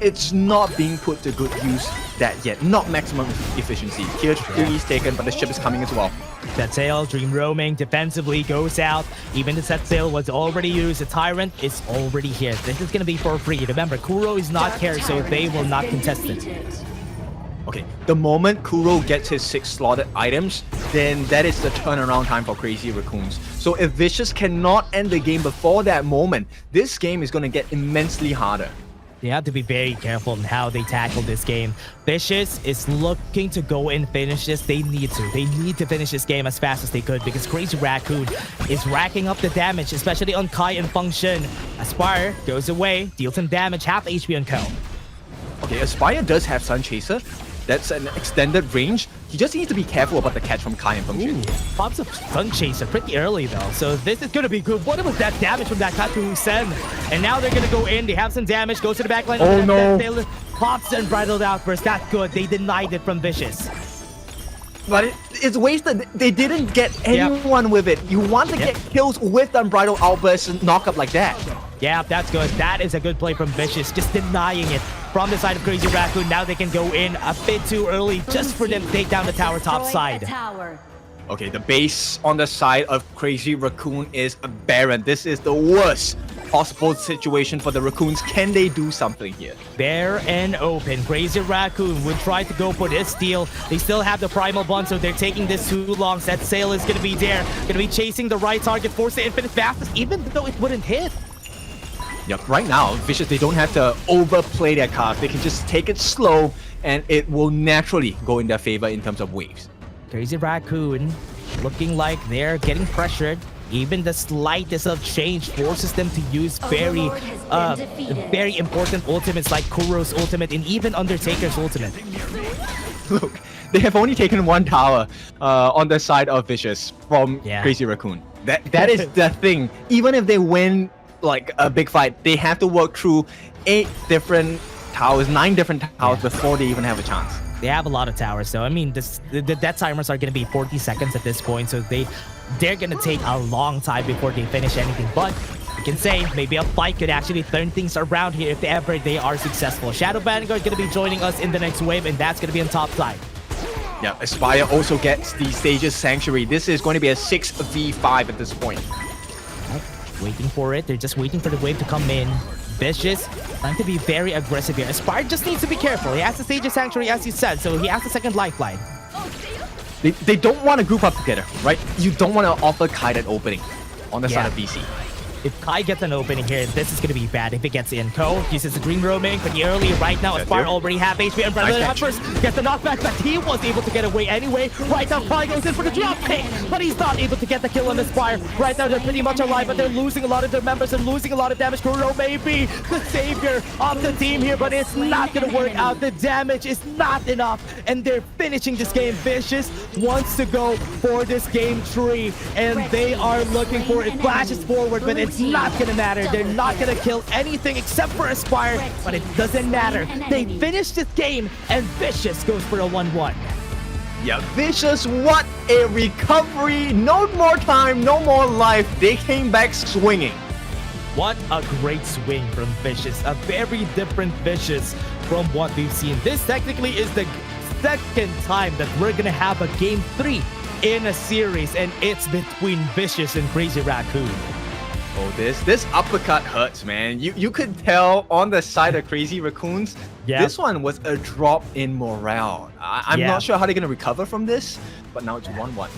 it's not being put to good use that yet. Not maximum efficiency. Tier 3 is taken, but the ship is coming as well. Set sail, dream roaming, defensively goes out. Even the set sail was already used. The Tyrant is already here. This is going to be for free. Remember, Kuro is not here, so they will not contest it. Okay, the moment Kuro gets his 6 slotted items, then that is the turnaround time for Crazy Raccoons. So if Vicious cannot end the game before that moment, this game is going to get immensely harder. They have to be very careful in how they tackle this game. Vicious is looking to go and finish this. They need to. They need to finish this game as fast as they could because Crazy Raccoon is racking up the damage, especially on Kai and Function. Aspire goes away, deals some damage, half HP on Ko. Okay, Aspire does have Sun Chaser. That's an extended range. He just needs to be careful about the catch from Kai and Function. Pops up Sun Chaser pretty early though, so this is gonna be good. What was that damage from that Katu Sen? And now they're gonna go in, they have some damage, goes to the backline. Oh no! Pops and Bridled Outburst, that's good. They denied it from Vicious. But it's wasted. They didn't get anyone with it. You want to get kills with Unbridled Outburst and knock up like that. Yeah, that's good. That is a good play from Vicious, just denying it from the side of Crazy Raccoon. Now they can go in a bit too early just for them to take down the tower top side. Okay, the base on the side of Crazy Raccoon is barren. This is the worst possible situation for the Raccoons. Can they do something here? Bare and open. Crazy Raccoon would try to go for this steal. They still have the Primal Bond, so they're taking this too long. That sail is going to be there. Going to be chasing the right target, force the infinite fastest, even though it wouldn't hit. Yep, right now, Vicious, they don't have to overplay their cards. They can just take it slow, and it will naturally go in their favor in terms of waves. Crazy Raccoon looking like they're getting pressured. Even the slightest of change forces them to use very important ultimates like Kuro's ultimate and even Undertaker's ultimate. Look, they have only taken 1 tower on the side of Vicious from Crazy Raccoon. That is the thing. Even if they win like a big fight, they have to work through 8 different towers, 9 different towers before they even have a chance. They have a lot of towers, so I mean, the death timers are going to be 40 seconds at this point, so they're going to take a long time before they finish anything. But you can say maybe a fight could actually turn things around here if ever they are successful. Shadow Vanguard going to be joining us in the next wave, and that's going to be on top side. Yeah, Aspire also gets the Stages Sanctuary. This is going to be a 6v5 at this point. Waiting for it. They're just waiting for the wave to come in. Vicious, trying to be very aggressive here. Aspire just needs to be careful. He has the Stages Sanctuary, as you said, so he has the second lifeline. They don't want to group up together, right? You don't want to offer Kai that opening on the side of BC. If Kai gets an opening here, this is going to be bad if it gets in. Ko uses the green roaming pretty early right now. Aspire already have HP and Bradley at first gets the knockback, but he was able to get away anyway. Right now, Kai goes in for the drop kick, but he's not able to get the kill on Aspire. Right now, they're pretty much alive, but they're losing a lot of their members and losing a lot of damage. Kuro may be the savior of the team here, but it's not going to work out. The damage is not enough, and they're finishing this game. Vicious wants to go for this game 3, and they are looking for it. Flashes forward, but it's not gonna matter. They're not gonna kill anything except for Aspire, but it doesn't matter. They finish this game, and Vicious goes for a 1-1. Yeah, Vicious, what a recovery. No more time, no more life. They came back swinging. What a great swing from Vicious. A very different Vicious from what we've seen. This technically is the second time that we're gonna have a game 3 in a series, and it's between Vicious and Crazy Raccoon. Oh, this uppercut hurts, man. You could tell on the side of Crazy Raccoons, this one was a drop in morale. I'm not sure how they're going to recover from this, but now it's 1-1.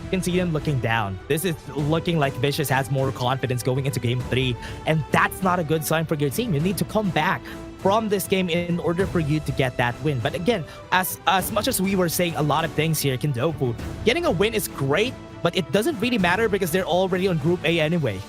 You can see them looking down. This is looking like Vicious has more confidence going into game 3, and that's not a good sign for your team. You need to come back from this game in order for you to get that win. But again, as much as we were saying a lot of things here, Kindofu, getting a win is great, but it doesn't really matter because they're already on Group A anyway.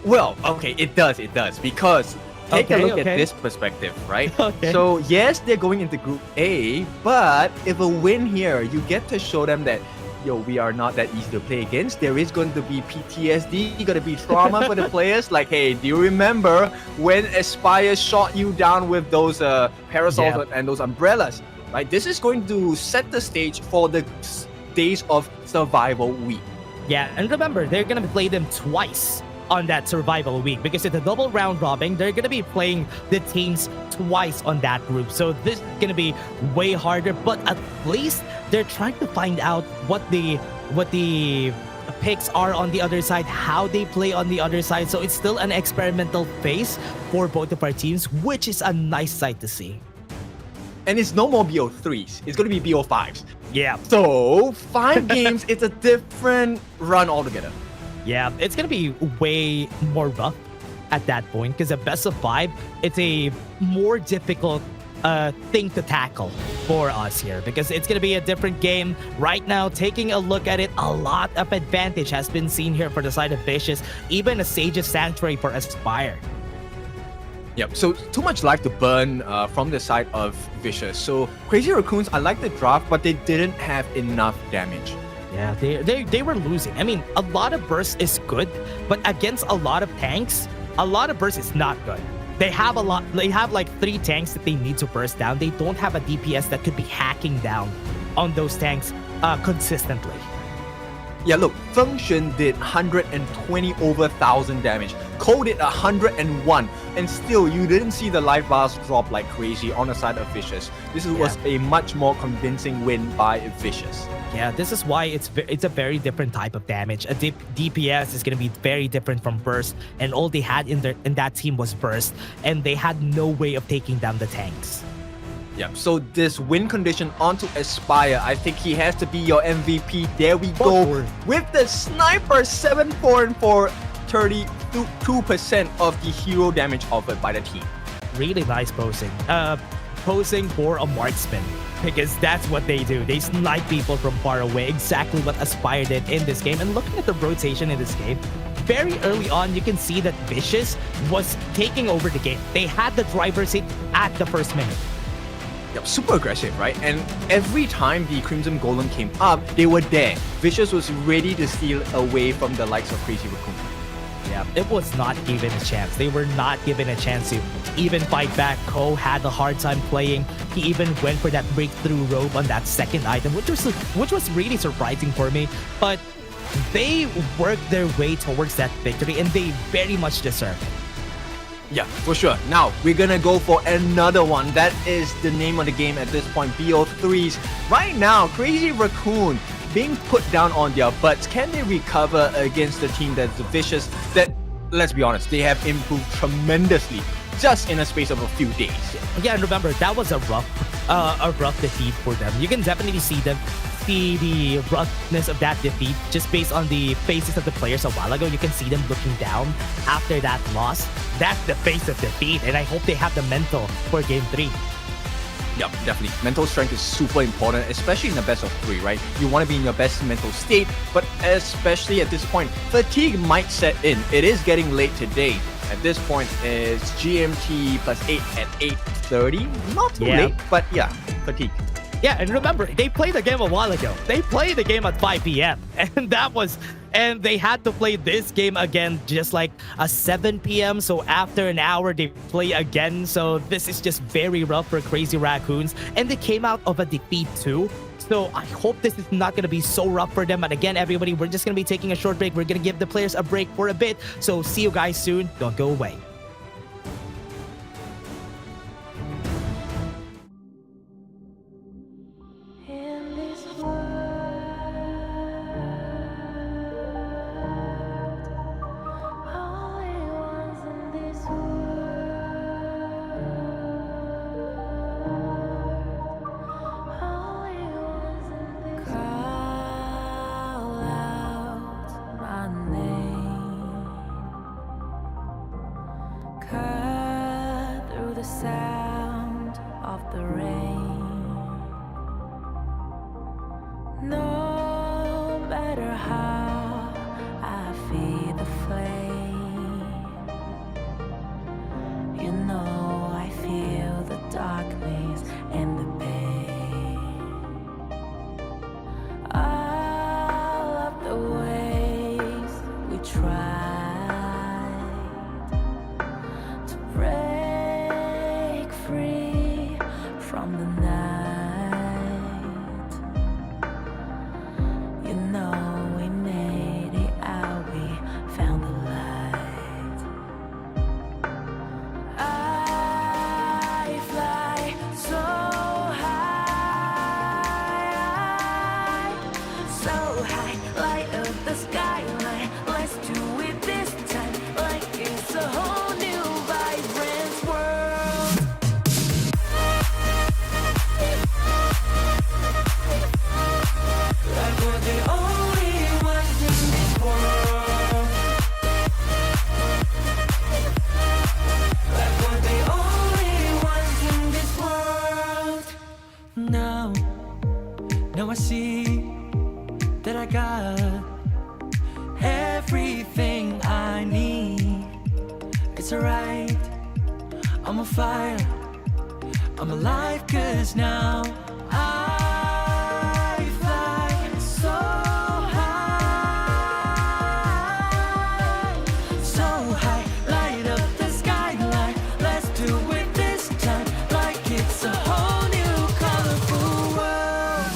Well, okay, it does, because take a look at this perspective, right? So yes, they're going into Group A, but if a win here, you get to show them that, yo, we are not that easy to play against. There is going to be PTSD, going to be trauma for the players. Like, hey, do you remember when Aspire shot you down with those parasols and those umbrellas? Right? This is going to set the stage for the days of survival week. Yeah, and remember, they're going to play them twice on that survival week, because it's a double round robin. They're gonna be playing the teams twice on that group, so this is gonna be way harder. But at least they're trying to find out what the picks are on the other side, how they play on the other side. So it's still an experimental phase for both of our teams, which is a nice sight to see. And it's no more BO3s. It's going to be BO5s. Yeah. So 5 games, it's a different run altogether. Yeah, it's going to be way more rough at that point, because a best of 5, it's a more difficult thing to tackle for us here, because it's going to be a different game. Right now, taking a look at it, a lot of advantage has been seen here for the side of Vicious, even a Sage's Sanctuary for Aspire. Yep, so too much life to burn from the side of Vicious. So Crazy Raccoons, I like the draft, but they didn't have enough damage. Yeah, they were losing. I mean, a lot of burst is good, but against a lot of tanks, a lot of burst is not good. They have like 3 tanks that they need to burst down. They don't have a DPS that could be hacking down on those tanks consistently. Yeah, look, Nongshim did 120 over 1,000 damage. Cole did 101, and still you didn't see the life bars drop like crazy on the side of Vicious. This was a much more convincing win by Vicious. Yeah, this is why it's a very different type of damage. A DPS is going to be very different from burst, and all they had in that team was burst, and they had no way of taking down the tanks. Yep, so this win condition onto Aspire, I think he has to be your MVP. There we go. With the sniper 7-4-4, 32% of the hero damage offered by the team. Really nice posing. Posing for a marksman, because that's what they do. They snipe people from far away, exactly what Aspire did in this game. And looking at the rotation in this game, very early on, you can see that Vicious was taking over the game. They had the driver's seat at the first minute. Yep, super aggressive, right? And every time the Crimson Golem came up, they were there. Vicious was ready to steal away from the likes of Crazy Raccoon. Yeah, it was not given a chance. They were not given a chance to even fight back. Ko had a hard time playing. He even went for that breakthrough robe on that second item, which was really surprising for me. But they worked their way towards that victory, and they very much deserve it. Yeah, for sure. Now, we're gonna go for another one. That is the name of the game at this point, BO3s. Right now, Crazy Raccoon being put down on their butts. Can they recover against the team that's Vicious? That, let's be honest, they have improved tremendously just in a space of a few days. Yeah, and remember, that was a rough defeat for them. You can definitely see the roughness of that defeat just based on the faces of the players a while ago. You can see them looking down after that loss. That's the face of defeat, and I hope they have the mental for game 3. Yep, definitely. Mental strength is super important, especially in the best of 3, right? You want to be in your best mental state, but especially at this point, fatigue might set in. It is getting late today. At this point, it's GMT plus 8 at 8:30. Not too late, but yeah, fatigue. Yeah, and remember, they played the game a while ago. They played the game at 5 p.m. And they had to play this game again just like a 7 p.m. So after an hour, they play again. So this is just very rough for Crazy Raccoons. And they came out of a defeat too. So I hope this is not going to be so rough for them. But again, everybody, we're just going to be taking a short break. We're going to give the players a break for a bit. So see you guys soon. Don't go away. You know we made it out, we found the light. I'm on fire, I'm alive, cause now I fly so high, so high, light up the skyline. Let's do it this time, like it's a whole new colorful world.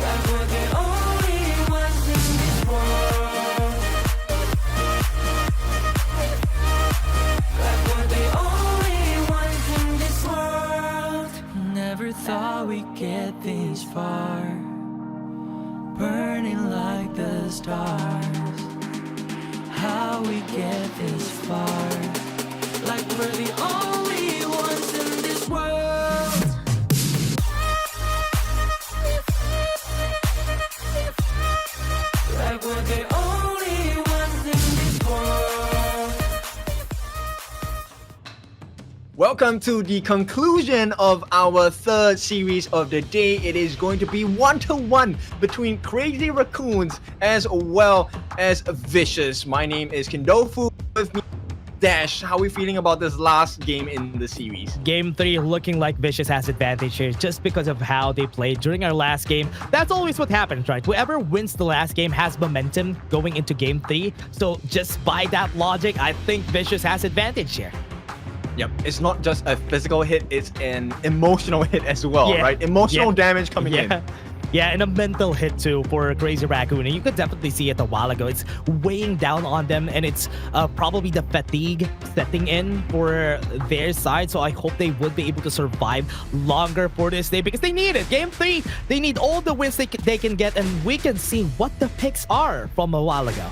Like we're the only ones in this world. Like we're the only ones in this world. Never thought we'd get this far, burning like the stars. How we get this far, like we're the only ones in this world. Like we're the only ones in this world. Welcome to the conclusion of our third series of the day. It is going to be 1-to-1 between Crazy Raccoons as well as Vicious. My name is Kindofu. With me, Dash. How are we feeling about this last game in the series? Game 3 looking like Vicious has advantage here just because of how they played during our last game. That's always what happens, right? Whoever wins the last game has momentum going into Game 3. So just by that logic, I think Vicious has advantage here. Yep, it's not just a physical hit, it's an emotional hit as well, Yeah. right? Emotional Yeah. damage coming in. Yeah, and a mental hit too for Crazy Raccoon. And you could definitely see it a while ago. It's weighing down on them, and it's probably the fatigue setting in for their side. So I hope they would be able to survive longer for this day because they need it. Game 3, they need all the wins they can get, and we can see what the picks are from a while ago.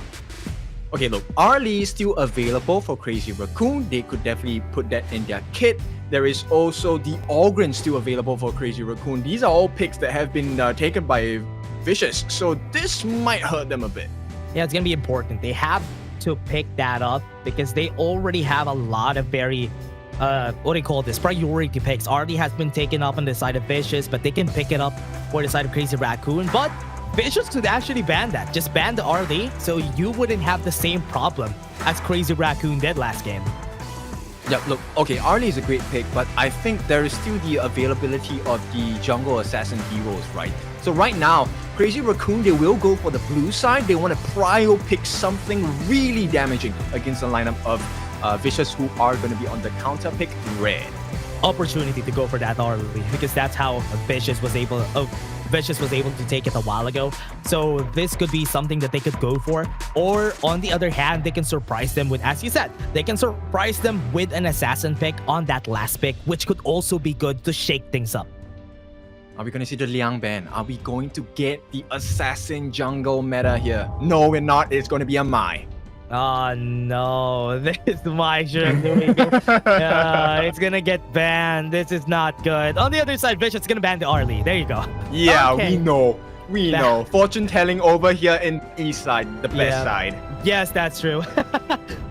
Okay, look, Arlie is still available for Crazy Raccoon. They could definitely put that in their kit. There is also the Ogren still available for Crazy Raccoon. These are all picks that have been taken by Vicious, so this might hurt them a bit. Yeah, it's gonna be important. They have to pick that up because they already have a lot of very what do you call this, priority picks. Already has been taken up on the side of Vicious, but they can pick it up for the side of Crazy Raccoon. But Vicious could actually ban that. Just ban the RD, so you wouldn't have the same problem as Crazy Raccoon did last game. Yeah, look, okay, Arlie is a great pick, but I think there is still the availability of the jungle assassin heroes, right? So right now, Crazy Raccoon, they will go for the blue side. They want to prio pick something really damaging against the lineup of Vicious, who are going to be on the counter pick red. Opportunity to go for that early because that's how Vicious was able to take it a while ago. So this could be something that they could go for. Or on the other hand, they can surprise them with, as you said, they can surprise them with an assassin pick on that last pick, which could also be good to shake things up. Are we going to see the Liang ban? Are we going to get the assassin jungle meta here? No, we're not. It's going to be a Mai. Oh no, this Mai shouldn't do it. It's gonna get banned. This is not good. On the other side, Vicious is gonna ban the Arlie. There you go. Yeah, Okay. we know. Fortune telling over here in east side, the best side. Yes, that's true.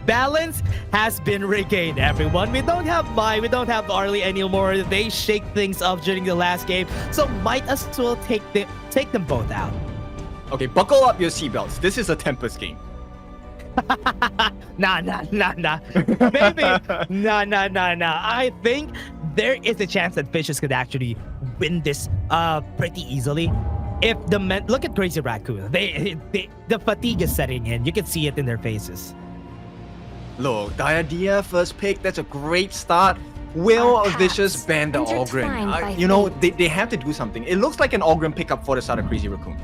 Balance has been regained, everyone. We don't have Mai, we don't have Arlie anymore. They shake things up during the last game, so might as well take them both out. Okay, buckle up your seatbelts. This is a Tempest game. Nah. Maybe. Nah. I think there is a chance that Vicious could actually win this pretty easily. If the men look at Crazy Raccoon, the fatigue is setting in. You can see it in their faces. Look, Diadea first pick, that's a great start. Will Vicious ban the Ogren? You know, they have to do something. It looks like an Ogren pickup for the start of Crazy Raccoon.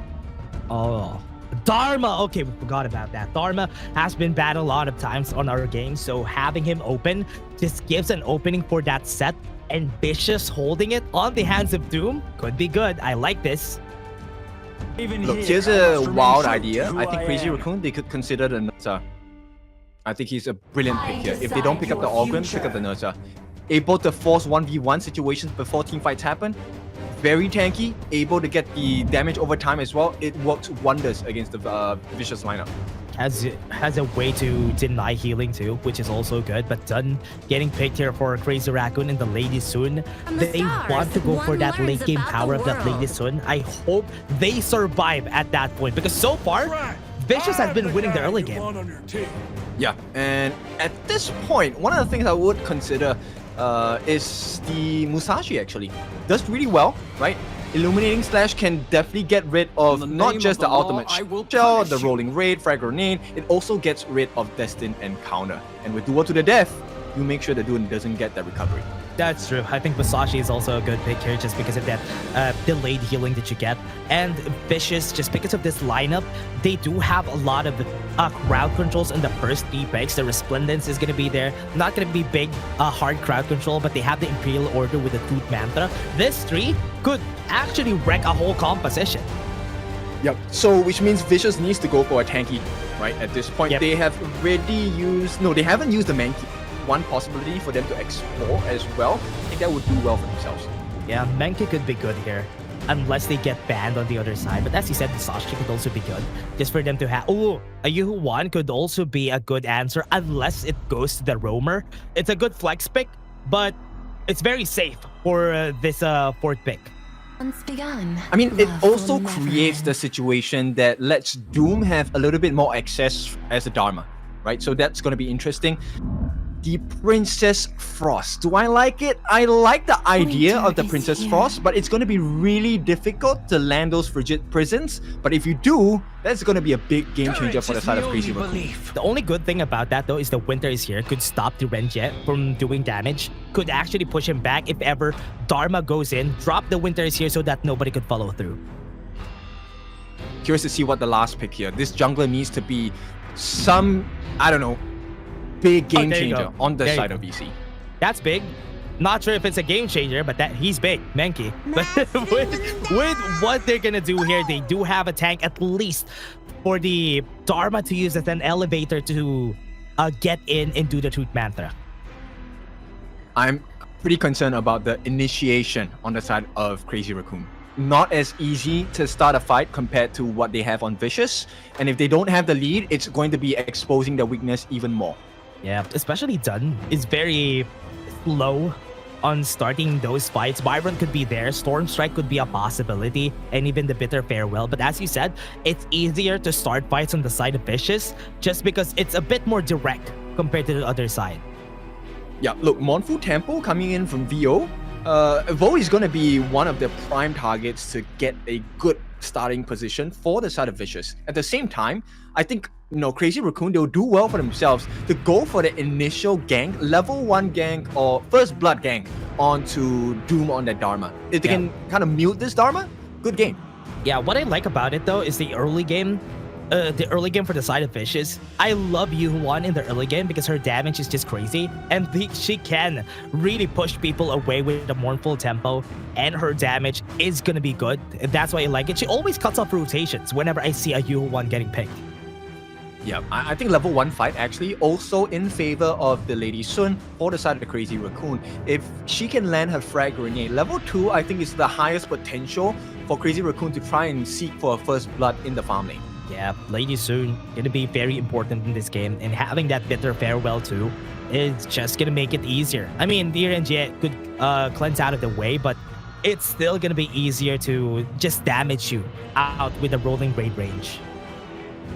Oh, Dharma. Okay, we forgot about that. Dharma has been banned a lot of times on our game, so having him open just gives an opening for that set, and Vicious holding it on the hands of Doom could be good. I like this. Look, here's a wild idea. I think Crazy Raccoon, they could consider the Nursa. I think he's a brilliant pick here. If they don't pick up the Ogren, pick up the Nursa. Able to force 1v1 situations before team fights happen. Very tanky, able to get the damage over time as well. It works wonders against the Vicious lineup. Has a way to deny healing too, which is also good. But Dun getting picked here for Crazy Raccoon in the Lady Soon. They want to go for that late game power of that Lady Soon. I hope they survive at that point because so far Vicious has been winning the early game. Yeah, and at this point, one of the things I would consider is the Musashi actually. Does really well, right? Illuminating Slash can definitely get rid of not just the ultimate shell, the rolling raid, frag grenade, it also gets rid of Destined Encounter. And with Duel to the Death, you make sure the Dune doesn't get that recovery. That's true. I think Musashi is also a good pick here just because of that delayed healing that you get. And Vicious, just because of this lineup, they do have a lot of crowd controls in the first 3 picks. The Resplendence is going to be there. Not going to be big, hard crowd control, but they have the Imperial Order with the Truth Mantra. This 3 could actually wreck a whole composition. Yep. So, which means Vicious needs to go for a tanky, right? At this point, they have already used... No, they haven't used the Mankey. One possibility for them to explore as well. I think that would do well for themselves. Yeah, Menki could be good here. Unless they get banned on the other side. But as you said, the Musashi could also be good. Just for them to have... Oh, a Yuhu 1 could also be a good answer unless it goes to the Roamer. It's a good flex pick, but it's very safe for this 4th pick. I mean, it also creates the situation that lets Doom have a little bit more access as a Dharma, right? So that's going to be interesting. The Princess Frost. Do I like it? I like the idea of the Princess Frost, but it's going to be really difficult to land those frigid prisons. But if you do, that's going to be a big game changer for the side of Crazy Raccoon. The only good thing about that though is the Winter is here. Could stop the Renjet from doing damage. Could actually push him back if ever Dharma goes in. Drop the Winter is here so that nobody could follow through. Curious to see what the last pick here. This jungler needs to be some, I don't know, big game changer on the side of VC. That's big. Not sure if it's a game changer, but that he's big, Menki. But with what they're gonna do here, they do have a tank at least for the Dharma to use as an elevator to get in and do the Truth Mantra. I'm pretty concerned about the initiation on the side of Crazy Raccoon. Not as easy to start a fight compared to what they have on Vicious. And if they don't have the lead, it's going to be exposing their weakness even more. Yeah, especially Dunn is very slow on starting those fights. Byron could be there, Storm Strike could be a possibility, and even the Bitter Farewell. But as you said, it's easier to start fights on the side of Vicious just because it's a bit more direct compared to the other side. Yeah, look, Monfu Temple coming in from VO. Vo is going to be one of the prime targets to get a good starting position for the side of Vicious. At the same time, I think, you know, Crazy Raccoon, they'll do well for themselves to go for the initial gank, level 1 gank or first blood gank onto Doom on that Dharma. If they can kind of mute this Dharma, good game. Yeah, what I like about it though is the early game. The early game for the side of Vicious. I love Yuhuan in the early game because her damage is just crazy, and she can really push people away with the mournful tempo, and her damage is gonna be good. That's why I like it. She always cuts off rotations whenever I see a Yuhuan getting picked. Yeah, I think level 1 fight actually also in favor of the Lady Sun for the side of the Crazy Raccoon. If she can land her frag grenade, level 2 I think is the highest potential for Crazy Raccoon to try and seek for a first blood in the farm lane. Yeah, Lady Soon gonna be very important in this game, and having that Bitter Farewell too is just gonna make it easier. I mean, the Gen.G could cleanse out of the way, but it's still gonna be easier to just damage you out with the rolling raid range.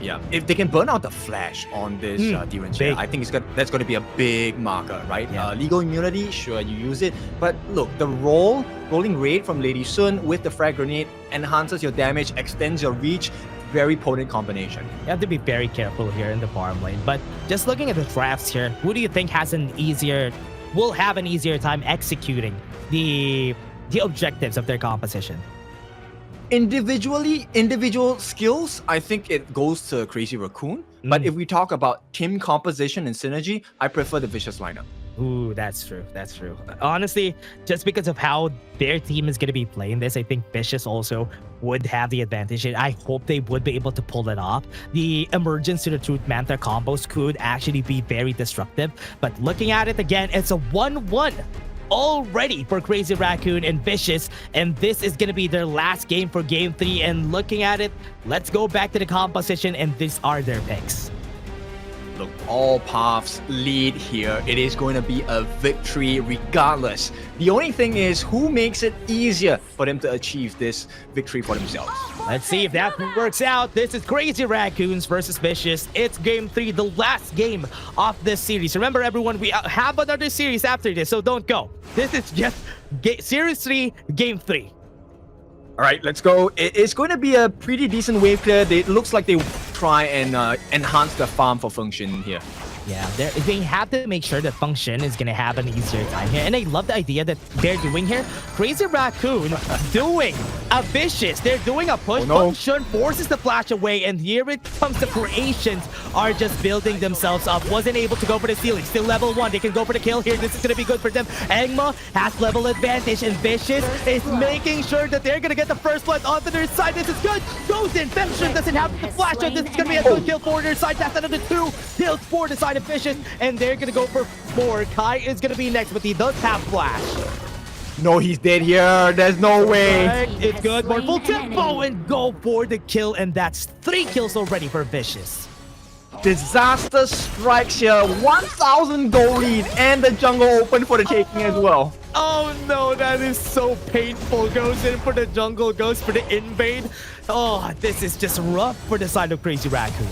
Yeah, if they can burn out the flash on this Gen.G, I think that's going to be a big marker, right? Yeah. Legal immunity, sure, you use it. But look, the rolling raid from Lady Sun with the frag grenade enhances your damage, extends your reach. Very potent combination. You have to be very careful here in the farm lane. But just looking at the drafts here, who do you think will have an easier time executing the objectives of their composition? Individual skills, I think it goes to Crazy Raccoon. But if we talk about team composition and synergy, I prefer the Vicious lineup. Ooh, that's true. That's true. Honestly, just because of how their team is going to be playing this, I think Vicious also would have the advantage. And I hope they would be able to pull it off. The emergence to the Truth Mantra combos could actually be very destructive. But looking at it again, it's a 1-1 already for Crazy Raccoon and Vicious. And this is going to be their last game for Game 3. And looking at it, let's go back to the composition. And these are their picks. look, all paths lead here. It is going to be a victory regardless. The only thing is who makes it easier for them to achieve this victory for themselves. Let's see if that works out. This is Crazy Raccoons versus Vicious. It's game 3, the last game of this series. Remember, everyone, we have another series after this, so don't go. This is just series 3, game 3. All right, let's go. It's going to be a pretty decent wave clear. It looks like they try and enhance the farm for function here. Yeah, they have to make sure that function is going to have an easier time here. And I love the idea that they're doing here. Crazy Raccoon doing a Vicious. They're doing a push. Function forces the flash away. And here it comes. The creations are just building themselves up. Wasn't able to go for the ceiling. Still level 1. They can go for the kill here. This is going to be good for them. Engma has level advantage. And Vicious is making sure that they're going to get the first blood onto their side. This is good. Goes in. Function doesn't have the flash. So this is going to be a good kill for their side. That's another 2 kills for the side of Vicious, and they're gonna go for 4. Kai is gonna be next, but he does have flash. No, he's dead here. There's no way. Right, it's good. More full tempo and go for the kill, and that's 3 kills already for Vicious. Disaster strikes here. 1,000 gold lead, and the jungle open for the taking as well. Oh no, that is so painful. Goes in for the jungle, goes for the invade. Oh, this is just rough for the side of Crazy Raccoon.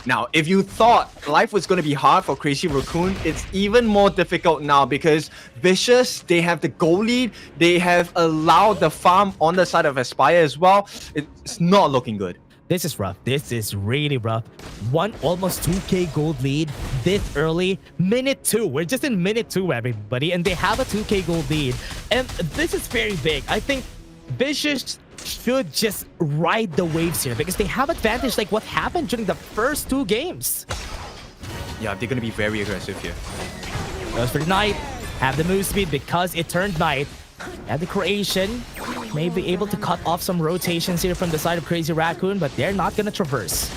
Now, if you thought life was going to be hard for Crazy Raccoon, it's even more difficult now because Vicious, they have the goal lead. They have allowed the farm on the side of Aspire as well. It's not looking good. This is rough. This is really rough. Almost 2k gold lead this early. Minute 2. We're just in minute 2, everybody. And they have a 2k gold lead. And this is very big. I think Vicious should just ride the waves here because they have advantage like what happened during the first 2 games. Yeah, they're going to be very aggressive here. Goes for the Knight. Have the move speed because it turned Knight. Have the creation. May be able to cut off some rotations here from the side of Crazy Raccoon, but they're not going to traverse.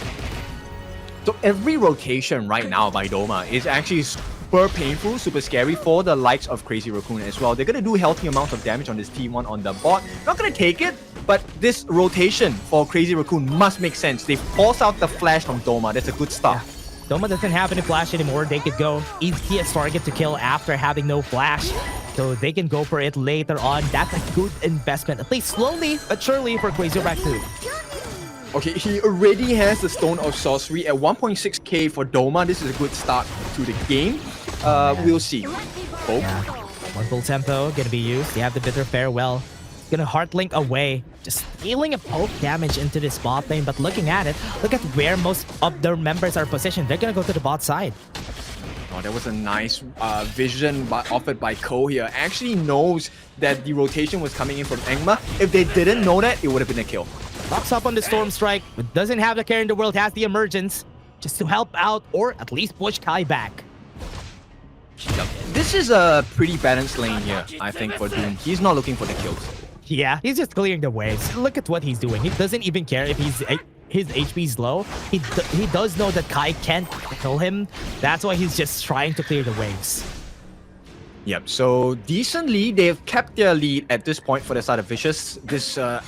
So every rotation right now by Doma is actually super painful, super scary for the likes of Crazy Raccoon as well. They're going to do healthy amounts of damage on this T1 on the bot. Not going to take it, but this rotation for Crazy Raccoon must make sense. They force out the flash from Doma. That's a good start. Yeah. Doma doesn't have any flash anymore. They could go easiest target to kill after having no flash. So they can go for it later on. That's a good investment. At least slowly but surely for Crazy Raccoon. Okay, he already has the Stone of Sorcery at 1.6k for Doma. This is a good start to the game. We'll see. Oh. Yeah. 1 full tempo gonna be used. They have the Bitter Farewell. Gonna Heart Link away. Just dealing a poke damage into the bot lane. But looking at it, look at where most of their members are positioned. They're gonna go to the bot side. Oh, that was a nice vision offered by Ko here. Actually knows that the rotation was coming in from Engma. If they didn't know that, it would have been a kill. Locks up on the Storm Strike, but doesn't have the care in the world, has the Emergence just to help out or at least push Kai back. This is a pretty balanced lane here, I think, for Doom. He's not looking for the kills. Yeah, he's just clearing the waves. Look at what he's doing. He doesn't even care if his HP is low. He does know that Kai can't kill him. That's why he's just trying to clear the waves. Yep, so decently, they've kept their lead at this point for the side of Vicious. I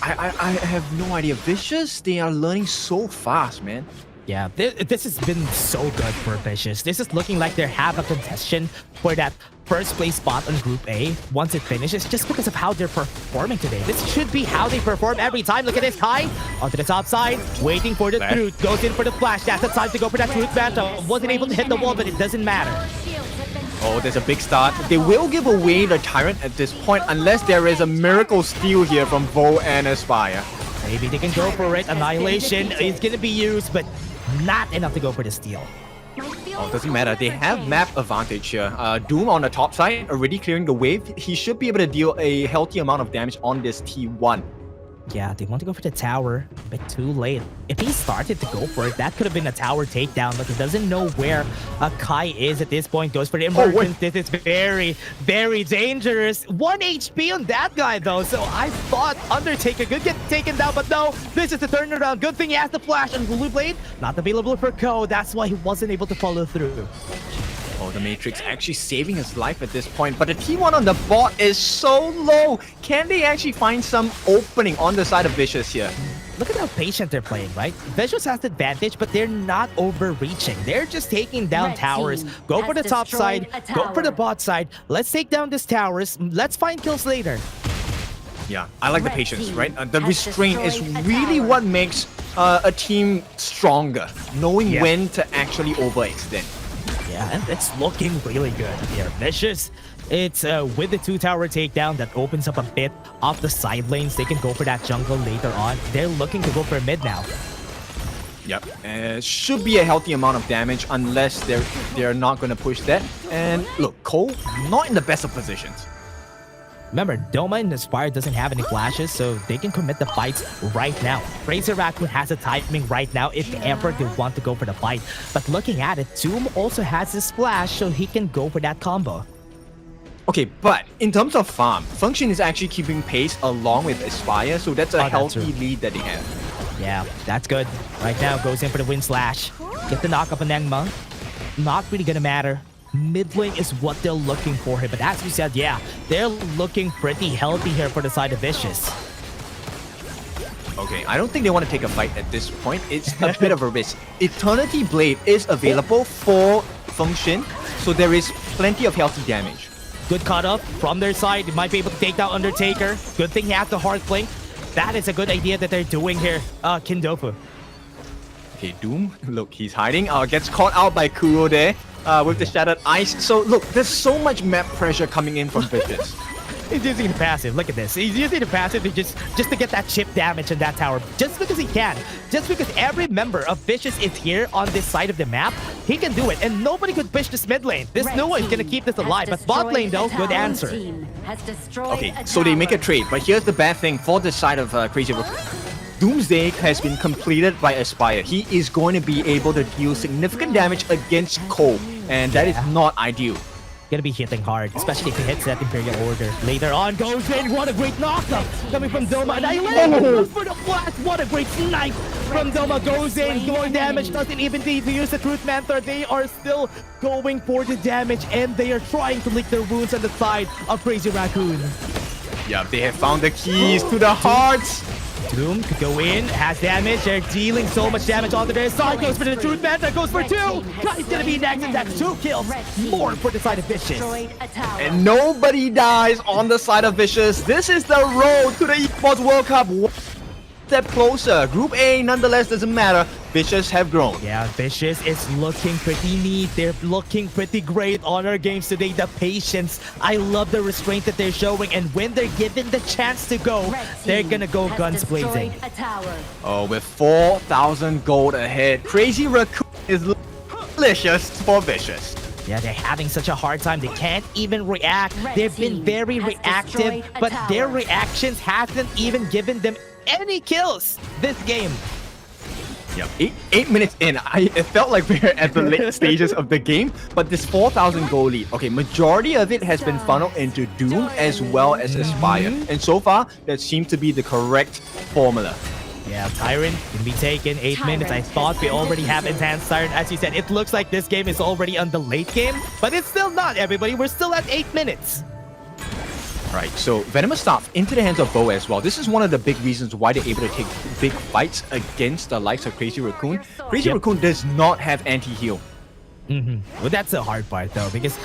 have no idea. Vicious, they are learning so fast, man. Yeah, this has been so good for Vicious. This is looking like they have a contestation for that first place spot on Group A once it finishes, just because of how they're performing today. This should be how they perform every time. Look at this, Kai onto the top side, waiting for the truth, goes in for the flash. That's the time to go for that truth battle. Wasn't able to hit the wall, but it doesn't matter. Oh, there's a big start. They will give away the Tyrant at this point unless there is a miracle steal here from Vo and Aspire. Maybe they can go for it. Annihilation is going to be used, but not enough to go for the steal. Oh, doesn't matter. They have map advantage here. Doom on the top side, already clearing the wave. He should be able to deal a healthy amount of damage on this T1. Yeah, they want to go for the tower, but too late. If he started to go for it, that could have been a tower takedown, but he doesn't know where Kai is at this point. Goes for the emergence. This is very, very dangerous. 1 HP on that guy, though, so I thought Undertaker could get taken down, but no, this is the turnaround. Good thing he has the flash on Blue Blade. Not available for Ko. That's why he wasn't able to follow through. Oh, the Matrix actually saving his life at this point, but the T1 on the bot is so low. Can they actually find some opening on the side of Vicious here? look at how patient they're playing, right? Vicious has the advantage, but they're not overreaching. They're just taking down Red towers. team Go has for the top destroyed side, a go for the tower. bot side. Let's take down these towers. Let's find kills later. Yeah, I like the Red patience, team right? The has restraint is destroyed a really tower. what makes a team stronger, knowing Yeah. when to actually overextend. Yeah, and it's looking really good here. Vicious, it's with the 2-tower takedown that opens up a bit off the side lanes. They can go for that jungle later on. They're looking to go for mid now. Yep, should be a healthy amount of damage unless they're not going to push that. And look, Cole, not in the best of positions. Remember, Doma and Aspire doesn't have any flashes, so they can commit the fights right now. Razor Raccoon has a timing right now if ever they want to go for the fight. But looking at it, Doom also has his splash, so he can go for that combo. Okay, but in terms of farm, Function is actually keeping pace along with Aspire, so that's a healthy lead that they have. Yeah, that's good. Right now, goes in for the wind slash. Get the knock up on Nengma. Not really gonna matter. Mid lane is what they're looking for here, but as we said, yeah, they're looking pretty healthy here for the side of Vicious. Okay, I don't think they want to take a fight at this point. It's a bit of a risk. Eternity Blade is available for Function, so there is plenty of healthy damage. Good cut up from their side. They might be able to take down Undertaker. Good thing he has the hard flank. That is a good idea that they're doing here, Kindofu. Okay, Doom, look, he's hiding. Gets caught out by Kuro there with the Shattered Ice. So look, there's so much map pressure coming in from Vicious. He's using the passive. Look at this. He's using the passive to just to get that chip damage in that tower. Just because he can. Just because every member of Vicious is here on this side of the map, he can do it. And nobody could push this mid lane. There's no one gonna keep this alive. But bot lane though, good answer. Okay, so they make a trade. But here's the bad thing for the side of Crazy Raccoon. Doomsday has been completed by Aspire. He is going to be able to deal significant damage against Cole. And that is not ideal. Gonna be hitting hard, especially if he hits that Imperial Order. Later on, goes in. What a great knockup coming from Doma. Annihilation goes for the flash. What a great snipe from Doma. Goes in, going damage. Doesn't even need to use the Truth Manther. They are still going for the damage, and they are trying to lick their wounds on the side of Crazy Raccoon. Yeah, they have found the keys to the hearts. Doom could go in, has damage. They're dealing so much damage onto their side. Goes for the Truth Manther, goes for 2. Guy's gonna be next, and that's 2 kills. More for the side of Vicious. And nobody dies on the side of Vicious. This is the road to the Esports World Cup. One step closer. Group A, nonetheless, doesn't matter. Vicious have grown. Yeah, Vicious is looking pretty neat. They're looking pretty great on our games today. The patience. I love the restraint that they're showing. And when they're given the chance to go, they're gonna go guns blazing. Oh, with 4,000 gold ahead, Crazy Raccoon is delicious for Vicious. Yeah, they're having such a hard time. They can't even react. They've been very reactive, but their reactions hasn't even given them any kills this game. Yep, 8 minutes in, it felt like we're at the late stages of the game, but this 4,000 gold lead, okay, majority of it has been funneled into Doom as well as Aspire, and so far, that seems to be the correct formula. Yeah, Tyrant can be taken 8 minutes. I thought we already have Enhanced Tyrant. As you said, it looks like this game is already on the late game, but it's still not, everybody. We're still at 8 minutes. Right, so Venomous Staff into the hands of Bo as well. This is one of the big reasons why they're able to take big fights against the likes of Crazy Raccoon. Crazy Raccoon does not have anti-heal. Well, that's the hard part though, because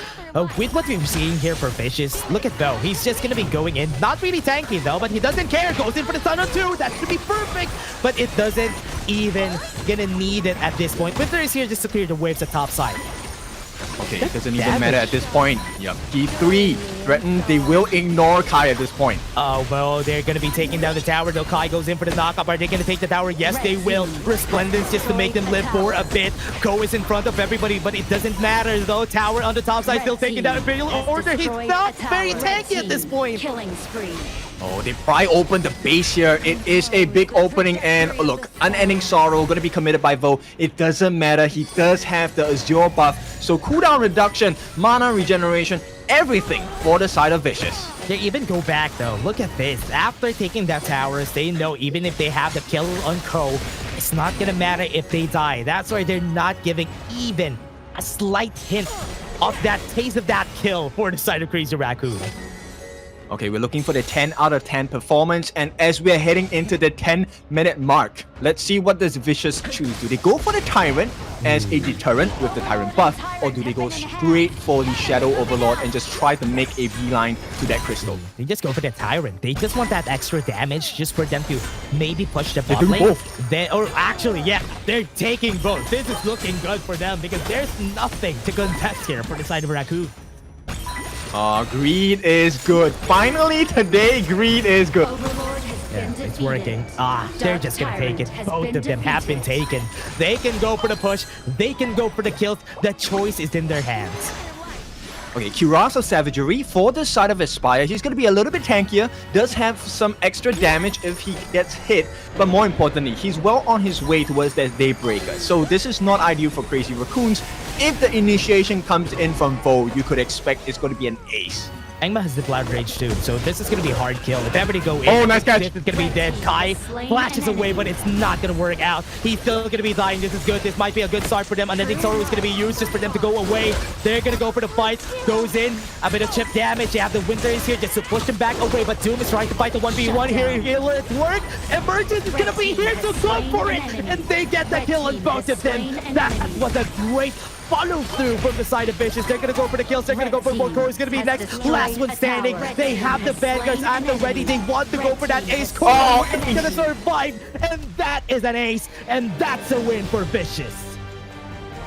with what we're seeing here for Vicious, look at Bo. He's just gonna be going in, not really tanky though, but he doesn't care. Goes in for the stun on 2. That should be perfect, but it doesn't even gonna need it at this point. Winter is here just to clear the waves at top side. Okay, it doesn't even matter at this point. Yep, G3 threatened. They will ignore Kai at this point. Oh, well, they're going to be taking down the tower, though. Kai goes in for the knockup. Are they going to take the tower? Yes, they will. Resplendence just to make them live for a bit. Ko is in front of everybody, but it doesn't matter, though. Tower on the top side still taking down Imperial Order. He's not very tanky at this point. Killing spree. Oh, they pry open the base here. It is a big opening, and look, Unending Sorrow going to be committed by Vo. It doesn't matter. He does have the Azure buff, so cooldown reduction, mana regeneration, everything for the side of Vicious. They even go back, though. Look at this. After taking that towers, they know even if they have the kill on Ko, it's not going to matter if they die. That's why they're not giving even a slight hint of that taste of that kill for the side of Crazy Raccoon. Okay, we're looking for the 10 out of 10 performance, and as we're heading into the 10-minute mark, let's see what does Vicious choose. Do they go for the Tyrant as a deterrent with the Tyrant buff, or do they go straight for the Shadow Overlord and just try to make a beeline to that crystal? They just go for the Tyrant. They just want that extra damage just for them to maybe push the bot do lane. both. Or actually, yeah, they're taking both. This is looking good for them because there's nothing to contest here for the side of Raccoon. Greed is good. Finally today, Greed is good. Yeah, it's working. They're just gonna take it. Both of them have been taken. They can go for the push. They can go for the kills. The choice is in their hands. Okay, Curaçao Savagery for the side of Aspire. He's going to be a little bit tankier, does have some extra damage if he gets hit, but more importantly, he's well on his way towards that Daybreaker. So this is not ideal for Crazy Raccoons. If the initiation comes in from Vo, you could expect it's going to be an ace. Engma has the Blood Rage too, so this is going to be a hard kill. If ever they go in, oh, nice catch. This is going to be dead. Kai flashes away, but it's not going to work out. He's still going to be dying. This is good. This might be a good start for them. Unending Sorrow is going to be used just for them to go away. They're going to go for the fight. Goes in. A bit of chip damage. They have the Winter is here just to push them back away, but Doom is trying to fight the 1v1 here. Will it work? Emergence is going to be here, so go for it! And they get the kill on both of them. That was a great follow through from the side of Vicious. They're gonna go for the kills. They're gonna go for Mokoro. Is gonna be next. Last one standing. They have the Vanguards and the ready. They want to go for that ace. Oh, it's gonna survive, and that is an ace, and that's a win for Vicious.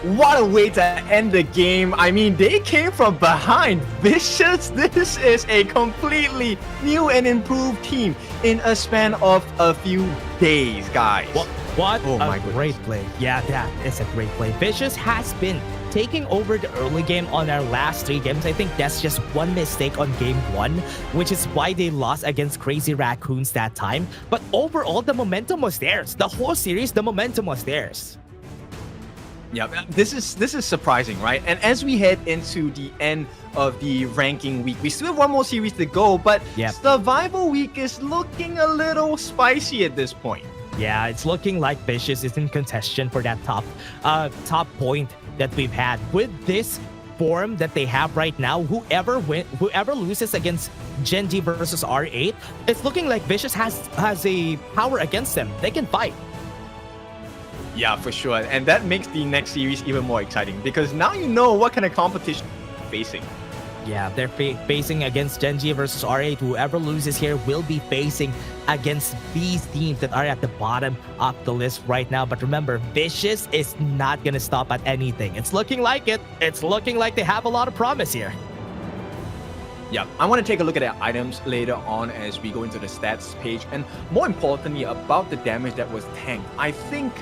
What a way to end the game. I mean, they came from behind. Vicious, this is a completely new and improved team in a span of a few days, guys. What a great play. Yeah, that is a great play. Vicious has been taking over the early game on our last 3 games. I think that's just one mistake on game 1, which is why they lost against Crazy Raccoons that time. But overall, the momentum was theirs. The whole series, the momentum was theirs. Yeah, this is surprising, right? And as we head into the end of the ranking week, we still have one more series to go, but Survival Week is looking a little spicy at this point. Yeah, it's looking like Vicious is in contention for that top point that we've had. With this form that they have right now, whoever loses against Gen.G versus R8, it's looking like Vicious has a power against them. They can fight. Yeah, for sure. And that makes the next series even more exciting because now you know what kind of competition you're facing. Yeah, they're facing against Gen.G versus R8. Whoever loses here will be facing against these teams that are at the bottom of the list right now. But remember, Vicious is not going to stop at anything. It's looking like it. It's looking like they have a lot of promise here. Yeah, I want to take a look at their items later on as we go into the stats page. And more importantly, about the damage that was tanked. I think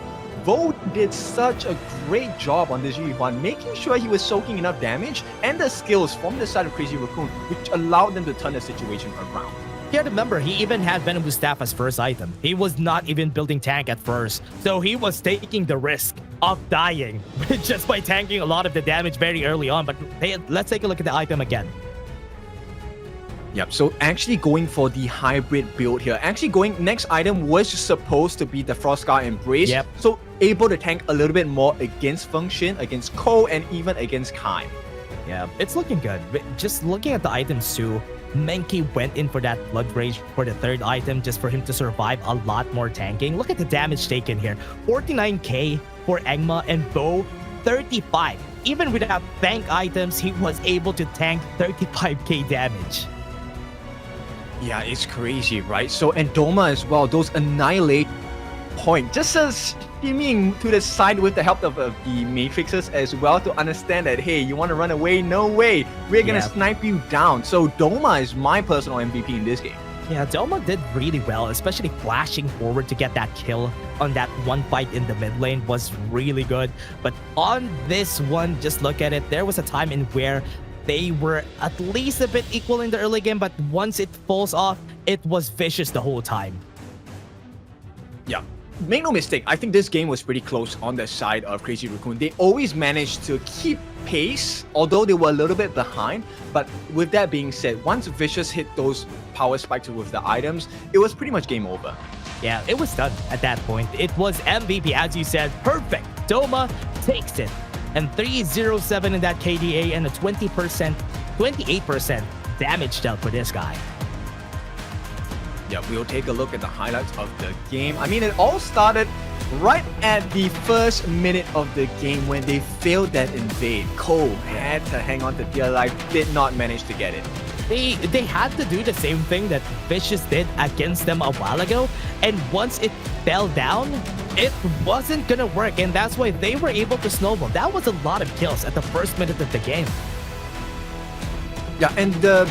Vo did such a great job on this G1, making sure he was soaking enough damage and the skills from the side of Crazy Raccoon, which allowed them to turn the situation around. Yeah, remember, he even had Venom Staff as first item. He was not even building tank at first, so he was taking the risk of dying just by tanking a lot of the damage very early on. But hey, let's take a look at the item again. Yep, so actually going for the hybrid build here. Actually going, next item was supposed to be the Frostscar Embrace. Yep. So able to tank a little bit more against Function, against Ko, and even against Kai. Yeah, it's looking good. But just looking at the items too, Menki went in for that Blood Rage for the 3rd item just for him to survive a lot more tanking. Look at the damage taken here. 49k for Engma and Bo, 35. Even without tank items, he was able to tank 35k damage. Yeah, it's crazy, right? So, and Doma as well, those annihilate point, just as steaming to the side with the help of the Matrixes as well to understand that, hey, you want to run away? No way. We're going to snipe you down. So Doma is my personal MVP in this game. Yeah, Doma did really well, especially flashing forward to get that kill on that one fight in the mid lane was really good. But on this one, just look at it. There was a time in where they were at least a bit equal in the early game, but once it falls off, it was Vicious the whole time. Yeah. Make no mistake, I think this game was pretty close on the side of Crazy Raccoon. They always managed to keep pace, although they were a little bit behind. But with that being said, once Vicious hit those power spikes with the items, it was pretty much game over. Yeah, it was done at that point. It was MVP, as you said. Perfect. Doma takes it. And 307 in that KDA and a 28% damage dealt for this guy. Yeah, we'll take a look at the highlights of the game. I mean, it all started right at the first minute of the game when they failed that invade. Cole had to hang on to dear life, did not manage to get it. They had to do the same thing that Vicious did against them a while ago, and once it fell down, it wasn't gonna work, and that's why they were able to snowball. That was a lot of kills at the first minute of the game. Yeah, and the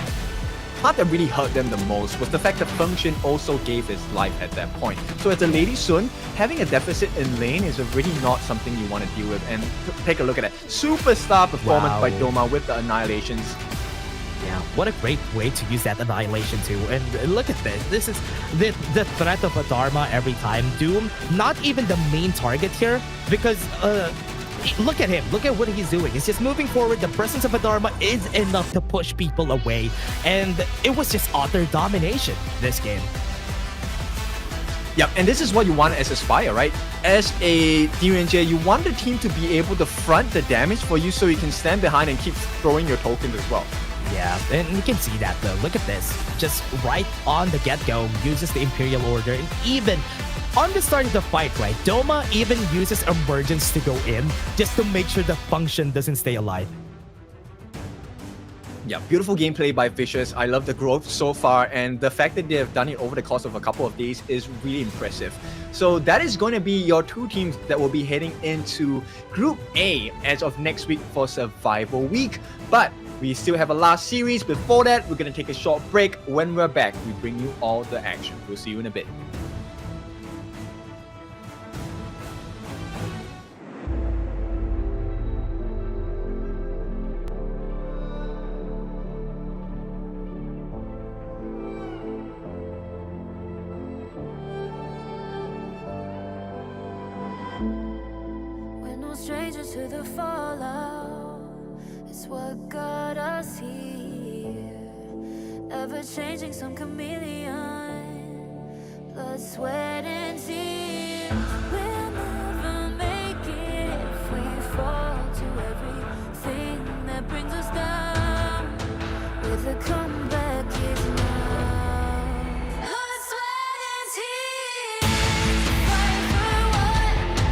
part that really hurt them the most was the fact that Function also gave his life at that point. So as a Lady Sun, having a deficit in lane is really not something you want to deal with. And take a look at that. Superstar performance by Doma with the Annihilations. Yeah, what a great way to use that Annihilation too. And look at this. This is the threat of a Dharma every time. Doom, not even the main target here, because look at him. Look at what he's doing. He's just moving forward. The presence of a Dharma is enough to push people away. And it was just utter domination this game. Yep, and this is what you want as a Spire, right? As a DNJ, you want the team to be able to front the damage for you so you can stand behind and keep throwing your tokens as well. Yeah, and you can see that though. Look at this. Just right on the get-go, uses the Imperial Order, and even on the start of the fight, right? Doma even uses Emergence to go in just to make sure the Function doesn't stay alive. Yeah, beautiful gameplay by Vicious. I love the growth so far, and the fact that they have done it over the course of a couple of days is really impressive. So that is going to be your two teams that will be heading into Group A as of next week for Survival Week. But we still have a last series. Before that, we're going to take a short break. When we're back, we bring you all the action. We'll see you in a bit. We're no strangers to the fallout. It's what got us here. Ever changing, some chameleon. Blood, sweat, and tears. We'll never make it if we fall to everything that brings us down. With a comeback is now. Blood, sweat, and tears. Fight for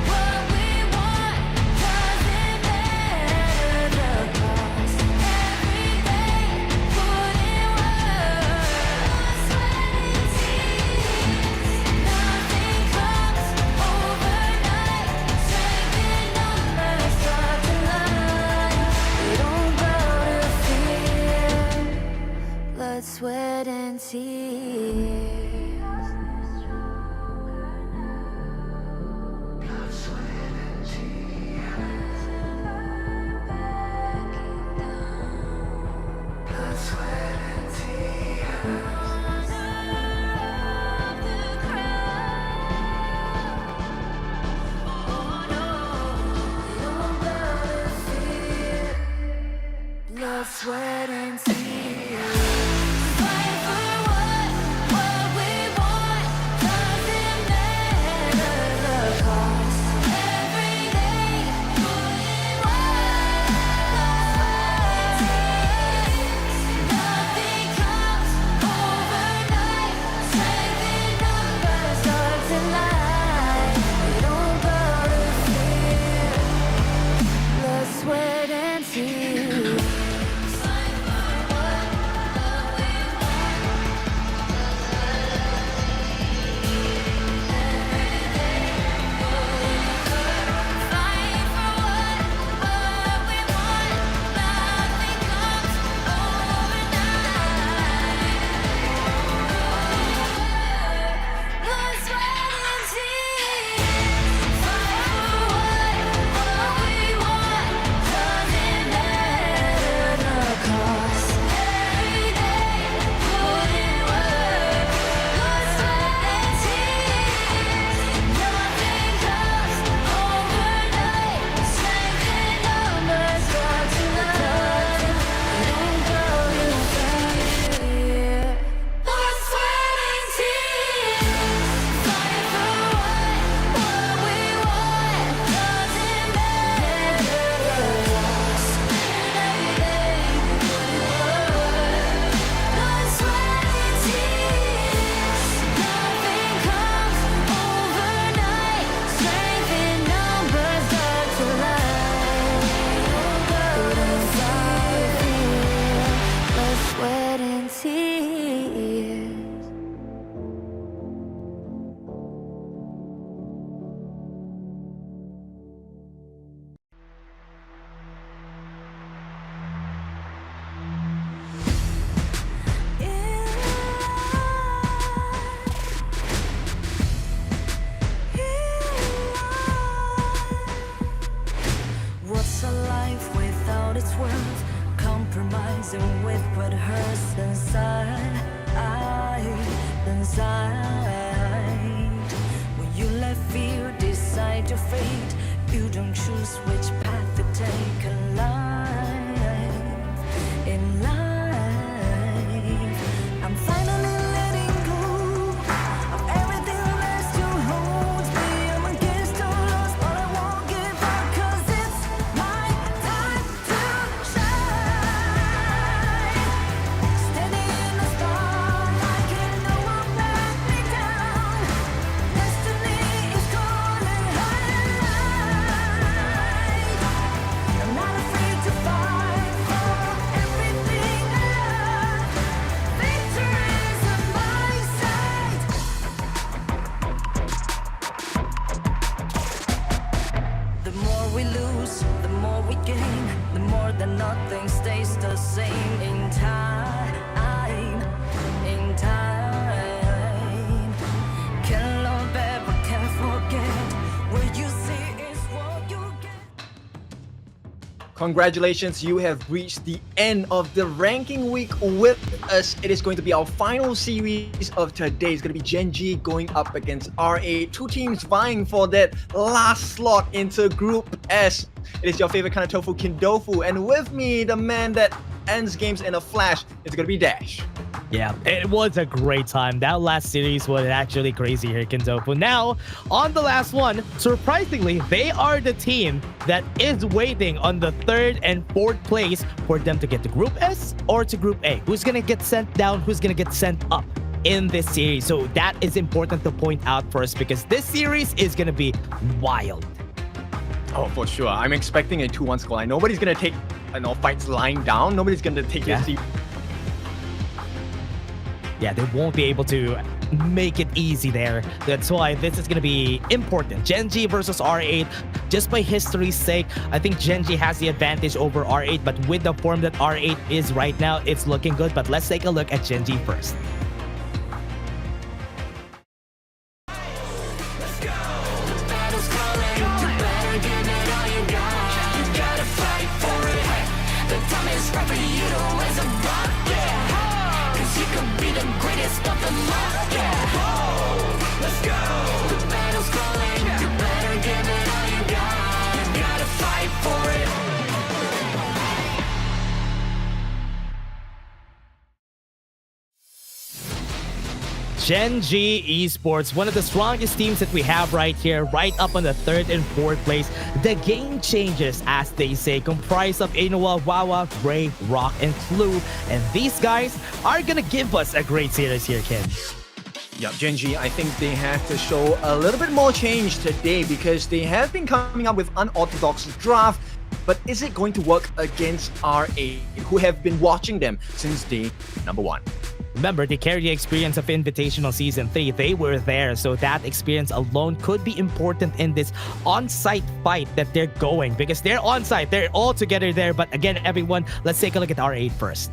what we want. Doesn't matter the cost. Every day, put in work. Blood, sweat, and tears. Nothing comes overnight. Strength in numbers start to line. We don't bow to fear. Blood, sweat, and tears. Blood, sweat, and tears. Fight for what this world, compromising with what hurts inside. When you let fear decide your fate, you don't choose which path to take in life. In life, I'm finally letting go of everything that still holds me. I'm against all odds, but I won't give up, 'cause it's my time to shine. Standing in the spotlight, can no one back me down. Destiny is calling high. I'm not afraid to fight for everything I love. Victory is on my side. The more we lose, the more we gain. The more that nothing stays the same. In time, can't love ever, can't forget. What you see is what you get. Congratulations, you have reached the end of the ranking week with us. It is going to be our final series of today. It's going to be Gen.G going up against R8. Two teams vying for that last slot into Group S. It is your favorite kind of tofu, Kindofu, and with me, the man that ends games in a flash, it's going to be Dash. Yeah, it was a great time. That last series was actually crazy here, Kindofu. Now, on the last one, surprisingly, they are the team that is waiting on the 3rd and 4th place for them to get to Group S or to Group A. Who's going to get sent down? Who's going to get sent up in this series? So that is important to point out for us, because this series is going to be wild. Oh, for sure. I'm expecting a 2-1 scoreline. Nobody's going to take fights lying down. Nobody's going to take this series. Yeah, they won't be able to make it easy there. That's why this is going to be important. Gen.G versus R8. Just by history's sake, I think Gen.G has the advantage over R8, but with the form that R8 is right now, it's looking good. But let's take a look at Gen.G first. Gen.G Esports, one of the strongest teams that we have right here, right up on the 3rd and 4th place. The game changes, as they say, comprised of Inoa, Wawa, Ray, Rock, and Clue. And these guys are gonna give us a great series here, Ken. Yeah, Gen.G, I think they have to show a little bit more change today, because they have been coming up with unorthodox draft. But is it going to work against R8, who have been watching them since day number 1? Remember, they carry the experience of Invitational Season 3. They were there, so that experience alone could be important in this on-site fight that they're going, because they're on-site. They're all together there. But again, everyone, let's take a look at R8 first.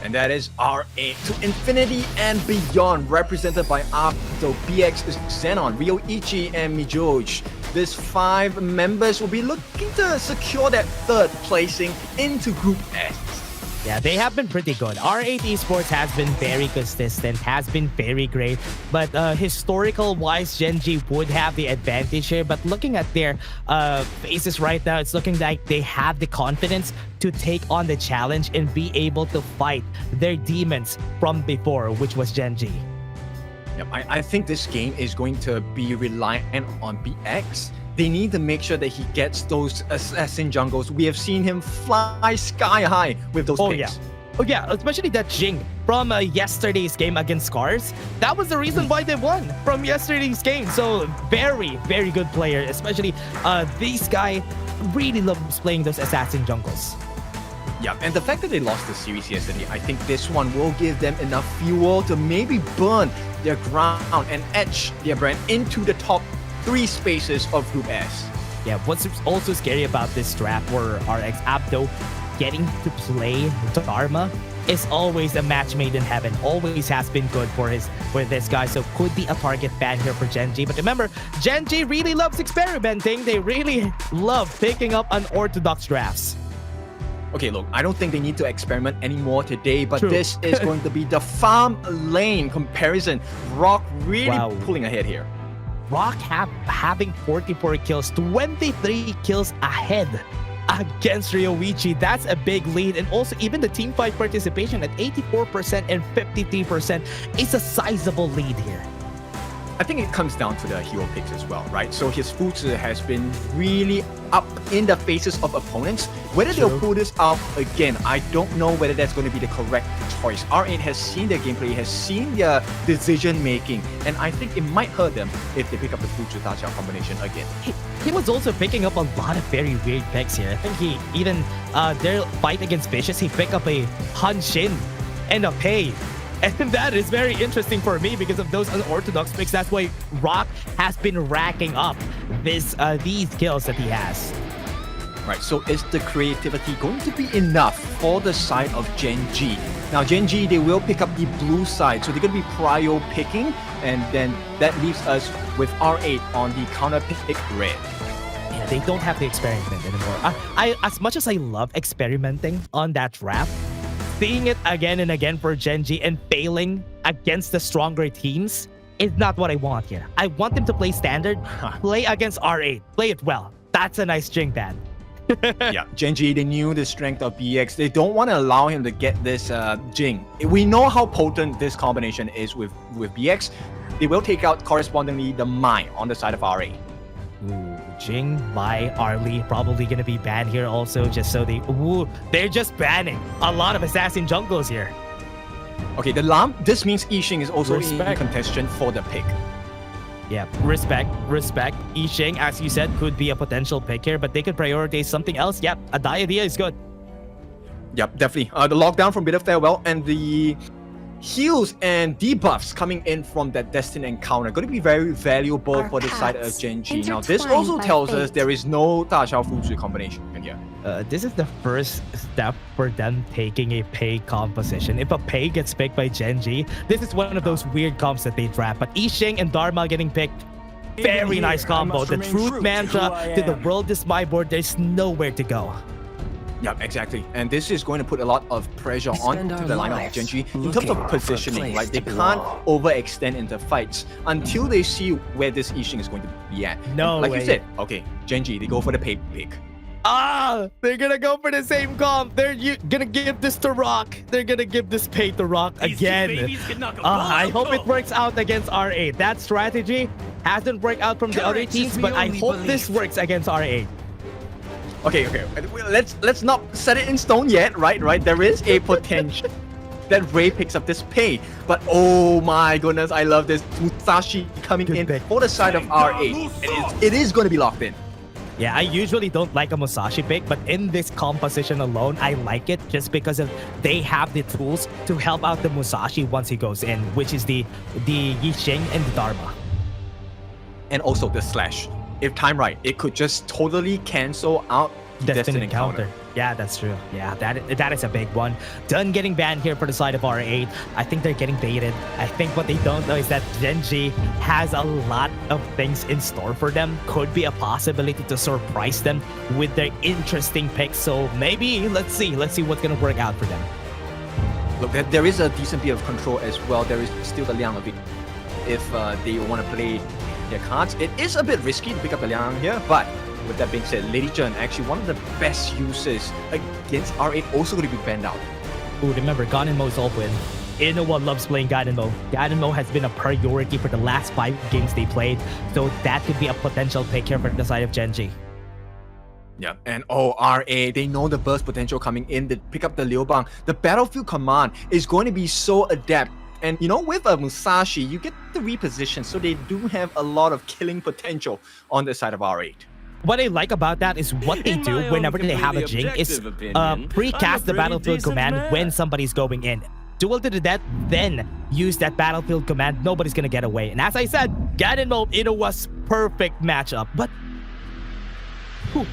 And that is R8 to infinity and beyond, represented by Abdo, BX, Xenon, Ryoichi, and Mijoj. These 5 members will be looking to secure that 3rd placing into Group S. Yeah, they have been pretty good. R8 Esports has been very consistent, has been very great. But historical-wise, Gen.G would have the advantage here. But looking at their faces right now, it's looking like they have the confidence to take on the challenge and be able to fight their demons from before, which was Gen.G. Yep, I think this game is going to be reliant on BX. They need to make sure that he gets those assassin jungles. We have seen him fly sky high with those picks. Oh yeah, especially that Jing from yesterday's game against SCARZ. That was the reason why they won from yesterday's game. So very, very good player. Especially this guy really loves playing those assassin jungles. Yeah, and the fact that they lost the series yesterday, I think this one will give them enough fuel to maybe burn their ground and edge their brand into the top 3 spaces of Group S. Yeah, what's also scary about this draft for RX Abdo getting to play Dharma is always a match made in heaven. Always has been good for this guy. So could be a target ban here for Gen.G. But remember, Gen.G really loves experimenting. They really love picking up unorthodox drafts. Okay, look, I don't think they need to experiment anymore today, but True. this is going to be the farm lane comparison. Rock really pulling ahead here. Rock having 44 kills, 23 kills ahead against Ryoichi. That's a big lead. And also even the team fight participation at 84% and 53% is a sizable lead here. I think it comes down to the hero picks as well, right? So his Fuzi has been really up in the faces of opponents. Whether they'll pull this out again, I don't know whether that's going to be the correct choice. R8 has seen their gameplay, has seen their decision making, and I think it might hurt them if they pick up the Fuzi Daqiao combination again. He was also picking up a lot of very weird picks here. I think he even, their fight against Vicious, he picked up a Hanshin and a Pei. And that is very interesting for me because of those unorthodox picks. That's why Rock has been racking up these kills that he has. Right, so is the creativity going to be enough for the side of Gen.G? Now, Gen.G, they will pick up the blue side, so they're going to be prio picking, and then that leaves us with R8 on the counter pick red. Yeah, they don't have to experiment anymore. As much as I love experimenting on that draft, seeing it again and again for Gen.G and failing against the stronger teams is not what I want here. I want them to play standard, play against R8, play it well. That's a nice Jing ban. Yeah, Gen.G, they knew the strength of BX. They don't want to allow him to get this Jing. We know how potent this combination is with BX. They will take out correspondingly the Mai on the side of R8. Ooh, Jing, Mai, Arlie probably gonna be banned here also, just so they're just banning a lot of assassin jungles here. Okay, the Lam, this means Yixing is also in contention for the pick. Yeah, respect. Yixing, as you said, could be a potential pick here, but they could prioritize something else. Yep, a Diadea is good. Yep, definitely. The lockdown from Bitter Farewell and the heals and debuffs coming in from that Destined Encounter going to be very valuable for the side of Gen.G. Now, this also tells us there is no Daqiao Fuzi combination here. This is the first step for them taking a Pei composition. If a Pei gets picked by Gen.G, this is one of those weird comps that they draft. But Yixing and Dharma getting picked, very nice combo. The Truth Mantra to the world is my board. There's nowhere to go. Yeah, exactly. And this is going to put a lot of pressure on the lineup of Gen.G in terms of positioning, right? They can't overextend into fights until they see where this Yixing is going to be at. No like way. you said, okay, Gen.G, they go for the Pei pick. They're gonna go for the same comp. They're gonna give this to Rock. They're gonna give this Pei to Rock again. I hope it works out against R8. That strategy hasn't worked out from the other teams, but I hope this works against R8. Okay. Let's not set it in stone yet, right? There is a potential that Ray picks up this Pei, but oh my goodness, I love this Musashi coming in for the side of R8. It is going to be locked in. Yeah, I usually don't like a Musashi pick, but in this composition alone, I like it just because of they have the tools to help out the Musashi once he goes in, which is the Yixing and the Dharma. And also the Slash. If timed right, it could just totally cancel out Destined Encounter. Yeah, that's true. Yeah, that is a big one. Done getting banned here for the side of R8. I think they're getting baited. I think what they don't know is that Gen.G has a lot of things in store for them. Could be a possibility to surprise them with their interesting picks. So maybe, let's see what's going to work out for them. Look, there is a decent bit of control as well. There is still the Liang of it. If they want to play their cards, it is a bit risky to pick up the Liang here, but with that being said, Lady Zhen, actually one of the best uses against R8, also going to be banned out. Ooh, remember, Gaiden is open. Inoue loves playing Gaiden. Gaiden has been a priority for the last 5 games they played, so that could be a potential pick here for the side of Gen.G. Yeah, and RA, they know the burst potential coming in. They pick up the Liu Bang. The battlefield command is going to be so adept. And you know, with a Musashi, you get the reposition, so they do have a lot of killing potential on the side of R8. What I like about that is what they do whenever they have a Jing is precast the battlefield command when somebody's going in. Duel to the death, then use that battlefield command. Nobody's gonna get away. And as I said, Ganonmo, it was perfect matchup. But whew.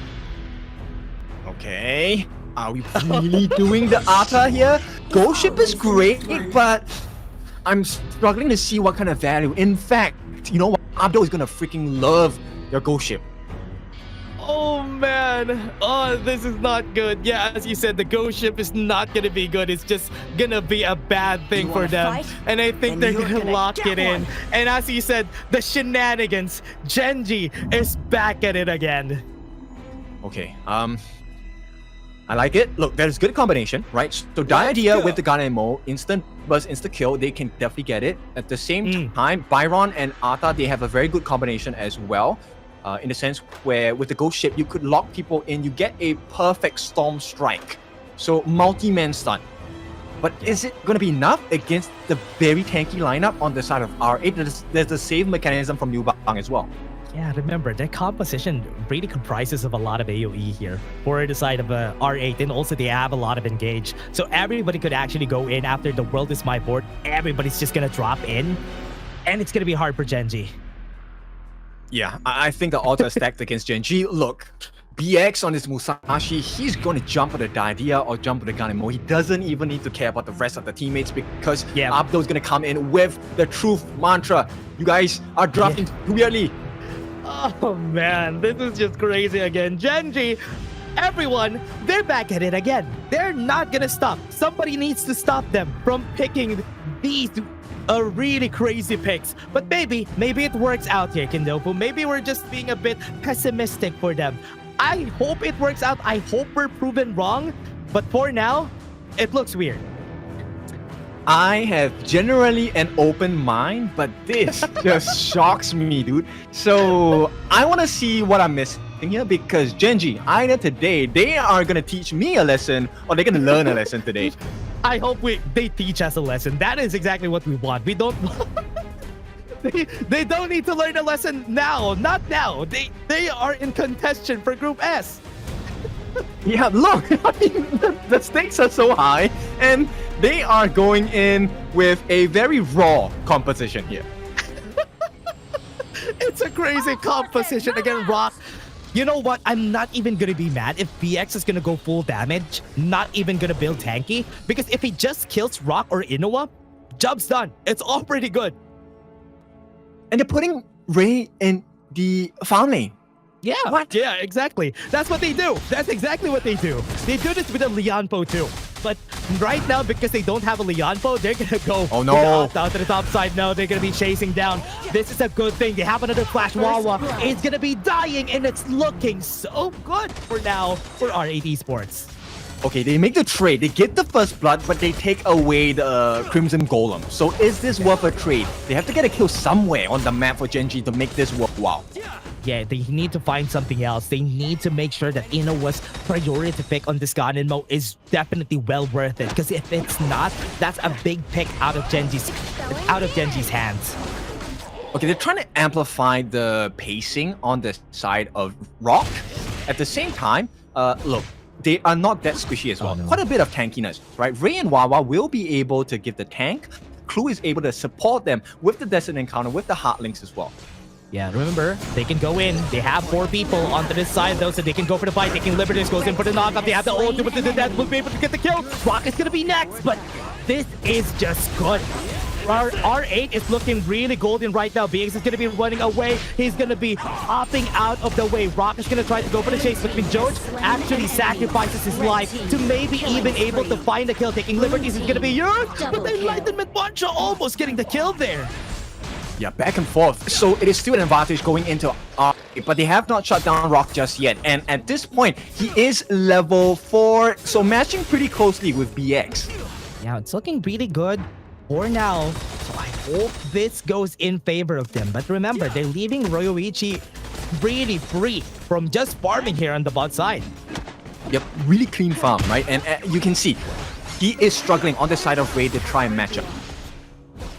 Okay, are we really doing the Ata here? Ghost Ship is great, but I'm struggling to see what kind of value. In fact, you know what? Abdo is gonna freaking love your Ghost Ship. Oh man, oh, this is not good. Yeah, as you said, the Ghost Ship is not gonna be good. It's just gonna be a bad thing for them. Fight? And I think they're gonna lock it in. And as you said, the shenanigans. Gen.G is back at it again. Okay, I like it. Look, there's good combination, right? So the idea with the Ganonmo, instant burst, insta kill, they can definitely get it. At the same time, Byron and Ata, they have a very good combination as well. In the sense where with the Ghost Ship, you could lock people in, you get a perfect storm strike. So multi-man stun. But is it going to be enough against the very tanky lineup on the side of R8? There's the save mechanism from Liu Bang as well. Yeah, remember, their composition really comprises of a lot of AoE here for the side of R8, and also they have a lot of engage. So everybody could actually go in after the world is my board. Everybody's just going to drop in, and it's going to be hard for Gen.G. Yeah, I think the odds are stacked against Gen.G. Look, BX on this Musashi, he's going to jump at the Didia or jump at the Ganonmo. He doesn't even need to care about the rest of the teammates because Abdo's going to come in with the truth mantra. You guys are drafting too early. Oh man, this is just crazy again. Gen.G, everyone, they're back at it again. They're not gonna stop. Somebody needs to stop them from picking these really crazy picks. But maybe it works out here, Kindofu. Maybe we're just being a bit pessimistic for them. I hope it works out. I hope we're proven wrong. But for now, it looks weird. I have generally an open mind, but this just shocks me, dude. So I want to see what I'm missing here because Gen.G, either today, they are going to teach me a lesson or they're going to learn a lesson today. I hope they teach us a lesson. That is exactly what we want. We don't... they don't need to learn a lesson now. Not now. They are in contention for Group S. Yeah, look, I mean, the stakes are so high, and they are going in with a very raw composition here. It's a crazy composition. Again, Rock. You know what? I'm not even going to be mad if BX is going to go full damage, not even going to build tanky, because if he just kills Rock or Inoue, job's done. It's all pretty good. And they're putting Ray in the farm lane. Yeah, what? Yeah, exactly. That's what they do. That's exactly what they do. They do this with a Lianpo too. But right now, because they don't have a Lianpo, they're going to go down to the top side. No, they're going to be chasing down. This is a good thing. They have another Flash Wawa. It's going to be dying, and it's looking so good for now for R8 Esports. Okay, they make the trade. They get the first blood, but they take away the Crimson Golem. So is this worth a trade? They have to get a kill somewhere on the map for Gen.G to make this worthwhile. Yeah, they need to find something else. They need to make sure that Inoue's priority pick on this Ganonmo is definitely well worth it. Because if it's not, that's a big pick out of Gen.G's hands. Okay, they're trying to amplify the pacing on the side of Rock. At the same time, look, they are not that squishy as well. Quite a bit of tankiness, right? Ray and Wawa will be able to give the tank. Clue is able to support them with the Desert Encounter, with the Heart Links as well. Yeah, remember, they can go in. They have 4 people onto this side, though, so they can go for the fight. Taking Liberties goes in for the knockout. They have the ult with the death. Will be able to get the kill. Rock is going to be next, but this is just good. R8 is looking really golden right now. BX is going to be running away. He's going to be hopping out of the way. Rock is going to try to go for the chase, but Joge actually sacrifices his life to maybe even able to find a kill. Taking Liberties is going to be yours, but the Enlightenment Mantra almost getting the kill there. Yeah, back and forth. So it is still an advantage going into R8, but they have not shut down Rock just yet. And at this point, he is level 4, so matching pretty closely with BX. Yeah, it's looking really good for now. So I hope this goes in favor of them. But remember, they're leaving Ryoichi really free from just farming here on the bot side. Yep, really clean farm, right? And you can see he is struggling on the side of Ray to try and match up.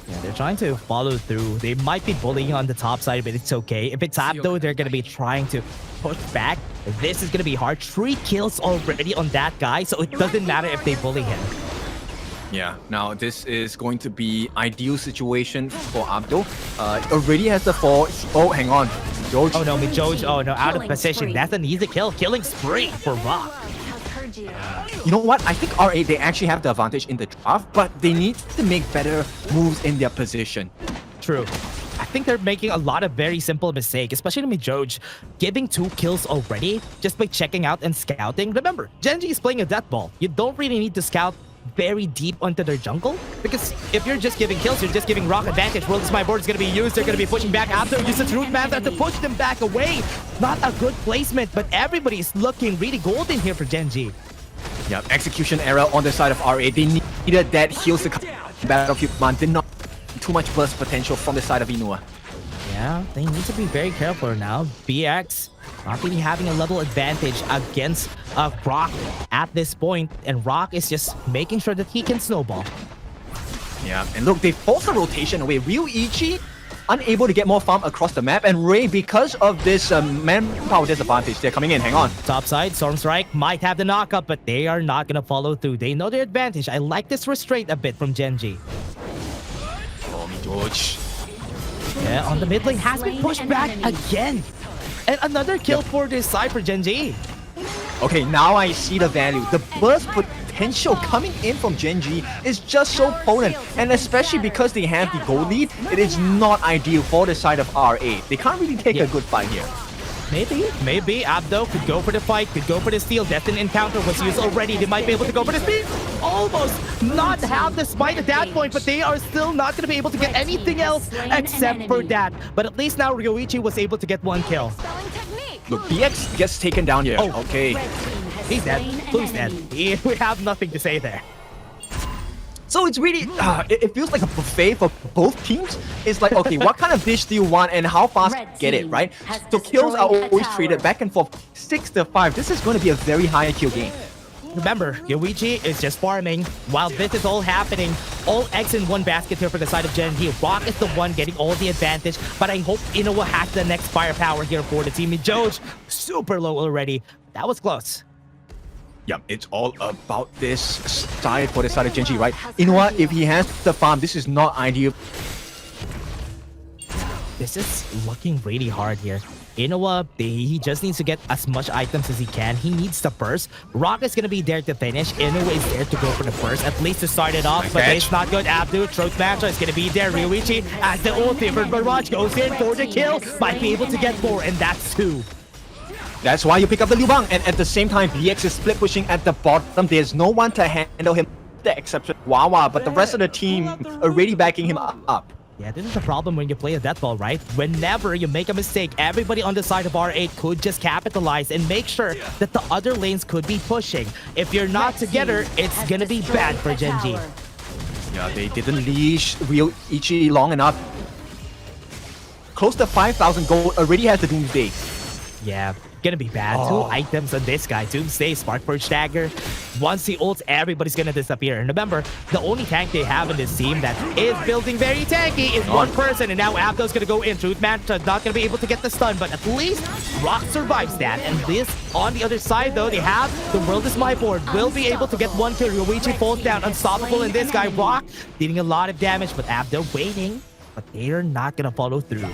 Yeah, they're trying to follow through. They might be bullying on the top side, but it's okay. If it's Abdo, they're going to be trying to push back. This is going to be hard. 3 kills already on that guy, so it doesn't matter if they bully him. Yeah, now this is going to be ideal situation for Abdo. Already has the 4. Oh, hang on. Joj. Oh no, Joj. Oh no, out of position. That's an easy kill. Killing spree for Rock. You know what? I think R8, they actually have the advantage in the draft, but they need to make better moves in their position. True. I think they're making a lot of very simple mistakes, especially with Joj giving 2 kills already just by checking out and scouting. Remember, Gen.G is playing a death ball. You don't really need to scout very deep onto their jungle, because if you're just giving kills, you're just giving Rock advantage. World Smite board is going to be used. They're going to be pushing back after. Use the Root Manta to push them back away. Not a good placement, but everybody's looking really golden here for Gen.G. Yeah, execution error on the side of R8. They needed that heals to come Battlefield Man. Did not too much burst potential from the side of Inua. Yeah, they need to be very careful now. BX not really having a level advantage against Rock at this point, and Rock is just making sure that he can snowball. Yeah, and look, they forced the rotation away. Ryuichi unable to get more farm across the map, and Ray, because of this manpower disadvantage, they're coming in. Hang on. Top side, Stormstrike might have the knockup, but they are not going to follow through. They know their advantage. I like this restraint a bit from Gen.G. Oh, me George. Yeah, on the mid lane has been pushed back again. And another kill for this side for Gen.G. Okay, now I see the value. The burst potential coming in from Gen.G is just so potent. And especially because they have the gold lead, it is not ideal for the side of R8. They can't really take a good fight here. Maybe Abdo could go for the fight, could go for the steal. Destined encounter was used already. They might be able to go for the speed. Almost not have the smite at that point, but they are still not going to be able to get anything else except for that. But at least now Ryuichi was able to get 1 kill. Look, BX gets taken down here. Oh, okay. He's dead. Who's dead? We have nothing to say there. So it's really, it feels like a buffet for both teams. It's like, okay, what kind of dish do you want and how fast get it, right? So kills are always traded back and forth. 6-5. This is going to be a very high kill game. Remember, Ryuichi is just farming. While this is all happening, all eggs in one basket here for the side of Gen.G. Rock is the one getting all the advantage, but I hope Inoue has the next firepower here for the team. Joj, super low already. That was close. Yeah, it's all about this side for the side of Gen.G, right? Inoue, if he has the farm, this is not ideal. This is looking really hard here. Inoue, he just needs to get as much items as he can. He needs the burst. Rock is going to be there to finish. Inoue is there to go for the burst, at least to start it off. But it's not good. Abdu, Throat Matcher is going to be there. Ryuichi as the ulti for Barrage goes in for the kill. Might be able to get 4, and that's 2. That's why you pick up the Liu Bang, and at the same time, BX is split pushing at the bottom. There's no one to handle him, the exception Wawa, but the rest of the team already backing him up. Yeah, this is the problem when you play a death ball, right? Whenever you make a mistake, everybody on the side of R8 could just capitalize and make sure that the other lanes could be pushing. If you're not together, it's gonna be bad for Gen.G. Yeah, they didn't leash Ryuichi long enough. Close to 5,000 gold, already has the Doomsday. Yeah, gonna be bad. 2 items on this guy. Doomsday, Spark Purge Dagger. Once he ults, everybody's gonna disappear. And remember, the only tank they have in this team that is building very tanky is one person. And now Abdo's gonna go in. Truth Manta not gonna be able to get the stun, but at least Rock survives that. And this, on the other side though, they have the World is My board. Will be able to get 1 kill. Ryuichi falls down, unstoppable. And this guy, Rock, dealing a lot of damage, but Abdo waiting. But they are not gonna follow through.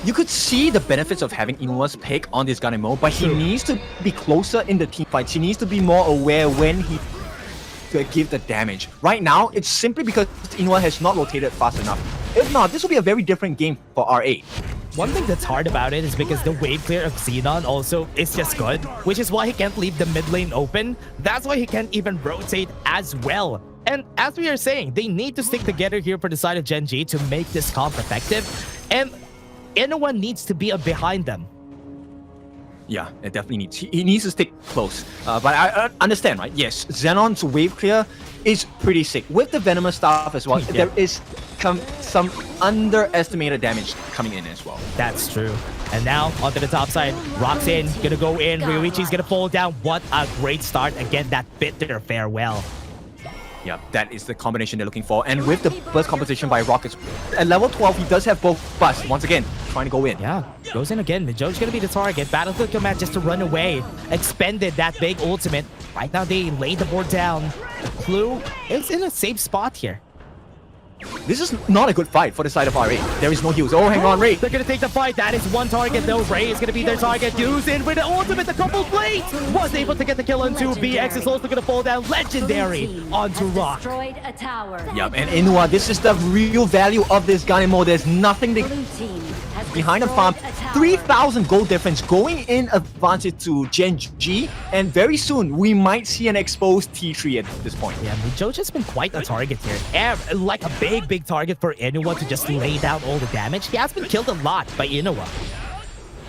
You could see the benefits of having Inua's pick on this gun mode, but he needs to be closer in the team fights. He needs to be more aware when he to give the damage. Right now, it's simply because Inoue has not rotated fast enough. If not, this will be a very different game for R8. One thing that's hard about it is because the wave clear of Xenon also is just good, which is why he can't leave the mid lane open. That's why he can't even rotate as well. And as we are saying, they need to stick together here for the side of Gen.G to make this comp effective. And Inoue needs to be behind them. Yeah, it definitely needs. He needs to stick close. But I understand, right? Yes, Xenon's wave clear is pretty sick. With the Venomous stuff as well, there is some underestimated damage coming in as well. That's true. And now onto the top side. Rock's in, gonna go in. Ryoichi's gonna fall down. What a great start. Again, that bitter farewell. Yeah, that is the combination they're looking for. And with the burst composition by Rockets, at level 12, he does have both busts. Once again, trying to go in. Yeah, goes in again. Joe's gonna be the target. Battlefield Command just to run away. Expended that big ultimate. Right now, they laid the board down. Clue is in a safe spot here. This is not a good fight for the side of RA. There is no heals. Oh, hang on, Ray. They're gonna take the fight. That is one target though. Ray is gonna be their target. Deuce in with the ultimate. The couple blades was able to get the kill on 2. BX is also gonna fall down. Legendary onto Rock. Destroyed a tower. Yep, and Inua, this is the real value of this gun mode. There's nothing behind the farm. 3,000 gold difference going in advantage to Gen.G, and very soon we might see an exposed T3 at this point. Yeah, Joe's just been quite a target here. Like a big target for Inua to just lay down all the damage. He has been killed a lot by Inua.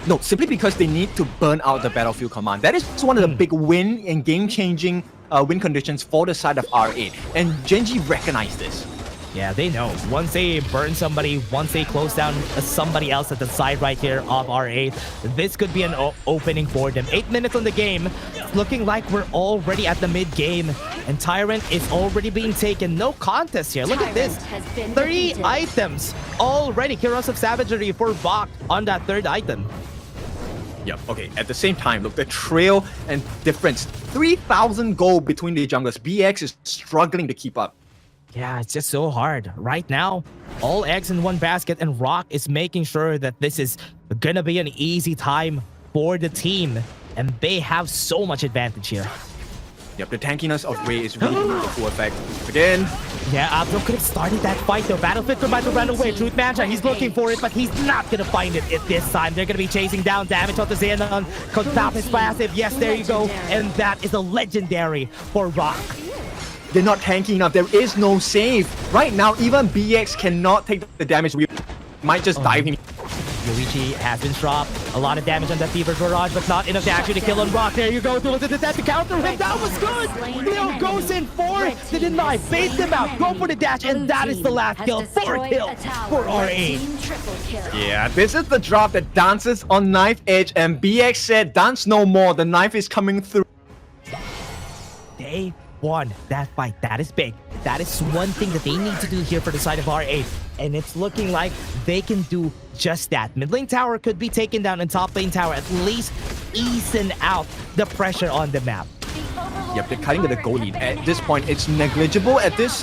No, simply because they need to burn out the battlefield command. That is one of the big win and game-changing win conditions for the side of R8, and Gen.G recognized this. Yeah, they know. Once they burn somebody, once they close down somebody else at the side right here of R8, this could be an opening for them. 8 minutes on the game. It's looking like we're already at the mid-game. And Tyrant is already being taken. No contest here. Look at this. 3 items already. Heroes of Savagery for Bach on that 3rd item. Yep, okay. At the same time, look, the trail and difference. 3,000 gold between the junglers. BX is struggling to keep up. Yeah, it's just so hard. Right now, all eggs in one basket, and Rock is making sure that this is gonna be an easy time for the team. And they have so much advantage here. Yep, the tankiness of Ray is really coming to full effect. Again. Yeah, Abdul could have started that fight though. Battlefield could to run away. Truth Mancha, he's looking for it, but he's not gonna find it at this time. They're gonna be chasing down damage onto Xenon. Contap is passive. Yes, there you go. And that is a legendary for Rock. They're not tanky enough. There is no save. Right now, even BX cannot take the damage. We might just dive him. Yoichi has been dropped. A lot of damage on that Fever Barrage, but not enough to actually kill on Rock. There you go. Look at that to counter him. That was good. Leo goes in for the deny. Bait them out. Go for the dash, and that is the last kill. 4 kills for R8. Yeah, this is the drop that dances on knife edge, and BX said, dance no more. The knife is coming through. They won that fight. That is big. That is one thing that they need to do here for the side of R8. And it's looking like they can do just that. Mid lane tower could be taken down, and top lane tower at least easing out the pressure on the map. Yep, they're cutting the goal lead. At this point, it's negligible at this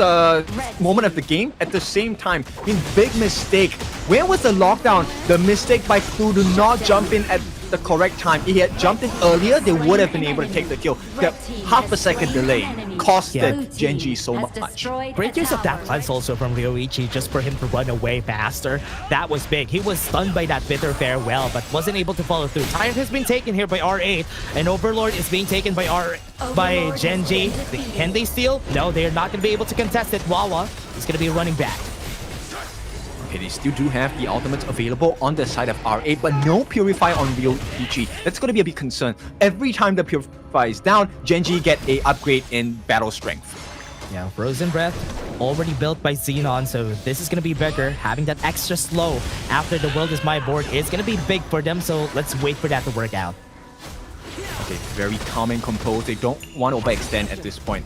moment of the game. At the same time, I mean, big mistake. Where was the lockdown? The mistake by Clue to not jump in at the correct time. If he had jumped in earlier, they would have been able to take the kill. The half a second delay costed Gen.G so much. Great use of that cleanse also from Ryoichi just for him to run away faster. That was big. He was stunned by that bitter farewell, but wasn't able to follow through. Tyrant has been taken here by R8, and Overlord is being taken by Gen.G. Can they steal? No, they are not going to be able to contest it. Wawa is going to be running back. Okay, they still do have the ultimates available on the side of R8, but no Purify on Ryoichi. That's going to be a big concern. Every time the Purify is down, Gen.G get a upgrade in battle strength. Yeah, Frozen Breath already built by Xenon, so this is going to be bigger. Having that extra slow after the World is My board is going to be big for them, so let's wait for that to work out. Okay, very calm and composed. They don't want to overextend at this point.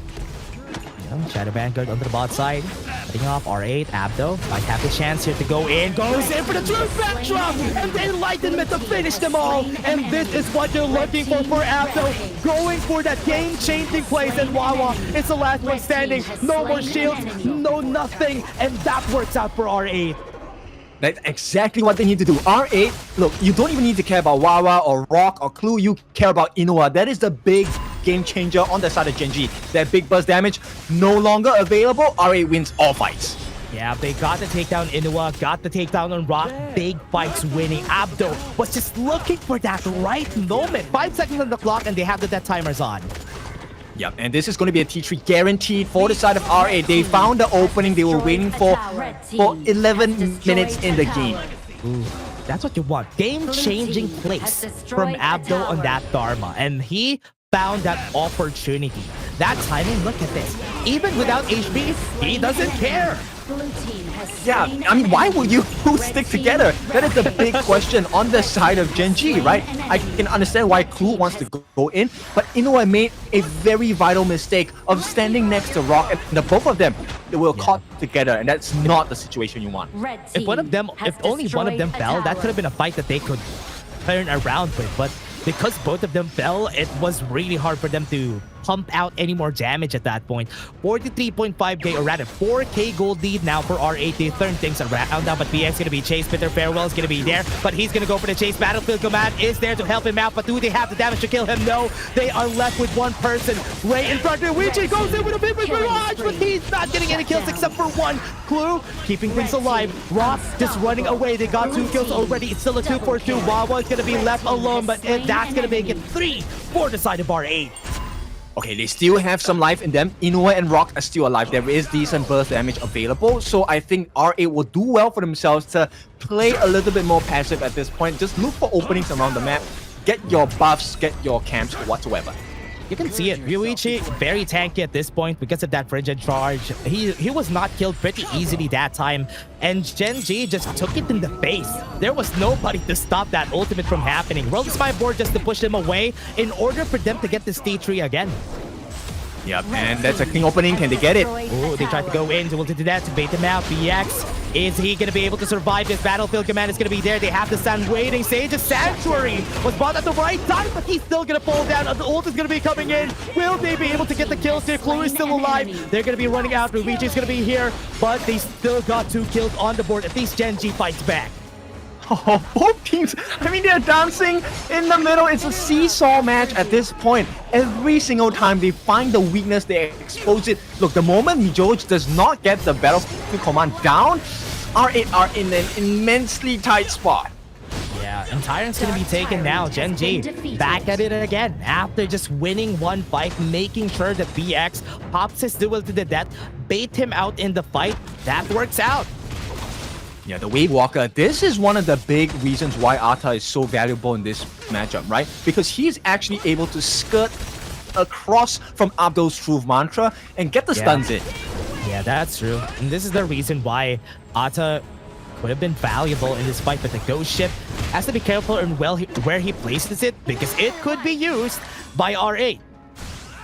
Shadow Vanguard onto the bot side. Cutting off R8. Abdo might have the chance here to go in. Goes in for the true backdrop! And the Enlightenment to finish them all! And this is what you're looking for Abdo. Going for that game-changing plays, and Wawa is the last one standing. No more shields, no nothing. And that works out for R8. That's exactly what they need to do. R8, look, you don't even need to care about Wawa or Rock or Clue. You care about Inua. That is the big game changer on the side of Gen.G. That big burst damage no longer available. R8 wins all fights. Yeah, they got the takedown Inua, got the takedown on Rock. Big fights winning. Abdo was just looking for that right moment. 5 seconds on the clock, and they have the death timers on. Yep, and this is going to be a T3 guaranteed for the side of R8. They found the opening they were waiting for 11 minutes in the game. Ooh, that's what you want. Game-changing plays from Abdo on that Dharma. And he found that opportunity. That timing, look at this. even without HP, he doesn't care. Yeah, I mean, why would you stick together? That is the big question on the side of Gen.G, right? I can understand why Clue wants to go in, but Inoue made a very vital mistake of standing next to Rock, and the both of them, they were caught together, and that's not the situation you want. If only one of them fell, that could have been a fight that they could turn around with, but because both of them fell, it was really hard for them to pump out any more damage at that point. 43.5k, or rather 4k gold lead now for R8. They turn things around now, but BX gonna be chased. Peter Farewell is gonna be there, but he's gonna go for the chase. Battlefield Command is there to help him out, but do they have the damage to kill him? No, they are left with one person. Ray in front. Luigi goes in with a big barrage, but he's not getting any kills except for one. Clue keeping things alive. Rock just running away. They got 2 kills already. It's still a 2-4-2. Wawa is gonna be left alone, but that's gonna make it 3 for the side of R8. Okay, they still have some life in them. Inoue and Rock are still alive. There is decent burst damage available. So I think R8 will do well for themselves to play a little bit more passive at this point. Just look for openings around the map. Get your buffs, get your camps, whatsoever. You can see it. Ryuichi very tanky at this point because of that frigid charge. He was not killed pretty easily that time. And Gen.G just took it in the face. There was nobody to stop that ultimate from happening. Rolled the spy board just to push them away in order for them to get this T3 again. Yep, and that's a clean opening. Can they get it? Oh, they tried to go in, to do that, to bait him out. BX, is he going to be able to survive this? Battlefield Command is going to be there. They have to stand waiting. Sage's Sanctuary was bought at the right time, but he's still going to fall down. The ult is going to be coming in. Will they be able to get the kills here? Clue is still alive. They're going to be running out. Luigi is going to be here, but they still got 2 kills on the board. At least Gen.G fights back. Oh, both teams, I mean, they're dancing in the middle. It's a seesaw match at this point. Every single time they find the weakness, they expose it. Look, the moment Mijoj does not get the Battlefield Command down, R8 are in an immensely tight spot. Yeah, and Tyrant's gonna be taken now. Gen.G back at it again after just winning one fight, making sure that BX pops his duel to the death, bait him out in the fight. That works out. Yeah, the Wave Walker, this is one of the big reasons why Ata is so valuable in this matchup, right? Because he's actually able to skirt across from Abdul's Truth Mantra and get the stuns in. Yeah, that's true. And this is the reason why Ata could have been valuable in this fight, but the Ghost Ship has to be careful in where he places it, because it could be used by R8.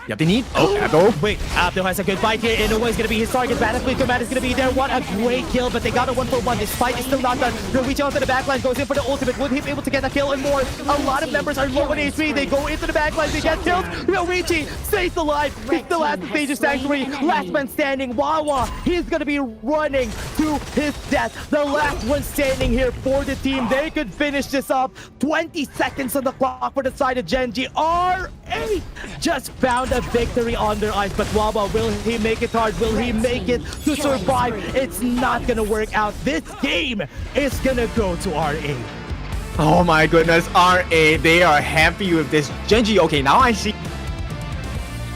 Yeah, they need... Oh, Abdul. Wait, Abdul has a good fight here. Inoue is going to be his target. Battlefield Command is going to be there. What a great kill, but they got a 1-for-1. This fight is still not done. Ryuichi onto the backline, goes in for the ultimate. Would he be able to get a kill and more? A lot of members are low on HP. They go into the backline. They get killed. Ryuichi stays alive. He still has the Sage's Sanctuary. Last man standing. Wawa, he's going to be running to his death. The last one standing here for the team. They could finish this off. 20 seconds on the clock for the side of Gen.G. R8 just found a victory on their eyes, but Wawa, will he make it hard? Will he make it to survive? It's not gonna work out. This game is gonna go to R8. Oh my goodness, R8, they are happy with this. Gen.G, okay, now I see.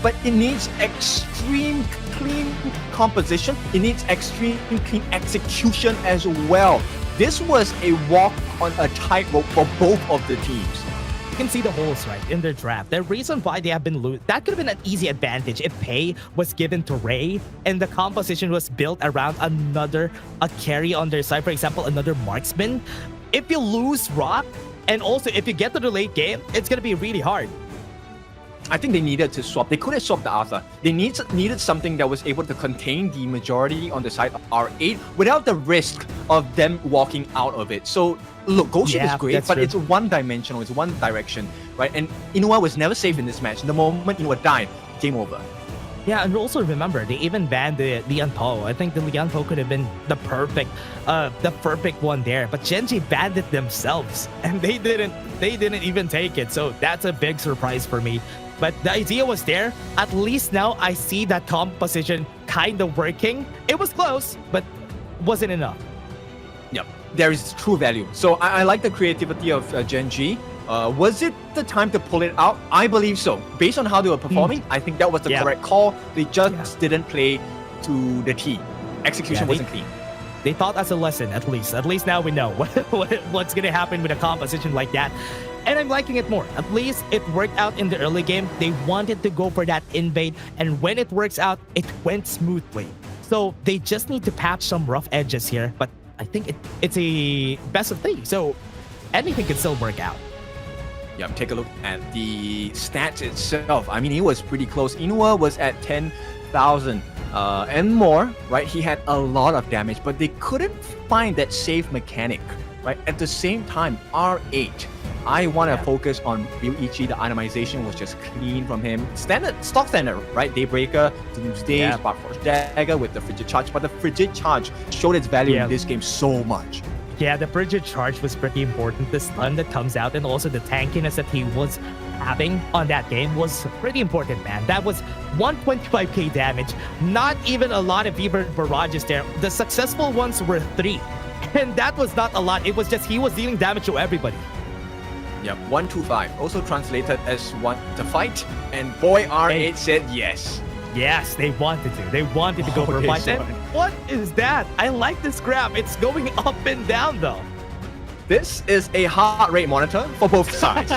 But it needs extreme clean composition. It needs extreme clean execution as well. This was a walk on a tightrope for both of the teams. You can see the holes, right, in their draft. The reason why they have been losing, that could have been an easy advantage if pay was given to Ray and the composition was built around a carry on their side, for example, another marksman. If you lose Rock, and also if you get to the late game, it's going to be really hard. I think they needed to swap. They could have swapped the Arthur. They needed something that was able to contain the majority on the side of R8 without the risk of them walking out of it. So, look, Ghost Ship is great, but it's one-dimensional. It's one direction, right? And Inoue was never safe in this match. The moment Inoue died, game over. Yeah, and also remember, they even banned the Lian Po. I think the Lian Po could have been the perfect one there. But Gen.G banned it themselves, and they didn't even take it. So that's a big surprise for me. But the idea was there. At least now I see that composition kind of working. It was close, but wasn't enough. Yep, there is true value. So I like the creativity of Gen.G. Was it the time to pull it out? I believe so. Based on how they were performing, I think that was the correct call. They just didn't play to the T. Execution wasn't clean. They taught us a lesson, at least. At least now we know what's going to happen with a composition like that. And I'm liking it more. At least it worked out in the early game. They wanted to go for that invade, and when it works out, it went smoothly. So they just need to patch some rough edges here, but I think it's a best of 3, so anything can still work out. Yeah, take a look at the stats itself. I mean, he was pretty close. Inua was at 10,000 and more, right? He had a lot of damage, but they couldn't find that save mechanic, right? At the same time, R8, I want to focus on Ryuichi. The itemization was just clean from him. Stock standard, right? Daybreaker, Doomsday, RedForce Dagger with the Frigid Charge, but the Frigid Charge showed its value in this game so much. Yeah, the Frigid Charge was pretty important. The stun that comes out and also the tankiness that he was having on that game was pretty important, man. That was 125k damage. Not even a lot of Fever barrages there. The successful ones were 3. And that was not a lot. It was just he was dealing damage to everybody. Yep, 125. Also translated as want to fight. And boy, R8 said yes. Yes, they wanted to. They wanted to go for a fight. And what is that? I like this graph. It's going up and down though. This is a heart rate monitor for both sides.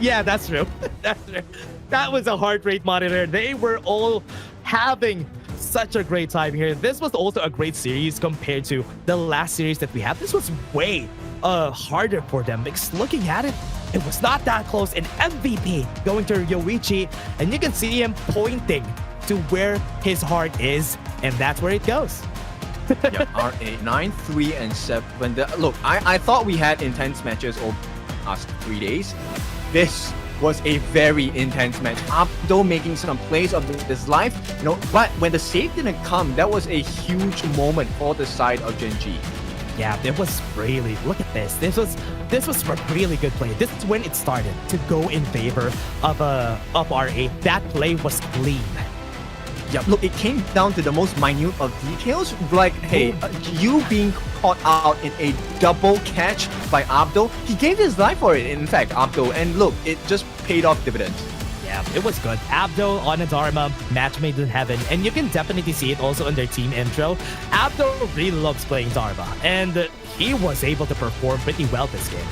Yeah, that's true. That's true. That was a heart rate monitor. They were all having such a great time here. This was also a great series compared to the last series that we had. This was way harder for them because looking at it, it was not that close. An MVP going to Yoichi, and you can see him pointing to where his heart is, and that's where it goes. Yeah, R8, 9, 3, and 7. Look, I thought we had intense matches over the past 3 days. This was a very intense match. Abdo making some plays of his life, but when the save didn't come, that was a huge moment for the side of Gen.G. Yeah, it was really, look at this. This was a really good play. This is when it started to go in favor of R8. That play was clean. Yeah, look, it came down to the most minute of details. Like, hey, you being caught out in a double catch by Abdo. He gave his life for it, in fact, Abdo. And look, it just paid off dividends. Yeah, it was good. Abdo on a Dharma, match made in heaven. And you can definitely see it also in their team intro. Abdo really loves playing Dharma. And he was able to perform pretty well this game.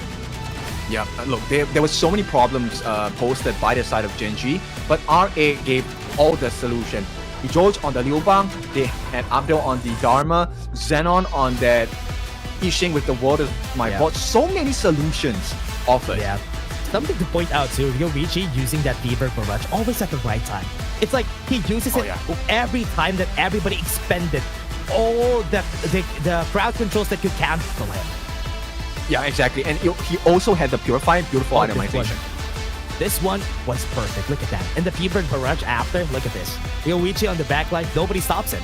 Yeah, look, there were so many problems posted by the side of Gen.G, but RA gave all the solution. George on the Liu Bang, they had Abdel on the Dharma, Xenon on that Yixing with the World is my bot. So many solutions offered. Yeah. Something to point out too, Yoichi using that Fever barrage always at the right time. It's like he uses it every time that everybody expended all the crowd controls that could cancel him. Yeah, exactly. And he also had the Purify, beautiful itemization. This one was perfect. Look at that. And the Fever barrage after, look at this. Yoichi on the backline, nobody stops him.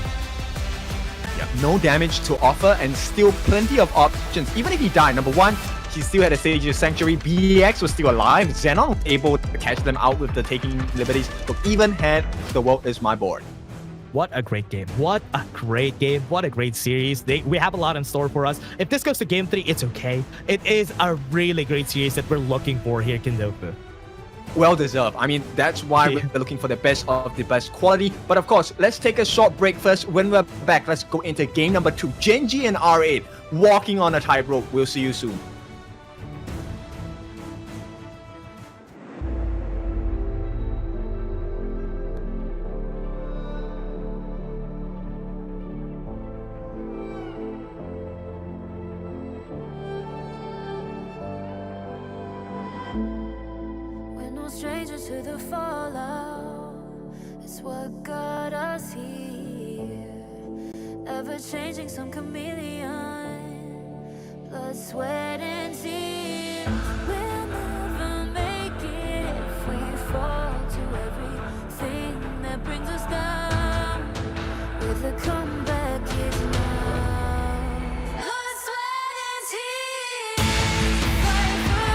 Yeah, no damage to offer and still plenty of options. Even if he died, number one, he still had a Sage's Sanctuary. BX was still alive. Xenon was able to catch them out with the taking liberties. But even had the world is my board. What a great game. What a great game. What a great series. We have a lot in store for us. If this goes to Game 3, it's okay. It is a really great series that we're looking for here, Kindoku. Well deserved. I mean, that's why we're looking for the best of the best quality. But of course, let's take a short break first. When we're back, let's go into game number 2. Gen.G and R8 walking on a tightrope. We'll see you soon. Stranger to the fallout, it's what got us here. Ever changing, some chameleon, blood, sweat, and tears. We'll never make it if we fall to everything that brings us down. With a comeback, it's now. Blood, sweat, and tears. Fight for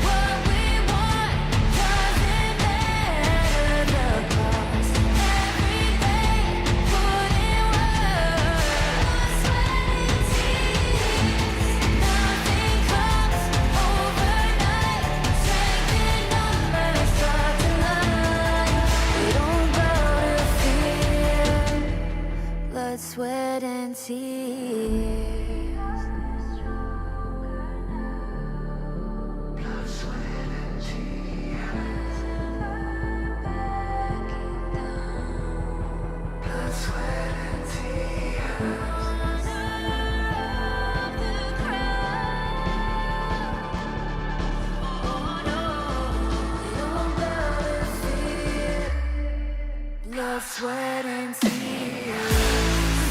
what we want. Doesn't matter the cost. Every day, put in work. Blood, sweat, and tears. Nothing comes blood, sweat, and tears.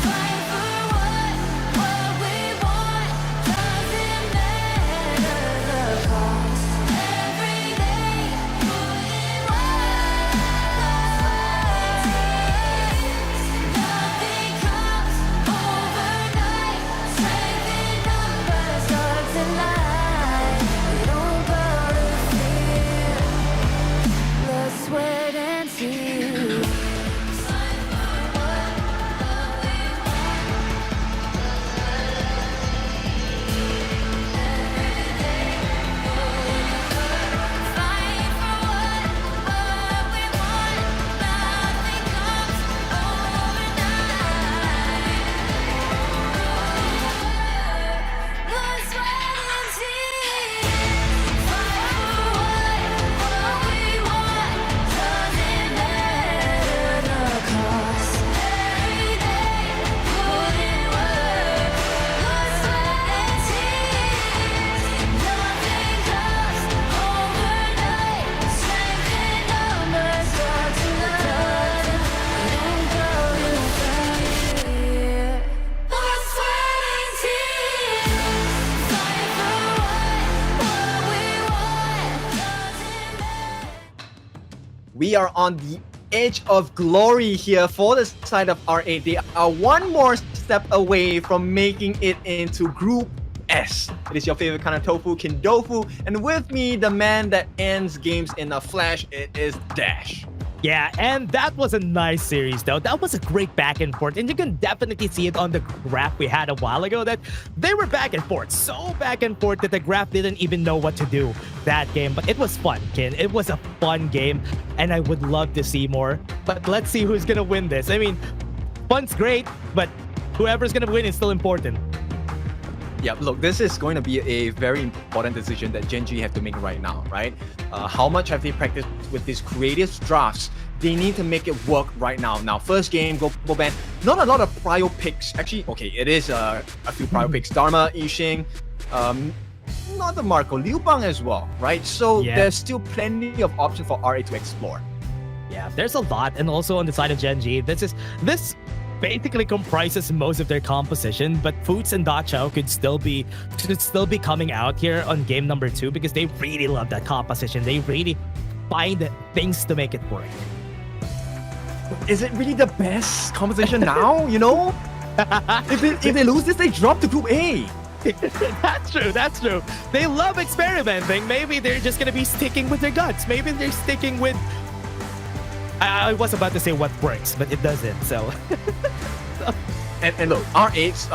Fight for what we want. Doesn't matter the cost. Every day, put in work. Nothing comes overnight. Strength in numbers, starts in life. We don't bow to fear. Blood, sweat, and tears. We are on the edge of glory here for the side of R8. They are one more step away from making it into Group S. It is your favorite kind of tofu, Kindofu, and with me, the man that ends games in a flash, it is Dash. Yeah, and that was a nice series though. That was a great back and forth, and you can definitely see it on the graph we had a while ago that they were back and forth, so back and forth that the graph didn't even know what to do that game. But it was fun, Kin. It was a fun game, and I would love to see more. But let's see who's gonna win this. I mean, fun's great, but whoever's gonna win is still important. Yeah, look, this is going to be a very important decision that Gen.G have to make right now, right? How much have they practiced with these creative drafts? They need to make it work right now. Now, first game, global ban, not a lot of prio picks. Actually, okay, it is a few prio picks. Dharma, Yixing, not the Marco, Liu Bang as well, right? So there's still plenty of options for RA to explore. Yeah, there's a lot, and also on the side of Gen.G, this basically comprises most of their composition, but Foods and Da Chao could still be coming out here on game number 2 because they really love that composition. They really find things to make it work. Is it really the best composition now? You know, if they lose this, they drop to Group A. That's true. They love experimenting. Maybe they're just gonna be sticking with their guts. Maybe they're sticking with. I was about to say what works, but it doesn't. So. And look, R8's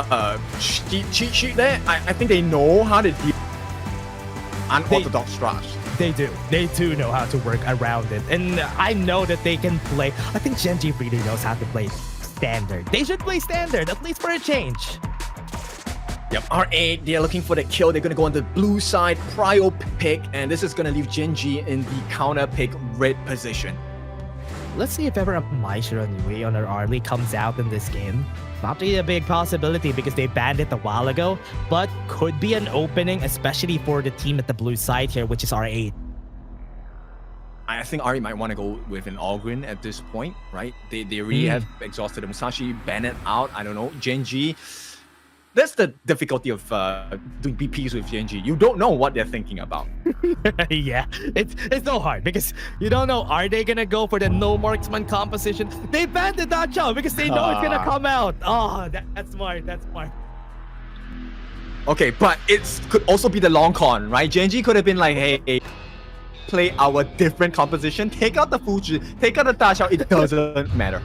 cheat sheet there. I think they know how to deal unorthodox drafts. They do know how to work around it, and I know that they can play. I think Gen.G really knows how to play standard. They should play standard at least for a change. Yep, R8, they are looking for the kill. They're going to go on the blue side, prio pick, and this is going to leave Gen.G in the counter pick red position. Let's see if ever a Maishiro Nui on our army comes out in this game. Not really a big possibility because they banned it a while ago, but could be an opening, especially for the team at the blue side here, which is R8. I think R8 might want to go with an Ogrin at this point, right? They really have exhausted the Musashi, ban it out. I don't know. Gen.G. That's the difficulty of doing BPs with Gen.G. You don't know what they're thinking about. Yeah, it's so hard because you don't know, are they gonna go for the no marksman composition? They banned the Da Chao because they know it's gonna come out. Oh, that's smart. That's smart. Okay, but it could also be the long con, right? Gen.G could have been like, hey, play our different composition, take out the Fuji, take out the Da Chao, it doesn't matter.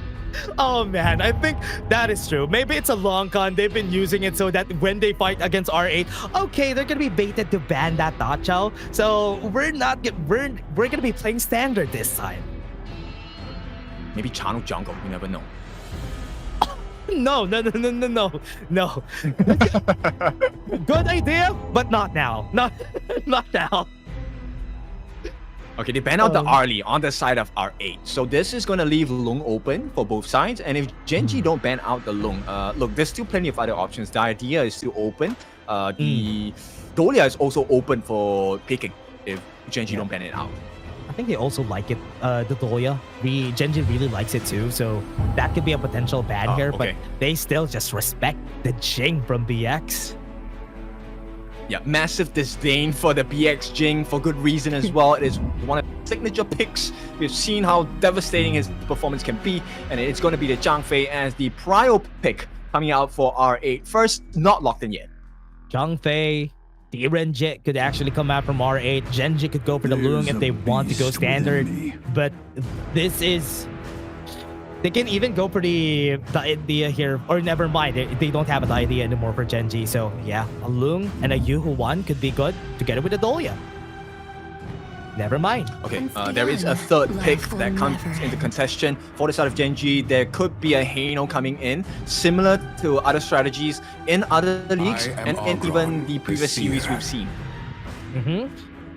Oh man, I think that is true. Maybe it's a long con. They've been using it so that when they fight against R8, okay, they're gonna be baited to ban that Da Chao. So we're gonna be playing standard this time. Maybe Channel Jungle, you never know. No. Good idea, but not now. Not now. Okay, they ban out the Arlie on the side of R8. So this is going to leave Lung open for both sides. And if Gen.G don't ban out the Lung, look, there's still plenty of other options. The idea is still open. The Dolia is also open for picking if Gen.G don't ban it out. think they also like it. The Doya, Gen.G really likes it too, so that could be a potential ban here. But they still just respect the Jing from BX. Yeah, massive disdain for the BX Jing for good reason as well. It is one of the signature picks. We've seen how devastating his performance can be, and it's going to be the Zhang Fei as the prio pick coming out for R8. First, not locked in yet. Zhang Fei, Ren-Jit could actually come out from R8. Gen.G could go for the Loong if they want to go standard. But this is... They can even go for the idea here. Or never mind, they don't have an idea anymore for Gen.G. So yeah, a Loong and a Yuhu 1 could be good together with a Dolia. Never mind. Okay, there is a third pick that comes into contestation for the side of Gen.G. There could be a Hano coming in, similar to other strategies in other leagues and in even the previous series we've seen.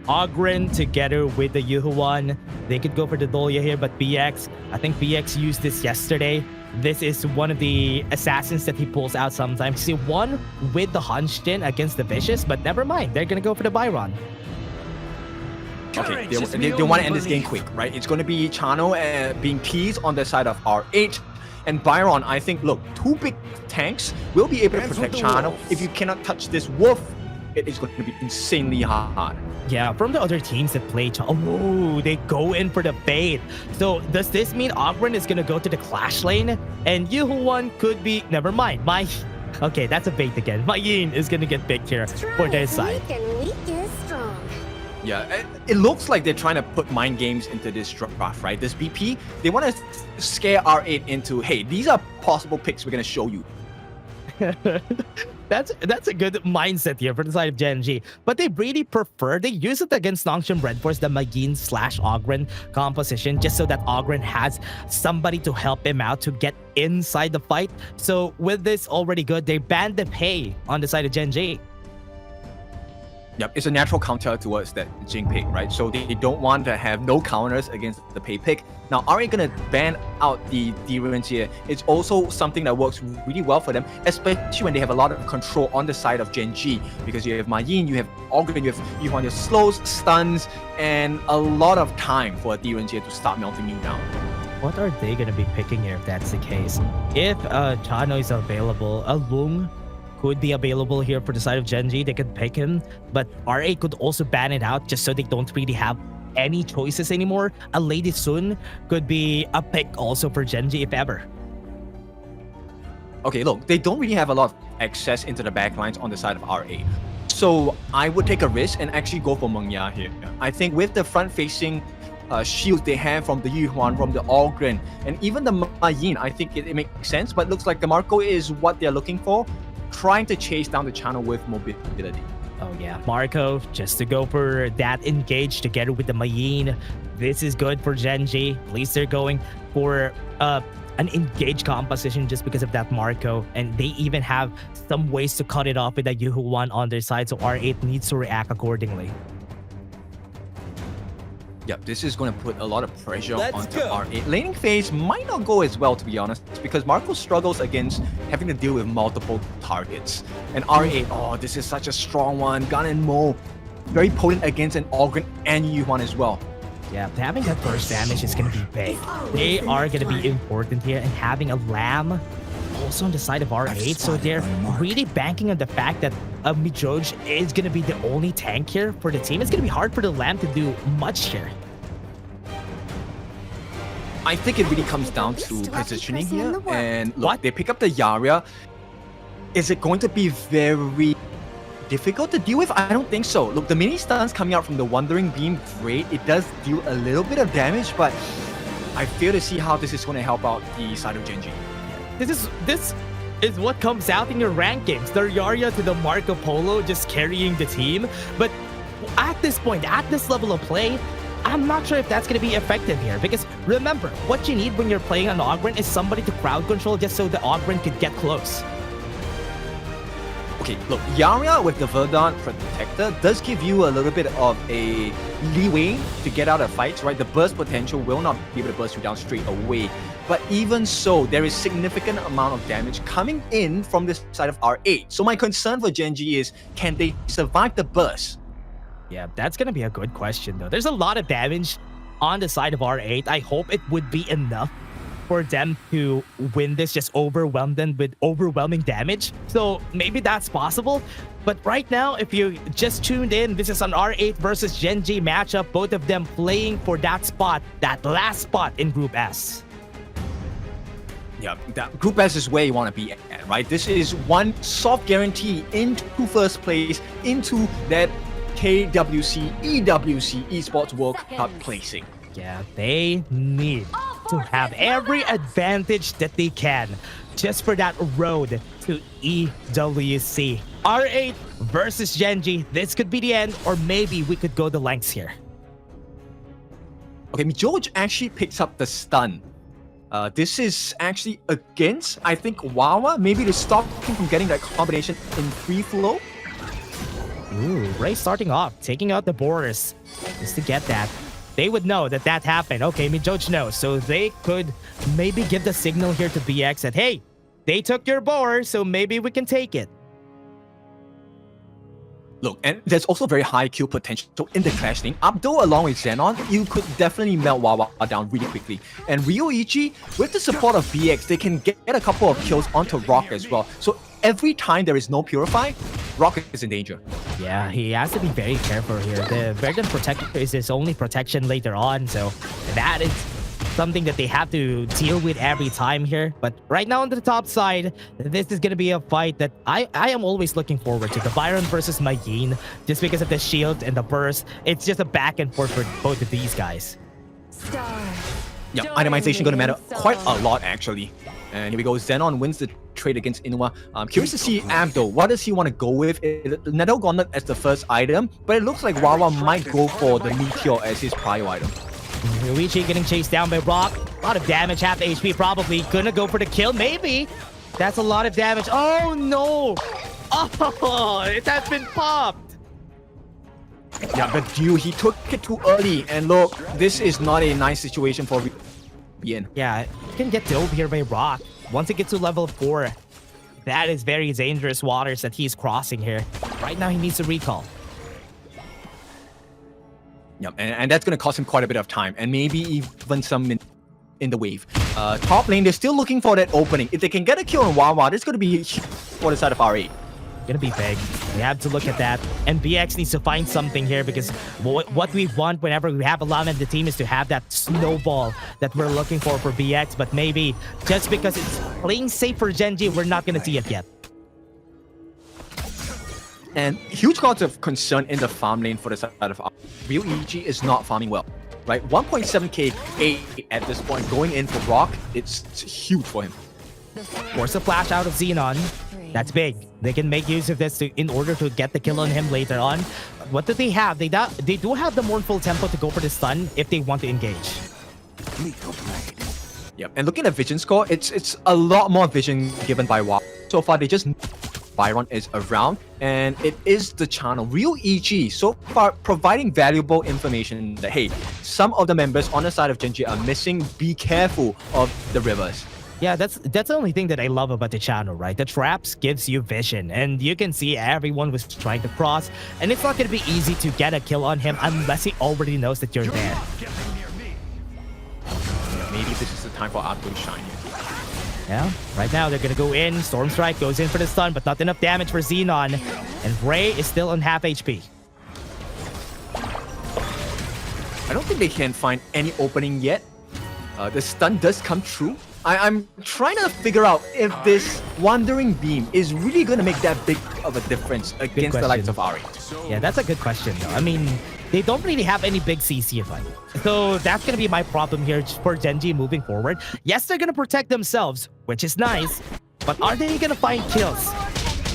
Ogren together with the Yuhu 1. They could go for the Dolia here, but BX, I think BX used this yesterday. This is one of the assassins that he pulls out sometimes. See, one with the Hunshin against the Vicious, but never mind. They're going to go for the Byron. Okay, they want to end this game quick, right? It's going to be Chano being keys on the side of R8. And Byron, I think, look, two big tanks will be able to protect Chano. If you cannot touch this wolf, it is going to be insanely hard. Yeah, from the other teams that play oh, they go in for the bait. So does this mean Ogren is going to go to the Clash lane? And Yuhu 1 could be... Never mind. Okay, that's a bait again. Yin is going to get picked here for their side. Yeah, it looks like they're trying to put mind games into this draft, right? This BP, they want to scare R8 into, hey, these are possible picks we're going to show you. That's a good mindset here for the side of Gen.G. But they really prefer, they use it against Nongshim RedForce, the Magin / Ogren composition, just so that Ogren has somebody to help him out to get inside the fight. So with this already good, they banned the pay on the side of Gen.G. Yep, it's a natural counter towards that Jing pick, right? So they don't want to have no counters against the pay pick. Now, are they going to ban out the D-Ruins here? It's also something that works really well for them, especially when they have a lot of control on the side of Gen.G, because you have Yin, you have Ogren, you want your slows, stuns, and a lot of time for a D-Ruins here to start melting you down. What are they going to be picking here if that's the case? If Chano is available, a Loong could be available here for the side of Gen.G. They could pick him, but R8 could also ban it out just so they don't really have any choices anymore. A Lady Sun could be a pick also for Gen.G if ever. Okay, look, they don't really have a lot of access into the backlines on the side of R8. So I would take a risk and actually go for Mengya here. I think with the front-facing shields they have from the Yuhuan, from the Ogren, and even the Yin, I think it makes sense, but looks like the Marco is what they're looking for, trying to chase down the channel with mobility. Oh yeah, Marco, just to go for that engage together with the Yin. This is good for Gen.G. At least they're going for an engage composition just because of that Marco. And they even have some ways to cut it off with the Yuhu 1 on their side, so R8 needs to react accordingly. Yep, this is going to put a lot of pressure onto R8. Laning phase might not go as well, to be honest, because Marco struggles against having to deal with multiple targets. And R8, oh, this is such a strong one. Gun and Mo, very potent against an Ogren and Yuhuan as well. Yeah, having that first damage is going to be big. They are going to be important here, and having a Lamb also on the side of R8, so they're really banking on the fact that Mijoj is going to be the only tank here for the team. It's going to be hard for the Lamb to do much here. I think it really comes down to positioning here, and look, they pick up the Yarya. Is it going to be very difficult to deal with? I don't think so. Look, the mini stuns coming out from the Wandering Beam, great. It does deal a little bit of damage, but I fail to see how this is going to help out the side of Gen.G. This is what comes out in your rank games. The Yarya to the Marco Polo just carrying the team. But at this point, at this level of play, I'm not sure if that's going to be effective here. Because remember, what you need when you're playing an Ogren is somebody to crowd control just so the Ogren could get close. Okay, look, Yarya with the Verdant Protector does give you a little bit of a leeway to get out of fights, right? The burst potential will not be able to burst you down straight away. But even so, there is significant amount of damage coming in from this side of R8. So my concern for Gen.G is, can they survive the burst? Yeah, that's going to be a good question, though. There's a lot of damage on the side of R8. I hope it would be enough for them to win this, just overwhelm them with overwhelming damage. So maybe that's possible. But right now, if you just tuned in, this is an R8 versus Gen.G matchup. Both of them playing for that spot, that last spot in Group S. Yeah, that Group S is where you want to be at, right? This is one soft guarantee into first place, into that KWC, EWC, Esports World Cup placing. Yeah, they need to have every advantage that they can just for that road to EWC. R8 versus Gen.G. This could be the end, or maybe we could go the lengths here. Okay, George actually picks up the stun. This is actually against, I think, Wawa, maybe to stop him from getting that combination in free flow. Ooh, Ray starting off, taking out the borders just to get that. They would know that that happened. Okay, Mijoch knows, so they could maybe give the signal here to BX that, hey, they took your board, so maybe we can take it. Look, and there's also very high kill potential in the clash lane. Abdo along with Xenon, you could definitely melt Wawa down really quickly. And Ryoichi, with the support of BX, they can get a couple of kills onto Rock as well. So every time there is no Purify, Rock is in danger. Yeah, he has to be very careful here. The Verdant Protector is his only protection later on, so that is something that they have to deal with every time here. But right now on the top side, this is going to be a fight that I am always looking forward to. The Byron versus Magin, just because of the shield and the burst. It's just a back and forth for both of these guys. Yeah, itemization going to matter quite a lot actually. And here we go, Xenon wins the trade against Inua. I'm curious to see Abdo, what does he want to go with? Nether Gauntlet as the first item, but it looks like Wawa might go for the Meteor as his prior item. Luigi getting chased down by Rock. A lot of damage, half the HP probably. Gonna go for the kill, maybe. That's a lot of damage. Oh no! Oh, it has been popped. Yeah, but he took it too early. And look, this is not a nice situation for Bien. Yeah, you can get killed here by Rock. Once it gets to level 4, that is very dangerous waters that he's crossing here. Right now, he needs to recall. Yep, and that's going to cost him quite a bit of time, and maybe even some in the wave. Top lane, they're still looking for that opening. If they can get a kill on Wawa, this is going to be for the side of R8. Gonna be big. We have to look at that. And BX needs to find something here, because what we want whenever we have a lot in the team is to have that snowball that we're looking for BX. But maybe just because it's playing safe for Gen.G, we're not gonna see it yet. And huge cause of concern in the farm lane for the side of Ryoichi is not farming well, right? 1.7k at this point, going in for Rock, it's huge for him. Force a flash out of Xenon. That's big. They can make use of this in order to get the kill on him later on. What do they have? They do have the Mournful Tempo to go for the stun if they want to engage. Yep, and looking at vision score, it's a lot more vision given by WoW. So far, they just Byron is around, and it is the channel. Ryoichi so far providing valuable information that, hey, some of the members on the side of Gen.G are missing. Be careful of the rivers. Yeah, that's the only thing that I love about the channel, right? The traps gives you vision, and you can see everyone was trying to cross, and it's not going to be easy to get a kill on him unless he already knows that you're there. Maybe this is the time for Abdo to shine. Yeah, right now they're going to go in. Storm Strike goes in for the stun, but not enough damage for Xenon, and Ray is still on half HP. I don't think they can find any opening yet. The stun does come true. I'm trying to figure out if this Wandering Beam is really going to make that big of a difference against the likes of R8. Yeah, that's a good question, though. I mean, they don't really have any big CC fight. So that's going to be my problem here for Gen.G moving forward. Yes, they're going to protect themselves, which is nice. But are they going to find kills?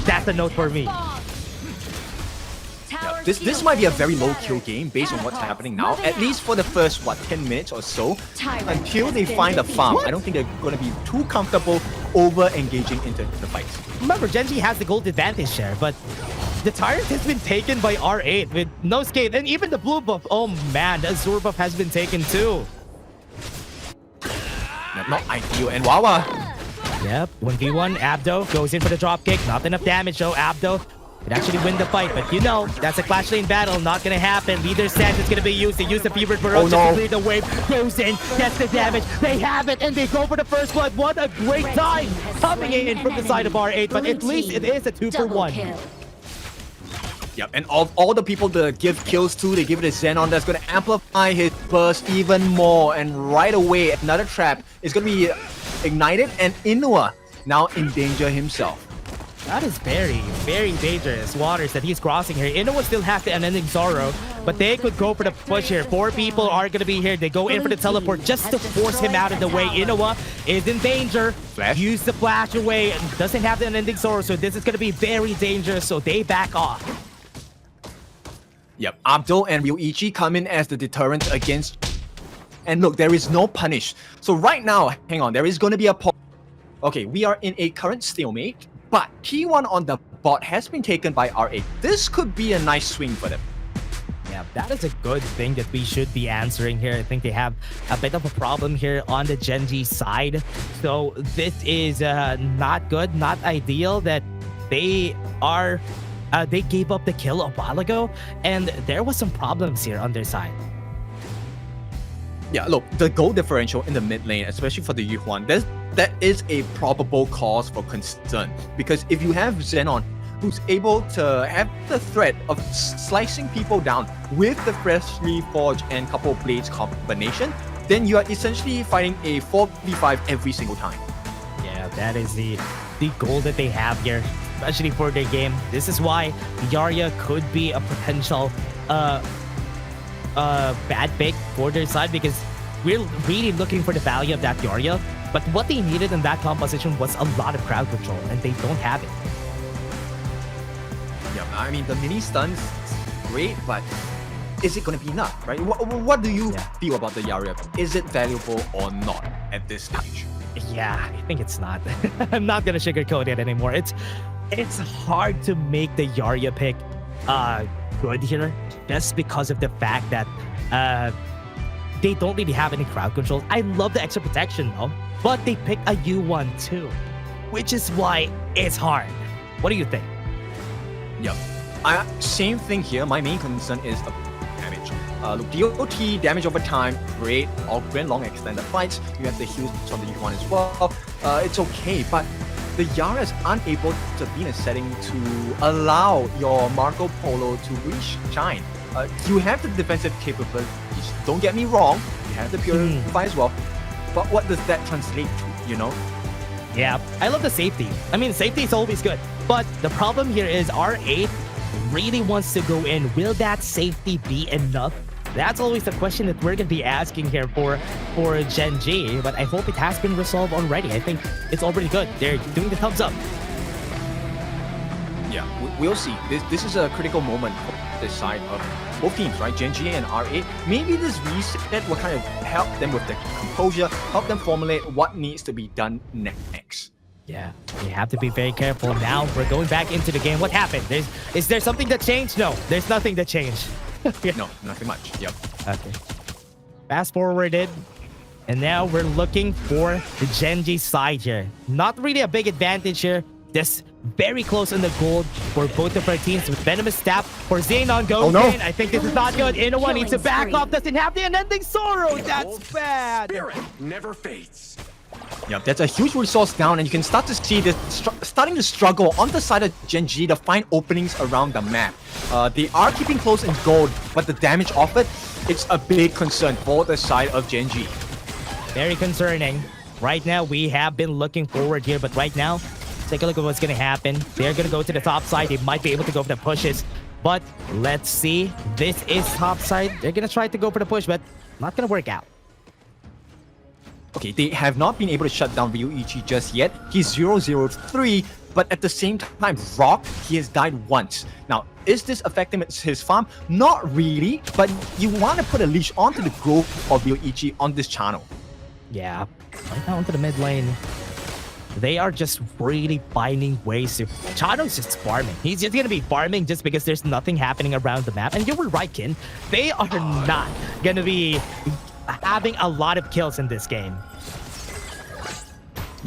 That's a note for me. Yeah, this might be a very low kill game based on what's happening now, at least for the first, 10 minutes or so, until they find a farm. I don't think they're going to be too comfortable over-engaging into the fight. Remember, Gen.G has the gold advantage there, but the Tyrant has been taken by R8 with no skate, and even the blue buff, oh man, the Azure buff has been taken too. Not ideal, and Wawa. Yep, 1v1, Abdo goes in for the dropkick, not enough damage though, Abdo. could actually win the fight, but you know, that's a Clash Lane battle, not gonna happen. Leader's Stance is gonna be used. They use the Fevered Barrage to clear the wave, goes in, gets the damage, they have it, and they go for the first blood. What a great time coming in from the side of R8, but at least it is a 2-for-1. Yep, and of all the people to give kills to, they give it a Xenon that's going to amplify his burst even more. And right away, another trap is going to be ignited, and Inua now in danger himself. That is very, very dangerous waters that he's crossing here. Inua still has the Unending Sorrow, but they could go for the push here. 4 people are going to be here. They go in for the teleport just to force him out of the way. Inua is in danger. Flash. Use the flash away. Doesn't have the Unending Sorrow, so this is going to be very dangerous, so they back off. Yep, Abdul and Ryoichi come in as the deterrent against... And look, there is no punish. So right now, hang on, there is going to be a... Okay, we are in a current stalemate, but P1 on the bot has been taken by R8. This could be a nice swing for them. Yeah, that is a good thing that we should be answering here. I think they have a bit of a problem here on the Gen.G side. So this is not good, not ideal that they are... they gave up the kill a while ago, and there was some problems here on their side. Yeah, look, the goal differential in the mid lane, especially for the Yuhuan, that is a probable cause for concern. Because if you have Xenon, who's able to have the threat of slicing people down with the freshly forged and couple blades combination, then you are essentially fighting a 4v5 every single time. Yeah, that is the goal that they have here, especially for their game. This is why Yarya could be a potential bad pick for their side, because we're really looking for the value of that Yarya. But what they needed in that composition was a lot of crowd control, and they don't have it. Yeah, I mean, the mini stuns, great, but is it going to be enough, right? What do you feel about the Yarya? Is it valuable or not at this stage? Yeah, I think it's not. I'm not going to sugarcoat it anymore. It's hard to make the Yarya pick good here, just because of the fact that they don't really have any crowd control. I love the extra protection though, but they pick a U1 too, which is why it's hard. What do you think? Yep. Same thing here. My main concern is damage. Look, DOT, damage over time, great. All grand long extended fights. You have the heals from the U1 as well. It's okay, but the Yarya is unable to be in a setting to allow your Marco Polo to reach shine. You have the defensive capabilities. Don't get me wrong. You have the Purify as well. But what does that translate to, you know? Yeah, I love the safety. I mean, safety is always good. But the problem here is R8 really wants to go in. Will that safety be enough? That's always the question that we're going to be asking here for Gen.G, but I hope it has been resolved already. I think it's already good. They're doing the thumbs up. Yeah, we'll see. This is a critical moment for this side of both teams, right? Gen.G and R8. Maybe this reset will kind of help them with the composure, help them formulate what needs to be done next. Yeah, you have to be very careful. Now we're going back into the game. What happened? Is there something that changed? No, there's nothing that changed. No, nothing much. Yep. Okay. Fast forwarded. And now we're looking for the Gen.G side here. Not really a big advantage here. Just very close on the gold for both of our teams with Venomous Staff for Xenon goes in. I think this is not good. Inua needs to back off. Doesn't have the Unending Sorrow. That's bad. Spirit never fades. Yeah, that's a huge resource down, and you can start to see this starting to struggle on the side of Gen.G to find openings around the map. They are keeping close in gold, but the damage offered, it's a big concern for the side of Gen.G. Very concerning. Right now, we have been looking forward here, but right now, take a look at what's going to happen. They're going to go to the top side. They might be able to go for the pushes, but let's see. This is top side. They're going to try to go for the push, but not going to work out. Okay, they have not been able to shut down Ryoichi just yet. He's 0-0-3, but at the same time, Rock, he has died once. Now, is this affecting his farm? Not really, but you want to put a leash onto the growth of Ryoichi on this channel. Yeah, right now into the mid lane. They are just really finding ways to... Chano's just farming. He's just going to be farming just because there's nothing happening around the map. And you were right, Kin. They are not going to be having a lot of kills in this game.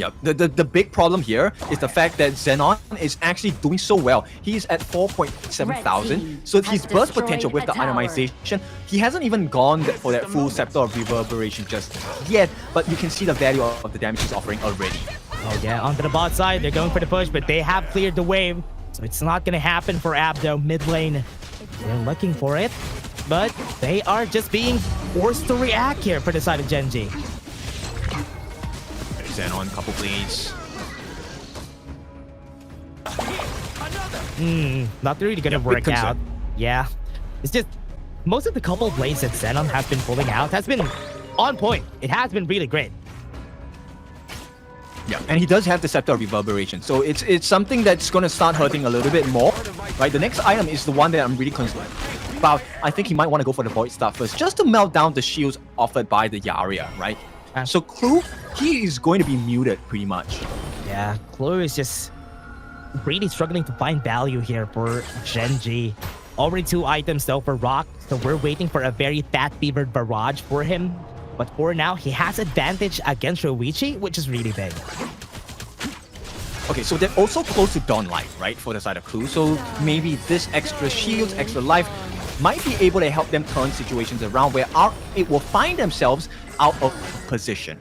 Yep. The big problem here is the fact that Xenon is actually doing so well. He's at 4.7 thousand. So his burst potential with the itemization, he hasn't even gone for that full Scepter of Reverberation just yet, but you can see the value of the damage he's offering already. Oh yeah, onto the bot side. They're going for the push, but they have cleared the wave. So it's not going to happen for Abdo mid lane. They're looking for it, but they are just being forced to react here for the side of Gen.G. Xenon, couple blades. Not really gonna work out. Yeah. It's just most of the couple blades that Xenon has been pulling out has been on point. It has been really great. Yeah, and he does have the Scepter of Reverberation, so it's something that's gonna start hurting a little bit more. Right, the next item is the one that I'm really concerned about. I think he might want to go for the Void Staff first, just to melt down the shields offered by the Yaria, right? So Clue, he is going to be muted pretty much. Yeah, Clue is just really struggling to find value here for Gen.G. Already 2 items though for Rock, so we're waiting for a very fat fevered barrage for him. But for now, he has advantage against Ryoichi, which is really big. Okay, so they're also close to Dawn Light, right, for the side of Clue. So maybe this extra shields, extra life might be able to help them turn situations around where it will find themselves out of position.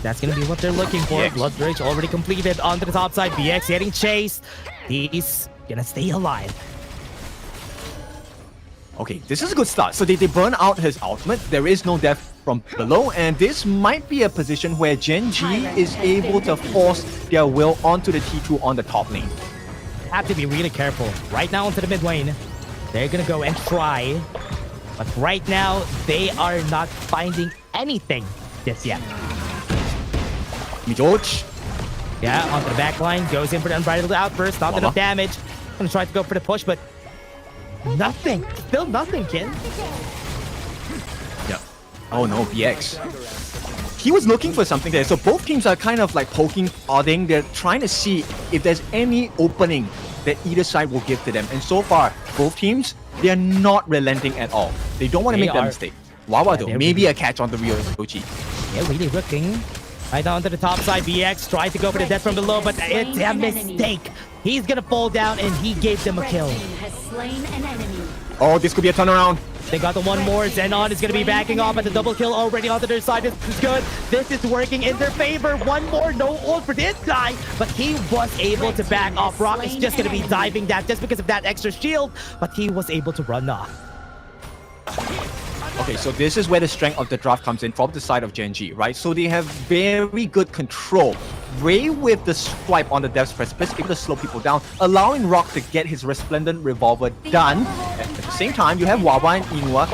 That's going to be what they're looking for. Blood Rage already completed onto the top side. BX getting chased. He's going to stay alive. Okay, this is a good start. So they burn out his ultimate. There is no death from below, and this might be a position where Gen.G is able to force their will onto the T2 on the top lane. Have to be really careful. Right now onto the mid lane. They're going to go and try. But right now, they are not finding anything just yet. George. Yeah, onto the back line. Goes in for the Unbridled Outburst. Not enough damage. Gonna try to go for the push, but nothing. Still nothing, kid. Yep. Oh no, BX. He was looking for something there. So both teams are kind of like poking, prodding. They're trying to see if there's any opening that either side will give to them. And so far, both teams, they're not relenting at all. They don't want to make that mistake. Wawa though, maybe a catch on the Ryoichi. Yeah, really looking. Right down to the top side, BX tried to go for the death from below, but it's a mistake. He's gonna fall down, and he gave them a kill. Oh, this could be a turnaround. They got the one more. Xenon is gonna be backing off, at the double kill already onto their side. This is good. This is working in their favor. One more, no ult for this guy, but he was able to back off. Rock is just gonna be diving that just because of that extra shield, but he was able to run off. Okay, so this is where the strength of the draft comes in from the side of Gen.G, right? So they have very good control. Ray with the swipe on the Death's Precipice, able to slow people down, allowing Rock to get his Resplendent Revolver done. At the same time, you have Wawa and Inua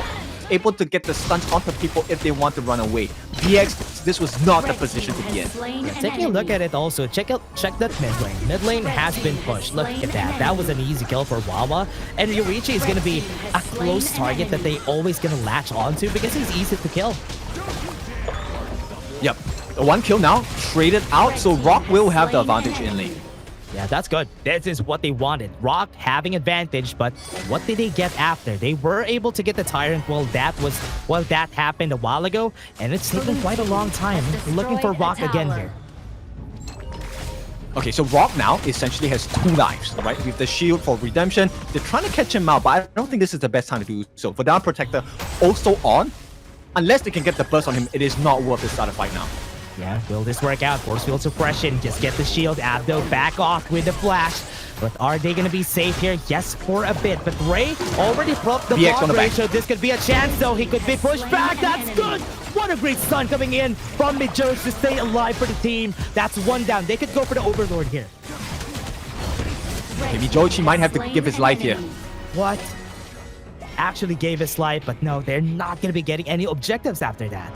able to get the stunts onto people if they want to run away. BX, this was not the position to be in. Taking a look at it also, check that mid lane. Mid lane has been pushed. Look at that. That was an easy kill for Wawa. And Ryoichi is going to be a close target that they always going to latch onto because he's easy to kill. Yep. The one kill now, traded out, so Rock will have the advantage in lane. Yeah, that's good. This is what they wanted. Rock having advantage, but what did they get after? They were able to get the Tyrant while that happened a while ago, and it's taken quite a long time. Looking for Rock again here. Okay, so Rock now essentially has 2 lives, right? With the shield for redemption. They're trying to catch him out, but I don't think this is the best time to do so. For Down Protector also on, unless they can get the burst on him, it is not worth the start of fight now. Yeah, will this work out? Force field suppression. Just get the shield. Abdo back off with the flash. But are they going to be safe here? Yes, for a bit. But Ray already fluffed the block rate, so this could be a chance, though. He could be pushed back. That's good. What a great stun coming in from Mid-Jones to stay alive for the team. That's 1 down. They could go for the Overlord here. Maybe Joichi might have to give his life here. What? Actually gave his life, but no, they're not going to be getting any objectives after that.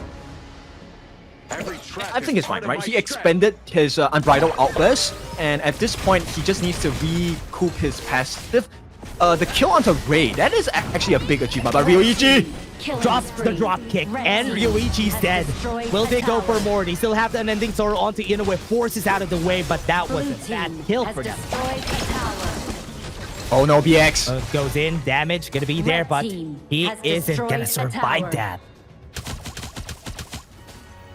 I think it's fine, right? He expended his Unbridled Outburst, and at this point, he just needs to recoup his passive. The kill onto Ray, that is actually a big achievement by Ryoichi. Drops the drop kick, and Ryoichi's dead. Will they go for more? They still have the Unending Sorrow onto Inoue. Forces out of the way, but that was a bad kill for them. Oh no, BX. Goes in, damage, gonna be there, but he isn't gonna survive that.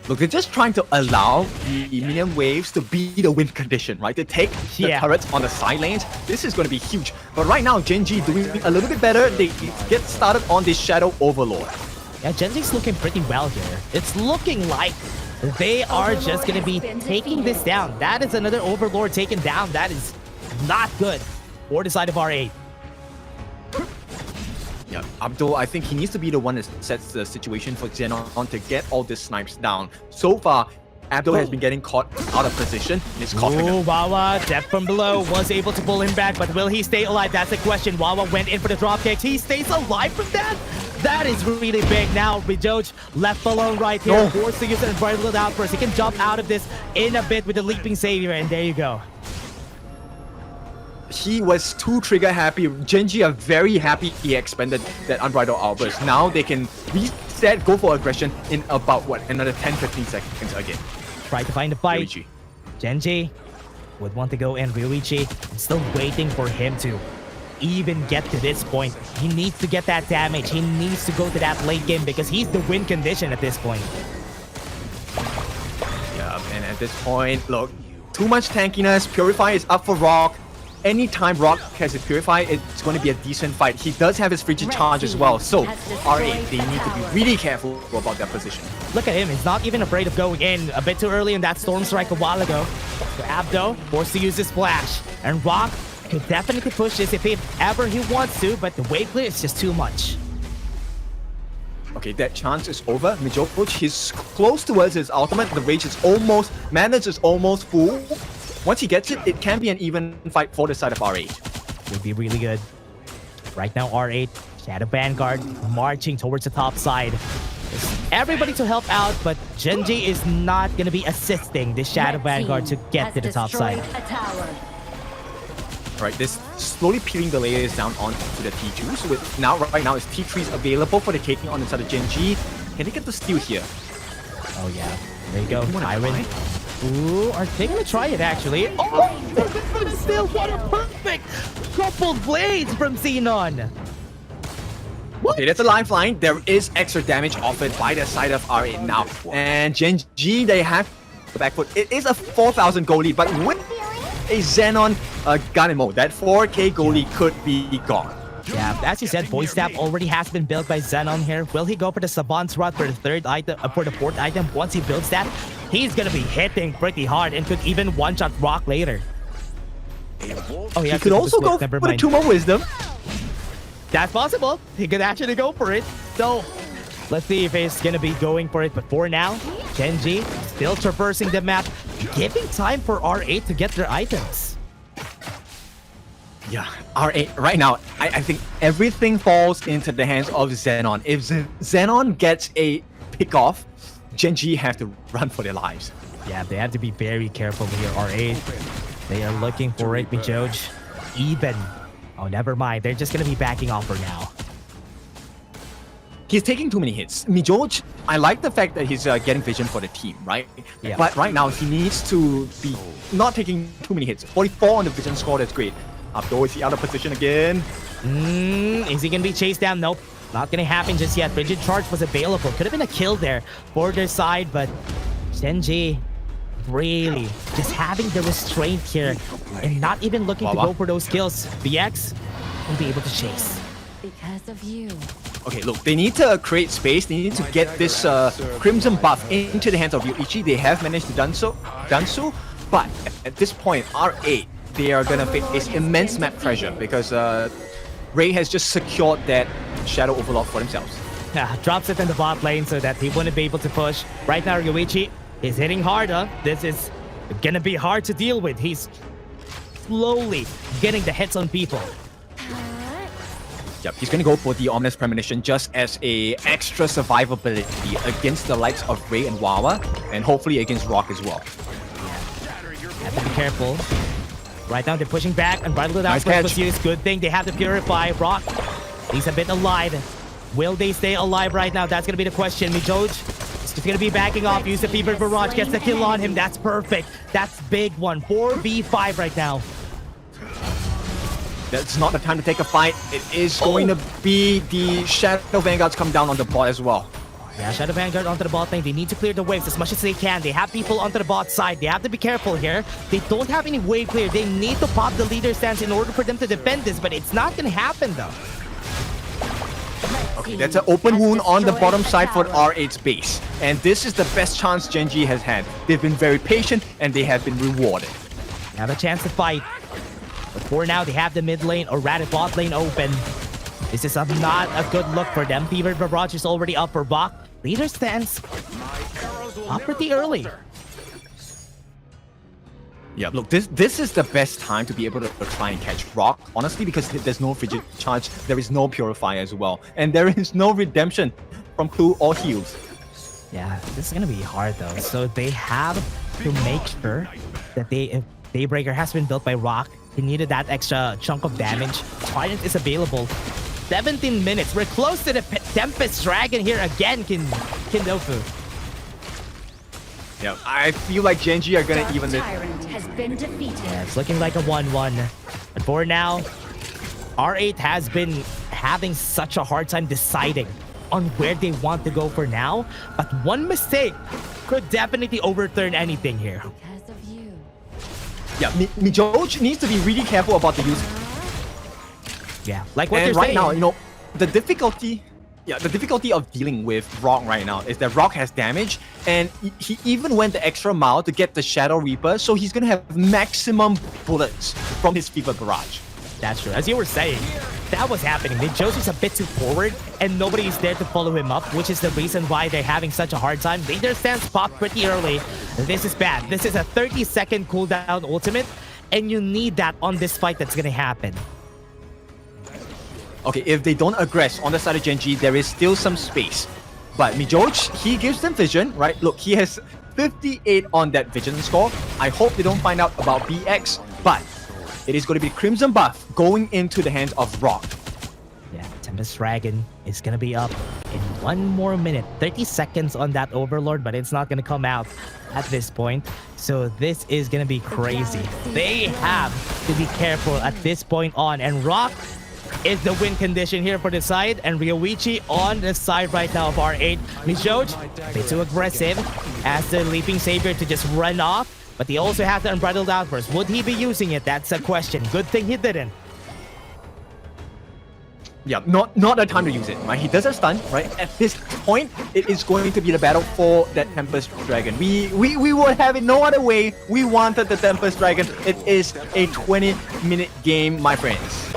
Look, they're just trying to allow the minion waves to be the win condition, right? To take the turrets on the side lanes. This is going to be huge. But right now, Gen.G doing a little bit better. They get started on this Shadow Overlord. Yeah, Gen.G's looking pretty well here. It's looking like they are just going to be taking this down. That is another Overlord taken down. That is not good for the side of R8. Yeah, Abdul, I think he needs to be the one that sets the situation for Xenon to get all these snipes down. So far, Abdul has been getting caught out of position and is coughing. Oh, Wawa, Death from below, was able to pull him back, but will he stay alive? That's the question. Wawa went in for the drop kicks. He stays alive from that? That is really big. Now, Bijoj left alone right here. Forced to use an Unbridled Outburst. He can jump out of this in a bit with the Leaping Savior, and there you go. He was too trigger happy. Gen.G are very happy he expended that Unbridled Outburst. Now they can reset, go for aggression in about, what, another 10-15 seconds again. Try to find a fight. Ryoichi. Gen.G would want to go in. Ryoichi, I'm still waiting for him to even get to this point. He needs to get that damage. He needs to go to that late game because he's the win condition at this point. Yeah, and at this point, look, too much tankiness. Purify is up for Rock. Anytime Rock has his Purify, it's going to be a decent fight. He does have his Frigid Charge as well, so R8, they need to be really careful about their position. Look at him, he's not even afraid of going in. A bit too early in that Storm Strike a while ago. So Abdo forced to use his Splash, and Rock could definitely push this if ever he wants to, but the wave clear is just too much. Okay, that chance is over. Mijoko, he's close towards his ultimate. The rage is almost, Madness is almost full. Once he gets it, it can be an even fight for the side of R8. Would be really good. Right now, R8, Shadow Vanguard, marching towards the top side. Everybody to help out, but Gen.G is not going to be assisting this Shadow Vanguard to get to the top side. Right, this slowly peeling the layers down onto the T2. So with right now, is T3s available for the taking on the side of Gen.G. Can they get the steal here? Oh yeah, there you go, Tyrant. Ooh, are they gonna try it actually? Oh, but still, what a perfect coupled blades from Xenon. Okay, that's a lifeline. There is extra damage offered by the side of R8 now. And Gen.G, they have the back foot. It is a 4,000 gold lead, but with a Xenon gun mode, that 4k gold lead could be gone. Yeah, as you said, Voice Tap already has been built by Xenon here. Will he go for the Savant's Rod for the third item, for the fourth item? Once he builds that, he's gonna be hitting pretty hard and could even one-shot Rock later. Oh, he could also go for the 2 more Wisdom. That's possible. He could actually go for it. So, let's see if he's gonna be going for it. But for now, Gen.G still traversing the map, giving time for R8 to get their items. Yeah, R8, right now, I think everything falls into the hands of Xenon. If Xenon gets a pick-off, Gen.G have to run for their lives. Yeah, they have to be very careful here, R8. They are looking for it, Bijoj. Even. Oh, never mind. They're just going to be backing off for now. He's taking too many hits. Mijoj, I like the fact that he's getting vision for the team, right? Yeah. But right now, he needs to be not taking too many hits. 44 on the vision score, that's great. Abdo, is he out of position again? Is he going to be chased down? Nope. Not going to happen just yet. Frigid Charge was available. Could have been a kill there for their side, but Gen.G really just having the restraint here and not even looking to go for those kills. BX will be able to chase. Because of you. Okay, look, they need to create space. They need to get this Crimson buff into the hands of Ryoichi. They have managed to done so, but at this point, R8, they are gonna face immense map pressure because Ray has just secured that Shadow Overlord for themselves. Yeah, drops it in the bot lane so that he wouldn't be able to push. Right now, Ryoichi is hitting hard, huh? This is gonna be hard to deal with. He's slowly getting the hits on people. Yep, he's gonna go for the Ominous Premonition just as a extra survivability against the likes of Ray and Wawa, and hopefully against Rock as well. Have to be careful. Right now, they're pushing back, and Bridal Nice Outburst was used. Good thing they have to Purify. Rock, he's a bit alive. Will they stay alive right now? That's gonna be the question. Mijoj is just gonna be backing off. Use the Fever Barrage, gets the kill on him. That's perfect. That's big one. 4v5 right now. That's not the time to take a fight. It is going to be the Shadow Vanguards come down on the bot as well. Yeah, Shadow Vanguard onto the bot lane. They need to clear the waves as much as they can. They have people onto the bot side. They have to be careful here. They don't have any wave clear. They need to pop the leader stance in order for them to defend this, but it's not going to happen though. Okay, that's an open wound on the bottom side for R8's base. And this is the best chance Gen.G has had. They've been very patient and they have been rewarded. They have a chance to fight. But for now, they have the mid lane or rather bot lane open. This is not a good look for them. Fevered Barrage is already up for Bach. Leader stance up pretty early. Yeah, look, this is the best time to be able to try and catch Rock, honestly, because there's no frigid charge, there is no purifier as well, and there is no redemption from Clue or heals. Yeah, this is gonna be hard though. So they have to make sure that if Daybreaker has been built by Rock, he needed that extra chunk of damage. Trident is available. 17 minutes. We're close to the Tempest Dragon here again, Kindofu. Yeah, I feel like Gen.G are gonna even this. Yeah, it's looking like a 1-1. But for now, R8 has been having such a hard time deciding on where they want to go for now. But one mistake could definitely overturn anything here. Yeah, Mijoj needs to be really careful about the use. Yeah, like what and they're right saying. now, you know, the difficulty of dealing with Rock right now is that Rock has damage, and he even went the extra mile to get the Shadow Reaper, so he's gonna have maximum bullets from his Fever Barrage. That's true. As you were saying, that was happening. Joseph's a bit too forward, and nobody is there to follow him up, which is the reason why they're having such a hard time. Leader stance popped pretty early. This is bad. This is a 30-second cooldown ultimate, and you need that on this fight that's gonna happen. Okay, if they don't aggress on the side of Gen.G, there is still some space. But Mijoj, he gives them vision, right? Look, he has 58 on that vision score. I hope they don't find out about BX, but it is going to be Crimson buff going into the hands of Rock. Yeah, Tempest Dragon is going to be up in 1 more minute. 30 seconds on that Overlord, but it's not going to come out at this point. So this is going to be crazy. They have to be careful at this point on. And Rock is the win condition here for the side, and Ryoichi on the side right now of R8. Mijoj, a bit too aggressive, as the Leaping Savior to just run off, but he also has the Unbridled Outburst. Would he be using it? That's a question. Good thing he didn't. Yeah, not the time to use it, right? He does a stun, right? At this point, it is going to be the battle for that Tempest Dragon. We would have it no other way. We wanted the Tempest Dragon. It is a 20-minute game, my friends.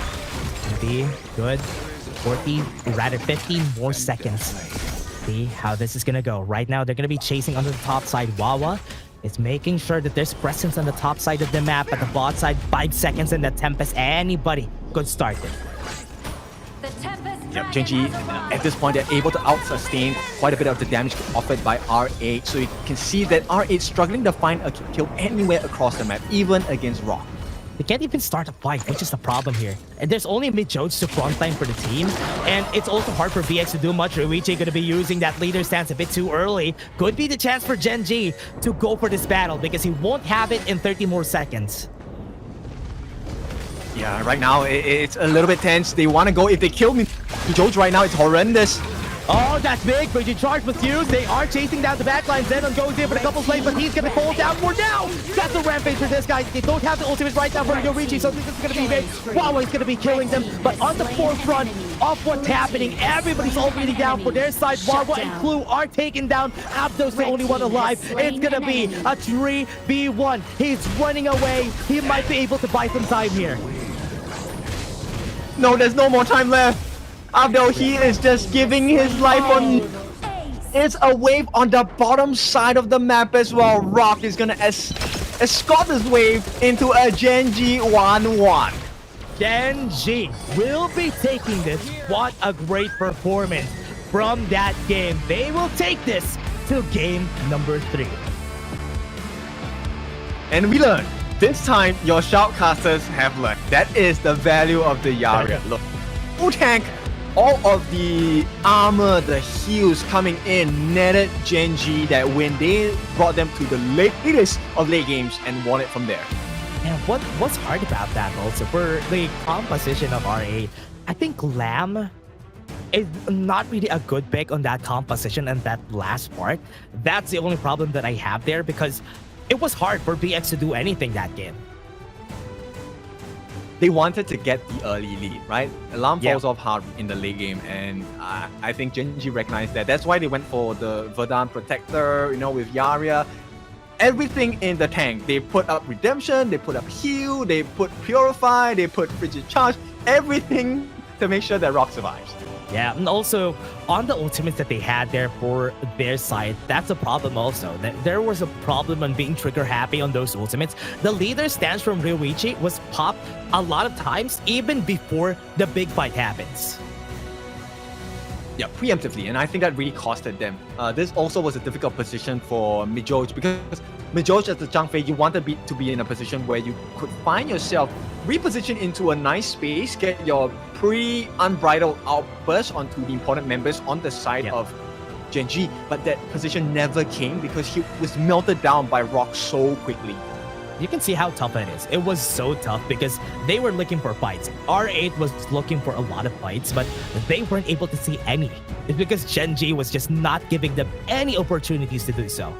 Be good. 40, rather 15 more seconds. See how this is gonna go. Right now, they're gonna be chasing on the top side. Wawa is making sure that there's presence on the top side of the map. At the bot side, 5 seconds in the Tempest. Anybody could start it. Yep, Gen.G, at this point, they're able to out-sustain quite a bit of the damage offered by R8. So you can see that R8 struggling to find a kill anywhere across the map, even against Rock. They can't even start a fight, which is the problem here. And there's only Mijoj to frontline for the team, and it's also hard for BX to do much. Ryoichi going to be using that leader stance a bit too early. Could be the chance for Gen.G to go for this battle, because he won't have it in 30 more seconds. Yeah, right now, it's a little bit tense. They want to go. If they kill Mijoj right now, it's horrendous. Oh, that's big. Frigid Charge was used. They are chasing down the backline. Zenon goes in for a couple plays, but he's going to fall down for now. That's a rampage for this guy. They don't have the ultimate right now for Ryoichi, so this is going to be big. Wawa is going to be killing them, but on the forefront of what's happening, everybody's already down for their side. Wawa and Clue are taken down. Abdo's the only one alive. It's going to be a 3v1. He's running away. He might be able to buy some time here. No, there's no more time left. Abdo, he is just giving his life on. It's a wave on the bottom side of the map as well. Rock is gonna escort this wave into a Gen.G 1-1. Gen.G will be taking this. What a great performance from that game. They will take this to game number 3. And we learned. This time, your shoutcasters have learned. That is the value of the Yari. Look, full tank, all of the armor, the heals coming in netted Gen.G that when they brought them to the latest of late games and won it from there. And what's hard about that also for the composition of R8, I think Lamb is not really a good pick on that composition and that last part. That's the only problem that I have there, because it was hard for BX to do anything that game. They wanted to get the early lead, right? Alarm falls off hard in the late game, and I think Gen.G recognized that. That's why they went for the Verdant Protector, with Yaria. Everything in the tank. They put up Redemption, they put up Heal, they put Purify, they put Frigid Charge, everything to make sure that Rock survives. Yeah, and also on the ultimates that they had there for their side, that's a problem also. There was a problem on being trigger happy on those ultimates. The leader stance from Ryoichi was popped a lot of times, even before the big fight happens. Yeah, preemptively, and I think that really costed them. This also was a difficult position for Mijoj, because Mijoj as the Zhangfei, you want to be in a position where you could find yourself reposition into a nice space, get your pre-unbridled outburst onto the important members on the side of Gen.G, but that position never came because he was melted down by Rock so quickly. You can see how tough it is. It was so tough because they were looking for fights. R8 was looking for a lot of fights, but they weren't able to see any. It's because Gen.G was just not giving them any opportunities to do so.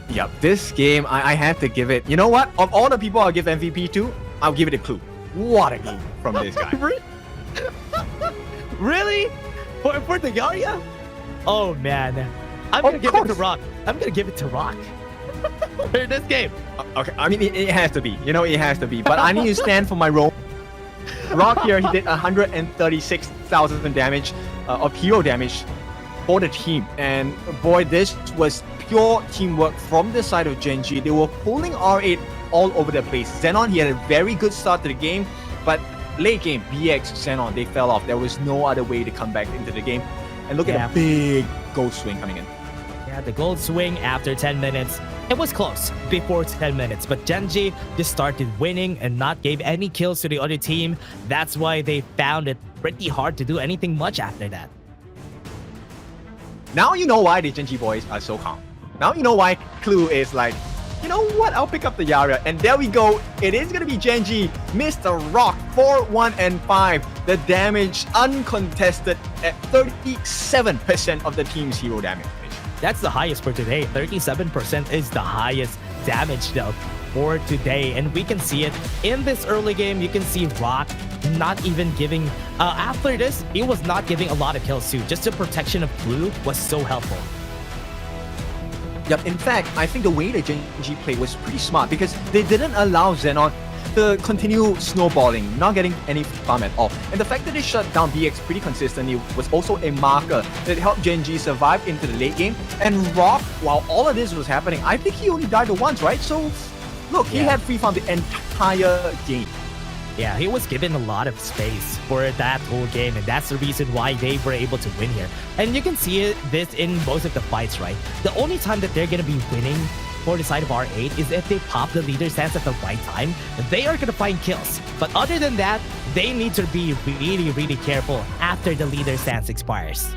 Yeah, this game, I have to give it. You know what? Of all the people I'll give MVP to, I'll give it a clue. What a game from this guy. Really? For the Yaria? Oh man. I'm gonna give it to Rock. I'm gonna give it to Rock. For this game. Okay, I mean, it has to be. It has to be. But I need to stand for my role. Rock here, he did 136,000 damage of hero damage for the team. And boy, this was pure teamwork from the side of Gen.G. They were pulling R8 all over the place. Xenon, he had a very good start to the game, but late game, BX, Xenon, they fell off. There was no other way to come back into the game. And look at the big gold swing coming in. Yeah, the gold swing after 10 minutes. It was close before 10 minutes, but Gen.G just started winning and not gave any kills to the other team. That's why they found it pretty hard to do anything much after that. Now you know why the Gen.G boys are so calm. Now you know why Clue is like, you know what, I'll pick up the Yaria. And there we go. It is going to be Gen.G, Mr. Rock, 4-1 and 5. The damage uncontested at 37% of the team's hero damage. That's the highest for today. 37% is the highest damage though for today. And we can see it in this early game. You can see Rock not even giving, after this, he was not giving a lot of kills too. Just the protection of Blue was so helpful. Yep, in fact, I think the way the Gen.G played was pretty smart because they didn't allow Xenon to continue snowballing, not getting any farm at all. And the fact that they shut down BX pretty consistently was also a marker that helped Gen.G survive into the late game. And Rock, while all of this was happening, I think he only died once, right? So, look, he had free farm the entire game. Yeah, he was given a lot of space for that whole game, and that's the reason why they were able to win here. And you can see this in most of the fights, right? The only time that they're going to be winning for the side of R8 is if they pop the leader stance at the right time. They are going to find kills. But other than that, they need to be really, really careful after the leader stance expires.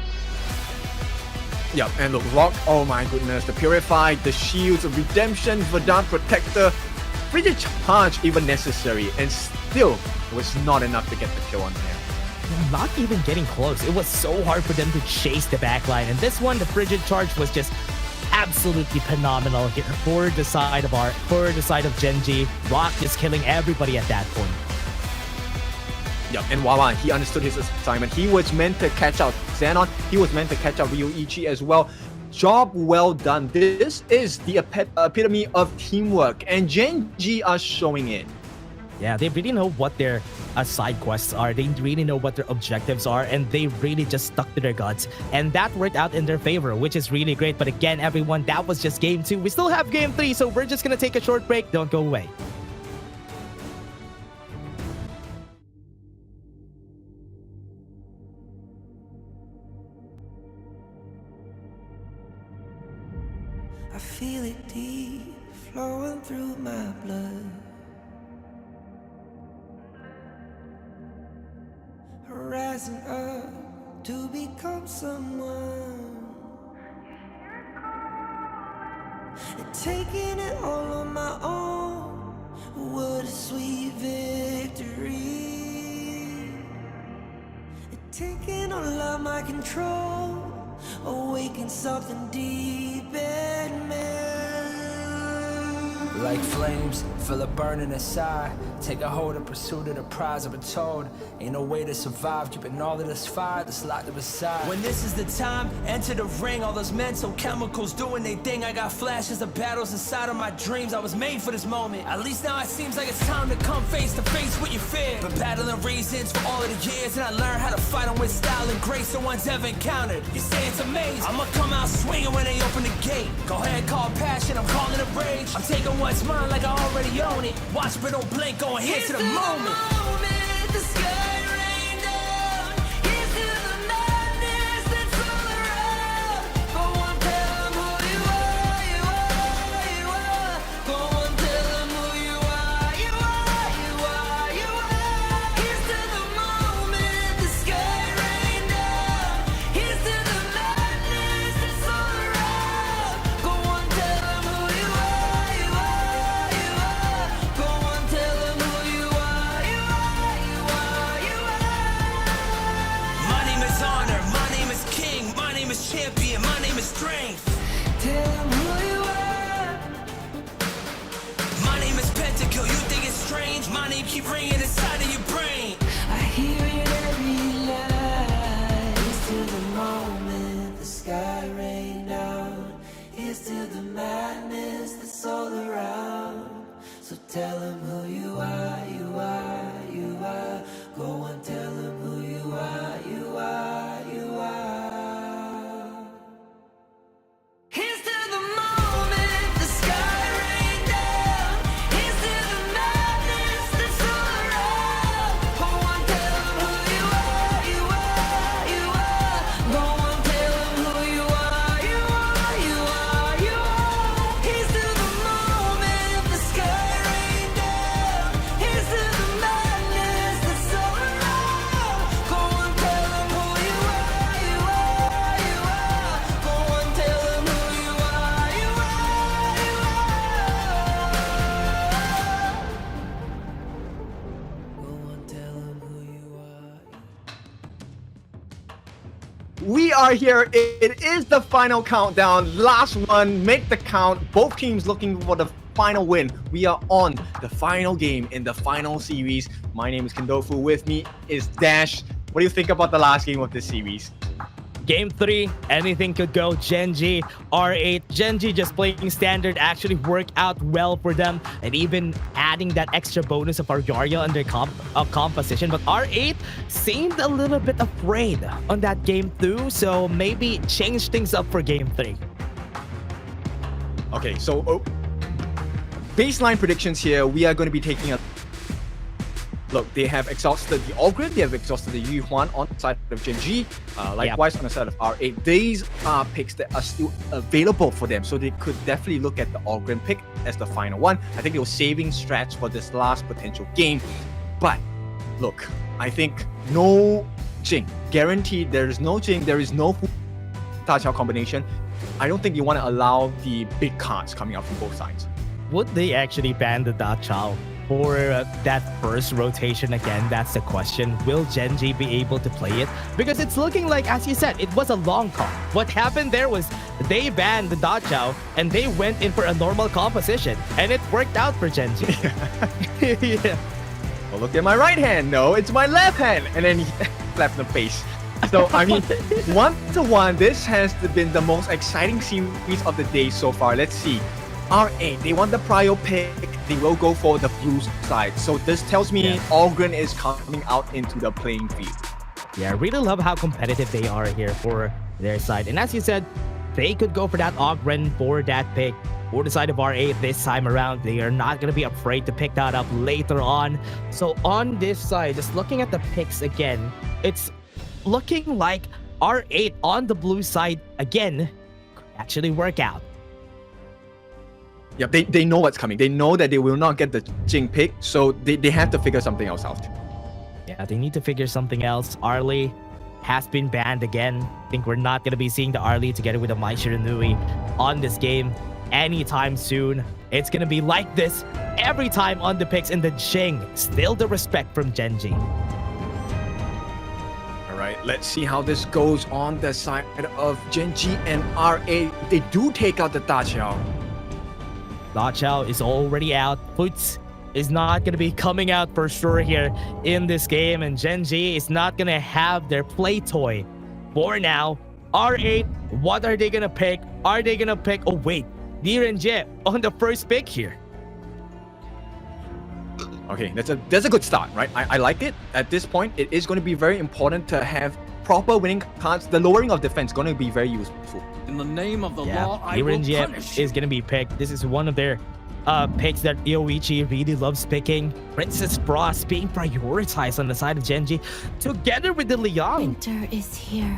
Yep, and look, Rock, oh my goodness, the Purify, the Shields, the Redemption, Verdant Protector, Frigid Charge even necessary, and still it was not enough to get the kill on there. Not even getting close. It was so hard for them to chase the backline, and this one, the Frigid Charge, was just absolutely phenomenal here for the side of Gen.G. Rock is killing everybody at that point. Yep, and Wawa, he understood his assignment. He was meant to catch out Xenon. He was meant to catch out Ryoichi as well. Job well done. This is the epitome of teamwork, and Gen.G are showing it. Yeah, they really know what their side quests are. They really know what their objectives are, and they really just stuck to their guts. And that worked out in their favor, which is really great. But again, everyone, that was just game 2. We still have game 3, so we're just gonna take a short break. Don't go away. I feel it deep flowing through my blood. Rising up to become someone, and taking it all on my own. What a sweet victory. Taking all of my control, awaken something deep in me. Like flames, feel it burning inside. Take a hold of pursuit of the prize. I've been told ain't no way to survive, keeping all of this fire that's locked up inside. When this is the time, enter the ring. All those mental chemicals doing they thing. I got flashes of battles inside of my dreams. I was made for this moment. At least now it seems like it's time to come face to face with your fear. Been battling reasons for all of the years, and I learned how to fight them with style and grace no one's ever encountered. You say it's amazing, I'ma come out swinging when they open the gate. Go ahead, call passion, I'm calling it rage. I'm taking what's mine like I already own it. Watch but don't blink, going here to the moment. The sky rain down. Here's to the madness that's all around. Go on, tell them who you are, you are, you are. Go on, tell them who you are, you are, you are, you are. Here's to the moment, the sky rain down. Here's to the madness that's all around. Go on, tell them who you are, you are, you are. Go on, tell them who you are, you are, you are, you are. My name is honor, my name is king, my name is champion, my name is strength. Tell them who you are. My name is Pentakill, you think it's strange? My name keep ringing inside of your brain. I hear it every night. Here's to the moment the sky rain down. Here's to the madness that's all around. So tell them who you are, you are, you are. Go on, tell them who you are, you are, you are. Here's to the moment the sky rain down. Here's to the madness that's all around. Go on, tell them who you are, you are, you are. Go on, tell them who you are, you are, you are, you are. Here's to the moment the sky rain down. Here's to the madness that's all around. Go on, tell them who you are, you are, you are. Go on, tell them who you are, you are, you are. Go on, tell them who you are. We are here. It is the final countdown. Last one, make the count. Both teams looking for the final win. We are on the final game in the final series. My name is Kendofu. With me is Dash. What do you think about the last game of this series? Game 3, anything could go. Gen.G, R8. Gen.G just playing standard actually worked out well for them, and even adding that extra bonus of Argaria under composition. But R8 seemed a little bit afraid on that game 2, so maybe change things up for game 3. Okay, so baseline predictions here. We are going to be taking a look. They have exhausted the Ogren, they have exhausted the Yuhuan on the side of Gen.G, likewise on the side of R8. These are picks that are still available for them, so they could definitely look at the Ogren pick as the final one. I think they were saving strats for this last potential game. But look, I think no Jing, guaranteed there is no Jing, there is no Tachao combination. I don't think you want to allow the big cards coming out from both sides. Would they actually ban the Dachao for that first rotation again? That's the question. Will Gen.G be able to play it? Because it's looking like, as you said, it was a long comp. What happened there was they banned the Dachao and they went in for a normal composition, and it worked out for Gen.G. Yeah. Well, look at my right hand. No, it's my left hand. And then he slapped the face. So, I mean, 1-1, this has been the most exciting series of the day so far. Let's see. R8, they want the prio pick. They will go for the blue side. So this tells me Ogren is coming out into the playing field. Yeah, I really love how competitive they are here for their side. And as you said, they could go for that Ogren for that pick. For the side of R8 this time around, they are not going to be afraid to pick that up later on. So on this side, just looking at the picks again, it's looking like R8 on the blue side again could actually work out. Yeah, they know what's coming. They know that they will not get the Jing pick, so they have to figure something else out. Yeah, they need to figure something else. Arlie has been banned again. I think we're not going to be seeing the Arlie together with the Mai Shiranui on this game anytime soon. It's going to be like this every time on the picks in the Jing. Still the respect from Gen.G. All right, Let's see how this goes on the side of Gen.G and R8. They do take out the Da Qiao. Da Qiao is already out. Putz is not going to be coming out for sure here in this game. And Gen.G is not going to have their play toy for now. R8, what are they going to pick? Are they going to pick... Oh, wait. Gen.G on the first pick here. Okay, that's a good start, right? I like it. At this point, it is going to be very important to have proper winning cards. The lowering of defense is going to be very useful. In the name of the law, I will Gen.G punish you. is going to be picked. This is one of their picks that Yoichi really loves picking. Princess Frost being prioritized on the side of Gen.G together with the Liang. Winter is here.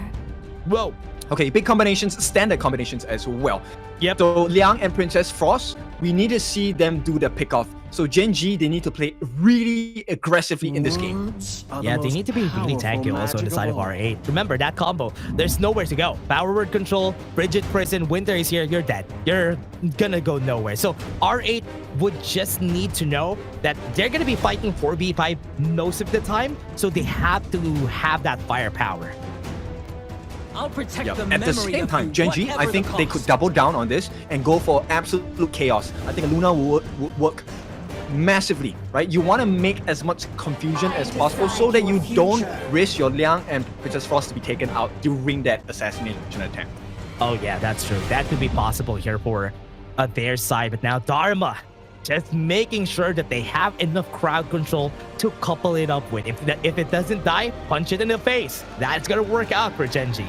Whoa. Okay, big combinations, standard combinations as well. Yep. So Liang and Princess Frost, we need to see them do the pick-off. So Gen.G, they need to play really aggressively in this game. Yeah, they need to be really tanky also on the side of R8. Remember, that combo, there's nowhere to go. Power word control, Frigid Prison, Winter is here, you're dead. You're gonna go nowhere. So R8 would just need to know that they're gonna be fighting 4v5 most of the time, so they have to have that firepower. I'll protect the At memory the same of time, you, Gen.G, whatever I the think they cost. could double down on this and go for absolute chaos. I think Luna would work massively, right? You want to make as much confusion as possible so that you don't risk your Liang and Princess Frost to be taken out during that assassination attempt. Oh yeah, that's true. That could be possible here for their side. But now Dharma, just making sure that they have enough crowd control to couple it up with. If it doesn't die, punch it in the face. That's gonna work out for Gen.G.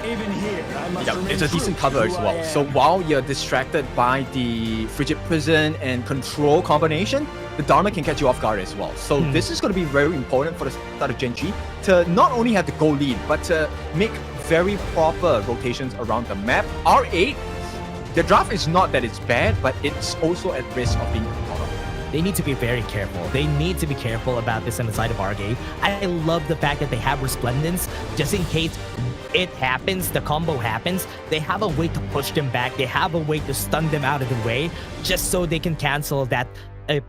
Even here, I must remain It's a true decent to cover who as I well. am. So while you're distracted by the Frigid Prison and Control combination, the Dharma can catch you off guard as well. So this is going to be very important for the start of Gen.G to not only have the goal lead, but to make very proper rotations around the map. R8, the draft is not that it's bad, but it's also at risk of being caught up. They need to be very careful. They need to be careful about this on the side of R8. I love the fact that they have Resplendence, just in case it happens, the combo happens. They have a way to push them back. They have a way to stun them out of the way, just so they can cancel that. The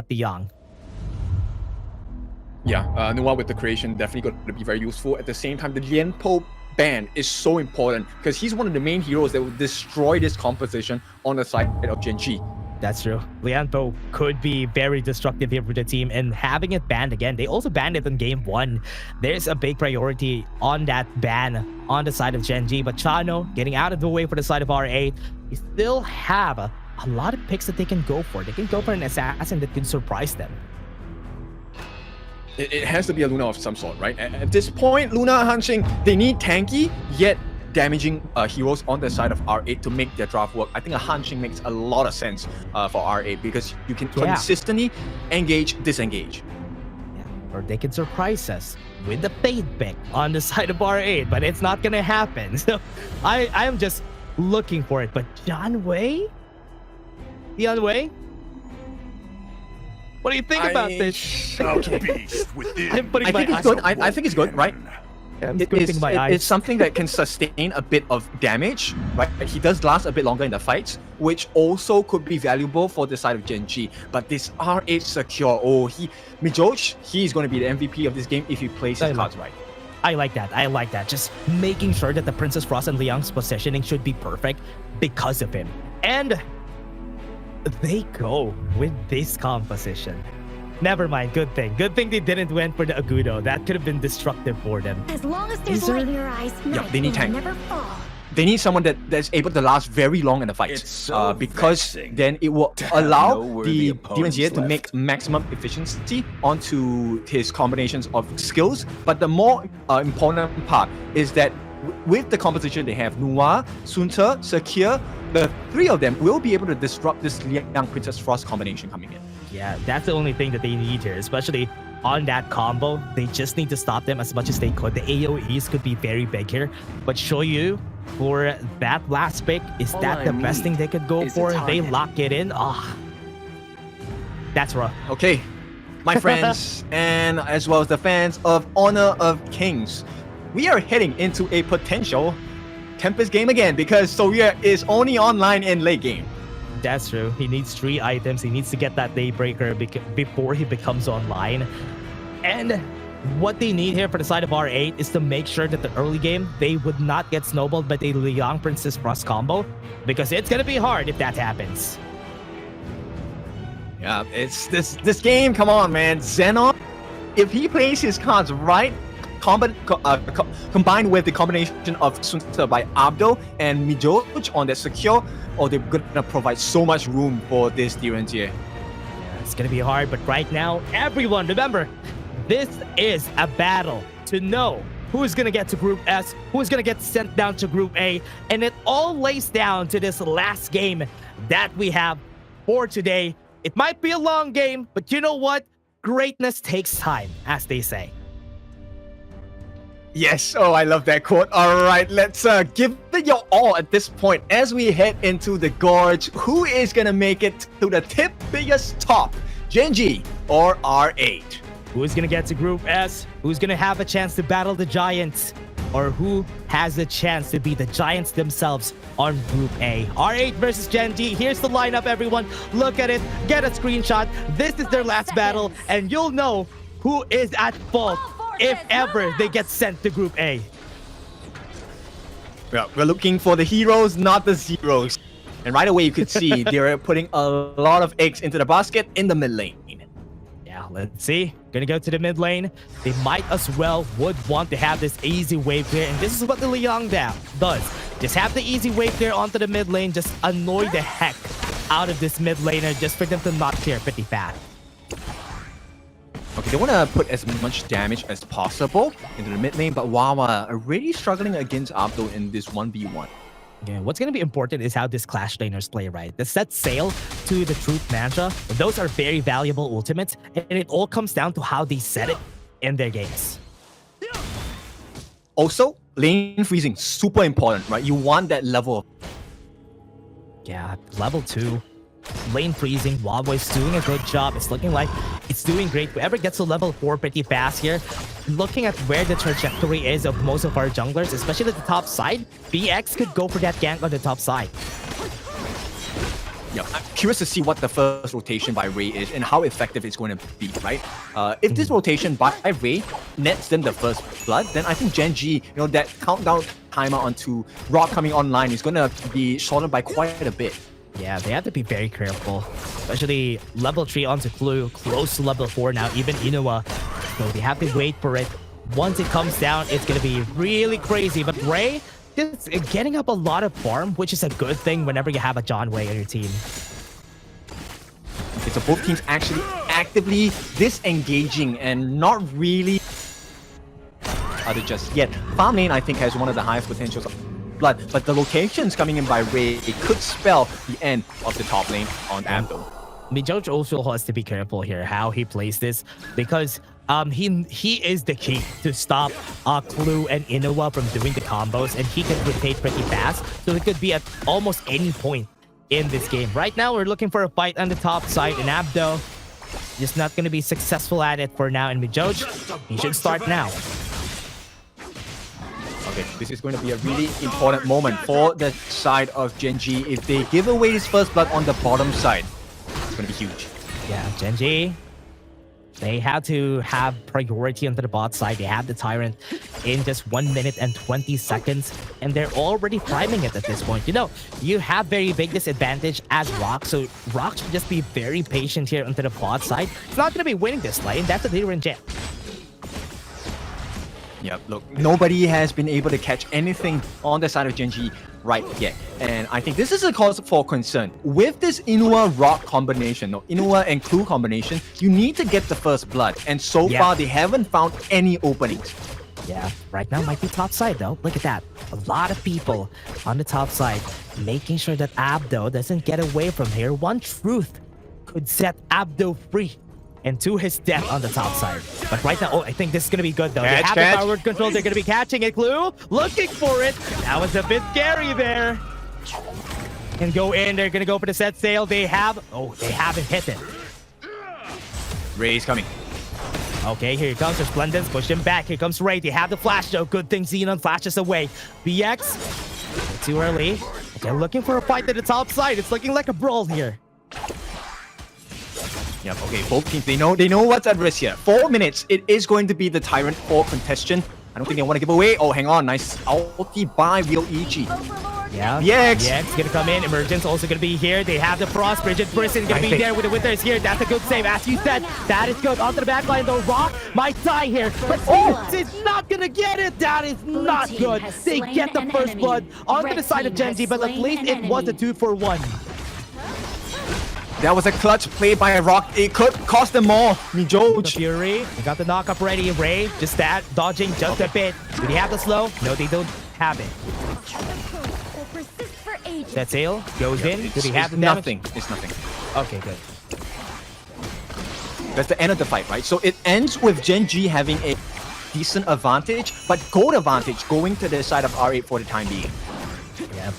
Young. Yeah, Noah with the creation definitely going to be very useful. At the same time, the Lianpo ban is so important because he's one of the main heroes that will destroy this composition on the side of Gen.G. That's true. Lianpo could be very destructive here for the team, and having it banned again, they also banned it in game 1. There's a big priority on that ban on the side of Gen.G, but Chano getting out of the way for the side of R8. You still have a lot of picks that they can go for. They can go for an assassin that can surprise them. It has to be a Luna of some sort, right? At this point, Luna Hanxing, they need tanky, yet damaging heroes on the side of R8 to make their draft work. I think a Hanxing makes a lot of sense for R8 because you can consistently engage, disengage. Or they can surprise us with the Fade pick on the side of R8, but it's not gonna happen. So I am just looking for it. But John Wei? Dion Wei? What do you think about this? I'm putting I my think it's eyes good. on I think it's good, right? Yeah, I'm squinting my eyes. It's something that can sustain a bit of damage, right? He does last a bit longer in the fights, which also could be valuable for the side of Gen.G. But this R8 secure, Mijoj, he's going to be the MVP of this game if he plays his cards right. I like that. I like that. Just making sure that the Princess Frost and Liang's positioning should be perfect because of him. And they go with this composition. Never mind. Good thing. Good thing they didn't went for the Agudo. That could have been destructive for them. As long as there's These are- light in your eyes, night they need will tank. never fall. They need someone that's able to last very long in the fights, because then it will allow the Gen.G to make maximum efficiency onto his combinations of skills. But the more important part is that with the composition they have, Noir, Sunter, Sakir, the three of them will be able to disrupt this Liang Princess Frost combination coming in. Yeah, that's the only thing that they need here, especially on that combo. They just need to stop them as much as they could. The AoEs could be very big here, but Shoyu for that last pick, is that the best thing they could go for? They lock it in. That's rough. Okay, my friends, and as well as the fans of Honor of Kings, we are heading into a potential Tempest game again because Sawyer is only online in late game. That's true. He needs 3 items. He needs to get that Daybreaker before he becomes online. And what they need here for the side of R8 is to make sure that the early game, they would not get snowballed by the Liang Princess Frost combo, because it's going to be hard if that happens. Yeah, it's this game, come on, man. Xenon, if he plays his cards right, combined with the combination of Sunta by Abdo and Mijoj on that secure, they're gonna provide so much room for this Direntier. Yeah, it's gonna be hard, but right now, everyone, remember, this is a battle to know who's gonna get to Group S, who's gonna get sent down to Group A, and it all lays down to this last game that we have for today. It might be a long game, but you know what? Greatness takes time, as they say. Yes, oh, I love that quote. All right, let's give it your all at this point as we head into the gorge. Who is gonna make it to the biggest top, Gen.G or R8? Who's gonna get to Group S? Who's gonna have a chance to battle the Giants? Or who has the chance to be the Giants themselves on Group A? R8 versus Gen.G. Here's the lineup, everyone. Look at it. Get a screenshot. This is their last battle, and you'll know who is at fault if ever they get sent to Group A. Well, we're looking for the heroes, not the zeros. And right away, you could see they're putting a lot of eggs into the basket in the mid lane. Yeah, let's see. Gonna go to the mid lane. They might as well would want to have this easy wave there, and this is what the Liang does. Just have the easy wave there onto the mid lane, just annoy the heck out of this mid laner just for them to not clear pretty fast. Okay, they want to put as much damage as possible into the mid lane, but Wawa are really struggling against Abdo in this 1v1. Yeah, what's going to be important is how this Clash laners play, right? The set sail to the Truth Mantra, those are very valuable ultimates, and it all comes down to how they set it in their games. Also, lane freezing, super important, right? You want that level. Yeah, level 2. Lane freezing, Wawa is doing a good job. It's looking like it's doing great. Whoever gets to level 4 pretty fast here, looking at where the trajectory is of most of our junglers, especially at the top side, BX could go for that gank on the top side. Yeah, I'm curious to see what the first rotation by Ray is and how effective it's going to be, right? If this rotation by Ray nets them the first blood, then I think Gen.G, that countdown timer onto Rock coming online is going to be shortened by quite a bit. Yeah, they have to be very careful, especially level 3 onto Clue, close to level 4 now, even Inuwa. So they have to wait for it. Once it comes down, it's going to be really crazy. But Ray is getting up a lot of farm, which is a good thing whenever you have a John Wei on your team. Okay, so both teams actually actively disengaging and not really just yet. Farm lane, I think, has one of the highest potentials of blood, but the locations coming in by Ray, it could spell the end of the top lane on Abdo. Mijoj also has to be careful here how he plays this, because he is the key to stop Clue and Inuwa from doing the combos, and he can rotate pretty fast, so it could be at almost any point in this game. Right now, we're looking for a fight on the top side, and Abdo just not going to be successful at it for now, and Mijoj, he should start now. Okay, this is going to be a really important moment for the side of Gen.G. If they give away his first blood on the bottom side, it's going to be huge. Yeah, Gen.G, they have to have priority on the bot side. They have the Tyrant in just 1 minute and 20 seconds, and they're already priming it at this point. You have very big disadvantage as Rock, so Rock should just be very patient here onto the bot side. It's not going to be winning this lane. That's a leader in Gen. Yep, look, nobody has been able to catch anything on the side of Gen.G right yet. And I think this is a cause for concern. With this Inuwa-Rock combination, or Inuwa and Clue combination, you need to get the first blood. And so far, they haven't found any openings. Yeah, right now might be top side though. Look at that. A lot of people on the top side making sure that Abdo doesn't get away from here. One truth could set Abdo free and to his death on the top side. But right now, I think this is going to be good though. They have the forward control. They're going to be catching it. Clue looking for it. That was a bit scary there. And go in. They're going to go for the set sail. They haven't hit it. Ray's coming. Okay, here comes Resplendence. Push him back. Here comes Ray. They have the flash though. Good thing Xenon flashes away. BX, too early. They're looking for a fight at the top side. It's looking like a brawl here. Yep, okay, both teams, they know what's at risk here. 4 minutes, it is going to be the Tyrant for contestation. I don't think they want to give away. Oh, hang on, nice ulti by Real EG. Yeah. VX gonna come in. Emergence also gonna be here. They have the Frost. Bridget Brisson gonna be there with the Withers here. That's a good save. As you said, that is good. Onto the back line though. Rock might die here. But is not gonna get it. That is not good. They get the first blood onto the side of Gen.G, but at least it was a 2-for-1. That was a clutch play by Rock. It could cost them more. Mijoj. Fury. They got the knock up ready. Ray just that dodging just a bit. Do they have the slow? No, they don't have it. That tail goes in. Do they have the damage? Nothing. It's nothing. Okay, good. That's the end of the fight, right? So it ends with Gen.G having a decent advantage, but gold advantage going to the side of R8 for the time being. Yeah.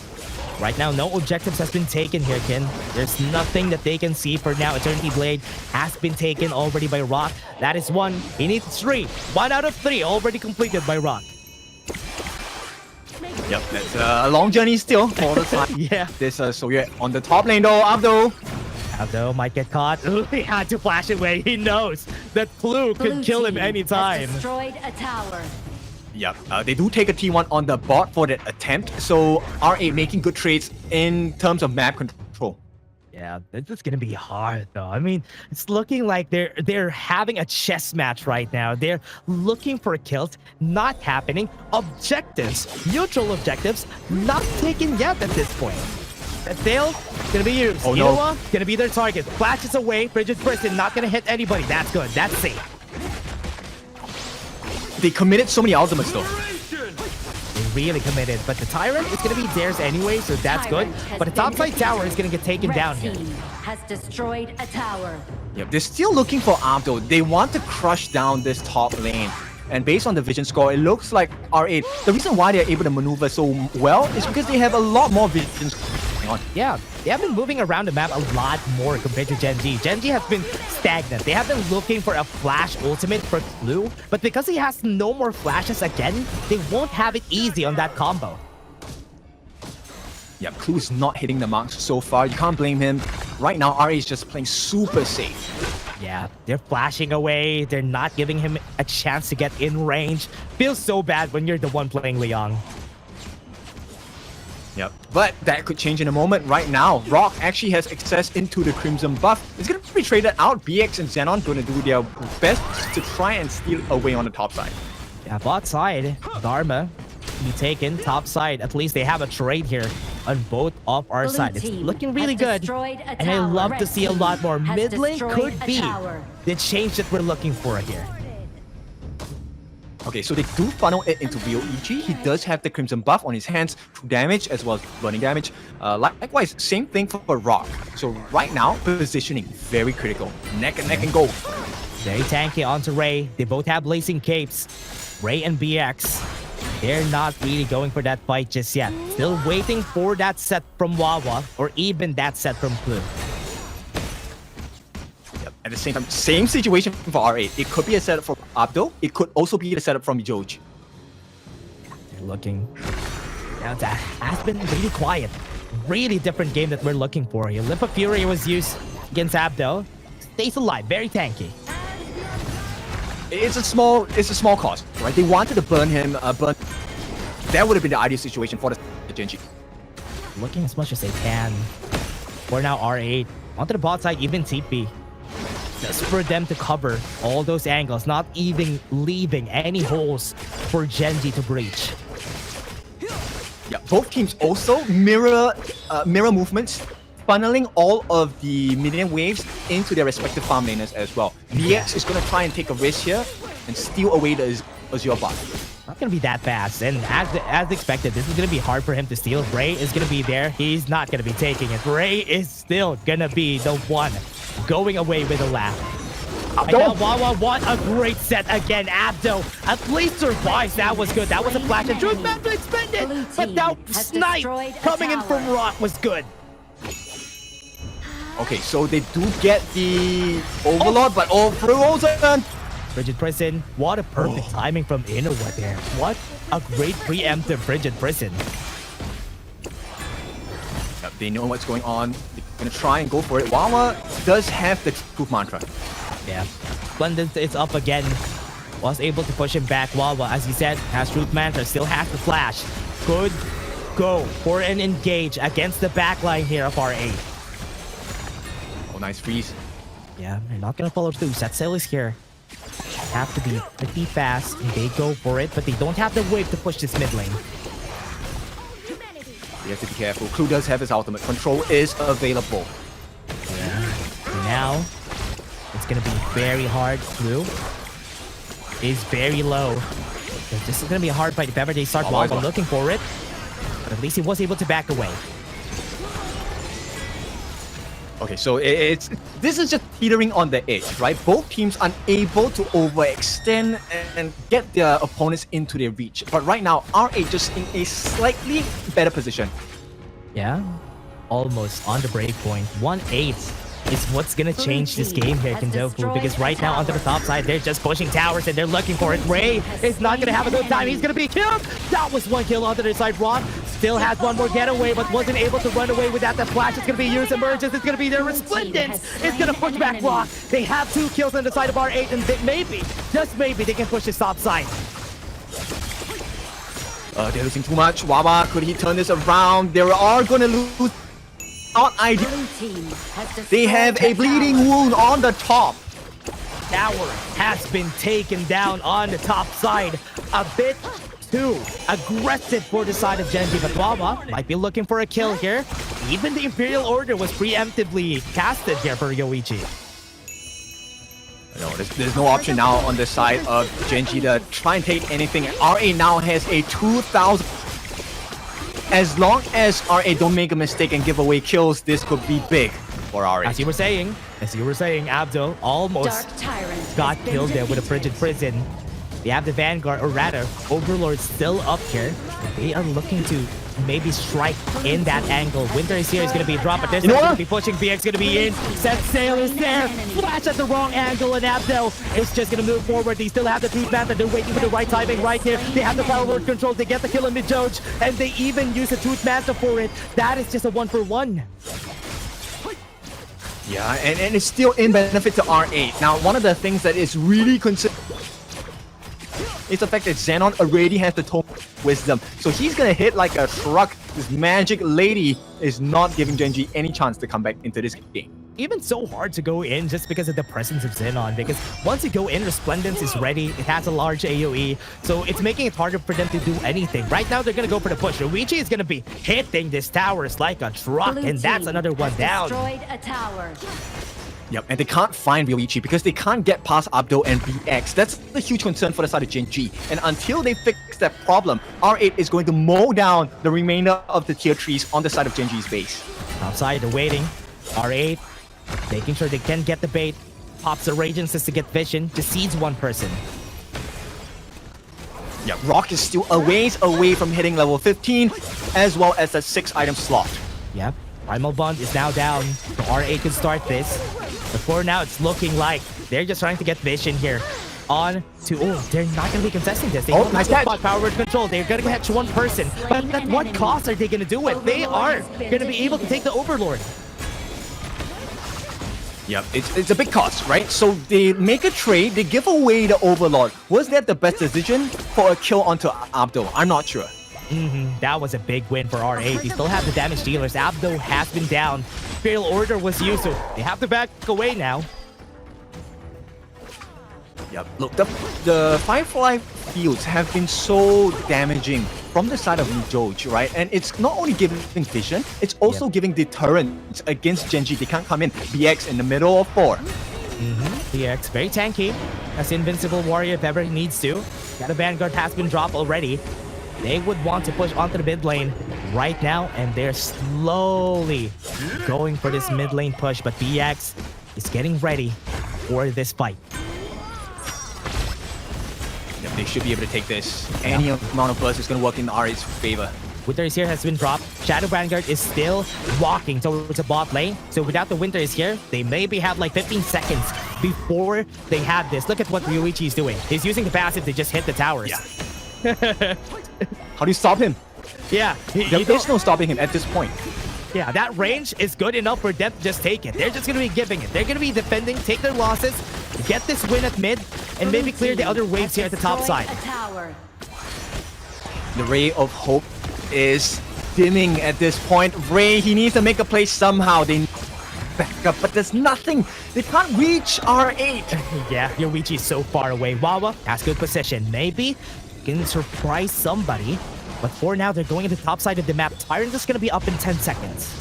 Right now, no objectives has been taken here, Ken. There's nothing that they can see for now. Eternity Blade has been taken already by Rock. That is 1. He needs 3. 1 out of 3 already completed by Rock. Yep, that's a long journey still for the side. Yeah. This so yeah, on the top lane though, Abdo might get caught. He had to flash away. He knows that Blue could kill him anytime. Destroyed a tower. Yep, they do take a T1 on the bot for that attempt. So R8 making good trades in terms of map control. Yeah, this is gonna be hard though. I mean, it's looking like they're having a chess match right now. They're looking for kills, not happening. Objectives, neutral objectives, not taken yet at this point. That failed, gonna be used. Oh no, gonna be their target. Flashes away. Bridget Brisson not gonna hit anybody. That's good. That's safe. They committed so many ultimates though. Really committed, but the Tyrant is going to be theirs anyway, so that's good. But the topside tower is going to get taken down here. Has destroyed a tower. Yep, they're still looking for Abdo. They want to crush down this top lane. And based on the vision score, it looks like R8, the reason why they're able to maneuver so well is because they have a lot more vision going on. Yeah, they have been moving around the map a lot more compared to Gen.G. Gen.G has been stagnant. They have been looking for a flash ultimate for Blue, but because he has no more flashes again, they won't have it easy on that combo. Yeah, Clue is not hitting the marks so far. You can't blame him. Right now, RA is just playing super safe. Yeah, they're flashing away. They're not giving him a chance to get in range. Feels so bad when you're the one playing Leong. Yep, but that could change in a moment. Right now, Rock actually has access into the Crimson buff. It's going to be traded out. BX and Xenon going to do their best to try and steal away on the top side. Yeah, bot side, Dharma be taken. Top side, at least they have a trade here on both of our side. It's looking really good, and I love to see a lot more. Mid lane could be the change that we're looking for here. Okay, so they do funnel it into Real EG. He does have the Crimson buff on his hands, true damage as well as burning damage. Likewise, same thing for Rock. So right now, positioning very critical. Neck and neck and go. Very tanky onto Ray. They both have blazing capes. Ray and BX. They're not really going for that fight just yet. Still waiting for that set from Wawa or even that set from Blue. Yep. At the same time, same situation for R8. It could be a setup for Abdo. It could also be a setup from Mijoj. They're looking. Now that has been really quiet. Really different game that we're looking for here. Lip of Fury was used against Abdo. Stays alive, very tanky. It's a small cost, right? They wanted to burn him, but that would have been the ideal situation for the Gen.G. Looking as much as they can. For now, R8 onto the bot side, even TP. Just for them to cover all those angles, not even leaving any holes for Gen.G to breach. Yeah, both teams also mirror movements, funneling all of the minion waves into their respective farm laners as well. VX is going to try and take a risk here and steal away the Azure buff. Not going to be that fast, and as expected, this is going to be hard for him to steal. Ray is going to be there. He's not going to be taking it. Ray is still going to be the one going away with a laugh. And now Wawa, what a great set again. Abdo at least survives. That was good. That was a flash. And Drew Memphis expended, but that snipe coming in from Rock was good. Okay, so they do get the Overlord, but frozen. Bridget Brisson, what a perfect timing from Innova there. What a great preemptive Bridget Brisson. Yep, they know what's going on. They're gonna try and go for it. Wawa does have the truth mantra. Yeah. Splendid is up again. Was able to push him back. Wawa, as you said, has Truth Mantra, still has the flash. Good go for an engage against the backline here of R8. Oh, nice freeze. Yeah, they're not gonna follow through. Set sail is here. Have to be pretty fast. They go for it, but they don't have the wave to push this mid lane. You have to be careful. Clue does have his ultimate. Control is available. Yeah. Now, it's gonna be very hard. Clue is very low. So this is gonna be a hard fight if ever they start Wawa looking for it. But at least he was able to back away. Okay, so this is just teetering on the edge, right? Both teams unable to overextend and get their opponents into their reach. But right now, R8 just in a slightly better position. Yeah, almost on the break point. 1-8 is what's gonna change this game here, Kendofu, because right now onto the top side, they're just pushing towers and they're looking for it. Ray is not gonna have a good time. He's gonna be killed. That was one kill onto their side. Rock still has one more getaway, but wasn't able to run away without the flash. It's gonna be used. Emerges. It's gonna be their Resplendent. It's gonna push back Rock. They have 2 kills on the side of R8, and maybe, just maybe, they can push this top side. They're losing too much. Wawa, could he turn this around? They are gonna lose. Not ideal. They have a bleeding wound on the top. Tower has been taken down on the top side. A bit too aggressive for the side of Gen.G, but Wawa might be looking for a kill here. Even the Imperial Order was preemptively casted here for Yoichi. No, there's no option now on the side of Gen.G to try and take anything. RA now has a 2,000. As long as RA don't make a mistake and give away kills, this could be big for RA. As you were saying, Abdo almost got killed there with a Frigid Prison. They have the Vanguard, or rather, Overlord still up here. They are looking to maybe strike in that angle. Winter is here, is going to be a drop, but this is going to be pushing. BX going to be in. Set sail is there. Flash at the wrong angle, and Abdo is just going to move forward. They still have the Truth Mantra. They're waiting for the right timing right here. They have the power word control. They get the kill in mid-Doge, and they even use the Truth Mantra for it. That is just a 1-for-1. Yeah, and it's still in benefit to R8. Now, one of the things that is really concerned is the fact that Xenon already has the Tome Wisdom. So he's gonna hit like a truck. This magic lady is not giving Gen.G any chance to come back into this game. Even so hard to go in just because of the presence of Xenon, because once you go in, Resplendence is ready. It has a large AoE, so it's making it harder for them to do anything. Right now, they're gonna go for the push. Yoichi is gonna be hitting this towers like a truck, and that's another one down. Destroyed a tower. Yep, and they can't find Yoichi because they can't get past Abdo and BX. That's a huge concern for the side of Gen.G. And until they fix that problem, R8 is going to mow down the remainder of the tier 3s on the side of Gen.G's base. Outside, they're waiting. R8 making sure they can get the bait. Pops the Radiance to get vision. Just seeds one person. Yeah, Rock is still a ways away from hitting level 15, as well as the 6-item slot. Yep. Primal Bond is now down, so R8 can start this. But for now, it's looking like they're just trying to get vision here. On to, they're not going to be contesting this. They don't nice have catch. power word control. They're going to catch one person. But at what cost are they going to do it? They are going to be able to take the Overlord. Yep, it's a big cost, right? So they make a trade, they give away the Overlord. Was that the best decision for a kill onto Abdo? I'm not sure. That was a big win for R8. They still have the damage dealers. Abdo has been down. Imperial Order was used, so they have to back away now. Yep, look, the Firefly fields have been so damaging from the side of Doge, right? And it's not only giving vision, it's also giving deterrence against Gen.G. They can't come in. BX in the middle of 4. BX, very tanky. As Invincible Warrior if ever he needs to. The Vanguard has been dropped already. They would want to push onto the mid lane right now, and they're slowly going for this mid lane push, but BX is getting ready for this fight. Yep, they should be able to take this. Any amount of burst is going to work in R8's favor. Winter is here has been dropped. Shadow Vanguard is still walking towards the bot lane. So without the Winter is here, they maybe have like 15 seconds before they have this. Look at what Yoichi is doing. He's using the passive to just hit the towers. How do you stop him? Yeah. There's no stopping him at this point. Yeah, that range is good enough for them to just take it. They're just going to be giving it. They're going to be defending, take their losses, get this win at mid, and maybe clear the other waves here at the top side. The ray of hope is dimming at this point. Ray, he needs to make a play somehow. They back up, but there's nothing. They can't reach R8. Yeah, Yoichi is so far away. Wawa has good position. Maybe can surprise somebody. But for now, they're going to the top side of the map. Tyrant is going to be up in 10 seconds.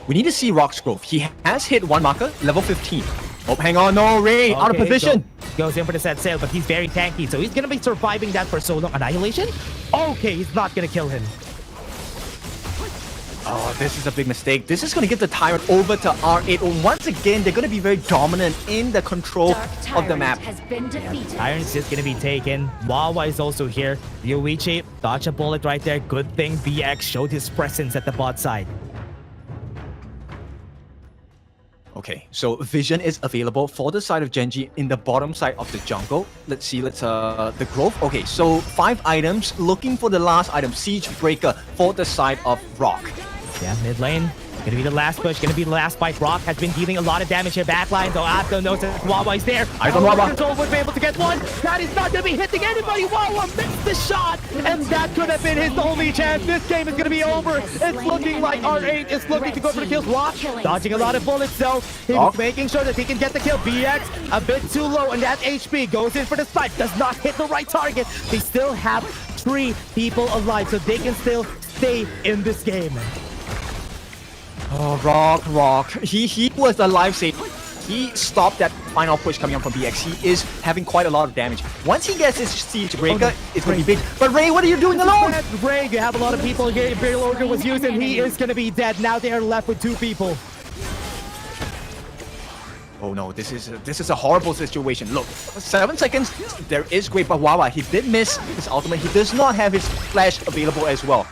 We need to see Rock's growth. He has hit one marker, level 15. Oh, hang on, no, Ray, out of position. Goes in for the set sail, but he's very tanky, so he's going to be surviving that for so long. Annihilation? Okay, he's not going to kill him. Oh, this is a big mistake. This is going to get the Tyrant over to R8. Once again, they're going to be very dominant in the control of the map. Tyrant's just going to be taken. Wawa is also here. Yoichi, dodge a bullet right there. Good thing BX showed his presence at the bot side. Okay, so vision is available for the side of Gen.G in the bottom side of the jungle. Let's see, the growth. Okay, so 5 items, looking for the last item, Siege Breaker for the side of Rock. Yeah, mid lane. Gonna be the last push, gonna be the last fight. Rock has been dealing a lot of damage here. Backline, though, Atto knows that Wawa is there. Control would be able to get one. That is not gonna be hitting anybody. Wawa missed the shot, and that could have been his only chance. This game is gonna be over. It's looking like R8 is looking to go for the kills. Rock dodging a lot of bullets, though. He's making sure that he can get the kill. BX a bit too low, and that HP goes in for the snipe. Does not hit the right target. They still have 3 people alive, so they can still stay in this game. Oh, Rock. He was the lifesaver. He stopped that final push coming up from BX. He is having quite a lot of damage. Once he gets his Siege Breaker, it's going to be big. But Ray, what are you doing alone? Ray, you have a lot of people here. Imperial Order was used, and he is going to be dead. Now they are left with 2 people. Oh no, this is a horrible situation. Look, 7 seconds, there is great, but Wawa, he did miss his ultimate. He does not have his flash available as well.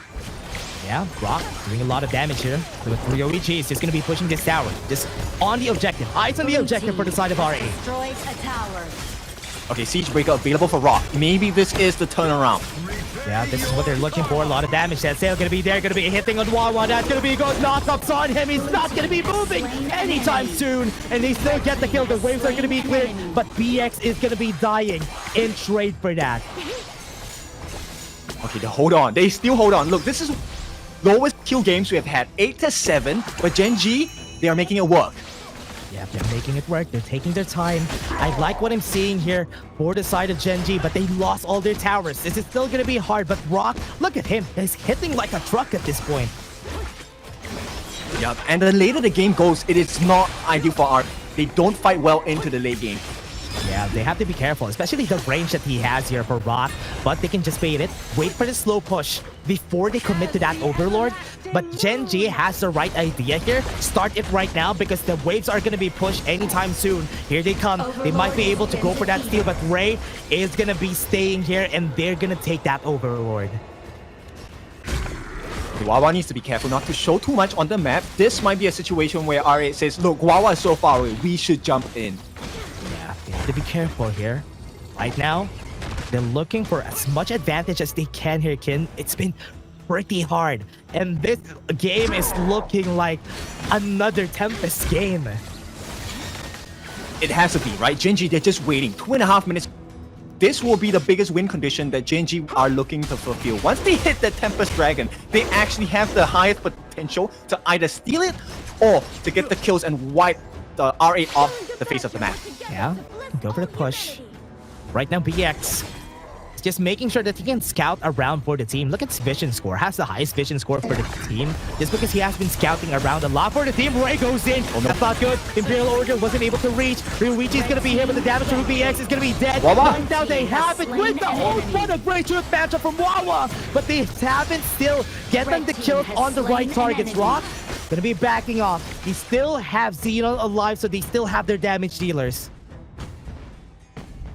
Yeah, Rock doing a lot of damage here. With Yoichi is just going to be pushing this tower. Just on the objective. Eyes on the objective for the side of RA. Destroyed a tower. Okay, Siege Breaker available for Rock. Maybe this is the turnaround. Yeah, this is what they're looking for. A lot of damage. That sail going to be there. Going to be hitting on Wawa. That's going to be good knockups on him. He's not going to be moving anytime soon. And they still get the kill. The waves are going to be cleared. But BX is going to be dying in trade for that. Okay, they hold on. They still hold on. Look, this is lowest kill games we have had, 8-7, but Gen.G, they are making it work. Yeah, they're making it work. They're taking their time. I like what I'm seeing here for the side of Gen.G, but they lost all their towers. This is still going to be hard, but Rock, look at him. He's hitting like a truck at this point. Yeah, and the later the game goes, it is not ideal for Art. They don't fight well into the late game. Yeah, they have to be careful, especially the range that he has here for Rock. But they can just bait it, wait for the slow push before they commit to that Overlord. But Gen.G has the right idea here. Start it right now because the waves are going to be pushed anytime soon. Here they come. They might be able to go for that steal, but Ray is going to be staying here and they're going to take that Overlord. Wawa needs to be careful not to show too much on the map. This might be a situation where R8 says, look, Wawa is so far away, we should jump in. Yeah, they have to be careful here. Right now, they're looking for as much advantage as they can here, Kin. It's been pretty hard. And this game is looking like another Tempest game. It has to be, right? Gen.G, they're just waiting. 2.5 minutes. This will be the biggest win condition that Gen.G are looking to fulfill. Once they hit the Tempest Dragon, they actually have the highest potential to either steal it or to get the kills and wipe the R8 off the face of the map. Yeah, go for the push. Right now, BX is just making sure that he can scout around for the team. Look at his vision score. Has the highest vision score for the team. Just because he has been scouting around a lot for the team. Ray goes in. Oh, no. That's not good. Imperial Order wasn't able to reach. Ryuichi is going to be hit with the damage from BX. Is going to be dead. Right now, they have it with the ult. What a great shoot matchup from Wawa. But they haven't still getting the kills on the right targets. Rock going to be backing off. They still have Xeno alive, so they still have their damage dealers.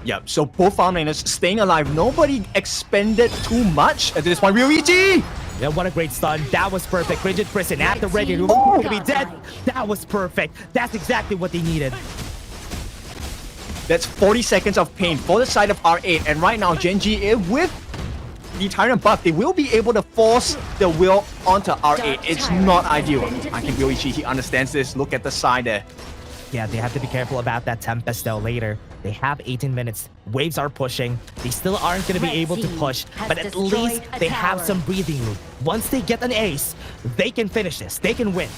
Yeah, so both farm laners staying alive. Nobody expended too much at this point. Ryuichi! Yeah, what a great stun. That was perfect. Rigid Prison at the ready. Oh, to be dead. That was perfect. That's exactly what they needed. That's 40 seconds of pain for the side of R8. And right now, Gen.G with the Tyrant buff, they will be able to force the wheel onto R8. It's not ideal. I think Ryoichi, he understands this. Look at the side there. Yeah, they have to be careful about that Tempest though later. They have 18 minutes. Waves are pushing. They still aren't going to be able to push, but at least they have some breathing room. Once they get an ace, they can finish this. They can win.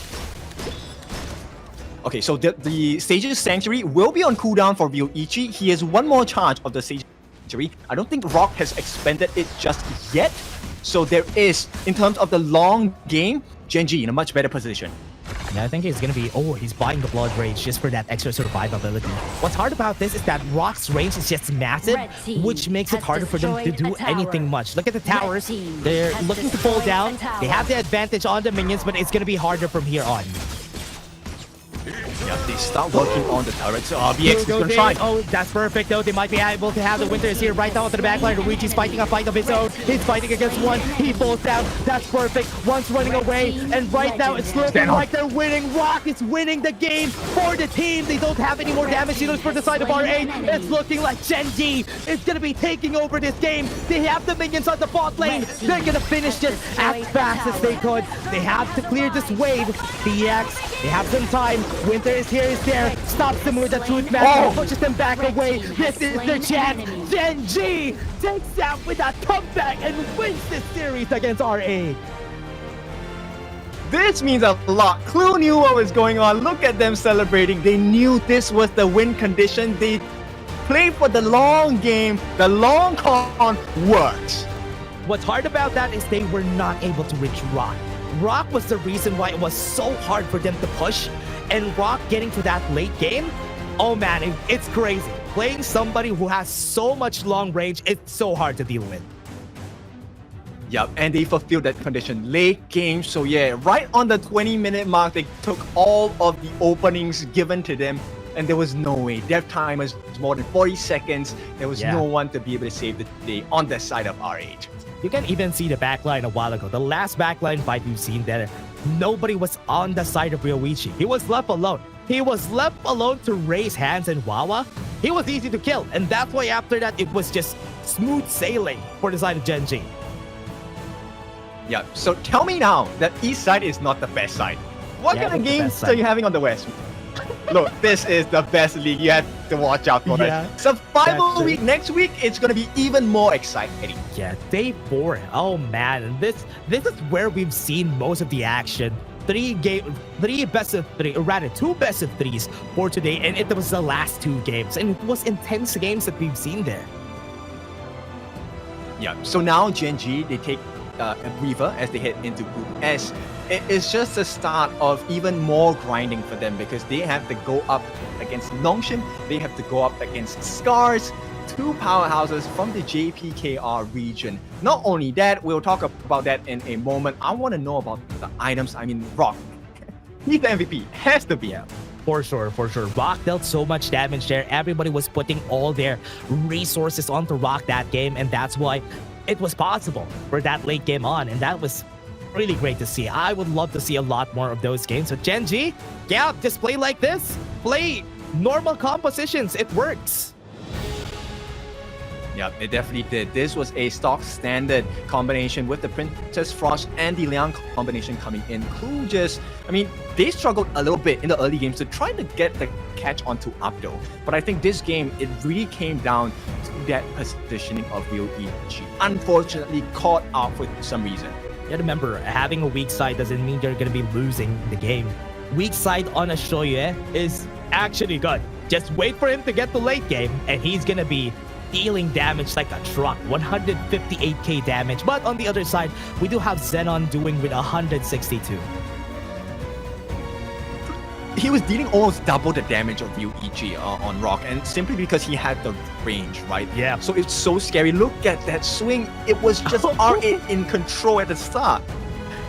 Okay, so the Sage's Sanctuary will be on cooldown for Ryoichi. He has one more charge of the Sage's Sanctuary. I don't think Rock has expended it just yet. So there is, in terms of the long game, Gen.G in a much better position. Yeah, I think he's gonna be, he's buying the Blood Rage just for that extra survivability. What's hard about this is that Rock's range is just massive, which makes it harder for them to do anything much. Look at the towers. They're looking to pull down. They have the advantage on the minions, but it's gonna be harder from here on. Yeah, they start working on the turrets. BX is gonna try. Oh, that's perfect though. They might be able to have the Winters here right now onto the backline. Luigi's fighting a fight of his own. He's fighting against one. He falls down. That's perfect. One's running away. And right now it's looking like they're winning. Rock is winning the game for the team. They don't have any more damage dealers for the side of R8. It's looking like Gen.G is gonna be taking over this game. They have the minions on the bot lane. They're gonna finish this as fast as they could. They have to clear this wave. BX, they have some time. Winter is here, is there. Stops them with a tooth mask, pushes them back away. This is their chance. Gen.G takes out with a comeback and wins this series against R8. This means a lot. Clue knew what was going on. Look at them celebrating. They knew this was the win condition. They played for the long game. The long con works. What's hard about that is they were not able to reach Rock. Rock was the reason why it was so hard for them to push. And Rock getting to that late game, oh man, it's crazy. Playing somebody who has so much long range, it's so hard to deal with. Yep, and they fulfilled that condition late game. So yeah, right on the 20-minute mark, they took all of the openings given to them, and there was no way. Their time was more than 40 seconds. There was no one to be able to save the day on the side of R8. You can even see the backline a while ago. The last backline fight we've seen there, nobody was on the side of Ryoichi. He was left alone. He was left alone to raise hands and Wawa. He was easy to kill, and that's why after that, it was just smooth sailing for the side of Gen.G. Yeah, so tell me now that East side is not the best side. What kind of games are you having on the West? Look, this is the best league. You have to watch out for it. Survival week next week, it's going to be even more exciting. Yeah, day 4. Oh man, this is where we've seen most of the action. 2 best of 3s for today, and it was the last 2 games, and it was intense games that we've seen there. Yeah, so now Gen.G, they take a breather as they head into Group S. It is just the start of even more grinding for them because they have to go up against Nongshim, they have to go up against SCARZ, 2 powerhouses from the JPKR region. Not only that, we'll talk about that in a moment. I want to know about the items. I mean, Rock. He's the MVP. Has to be out. For sure. Rock dealt so much damage there. Everybody was putting all their resources onto Rock that game, and that's why it was possible for that late game on, and that was really great to see. I would love to see a lot more of those games. So Gen.G, yeah, just play like this. Play normal compositions. It works. Yeah, it definitely did. This was a stock standard combination with the Princess Frost and the Liang combination coming in. Clue just, I mean, they struggled a little bit in the early games to try to get the catch onto Abdo. But I think this game, it really came down to that positioning of Ryoichi. Unfortunately, caught out for some reason. Yeah, remember, having a weak side doesn't mean you're going to be losing the game. Weak side on a Shoyue is actually good. Just wait for him to get the late game, and he's going to be dealing damage like a truck, 158k damage. But on the other side, we do have Zenon doing with 162. He was dealing almost double the damage of Ryoichi on Rock, and simply because he had the range, right? Yeah. So it's so scary. Look at that swing. It was just R8 in control at the start.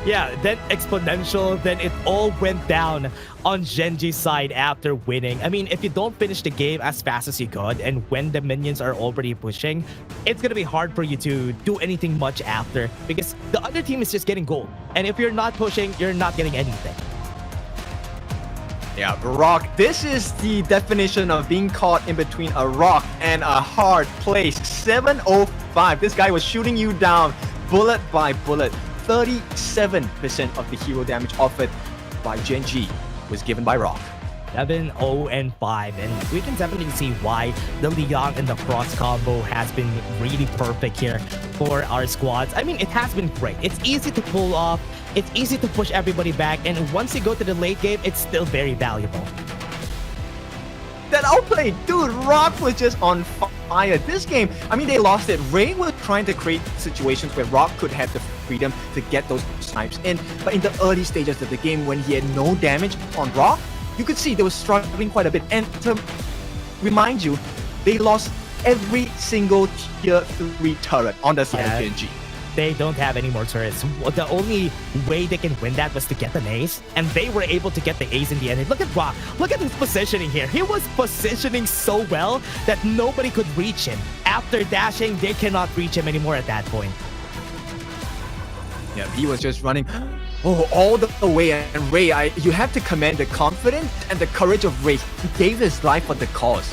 Yeah, then exponential, then it all went down on Gen.G's side after winning. I mean, if you don't finish the game as fast as you could, and when the minions are already pushing, it's gonna be hard for you to do anything much after, because the other team is just getting gold. And if you're not pushing, you're not getting anything. Yeah, Rock, this is the definition of being caught in between a rock and a hard place. 705. This guy was shooting you down bullet by bullet. 37% of the hero damage offered by Gen.G was given by Rock. 7-0-5, and we can definitely see why the Leon and the cross combo has been really perfect here for our squads. I mean, it has been great. It's easy to pull off, it's easy to push everybody back, and once you go to the late game, it's still very valuable. That outplay, dude, Rock was just on fire. This game, I mean, they lost it. Ray was trying to create situations where Rock could have the freedom to get those snipes in, but in the early stages of the game, when he had no damage on Rock, you could see they were struggling quite a bit. And to remind you, they lost every single tier 3 turret on the side of Gen.G. They don't have any more turrets. The only way they can win that was to get an ace, and they were able to get the ace in the end. And look at Rock. Look at his positioning here. He was positioning so well that nobody could reach him. After dashing, they cannot reach him anymore at that point. Yeah, he was just running all the way. And Ray, you have to commend the confidence and the courage of Ray. He gave his life for the cause.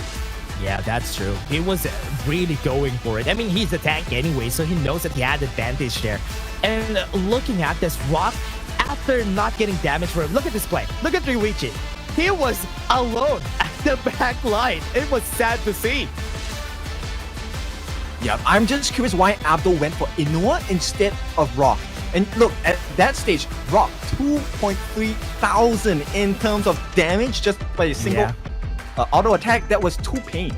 Yeah, that's true. He was really going for it. I mean, he's a tank anyway, so he knows that he had advantage there. And looking at this, Rock, after not getting damage for him, look at this play. Look at Ryuichi. He was alone at the back line. It was sad to see. Yeah, I'm just curious why Abdul went for Inua instead of Rock. And look, at that stage, Rock, 2.3 thousand in terms of damage just by a single auto attack. That was 2 pain.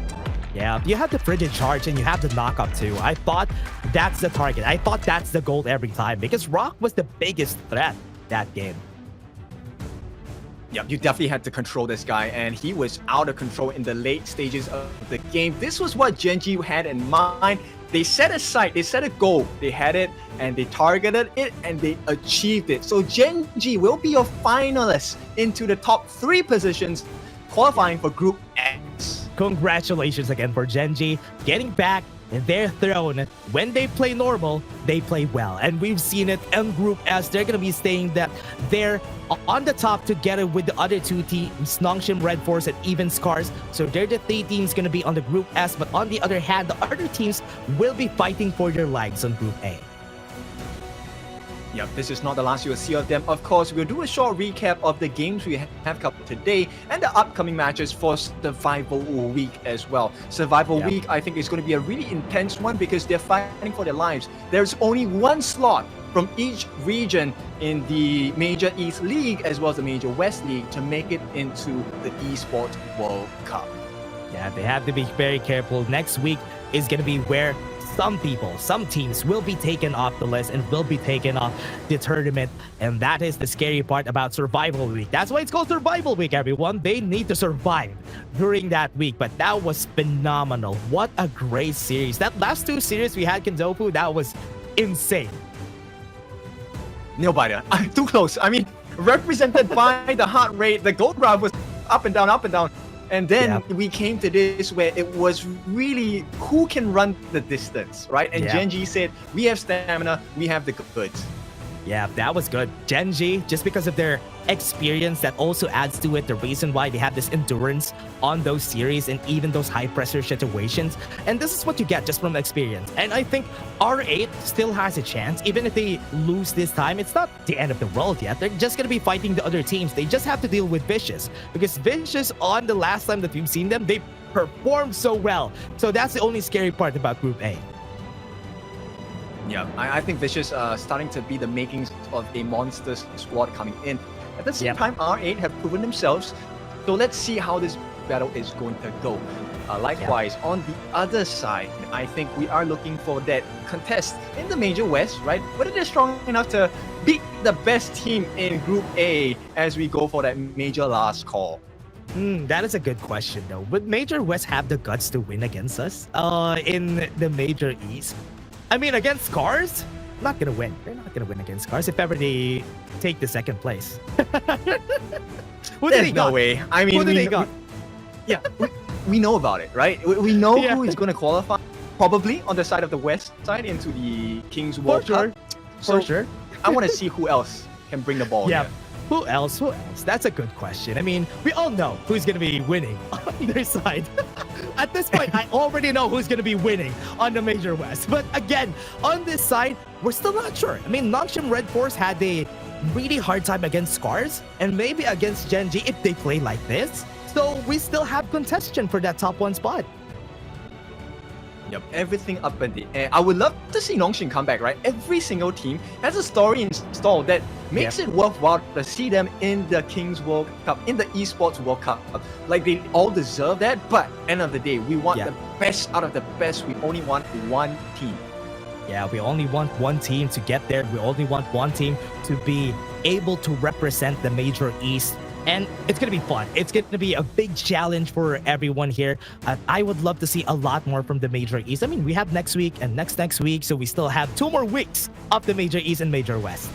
Yeah, you have the frigid charge and you have the knockup too. I thought that's the target. I thought that's the goal every time because Rock was the biggest threat that game. Yeah, you definitely had to control this guy, and he was out of control in the late stages of the game. This was what Gen.G had in mind. They set a sight, they set a goal, they had it, and they targeted it, and they achieved it. So Gen.G will be your finalists into the top 3 positions, qualifying for Group X. Congratulations again for Gen.G getting back their throne. When they play normal, they play well. And we've seen it in Group S. They're going to be staying that they're on the top together with the other 2 teams, Nongshim, RedForce, and even SCARZ. So they're the 3 teams going to be on the Group S. But on the other hand, the other teams will be fighting for their lives on Group A. Yep, this is not the last you will see of them. Of course, we'll do a short recap of the games we have covered today and the upcoming matches for Survival Week as well. Survival Week, I think, is going to be a really intense one because they're fighting for their lives. There's only 1 slot from each region in the Major East League as well as the Major West League to make it into the Esports World Cup. Yeah, they have to be very careful. Next week is going to be where some teams will be taken off the list and will be taken off the tournament. And that is the scary part about Survival Week. That's why it's called Survival Week, everyone. They need to survive during that week. But that was phenomenal. What a great series. That last 2 series we had, Kendofu, that was insane. Nail biter. Too close. I mean, represented by the heart rate, the gold graph was up and down, up and down. And then we came to this where it was really who can run the distance, right? And Gen.G said, we have stamina, we have the goods. Yeah, that was good. Gen.G, just because of their experience, that also adds to it the reason why they have this endurance on those series and even those high pressure situations. And this is what you get just from experience. And I think R8 still has a chance. Even if they lose this time, it's not the end of the world yet. They're just going to be fighting the other teams. They just have to deal with Vicious. Because Vicious, on the last time that we've seen them, they performed so well. So that's the only scary part about Group A. Yeah, I think Vicious starting to be the makings of a monster squad coming in. At the same time, R8 have proven themselves. So let's see how this battle is going to go. Likewise, on the other side, I think we are looking for that contest in the Major West, right? Whether they're strong enough to beat the best team in Group A as we go for that major last call. That is a good question, though. Would Major West have the guts to win against us in the Major East? I mean, against SCARZ, not gonna win. They're not gonna win against SCARZ if ever they take the 2nd place. There's no way. I mean, who do they got? We know about it, right? We know who is going to qualify, probably on the side of the West side into the Kings World Cup. For sure. I want to see who else can bring the ball. Yeah. Who else? That's a good question. I mean, we all know who's going to be winning on their side. At this point, I already know who's going to be winning on the Major West. But again, on this side, we're still not sure. I mean, Nongshim RedForce had a really hard time against SCARZ and maybe against Gen.G if they play like this. So we still have contention for that top 1 spot. Yep, everything up in the air. I would love to see Nongshim come back, right? Every single team has a story installed that makes it worthwhile to see them in the Kings World Cup, in the Esports World Cup. Like, they all deserve that, but end of the day, we want the best out of the best. We only want one team. Yeah, we only want one team to get there. We only want one team to be able to represent the Major East. And it's going to be fun. It's going to be a big challenge for everyone here. I would love to see a lot more from the Major East. I mean, we have next week and next week, so we still have 2 more weeks of the Major East and Major West.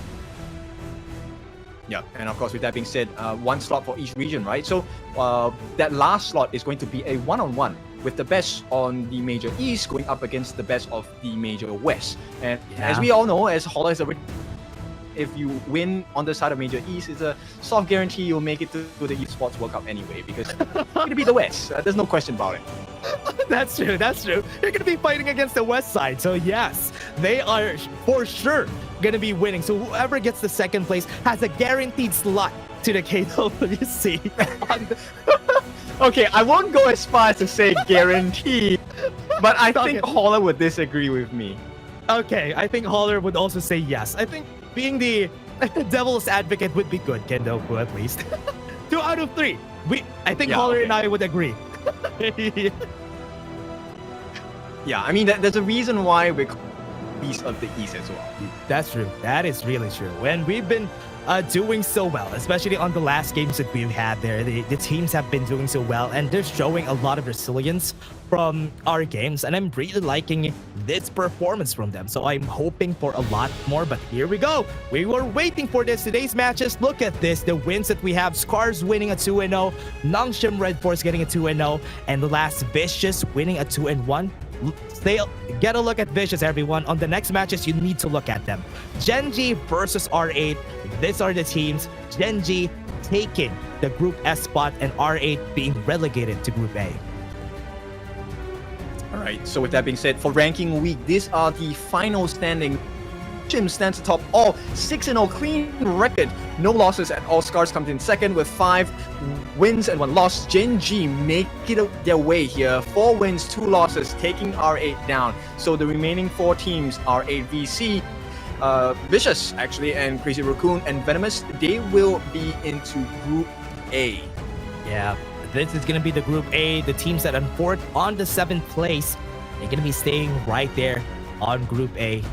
Yeah, and of course, with that being said, 1 slot for each region, right? So that last slot is going to be a one-on-one with the best on the Major East going up against the best of the Major West. And as we all know, as Holler has already, if you win on the side of Major East, it's a soft guarantee you'll make it to the Esports World Cup anyway, because you're going to be the West. There's no question about it. That's true. You're going to be fighting against the West side. So yes, they are for sure going to be winning. So whoever gets the 2nd place has a guaranteed slot to the KWC. Okay, I won't go as far as to say guarantee, but I think Holler would disagree with me. Okay, I think Holler would also say yes. I think being the devil's advocate would be good, Kendoku, at least. 2 out of 3. I think Holler and I would agree. Yeah, I mean, there's a reason why we're East of the East as well. That's true. That is really true. And we've been doing so well, especially on the last games that we've had there. The teams have been doing so well, and they're showing a lot of resilience from our games, and I'm really liking this performance from them. So I'm hoping for a lot more, but here we go. We were waiting for this. Today's matches, look at this. The wins that we have: SCARZ winning a 2-0, Nongshim RedForce getting a 2-0, and the last Vicious winning a 2-1. Get a look at Vicious, everyone. On the next matches, you need to look at them. Gen.G versus R8. These are the teams. Gen.G taking the Group S spot and R8 being relegated to Group A. Alright, so with that being said, for ranking week, these are the final standing. Nongshim stands atop all, 6-0 clean record, no losses at all. SCARZ comes in 2nd with 5 wins and 1 loss. Gen.G make it their way here, 4 wins, 2 losses, taking R8 down. So the remaining 4 teams, R8 VC, Vicious actually, and Crazy Raccoon and Venomous, they will be into Group A. Yeah, this is going to be the Group A. The teams that are 4th on the 7th place, they're going to be staying right there on Group A.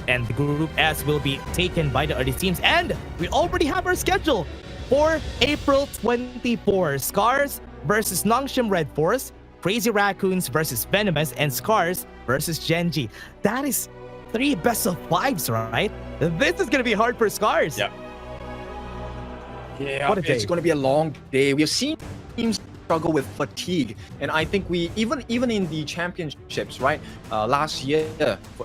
And the Group S will be taken by the other teams. And we already have our schedule for April 24. SCARZ versus Nongshim RedForce, Crazy Raccoons versus Venomous, and SCARZ versus Gen.G. That is 3 best of 5s, right? This is going to be hard for SCARZ. Yep. Yeah, it's going to be a long day. We have seen teams struggle with fatigue, and I think we even in the championships, right? Last year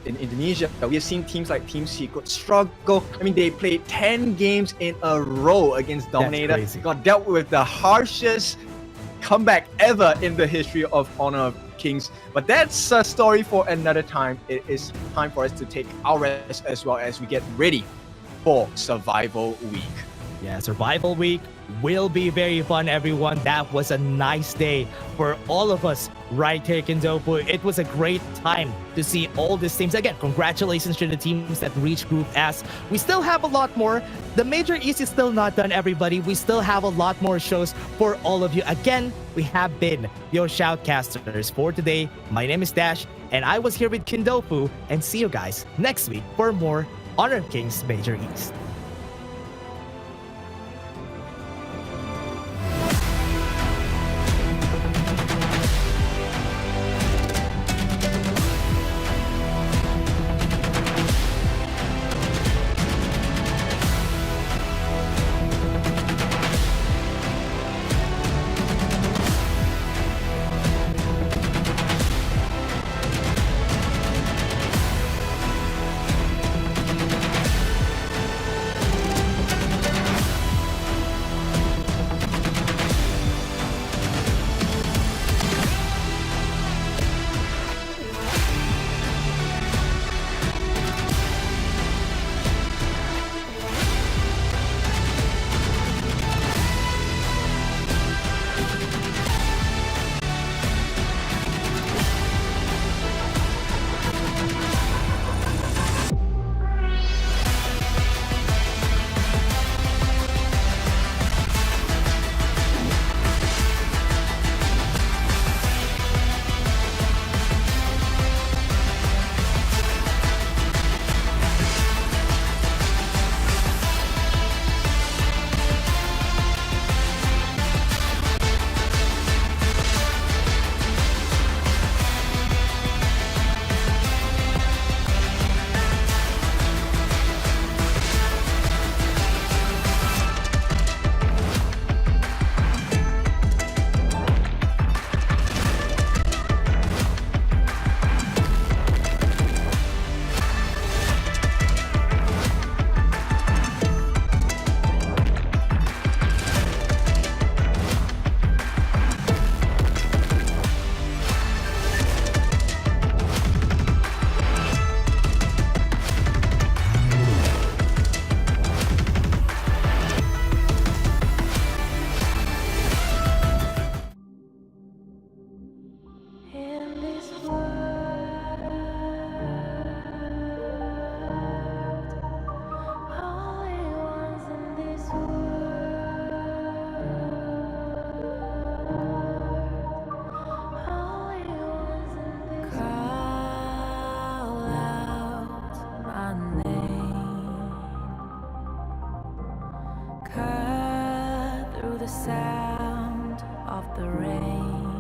in Indonesia, we have seen teams like Team Secret struggle. I mean, they played 10 games in a row against Dominator. Got dealt with the harshest comeback ever in the history of Honor of Kings. But that's a story for another time. It is time for us to take our rest as well as we get ready for Survival Week. Yeah, Survival Week will be very fun, everyone. That was a nice day for all of us right here, Kindopu. It was a great time to see all these teams. Again, congratulations to the teams that reached Group S. We still have a lot more. The Major East is still not done, everybody. We still have a lot more shows for all of you. Again, we have been your Shoutcasters for today. My name is Dash, and I was here with Kindopu, and see you guys next week for more Honor Kings Major East. through the sound of the rain.